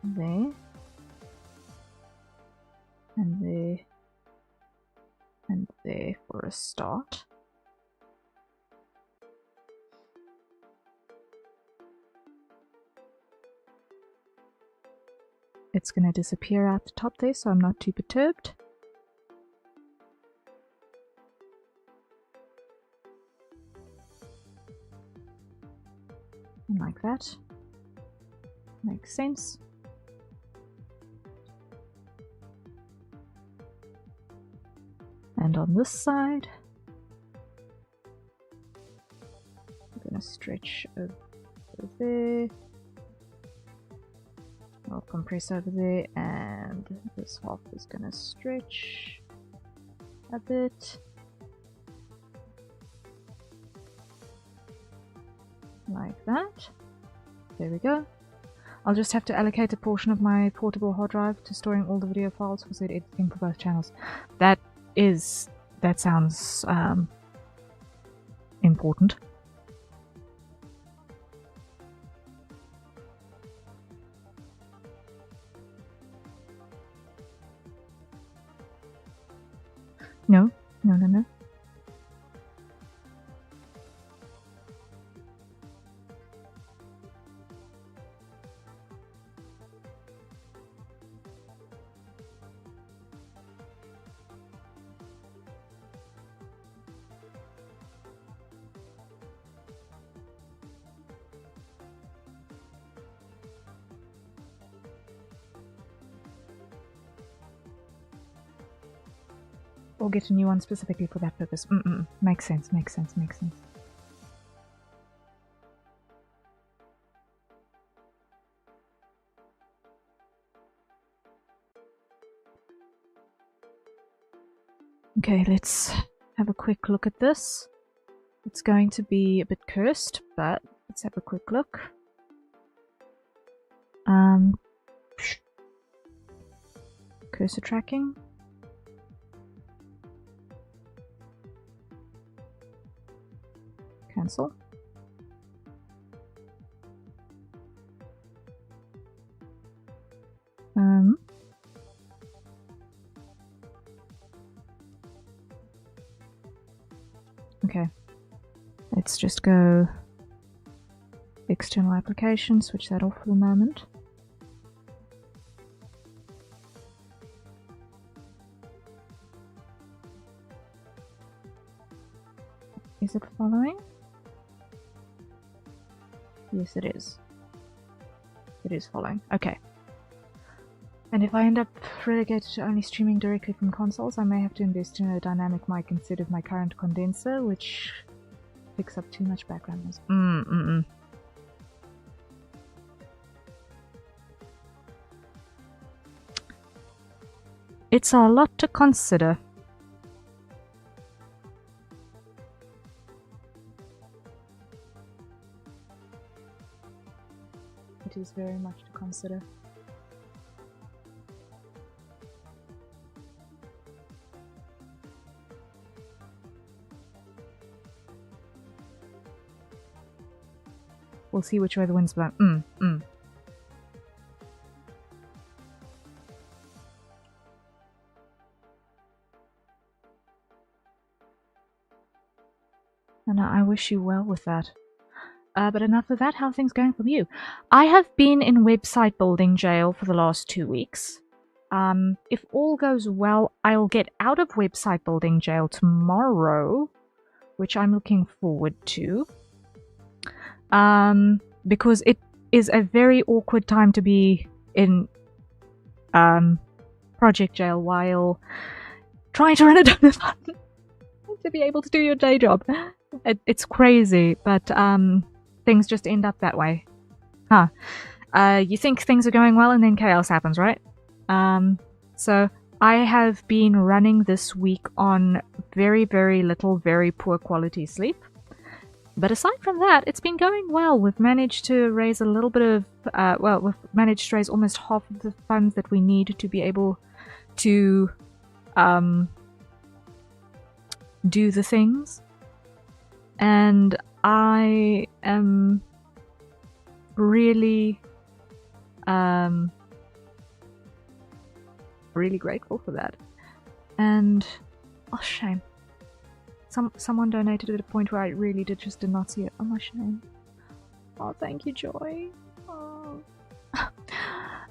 there, and there, and there for a start. It's going to disappear out the top there, so I'm not too perturbed. And like that. Makes sense. And on this side, I'm going to stretch over there. I'll compress over there, and this half is going to stretch a bit. Like that. There we go. I'll just have to allocate a portion of my portable hard drive to storing all the video files for said editing for both channels. That sounds important. No. Or get a new one specifically for that purpose. Makes sense. Okay, let's have a quick look at this. It's going to be a bit cursed, but let's have a quick look. Cursor tracking. Cancel. Okay. Let's just go external application, switch that off for the moment. Is it following? Yes, it is. It is following. Okay. And if I end up relegated to only streaming directly from consoles, I may have to invest in a dynamic mic instead of my current condenser, which picks up too much background noise. It's a lot to consider. It is very much to consider. We'll see which way the wind's blowing. And I wish you well with that. But enough of that, how are things going for you? I have been in website building jail for the last 2 weeks. If all goes well, I'll get out of website building jail tomorrow, which I'm looking forward to. Because it is a very awkward time to be in project jail while trying to run a Donothon to be able to do your day job. It's crazy, but things just end up that way. You think things are going well and then chaos happens, right? So I have been running this week on very, very little, very poor quality sleep. But aside from that, it's been going well. We've managed to raise a little bit of, we've managed to raise almost half of the funds that we need to be able to do the things. And I am really, really grateful for that. And, oh, shame. Someone donated at a point where I really did not see it. Oh, my shame. Oh, thank you, Joy. Oh.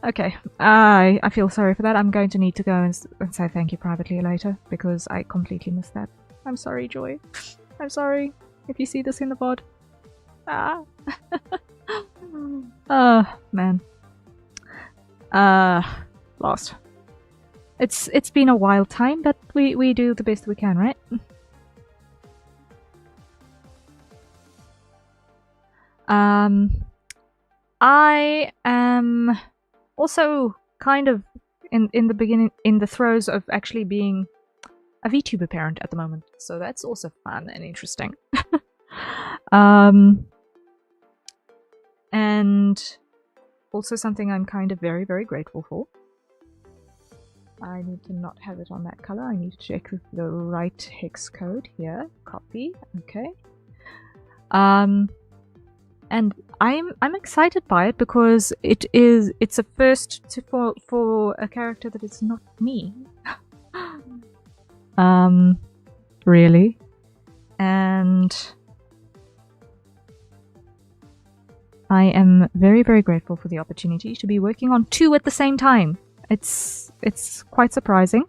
Okay, I feel sorry for that. I'm going to need to go and say thank you privately later, because I completely missed that. I'm sorry, Joy. I'm sorry if you see this in the VOD. Oh, man. Lost. It's been a wild time, but we do the best we can, right? I am also kind of in the throes of actually being a VTuber parent at the moment, so that's also fun and interesting. And also something I'm kind of very, very grateful for. I need to not have it on that color. I need to check the right hex code here. Copy. Okay. And I'm excited by it because it's a first for a character that is not me. Really. And I am very, very grateful for the opportunity to be working on 2 at the same time. It's quite surprising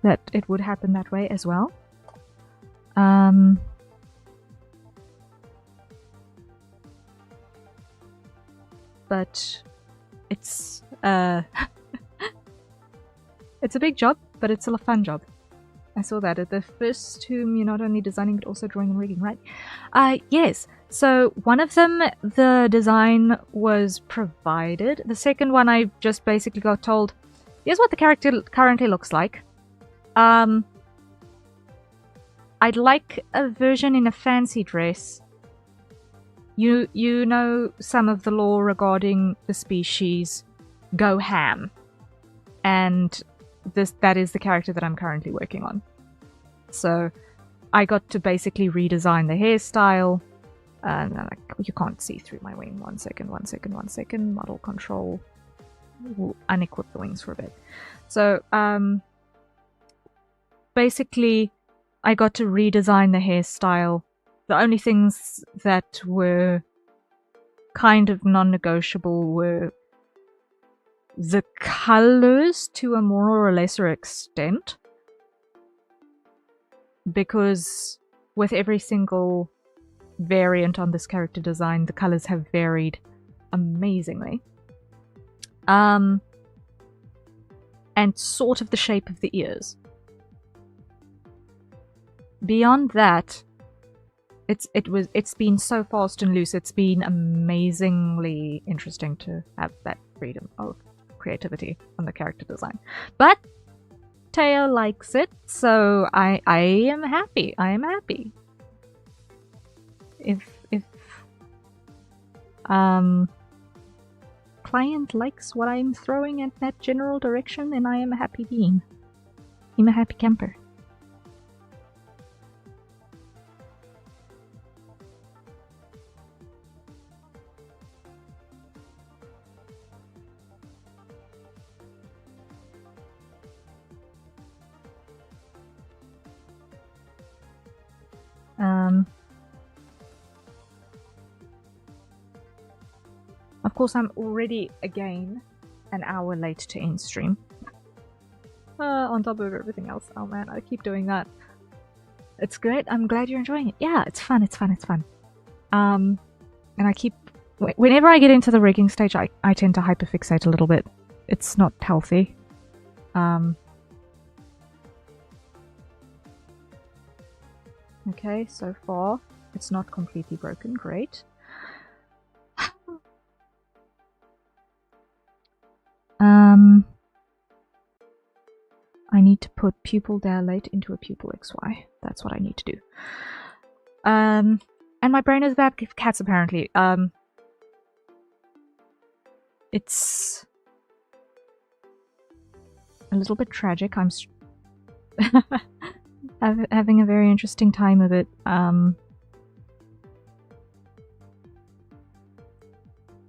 that it would happen that way as well. But it's it's a big job, but it's still a fun job. I saw that at the first 2, you're not only designing but also drawing and rigging, right? Yes. So one of them, the design was provided. The second one, I just basically got told, here's what the character currently looks like. I'd like a version in a fancy dress. You know some of the lore regarding the species. Go ham. And that is the character that I'm currently working on. So I got to basically redesign the hairstyle. And you can't see through my wing. 1 second. Model control. We'll unequip the wings for a bit. So basically I got to redesign the hairstyle. The only things that were kind of non-negotiable were the colors to a more or lesser extent, because with every single variant on this character design, the colors have varied amazingly. And sort of the shape of the ears. Beyond that, it's been so fast and loose. It's been amazingly interesting to have that freedom of creativity on the character design. But Teo likes it, so I am happy. I am happy. If client likes what I'm throwing in that general direction, then I am a happy being. I'm a happy camper. Of course, I'm already, again, an hour late to end stream. On top of everything else. Oh man, I keep doing that. It's great. I'm glad you're enjoying it. Yeah, it's fun. It's fun. It's fun. And I keep... Whenever I get into the rigging stage, I tend to hyperfixate a little bit. It's not healthy. Okay, so far, it's not completely broken. Great. I need to put pupil dilate into a pupil XY. That's what I need to do. And my brain is bad with cats, apparently. It's a little bit tragic. I'm having a very interesting time of it.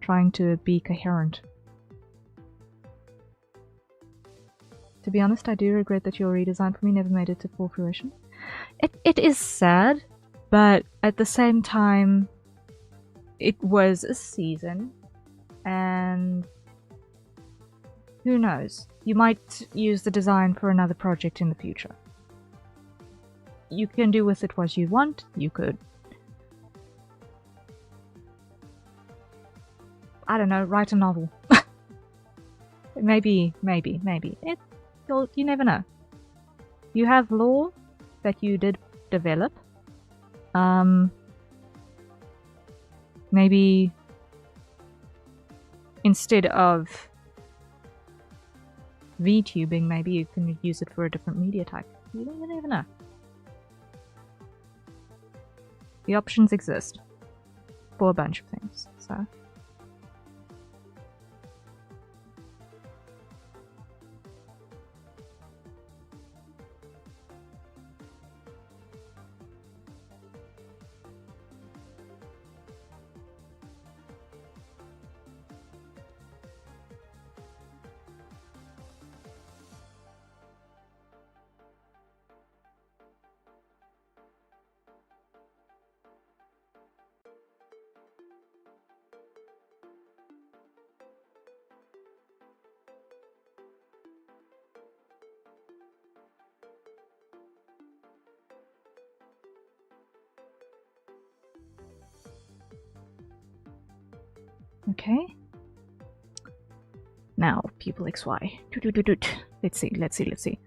Trying to be coherent. To be honest, I do regret that your redesign for me never made it to full fruition. It is sad, but at the same time, it was a season, and who knows? You might use the design for another project in the future. You can do with it what you want. You could, I don't know, write a novel. maybe. You never know. You have lore that you did develop. Maybe instead of VTubing, maybe you can use it for a different media type. You never know. The options exist for a bunch of things, so... Okay. Now, pupil XY. Let's see.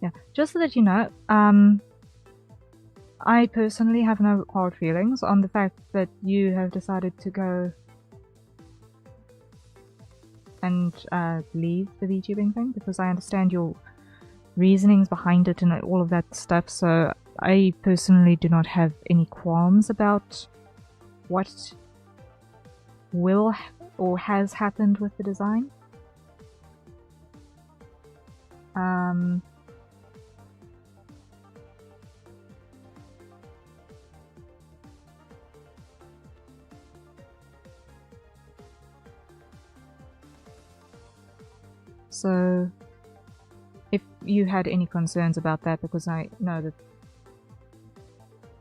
Yeah, just so that you know, I personally have no hard feelings on the fact that you have decided to go and leave the VTubing thing, because I understand your reasonings behind it and all of that stuff, so I personally do not have any qualms about what will or has happened with the design. So if you had any concerns about that, because I know that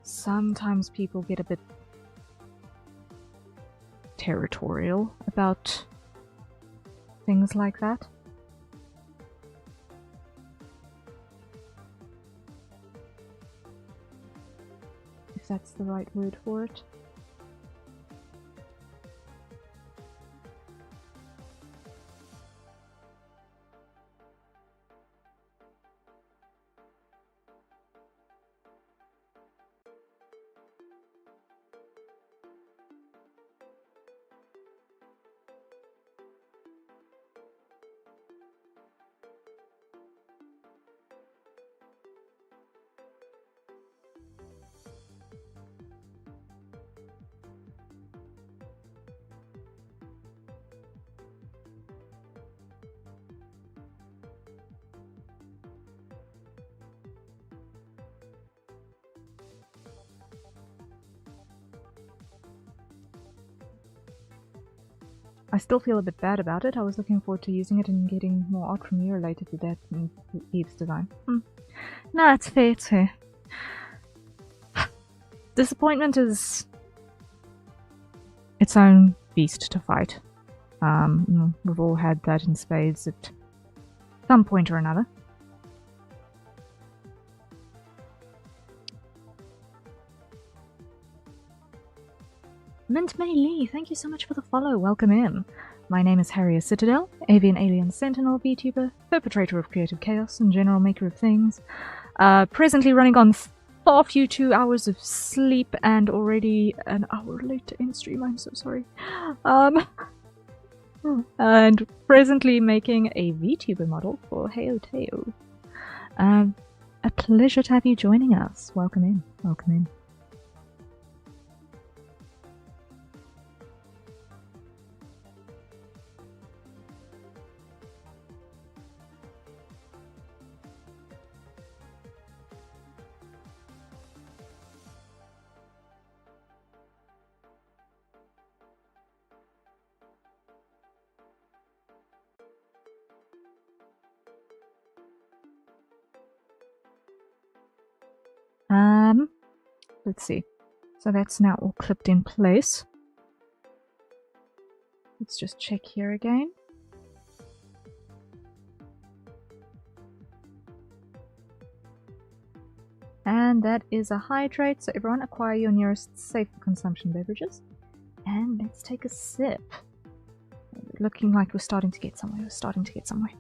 sometimes people get a bit territorial about things like that. If that's the right word for it. I still feel a bit bad about it. I was looking forward to using it and getting more art from you related to that and Eve's design. No, it's fair, it's fair. Disappointment is its own beast to fight. We've all had that in spades at some point or another. Mint May Lee, thank you so much for the follow. Welcome in. My name is Harrier Citadel, avian alien sentinel VTuber, perpetrator of creative chaos, and general maker of things. Presently running on far few 2 hours of sleep and already an hour late to end stream. I'm so sorry. And presently making a VTuber model for Heyo Teo. A pleasure to have you joining us. Welcome in. Welcome in. Let's see. So that's now all clipped in place. Let's just check here again. And that is a hydrate, so everyone acquire your nearest safe consumption beverages. And let's take a sip. Looking like we're starting to get somewhere. We're starting to get somewhere.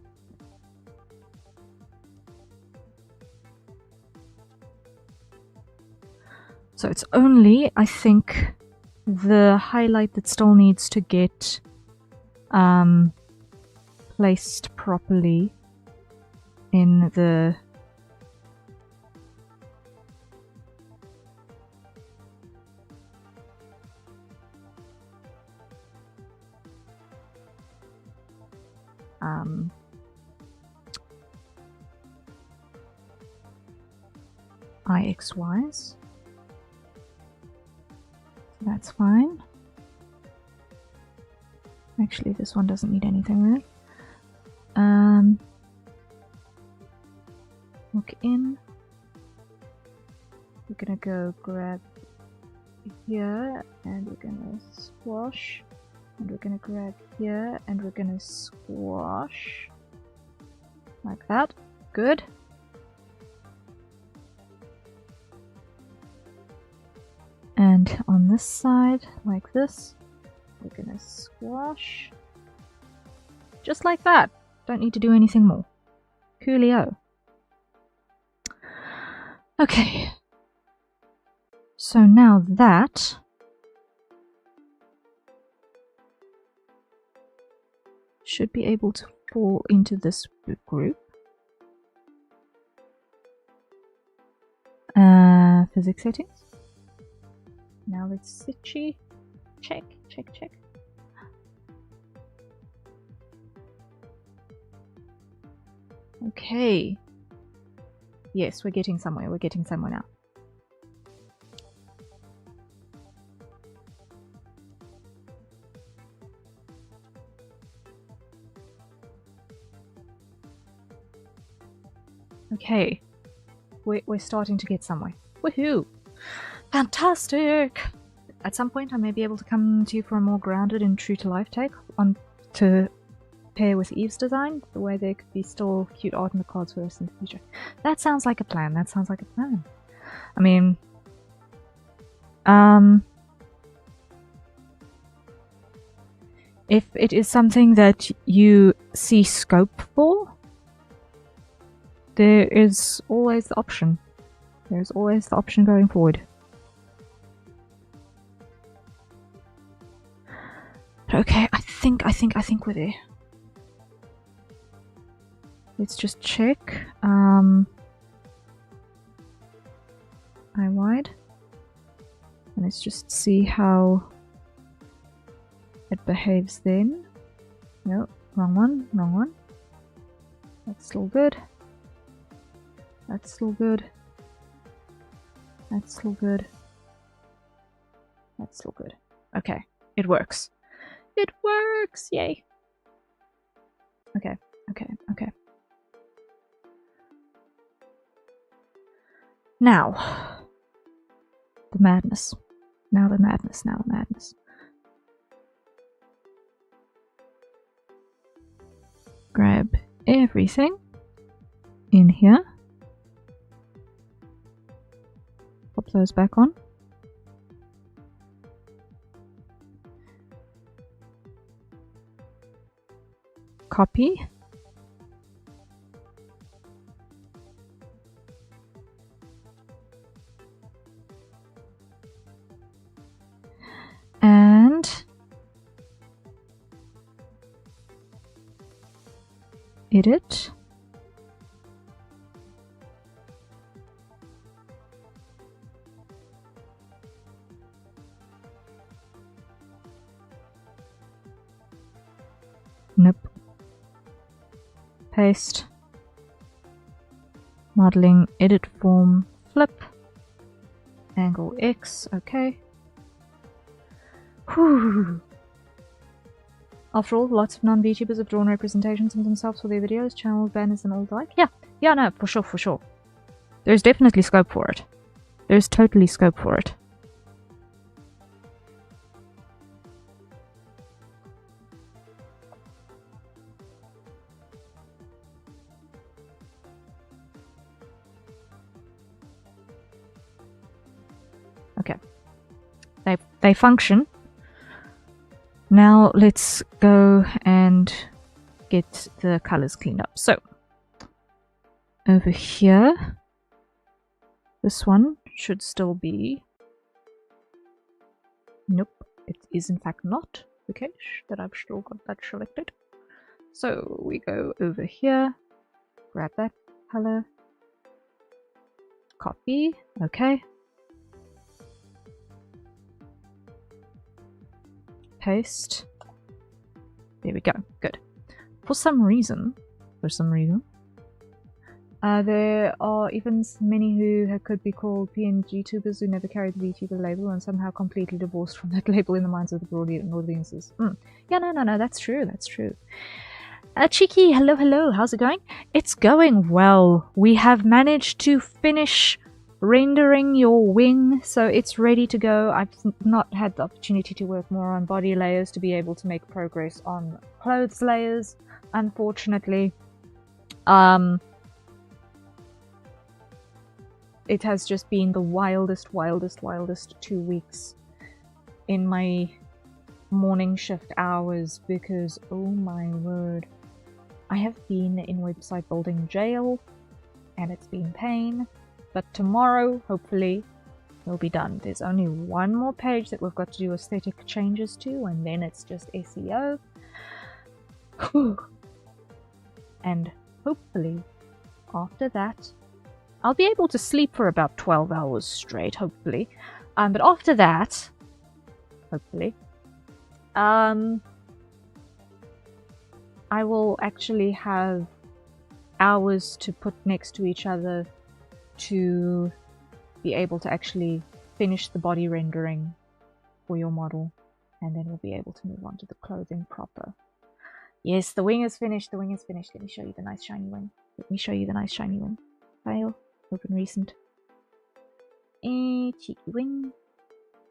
So it's only, I think, the highlight that still needs to get placed properly in the IXYs. That's fine. Actually, this one doesn't need anything really. Look in. We're gonna go grab here, and we're gonna squash, and we're gonna grab here, and we're gonna squash. Like that. Good. And on this side, like this, we're gonna squash. Just like that. Don't need to do anything more. Coolio. Okay. So now that should be able to fall into this group. Physics settings. Now let's check. Okay. Yes, we're getting somewhere. We're getting somewhere now. Okay. We're starting to get somewhere. Woohoo! Fantastic! At some point, I may be able to come to you for a more grounded and true-to-life take on to pair with Eve's design, the way there could be still cute art in the cards for us in the future. That sounds like a plan. That sounds like a plan. I mean, if it is something that you see scope for, there is always the option. There's always the option going forward. Okay, I think we're there. Let's just check. I wide. And let's just see how it behaves then. No, wrong one, wrong one. That's still good. That's still good. That's still good. That's still good. Okay, it works. It works! Yay! Okay, okay, okay. Now, the madness. Now the madness, now the madness. Grab everything in here. Pop those back on. Copy. And edit. Nope. Paste. Modeling, edit form, flip. Angle X, okay. Whew. After all, lots of non-VTubers have drawn representations of themselves for their videos, channel banners and all the like. Yeah, no, for sure, for sure. There's definitely scope for it. There's totally scope for it. Okay. They function. Now let's go and get the colors cleaned up. So, over here, this one should still be... Nope, it is in fact not the case that I've still got that selected. So we go over here, grab that color, copy, okay. Paste. There we go. Good. For some reason, there are even many who could be called PNG tubers who never carried the VTuber label and somehow completely divorced from that label in the minds of the broad audiences. Yeah, no, that's true, that's true. Cheeky, hello, how's it going? It's going well. We have managed to finish rendering your wing, so it's ready to go. I've not had the opportunity to work more on body layers to be able to make progress on clothes layers, unfortunately. It has just been the wildest 2 weeks in my morning shift hours because, oh my word, I have been in website building jail and it's been pain. But tomorrow, hopefully, we'll be done. There's only one more page that we've got to do aesthetic changes to, and then it's just SEO. And hopefully, after that, I'll be able to sleep for about 12 hours straight, hopefully. But after that, hopefully, I will actually have hours to put next to each other to be able to actually finish the body rendering for your model, and then we'll be able to move on to the clothing proper. Yes, the wing is finished, the wing is finished. Let me show you the nice shiny wing. file. Open recent. Cheeky wing.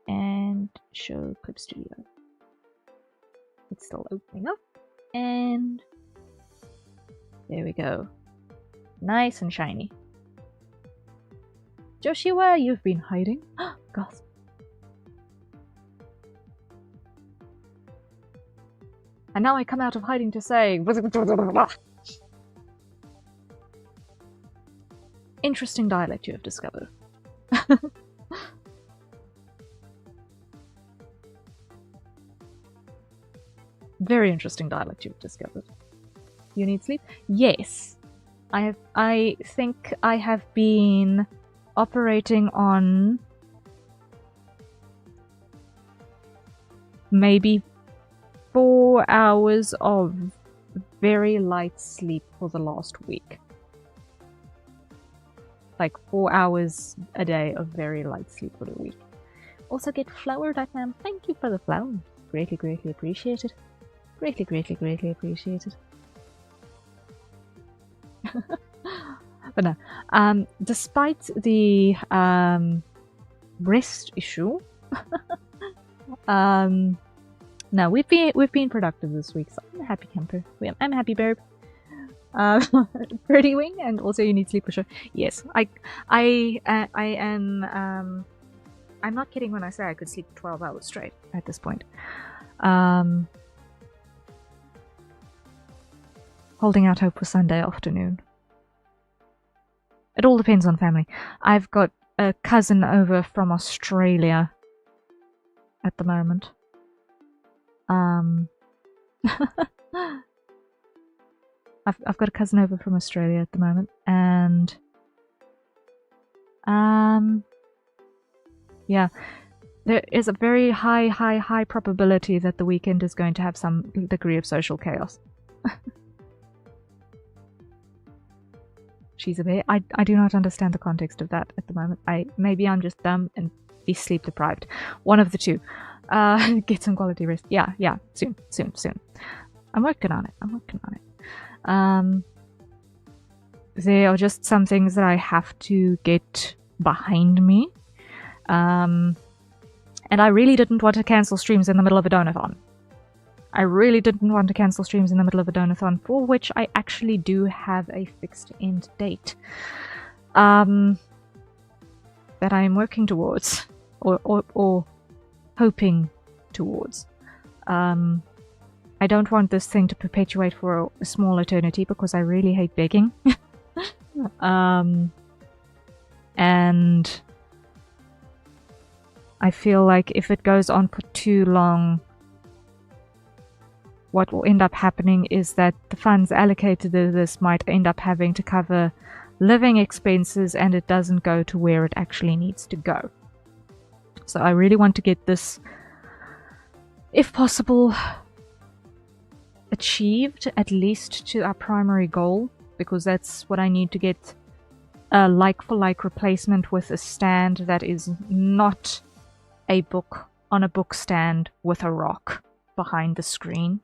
And show Clip Studio. It's still opening up. And there we go. Nice and shiny. Joshua, you've been hiding. Gasp. And now I come out of hiding to say... Interesting dialect you have discovered. Very interesting dialect you've discovered. You need sleep? Yes. I think I have been operating on maybe 4 hours of very light sleep for the last week. Like 4 hours a day of very light sleep for the week. Also get flowered, ma'am. Thank you for the flowers. Greatly, greatly appreciated. Greatly, greatly, greatly appreciated. But no, despite the rest issue, no, we've been productive this week, so I'm a happy camper. I'm a happy bird. Birdie wing, and also you need sleep for sure. Yes, I am. I'm not kidding when I say I could sleep 12 hours straight at this point. Holding out hope for Sunday afternoon. It all depends on family. I've got a cousin over from Australia at the moment. I've got a cousin over from Australia at the moment, and yeah, there is a very high probability that the weekend is going to have some degree of social chaos. She's a bear. I do not understand the context of that at the moment. Maybe I'm just dumb and be sleep deprived. One of the two. Get some quality rest. Yeah. Soon. I'm working on it. There are just some things that I have to get behind me. And I really didn't want to cancel streams in the middle of a Donothon. For which I actually do have a fixed end date. That I am working towards. Or hoping towards. I don't want this thing to perpetuate for a small eternity because I really hate begging. And I feel like if it goes on for too long, what will end up happening is that the funds allocated to this might end up having to cover living expenses and it doesn't go to where it actually needs to go. So I really want to get this, if possible, achieved at least to our primary goal, because that's what I need to get a like-for-like replacement with a stand that is not a book on a book stand with a rock behind the screen.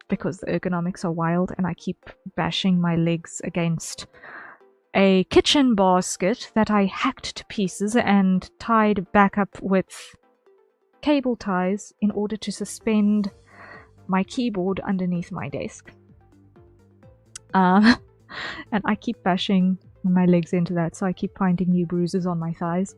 Because the ergonomics are wild and I keep bashing my legs against a kitchen basket that I hacked to pieces and tied back up with cable ties in order to suspend my keyboard underneath my desk. And I keep bashing my legs into that, so I keep finding new bruises on my thighs.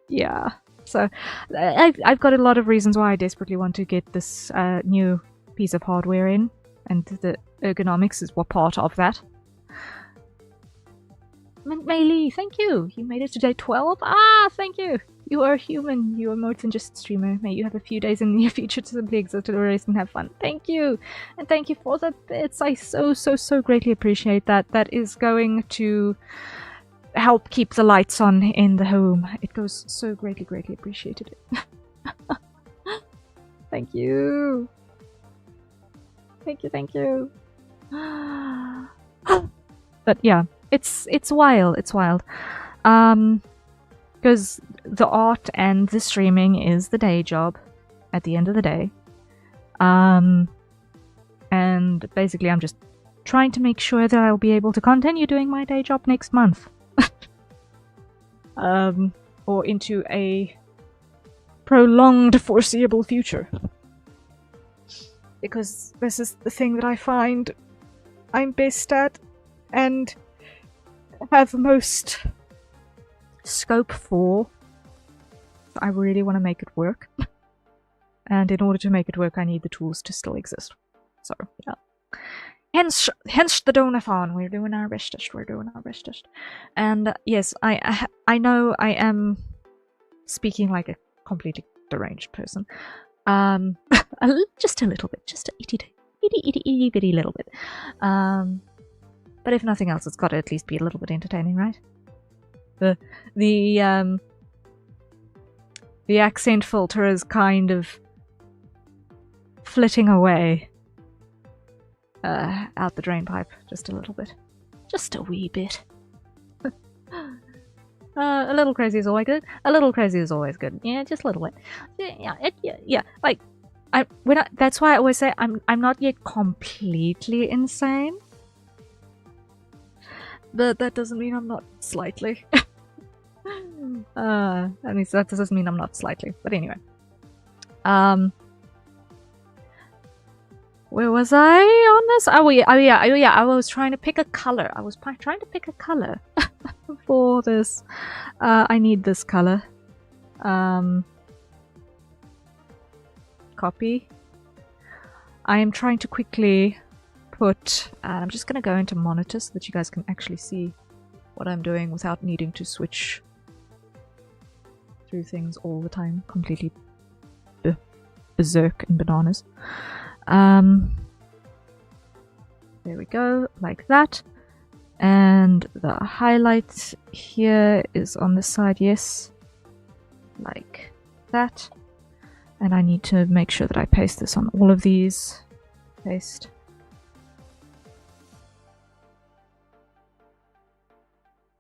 Yeah, so I've got a lot of reasons why I desperately want to get this new piece of hardware in, and the ergonomics is what part of that. Maylee, thank you! You made it to day 12? Ah, thank you! You are human. You are more than just a streamer. May you have a few days in the near future to simply exit the race and have fun. Thank you! And thank you for the bits. I so greatly appreciate that. That is going to help keep the lights on in the home. It goes so greatly appreciated. Thank you! Thank you! But yeah, it's wild. Because the art and the streaming is the day job at the end of the day. And basically I'm just trying to make sure that I'll be able to continue doing my day job next month. Or into a prolonged foreseeable future. Because this is the thing that I find I'm best at and have most scope for. So I really want to make it work. And in order to make it work, I need the tools to still exist. So, yeah. Hence the Donothon. We're doing our bestest. We're doing our bestest. And yes, I know I am speaking like a completely deranged person. Just a little bit, just a itty bitty little bit. But if nothing else, it's got to at least be a little bit entertaining, right? The accent filter is kind of flitting away out the drain pipe just a little bit, just a wee bit. A little crazy is always good. A little crazy is always good. Yeah, just a little bit. Yeah. Like, that's why I always say I'm not yet completely insane, but that doesn't mean I'm not slightly. That doesn't mean I'm not slightly. But anyway, where was I on this? Oh yeah. I was trying to pick a color. I was trying to pick a color for this. I need this color. Copy. I am trying to quickly put, and I'm just going to go into monitor so that you guys can actually see what I'm doing without needing to switch through things all the time, completely berserk and bananas. There we go, like that. And the highlight here is on this side, yes, like that. And I need to make sure that I paste this on all of these. Paste.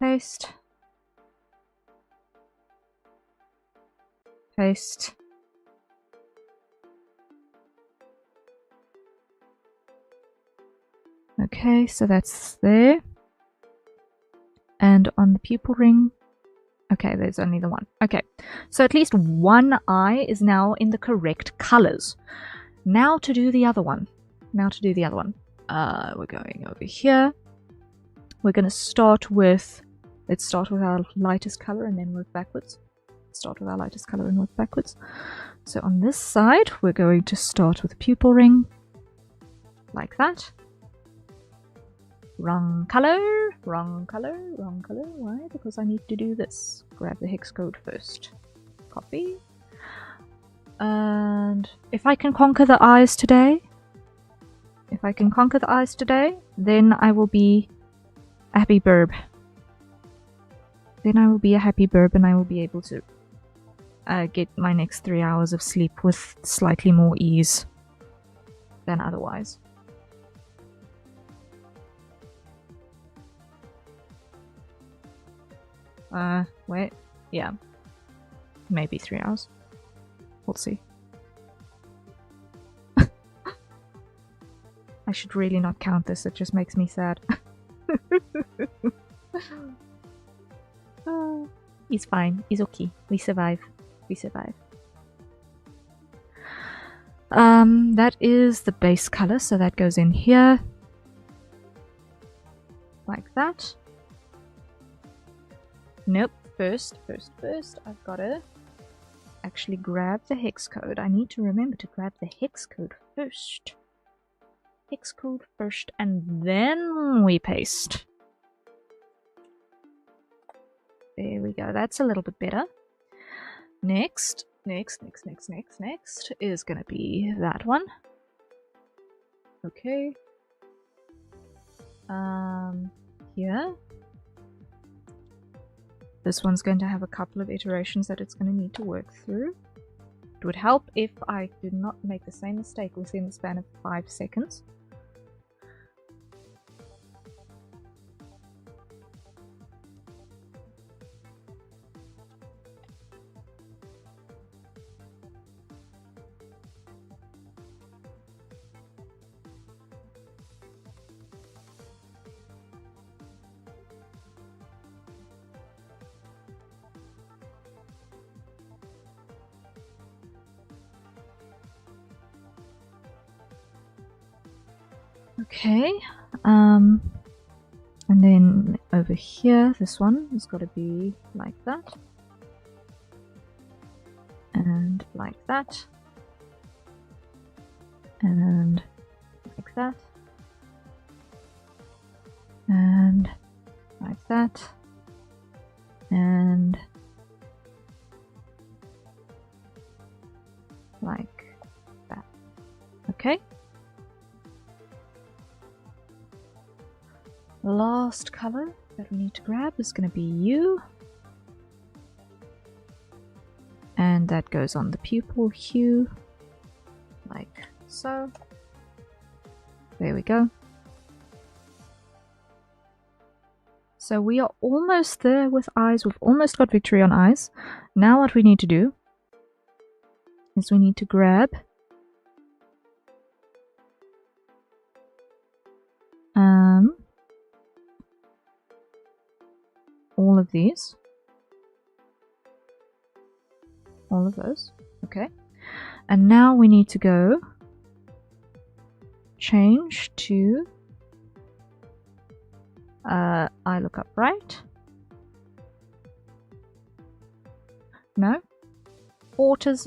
Paste. Paste. Okay, so that's there. And on the pupil ring, okay, there's only the one. Okay, so at least one eye is now in the correct colors. Now to do the other one. We're going over here. We're going to start with, let's start with our lightest color and then work backwards. Start with our lightest color and work backwards. So on this side, we're going to start with the pupil ring, like that. Wrong color. Why? Because I need to do this. Grab the hex code first. Copy. And if I can conquer the eyes today, then I will be a happy burb. And I will be able to get my next 3 hours of sleep with slightly more ease than otherwise. Wait. Yeah. Maybe 3 hours. We'll see. I should really not count this, it just makes me sad. He's fine. He's okay. We survive. That is the base color, so that goes in here. Like that. Nope. First, I've got to actually grab the hex code. I need to remember to grab the hex code first. And then we paste. There we go. That's a little bit better. Next is gonna be that one. Okay. Here. This one's going to have a couple of iterations that it's going to need to work through. It would help if I did not make the same mistake within the span of 5 seconds. Okay, and then over here, this one has got to be like that. And like that. And like that. And like that. And like that. Okay. Last color that we need to grab is going to be you. And that goes on the pupil hue, like so. There we go. So we are almost there with eyes. We've almost got victory on eyes. Now what we need to do is we need to grab all of these. All of those. Okay. And now we need to go change to I look up right. No. Autos.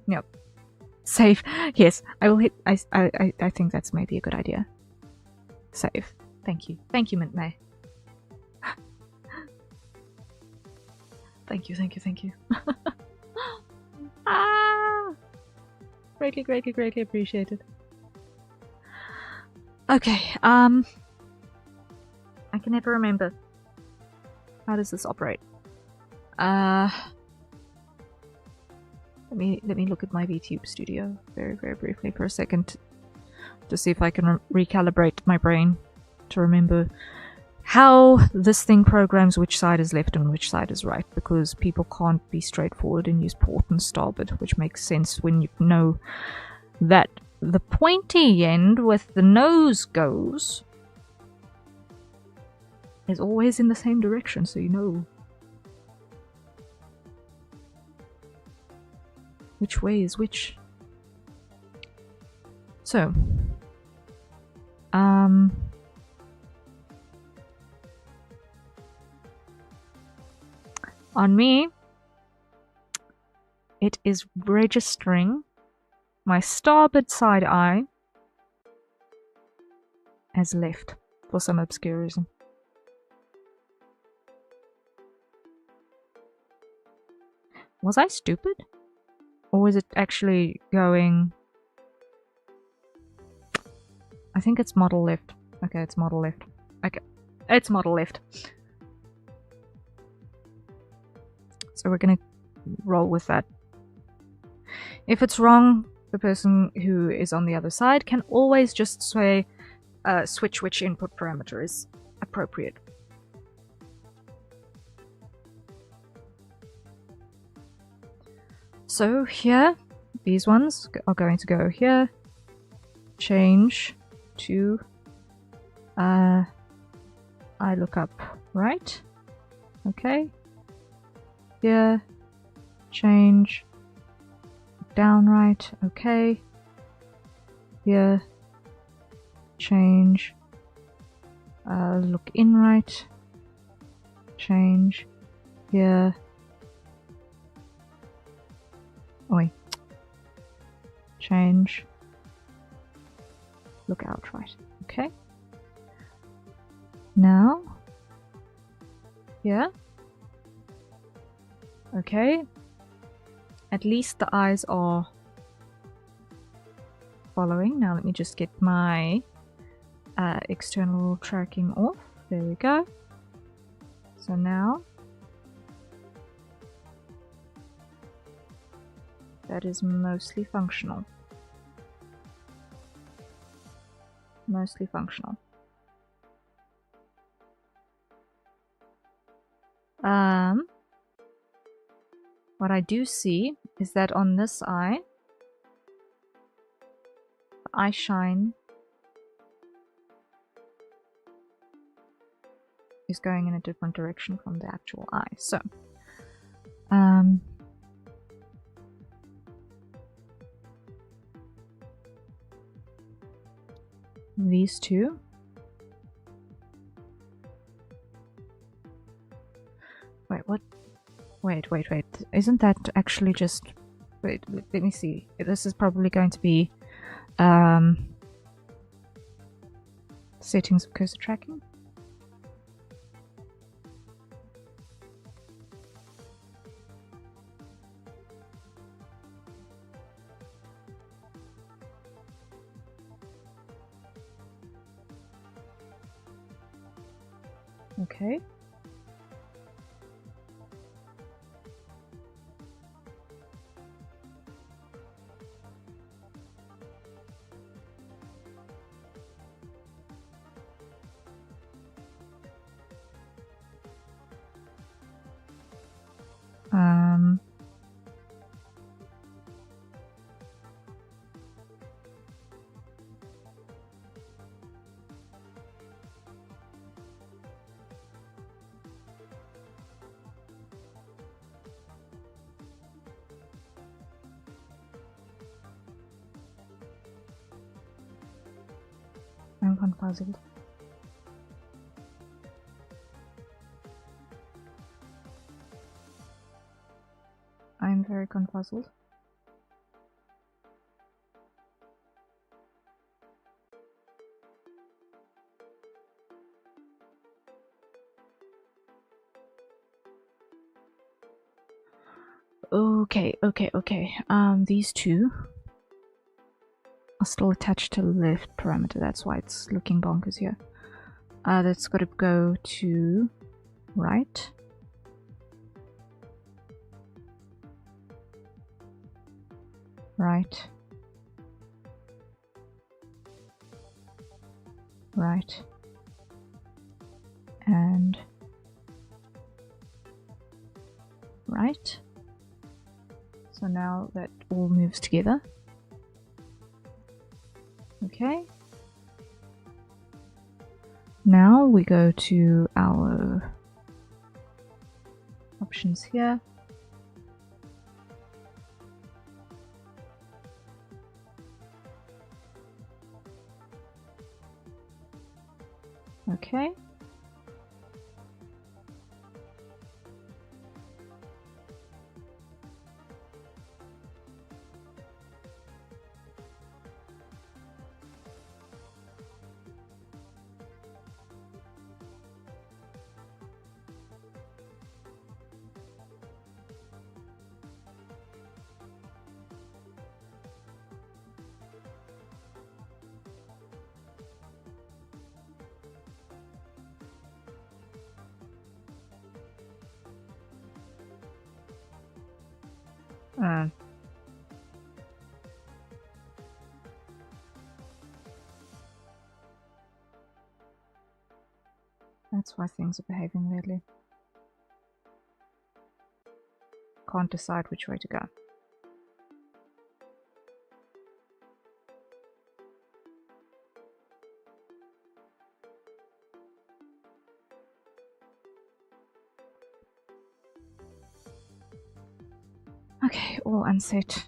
Nope. Save. Yes, I will hit. I think that's maybe a good idea. Save. Thank you. Thank you, Mint May. Thank you, thank you, thank you. Ah! Greatly, greatly, greatly appreciated. Okay, I can never remember. How does this operate? Let me look at my VTube studio very, very briefly for a second to see if I can recalibrate my brain to remember how this thing programs which side is left and which side is right, because people can't be straightforward and use port and starboard, which makes sense when you know that the pointy end with the nose goes is always in the same direction, so you know which way is which. So, on me, it is registering my starboard side eye as left for some obscure reason. Was I stupid? Or was it actually going... I think it's model left. Okay, it's model left. Okay, it's model left. So we're gonna roll with that. If it's wrong, the person who is on the other side can always just say switch which input parameter is appropriate. So here, these ones are going to go here. Change to I look up right. Okay. Here, change down right. Okay. Here, change look in right. Change here. Oh wait. Change look out right. Okay. Now here. Okay. At least the eyes are following. Now let me just get my external tracking off. There we go. So now that is mostly functional. Mostly functional. What I do see is that on this eye, the eye shine is going in a different direction from the actual eye. So, these two. Wait, what? Wait. Isn't that actually just... Wait, let me see. This is probably going to be settings of cursor tracking. Okay. I'm confuzzled. I'm very confuzzled. Okay. These two are still attached to the left parameter. That's why it's looking bonkers here. That's got to go to right. Right. Right. And right. So now that all moves together. Okay. Now we go to our options here. Okay. That's why things are behaving weirdly. Can't decide which way to go. Okay, all unset.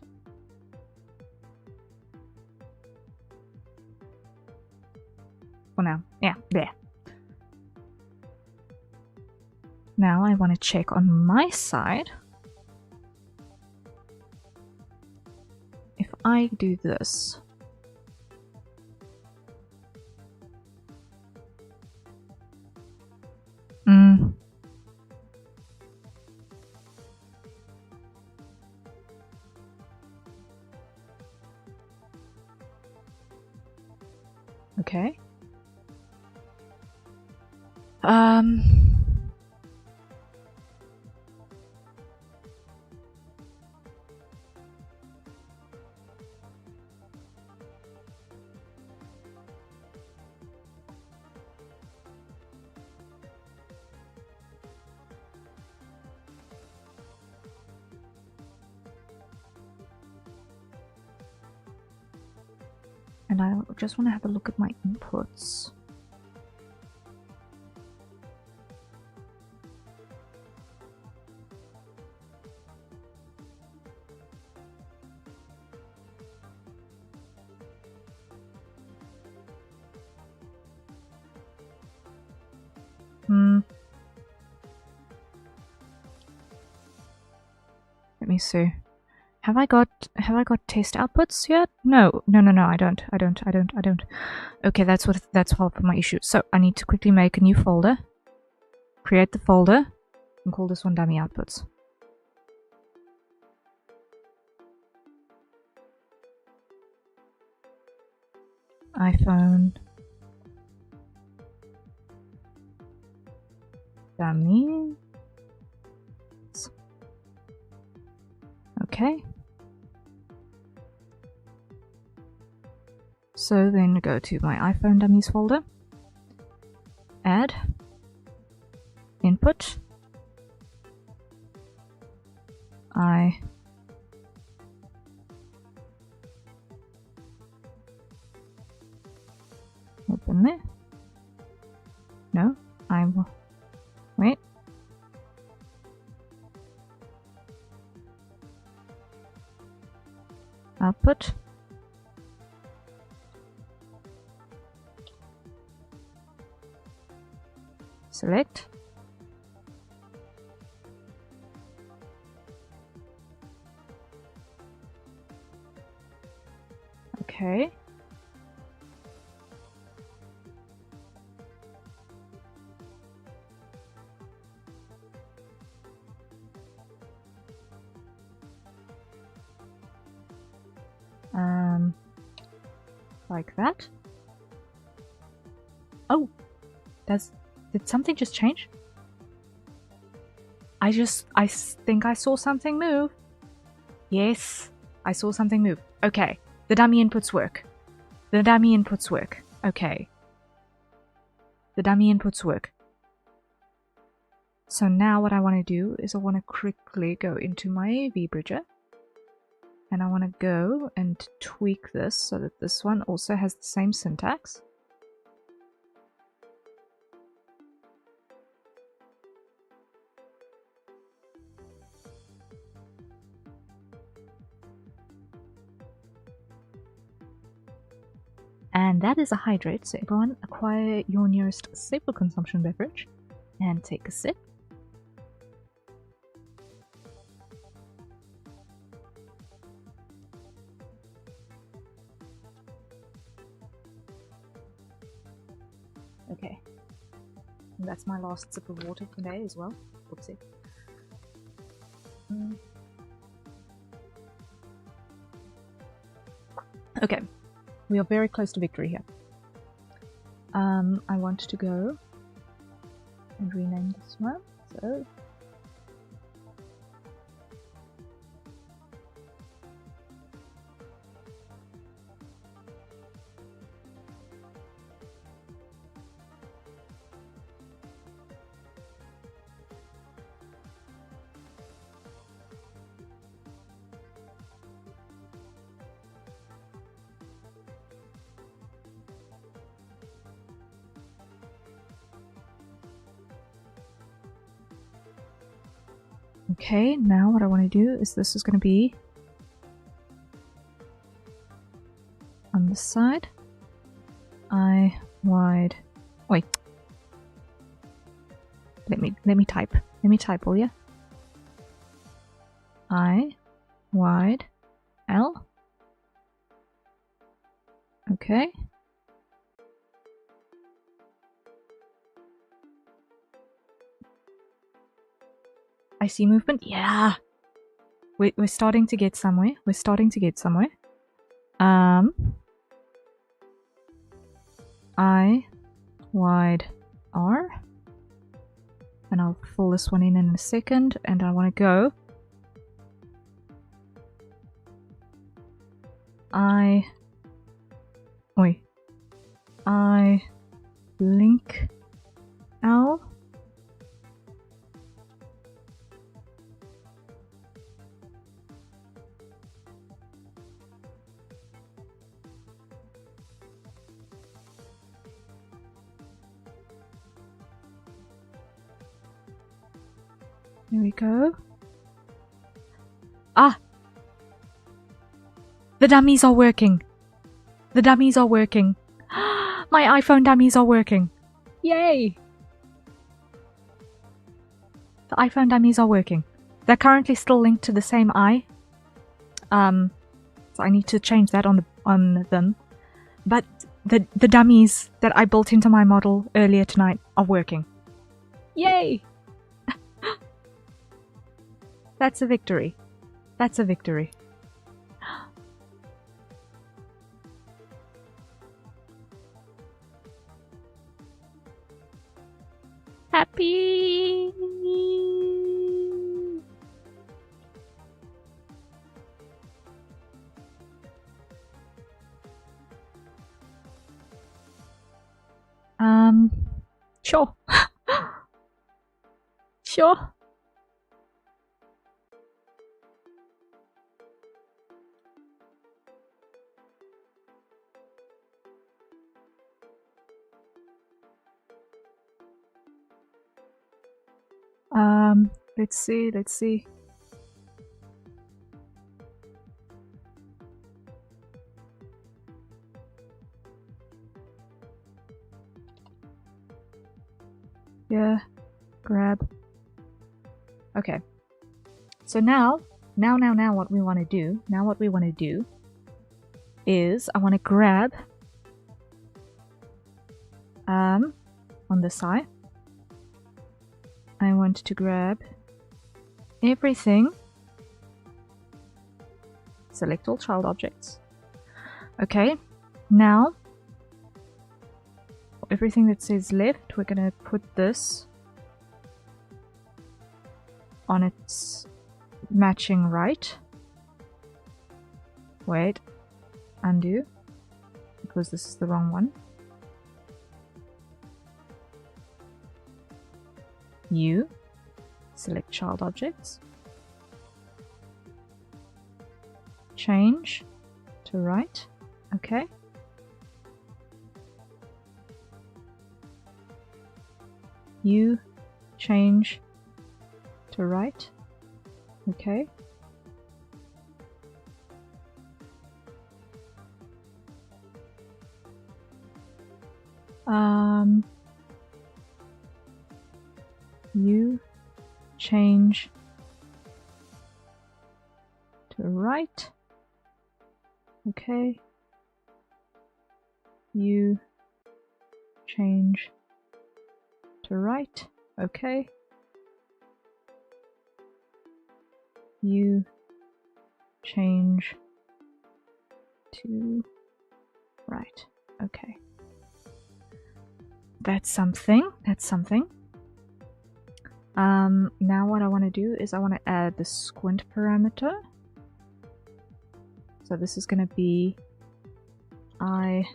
For now. Yeah, there. Now I want to check on my side. If I do this. Okay. And I just want to have a look at my inputs. Let me see. Have I got test outputs yet? No, I don't. Okay, that's half of my issue. So I need to quickly make a new folder. Create the folder and call this one dummy outputs. iPhone dummy. Okay. So then go to my iPhone dummies folder. Add. Input. Open there. No, I will. Wait. Output. Select. Okay. Like that. Oh, did something just change? I think I saw something move. Yes, I saw something move. Okay, the dummy inputs work. The dummy inputs work. Okay. The dummy inputs work. So now what I want to do is I want to quickly go into my AV bridger. And I want to go and tweak this so that this one also has the same syntax. And that is a hydrate, so everyone acquire your nearest staple consumption beverage and take a sip. Okay, and that's my last sip of water today as well. Oopsie. Okay, we are very close to victory here. I want to go and rename this one. So okay, now what I want to do is this is going to be on this side. Wide. Wait. Let me type. Let me type, will ya? Wide L. Okay. I see movement. Yeah. We're starting to get somewhere. We're starting to get somewhere. Wide R. And I'll fill this one in a second. And I want to go. Link L. There we go. Ah! The dummies are working. The dummies are working. My iPhone dummies are working. Yay! The iPhone dummies are working. They're currently still linked to the same eye. So I need to change that on them. But the dummies that I built into my model earlier tonight are working. Yay! That's a victory. That's a victory. Happy! Sure. Sure. Let's see. Yeah, grab. Okay. So now what we want to do is I want to grab on this side. I want to grab everything. Select all child objects. Okay. Now everything that says left, we're going to put this on its matching right. Wait, undo, because this is the wrong one. U, select child objects. Change to right. Okay. U, change to right. Okay. U, change to right. Okay. U, change to right. Okay. U, change to right. Okay. That's something. Now what I want to do is I want to add the squint parameter. So this is going to be I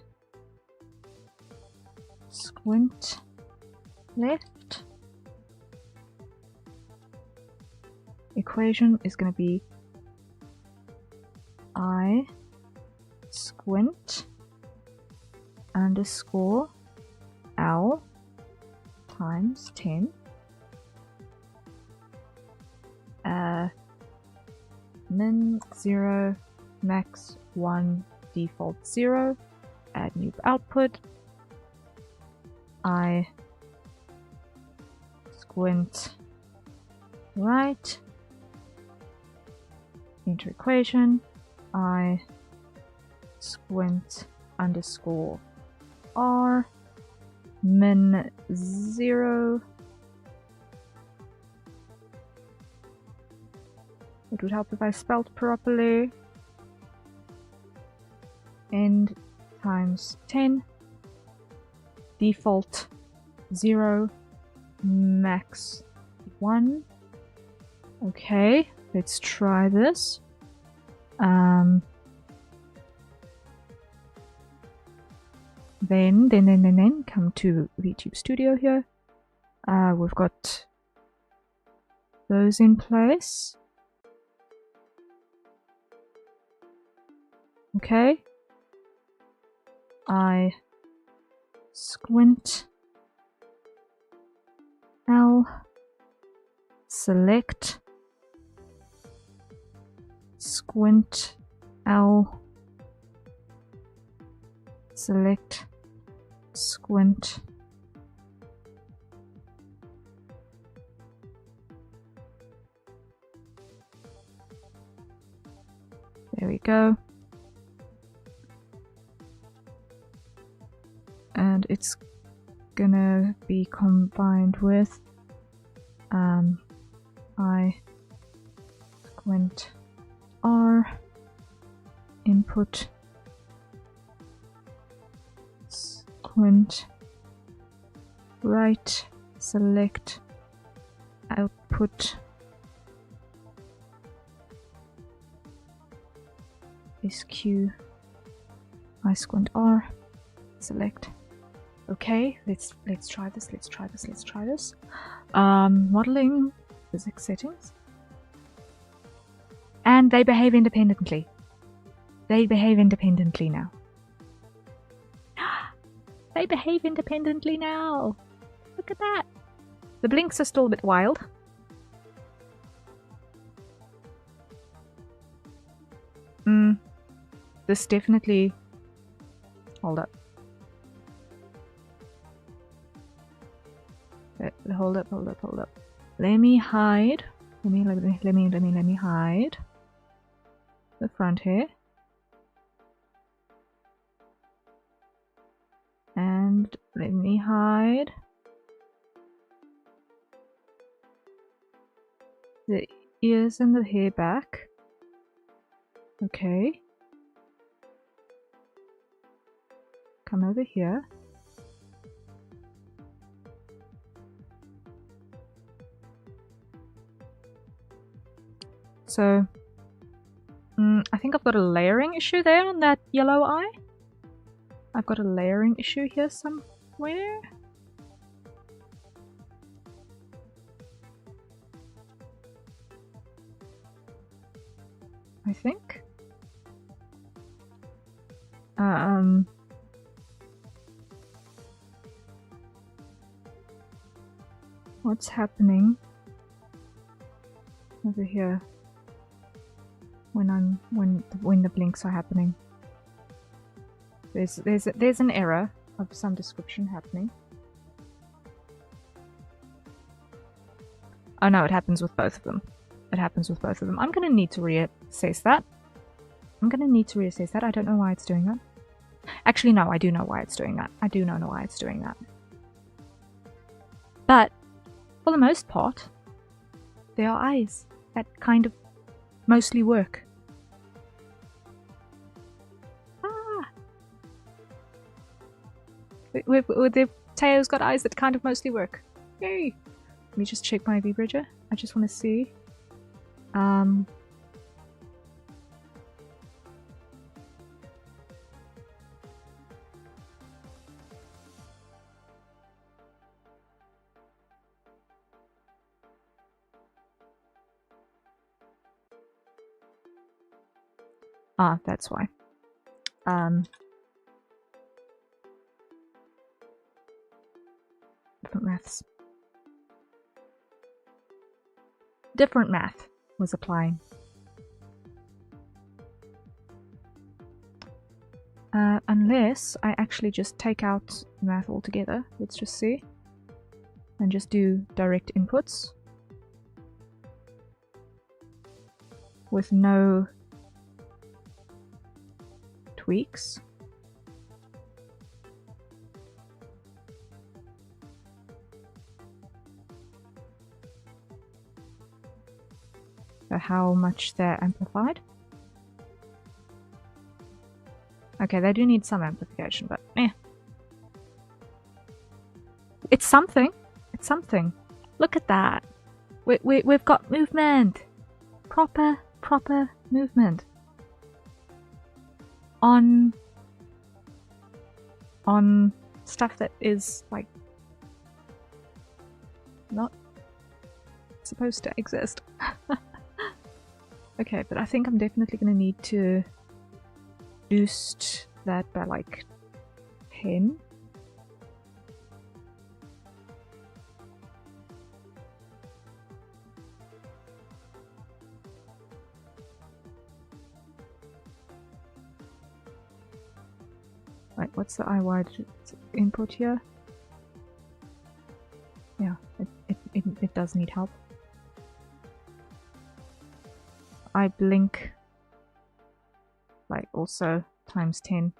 squint left. Equation is going to be I squint underscore L times 10 min 0 max 1 default 0 add new output I squint right enter equation I squint underscore R min 0. It would help if I spelled properly. End times 10. Default 0. Max 1. Okay, let's try this. Then come to VTube Studio here. We've got those in place. Okay. I squint L, select squint L, select squint There we go. And it's gonna be combined with I squint R input squint right select output SQ I squint R select. Okay, let's try this. Modeling physics settings. And they behave independently. They behave independently now. They behave independently now. Look at that. The blinks are still a bit wild. This definitely... Hold up. Hold up. Let me hide. Let me hide the front here. And let me hide the ears and the hair back. Okay. Come over here. So, I think I've got a layering issue there on that yellow eye. I've got a layering issue here somewhere. I think. What's happening over here when the blinks are happening? There's an error of some description happening. Oh no, it happens with both of them. I'm gonna need to reassess that. I don't know why it's doing that. Actually, no, I do know why it's doing that. But, for the most part, there are eyes that kind of mostly work. The Teo's got eyes that kind of mostly work. Yay! Let me just check my V-Bridger. I just want to see. Ah, that's why. Different maths. Different math was applying. Unless I actually just take out math altogether. Let's just see. And just do direct inputs. With no tweaks. So how much they're amplified. Okay, they do need some amplification, but eh. It's something. It's something. Look at that. We've got movement. Proper movement. On stuff that is, like, not supposed to exist. Okay, but I think I'm definitely going to need to boost that by, like, 10. Right, what's the eye-wide input here? Yeah, it does need help. I blink like also times 10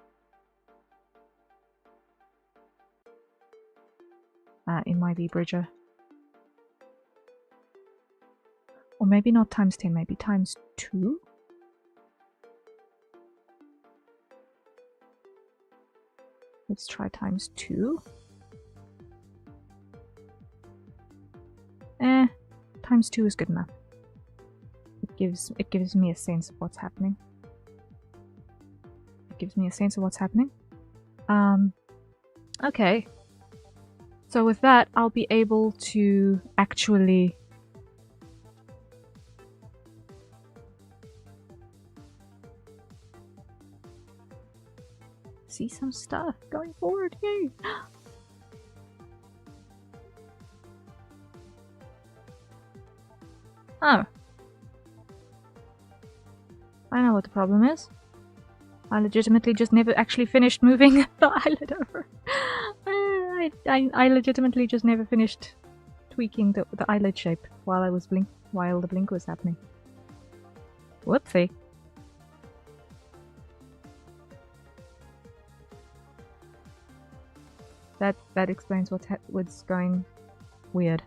in my V-bridger. Or maybe not times 10, maybe times 2? Let's try times 2. Times 2 is good enough. It gives me a sense of what's happening. It gives me a sense of what's happening. Okay. So with that, I'll be able to actually see some stuff going forward. Yay! Oh. I know what the problem is. I legitimately just never actually finished moving the eyelid over. I legitimately just never finished tweaking the eyelid shape while the blink was happening. Whoopsie. That explains what's going weird.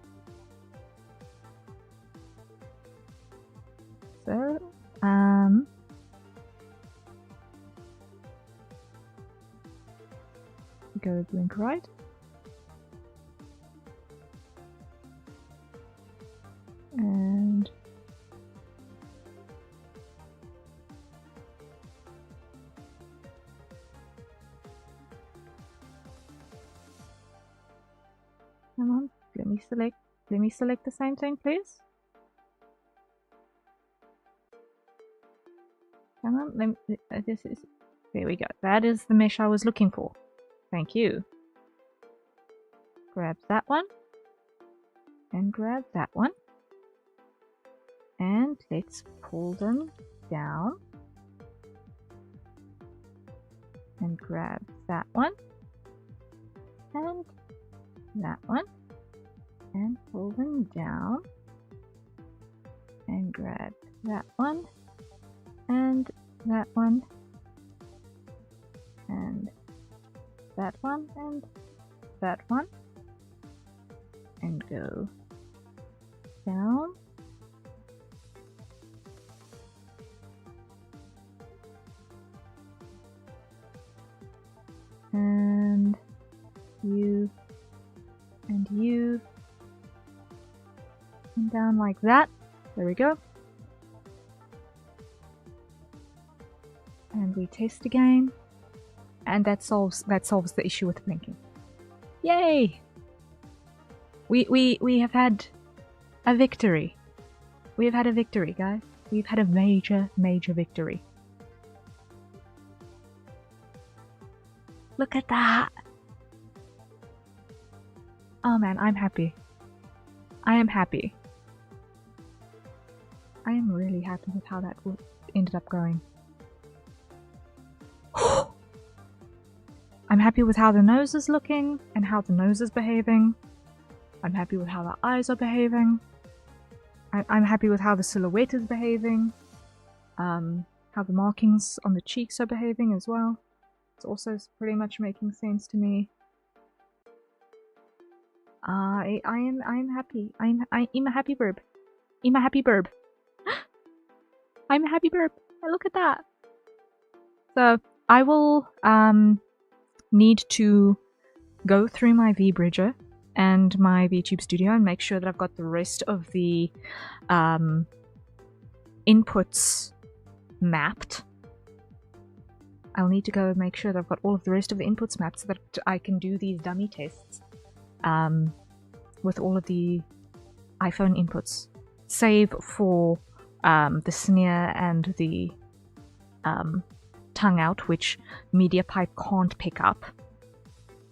So, go blink right. And come on, let me select the same thing, please. Come on, there we go. That is the mesh I was looking for. Thank you. Grab that one. And grab that one. And let's pull them down. And grab that one. And that one. And pull them down. And grab that one. And that one. And that one. And that one. And go down. And you. And you. And down like that. There we go. And we test again. And that solves the issue with blinking. Yay! We have had a victory. We have had a victory, guys. We've had a major victory. Look at that! Oh man, I'm happy. I am happy. I am really happy with how that ended up going. I'm happy with how the nose is looking and how the nose is behaving. I'm happy with how the eyes are behaving. I'm happy with how the silhouette is behaving. How the markings on the cheeks are behaving as well. It's also pretty much making sense to me. I'm happy. I'm a happy burb. I'm a happy burb. I'm a happy burb. Look at that. So I will need to go through my V-bridger and my VTube Studio and make sure that I've got the rest of the inputs mapped. I'll need to go make sure that I've got all of the rest of the inputs mapped so that I can do these dummy tests with all of the iPhone inputs, save for the sneer and the tongue out, which MediaPipe can't pick up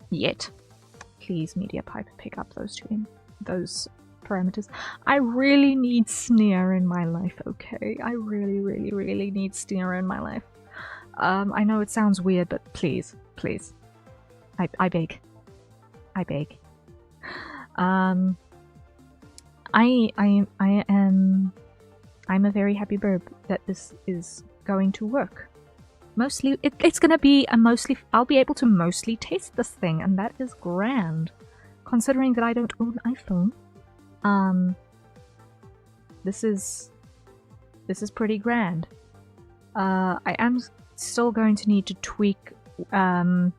yet. Please, MediaPipe, pick up those parameters. I really need sneer in my life, okay? I really need sneer in my life. I know it sounds weird, but please. I beg. I'm a very happy burb that this is going to work. Mostly, it's gonna be a mostly. I'll be able to mostly taste this thing, and that is grand. Considering that I don't own an iPhone, this is pretty grand. I am still going to need to tweak the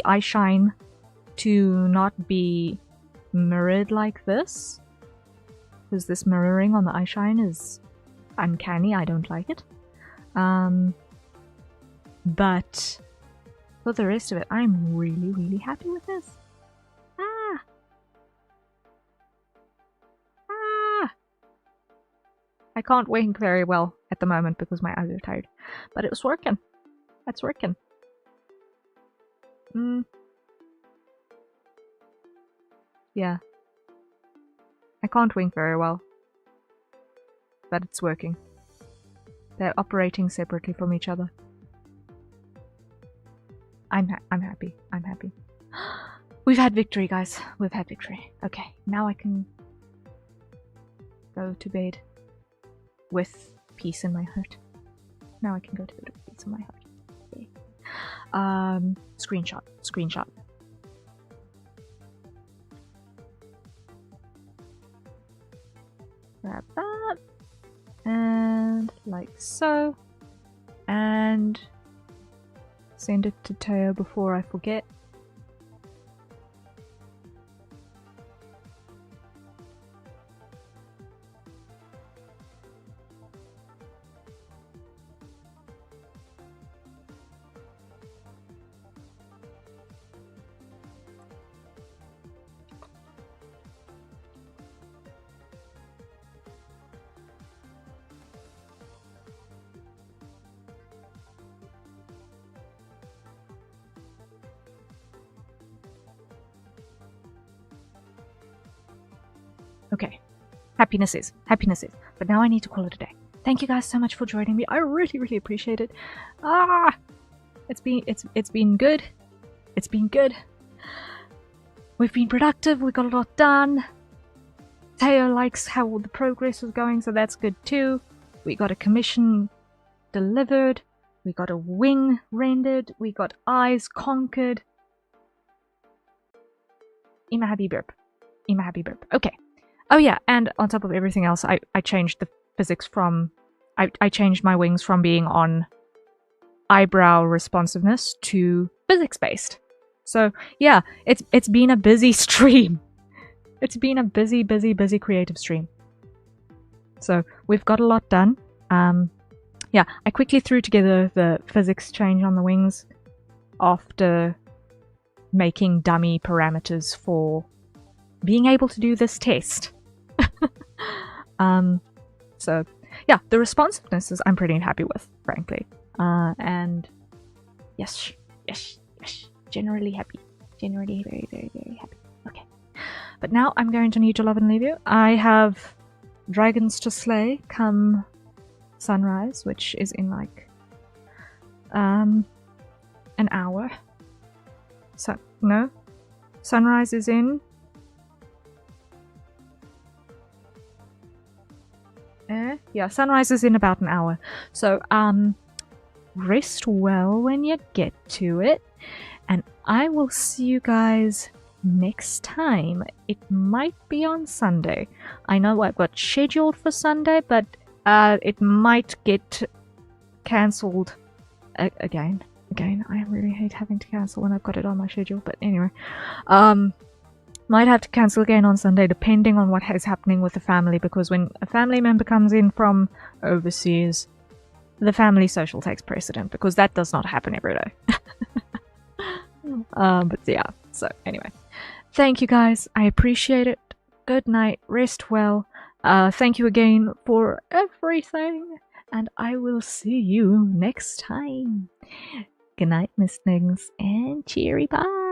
eye shine to not be mirrored like this, because this mirroring on the eye shine is uncanny. I don't like it. But for the rest of it, I'm really, really happy with this. I can't wink very well at the moment because my eyes are tired. But it was working. It's working. Yeah. I can't wink very well. But it's working. They're operating separately from each other. I'm happy. I'm happy. We've had victory, guys. We've had victory. Okay, now I can go to bed with peace in my heart. Now I can go to bed with peace in my heart. Okay. Screenshot. Grab that. And like so. And send it to Teo before I forget. Okay, happiness is. But now I need to call it a day. Thank you guys so much for joining me. I really, really appreciate it. It's been good. It's been good. We've been productive. We got a lot done. Teo likes how the progress was going, so that's good too. We got a commission delivered. We got a wing rendered. We got eyes conquered. I'm a happy burp. Okay. Oh yeah, and on top of everything else, I changed the physics from... I changed my wings from being on eyebrow responsiveness to physics-based. So yeah, it's been a busy stream. It's been a busy creative stream. So we've got a lot done. Yeah, I quickly threw together the physics change on the wings after making dummy parameters for being able to do this test. So yeah, the responsiveness I'm pretty happy with, frankly. And yes, generally happy. Generally very happy. Okay. But now I'm going to need to love and leave you. I have dragons to slay come sunrise, which is in like an hour. So no, sunrise is in yeah, sunrise is in about an hour. So rest well when you get to it, and I will see you guys next time. It might be on Sunday. I know I've got scheduled for Sunday, but it might get cancelled again. I really hate having to cancel when I've got it on my schedule, but anyway. Might have to cancel again on Sunday depending on what is happening with the family, because when a family member comes in from overseas, the family social takes precedent, because that does not happen every day. But yeah, so anyway. Thank you guys, I appreciate it. Good night, rest well. Thank you again for everything, and I will see you next time. Good night, Miss Things, and cheery bye!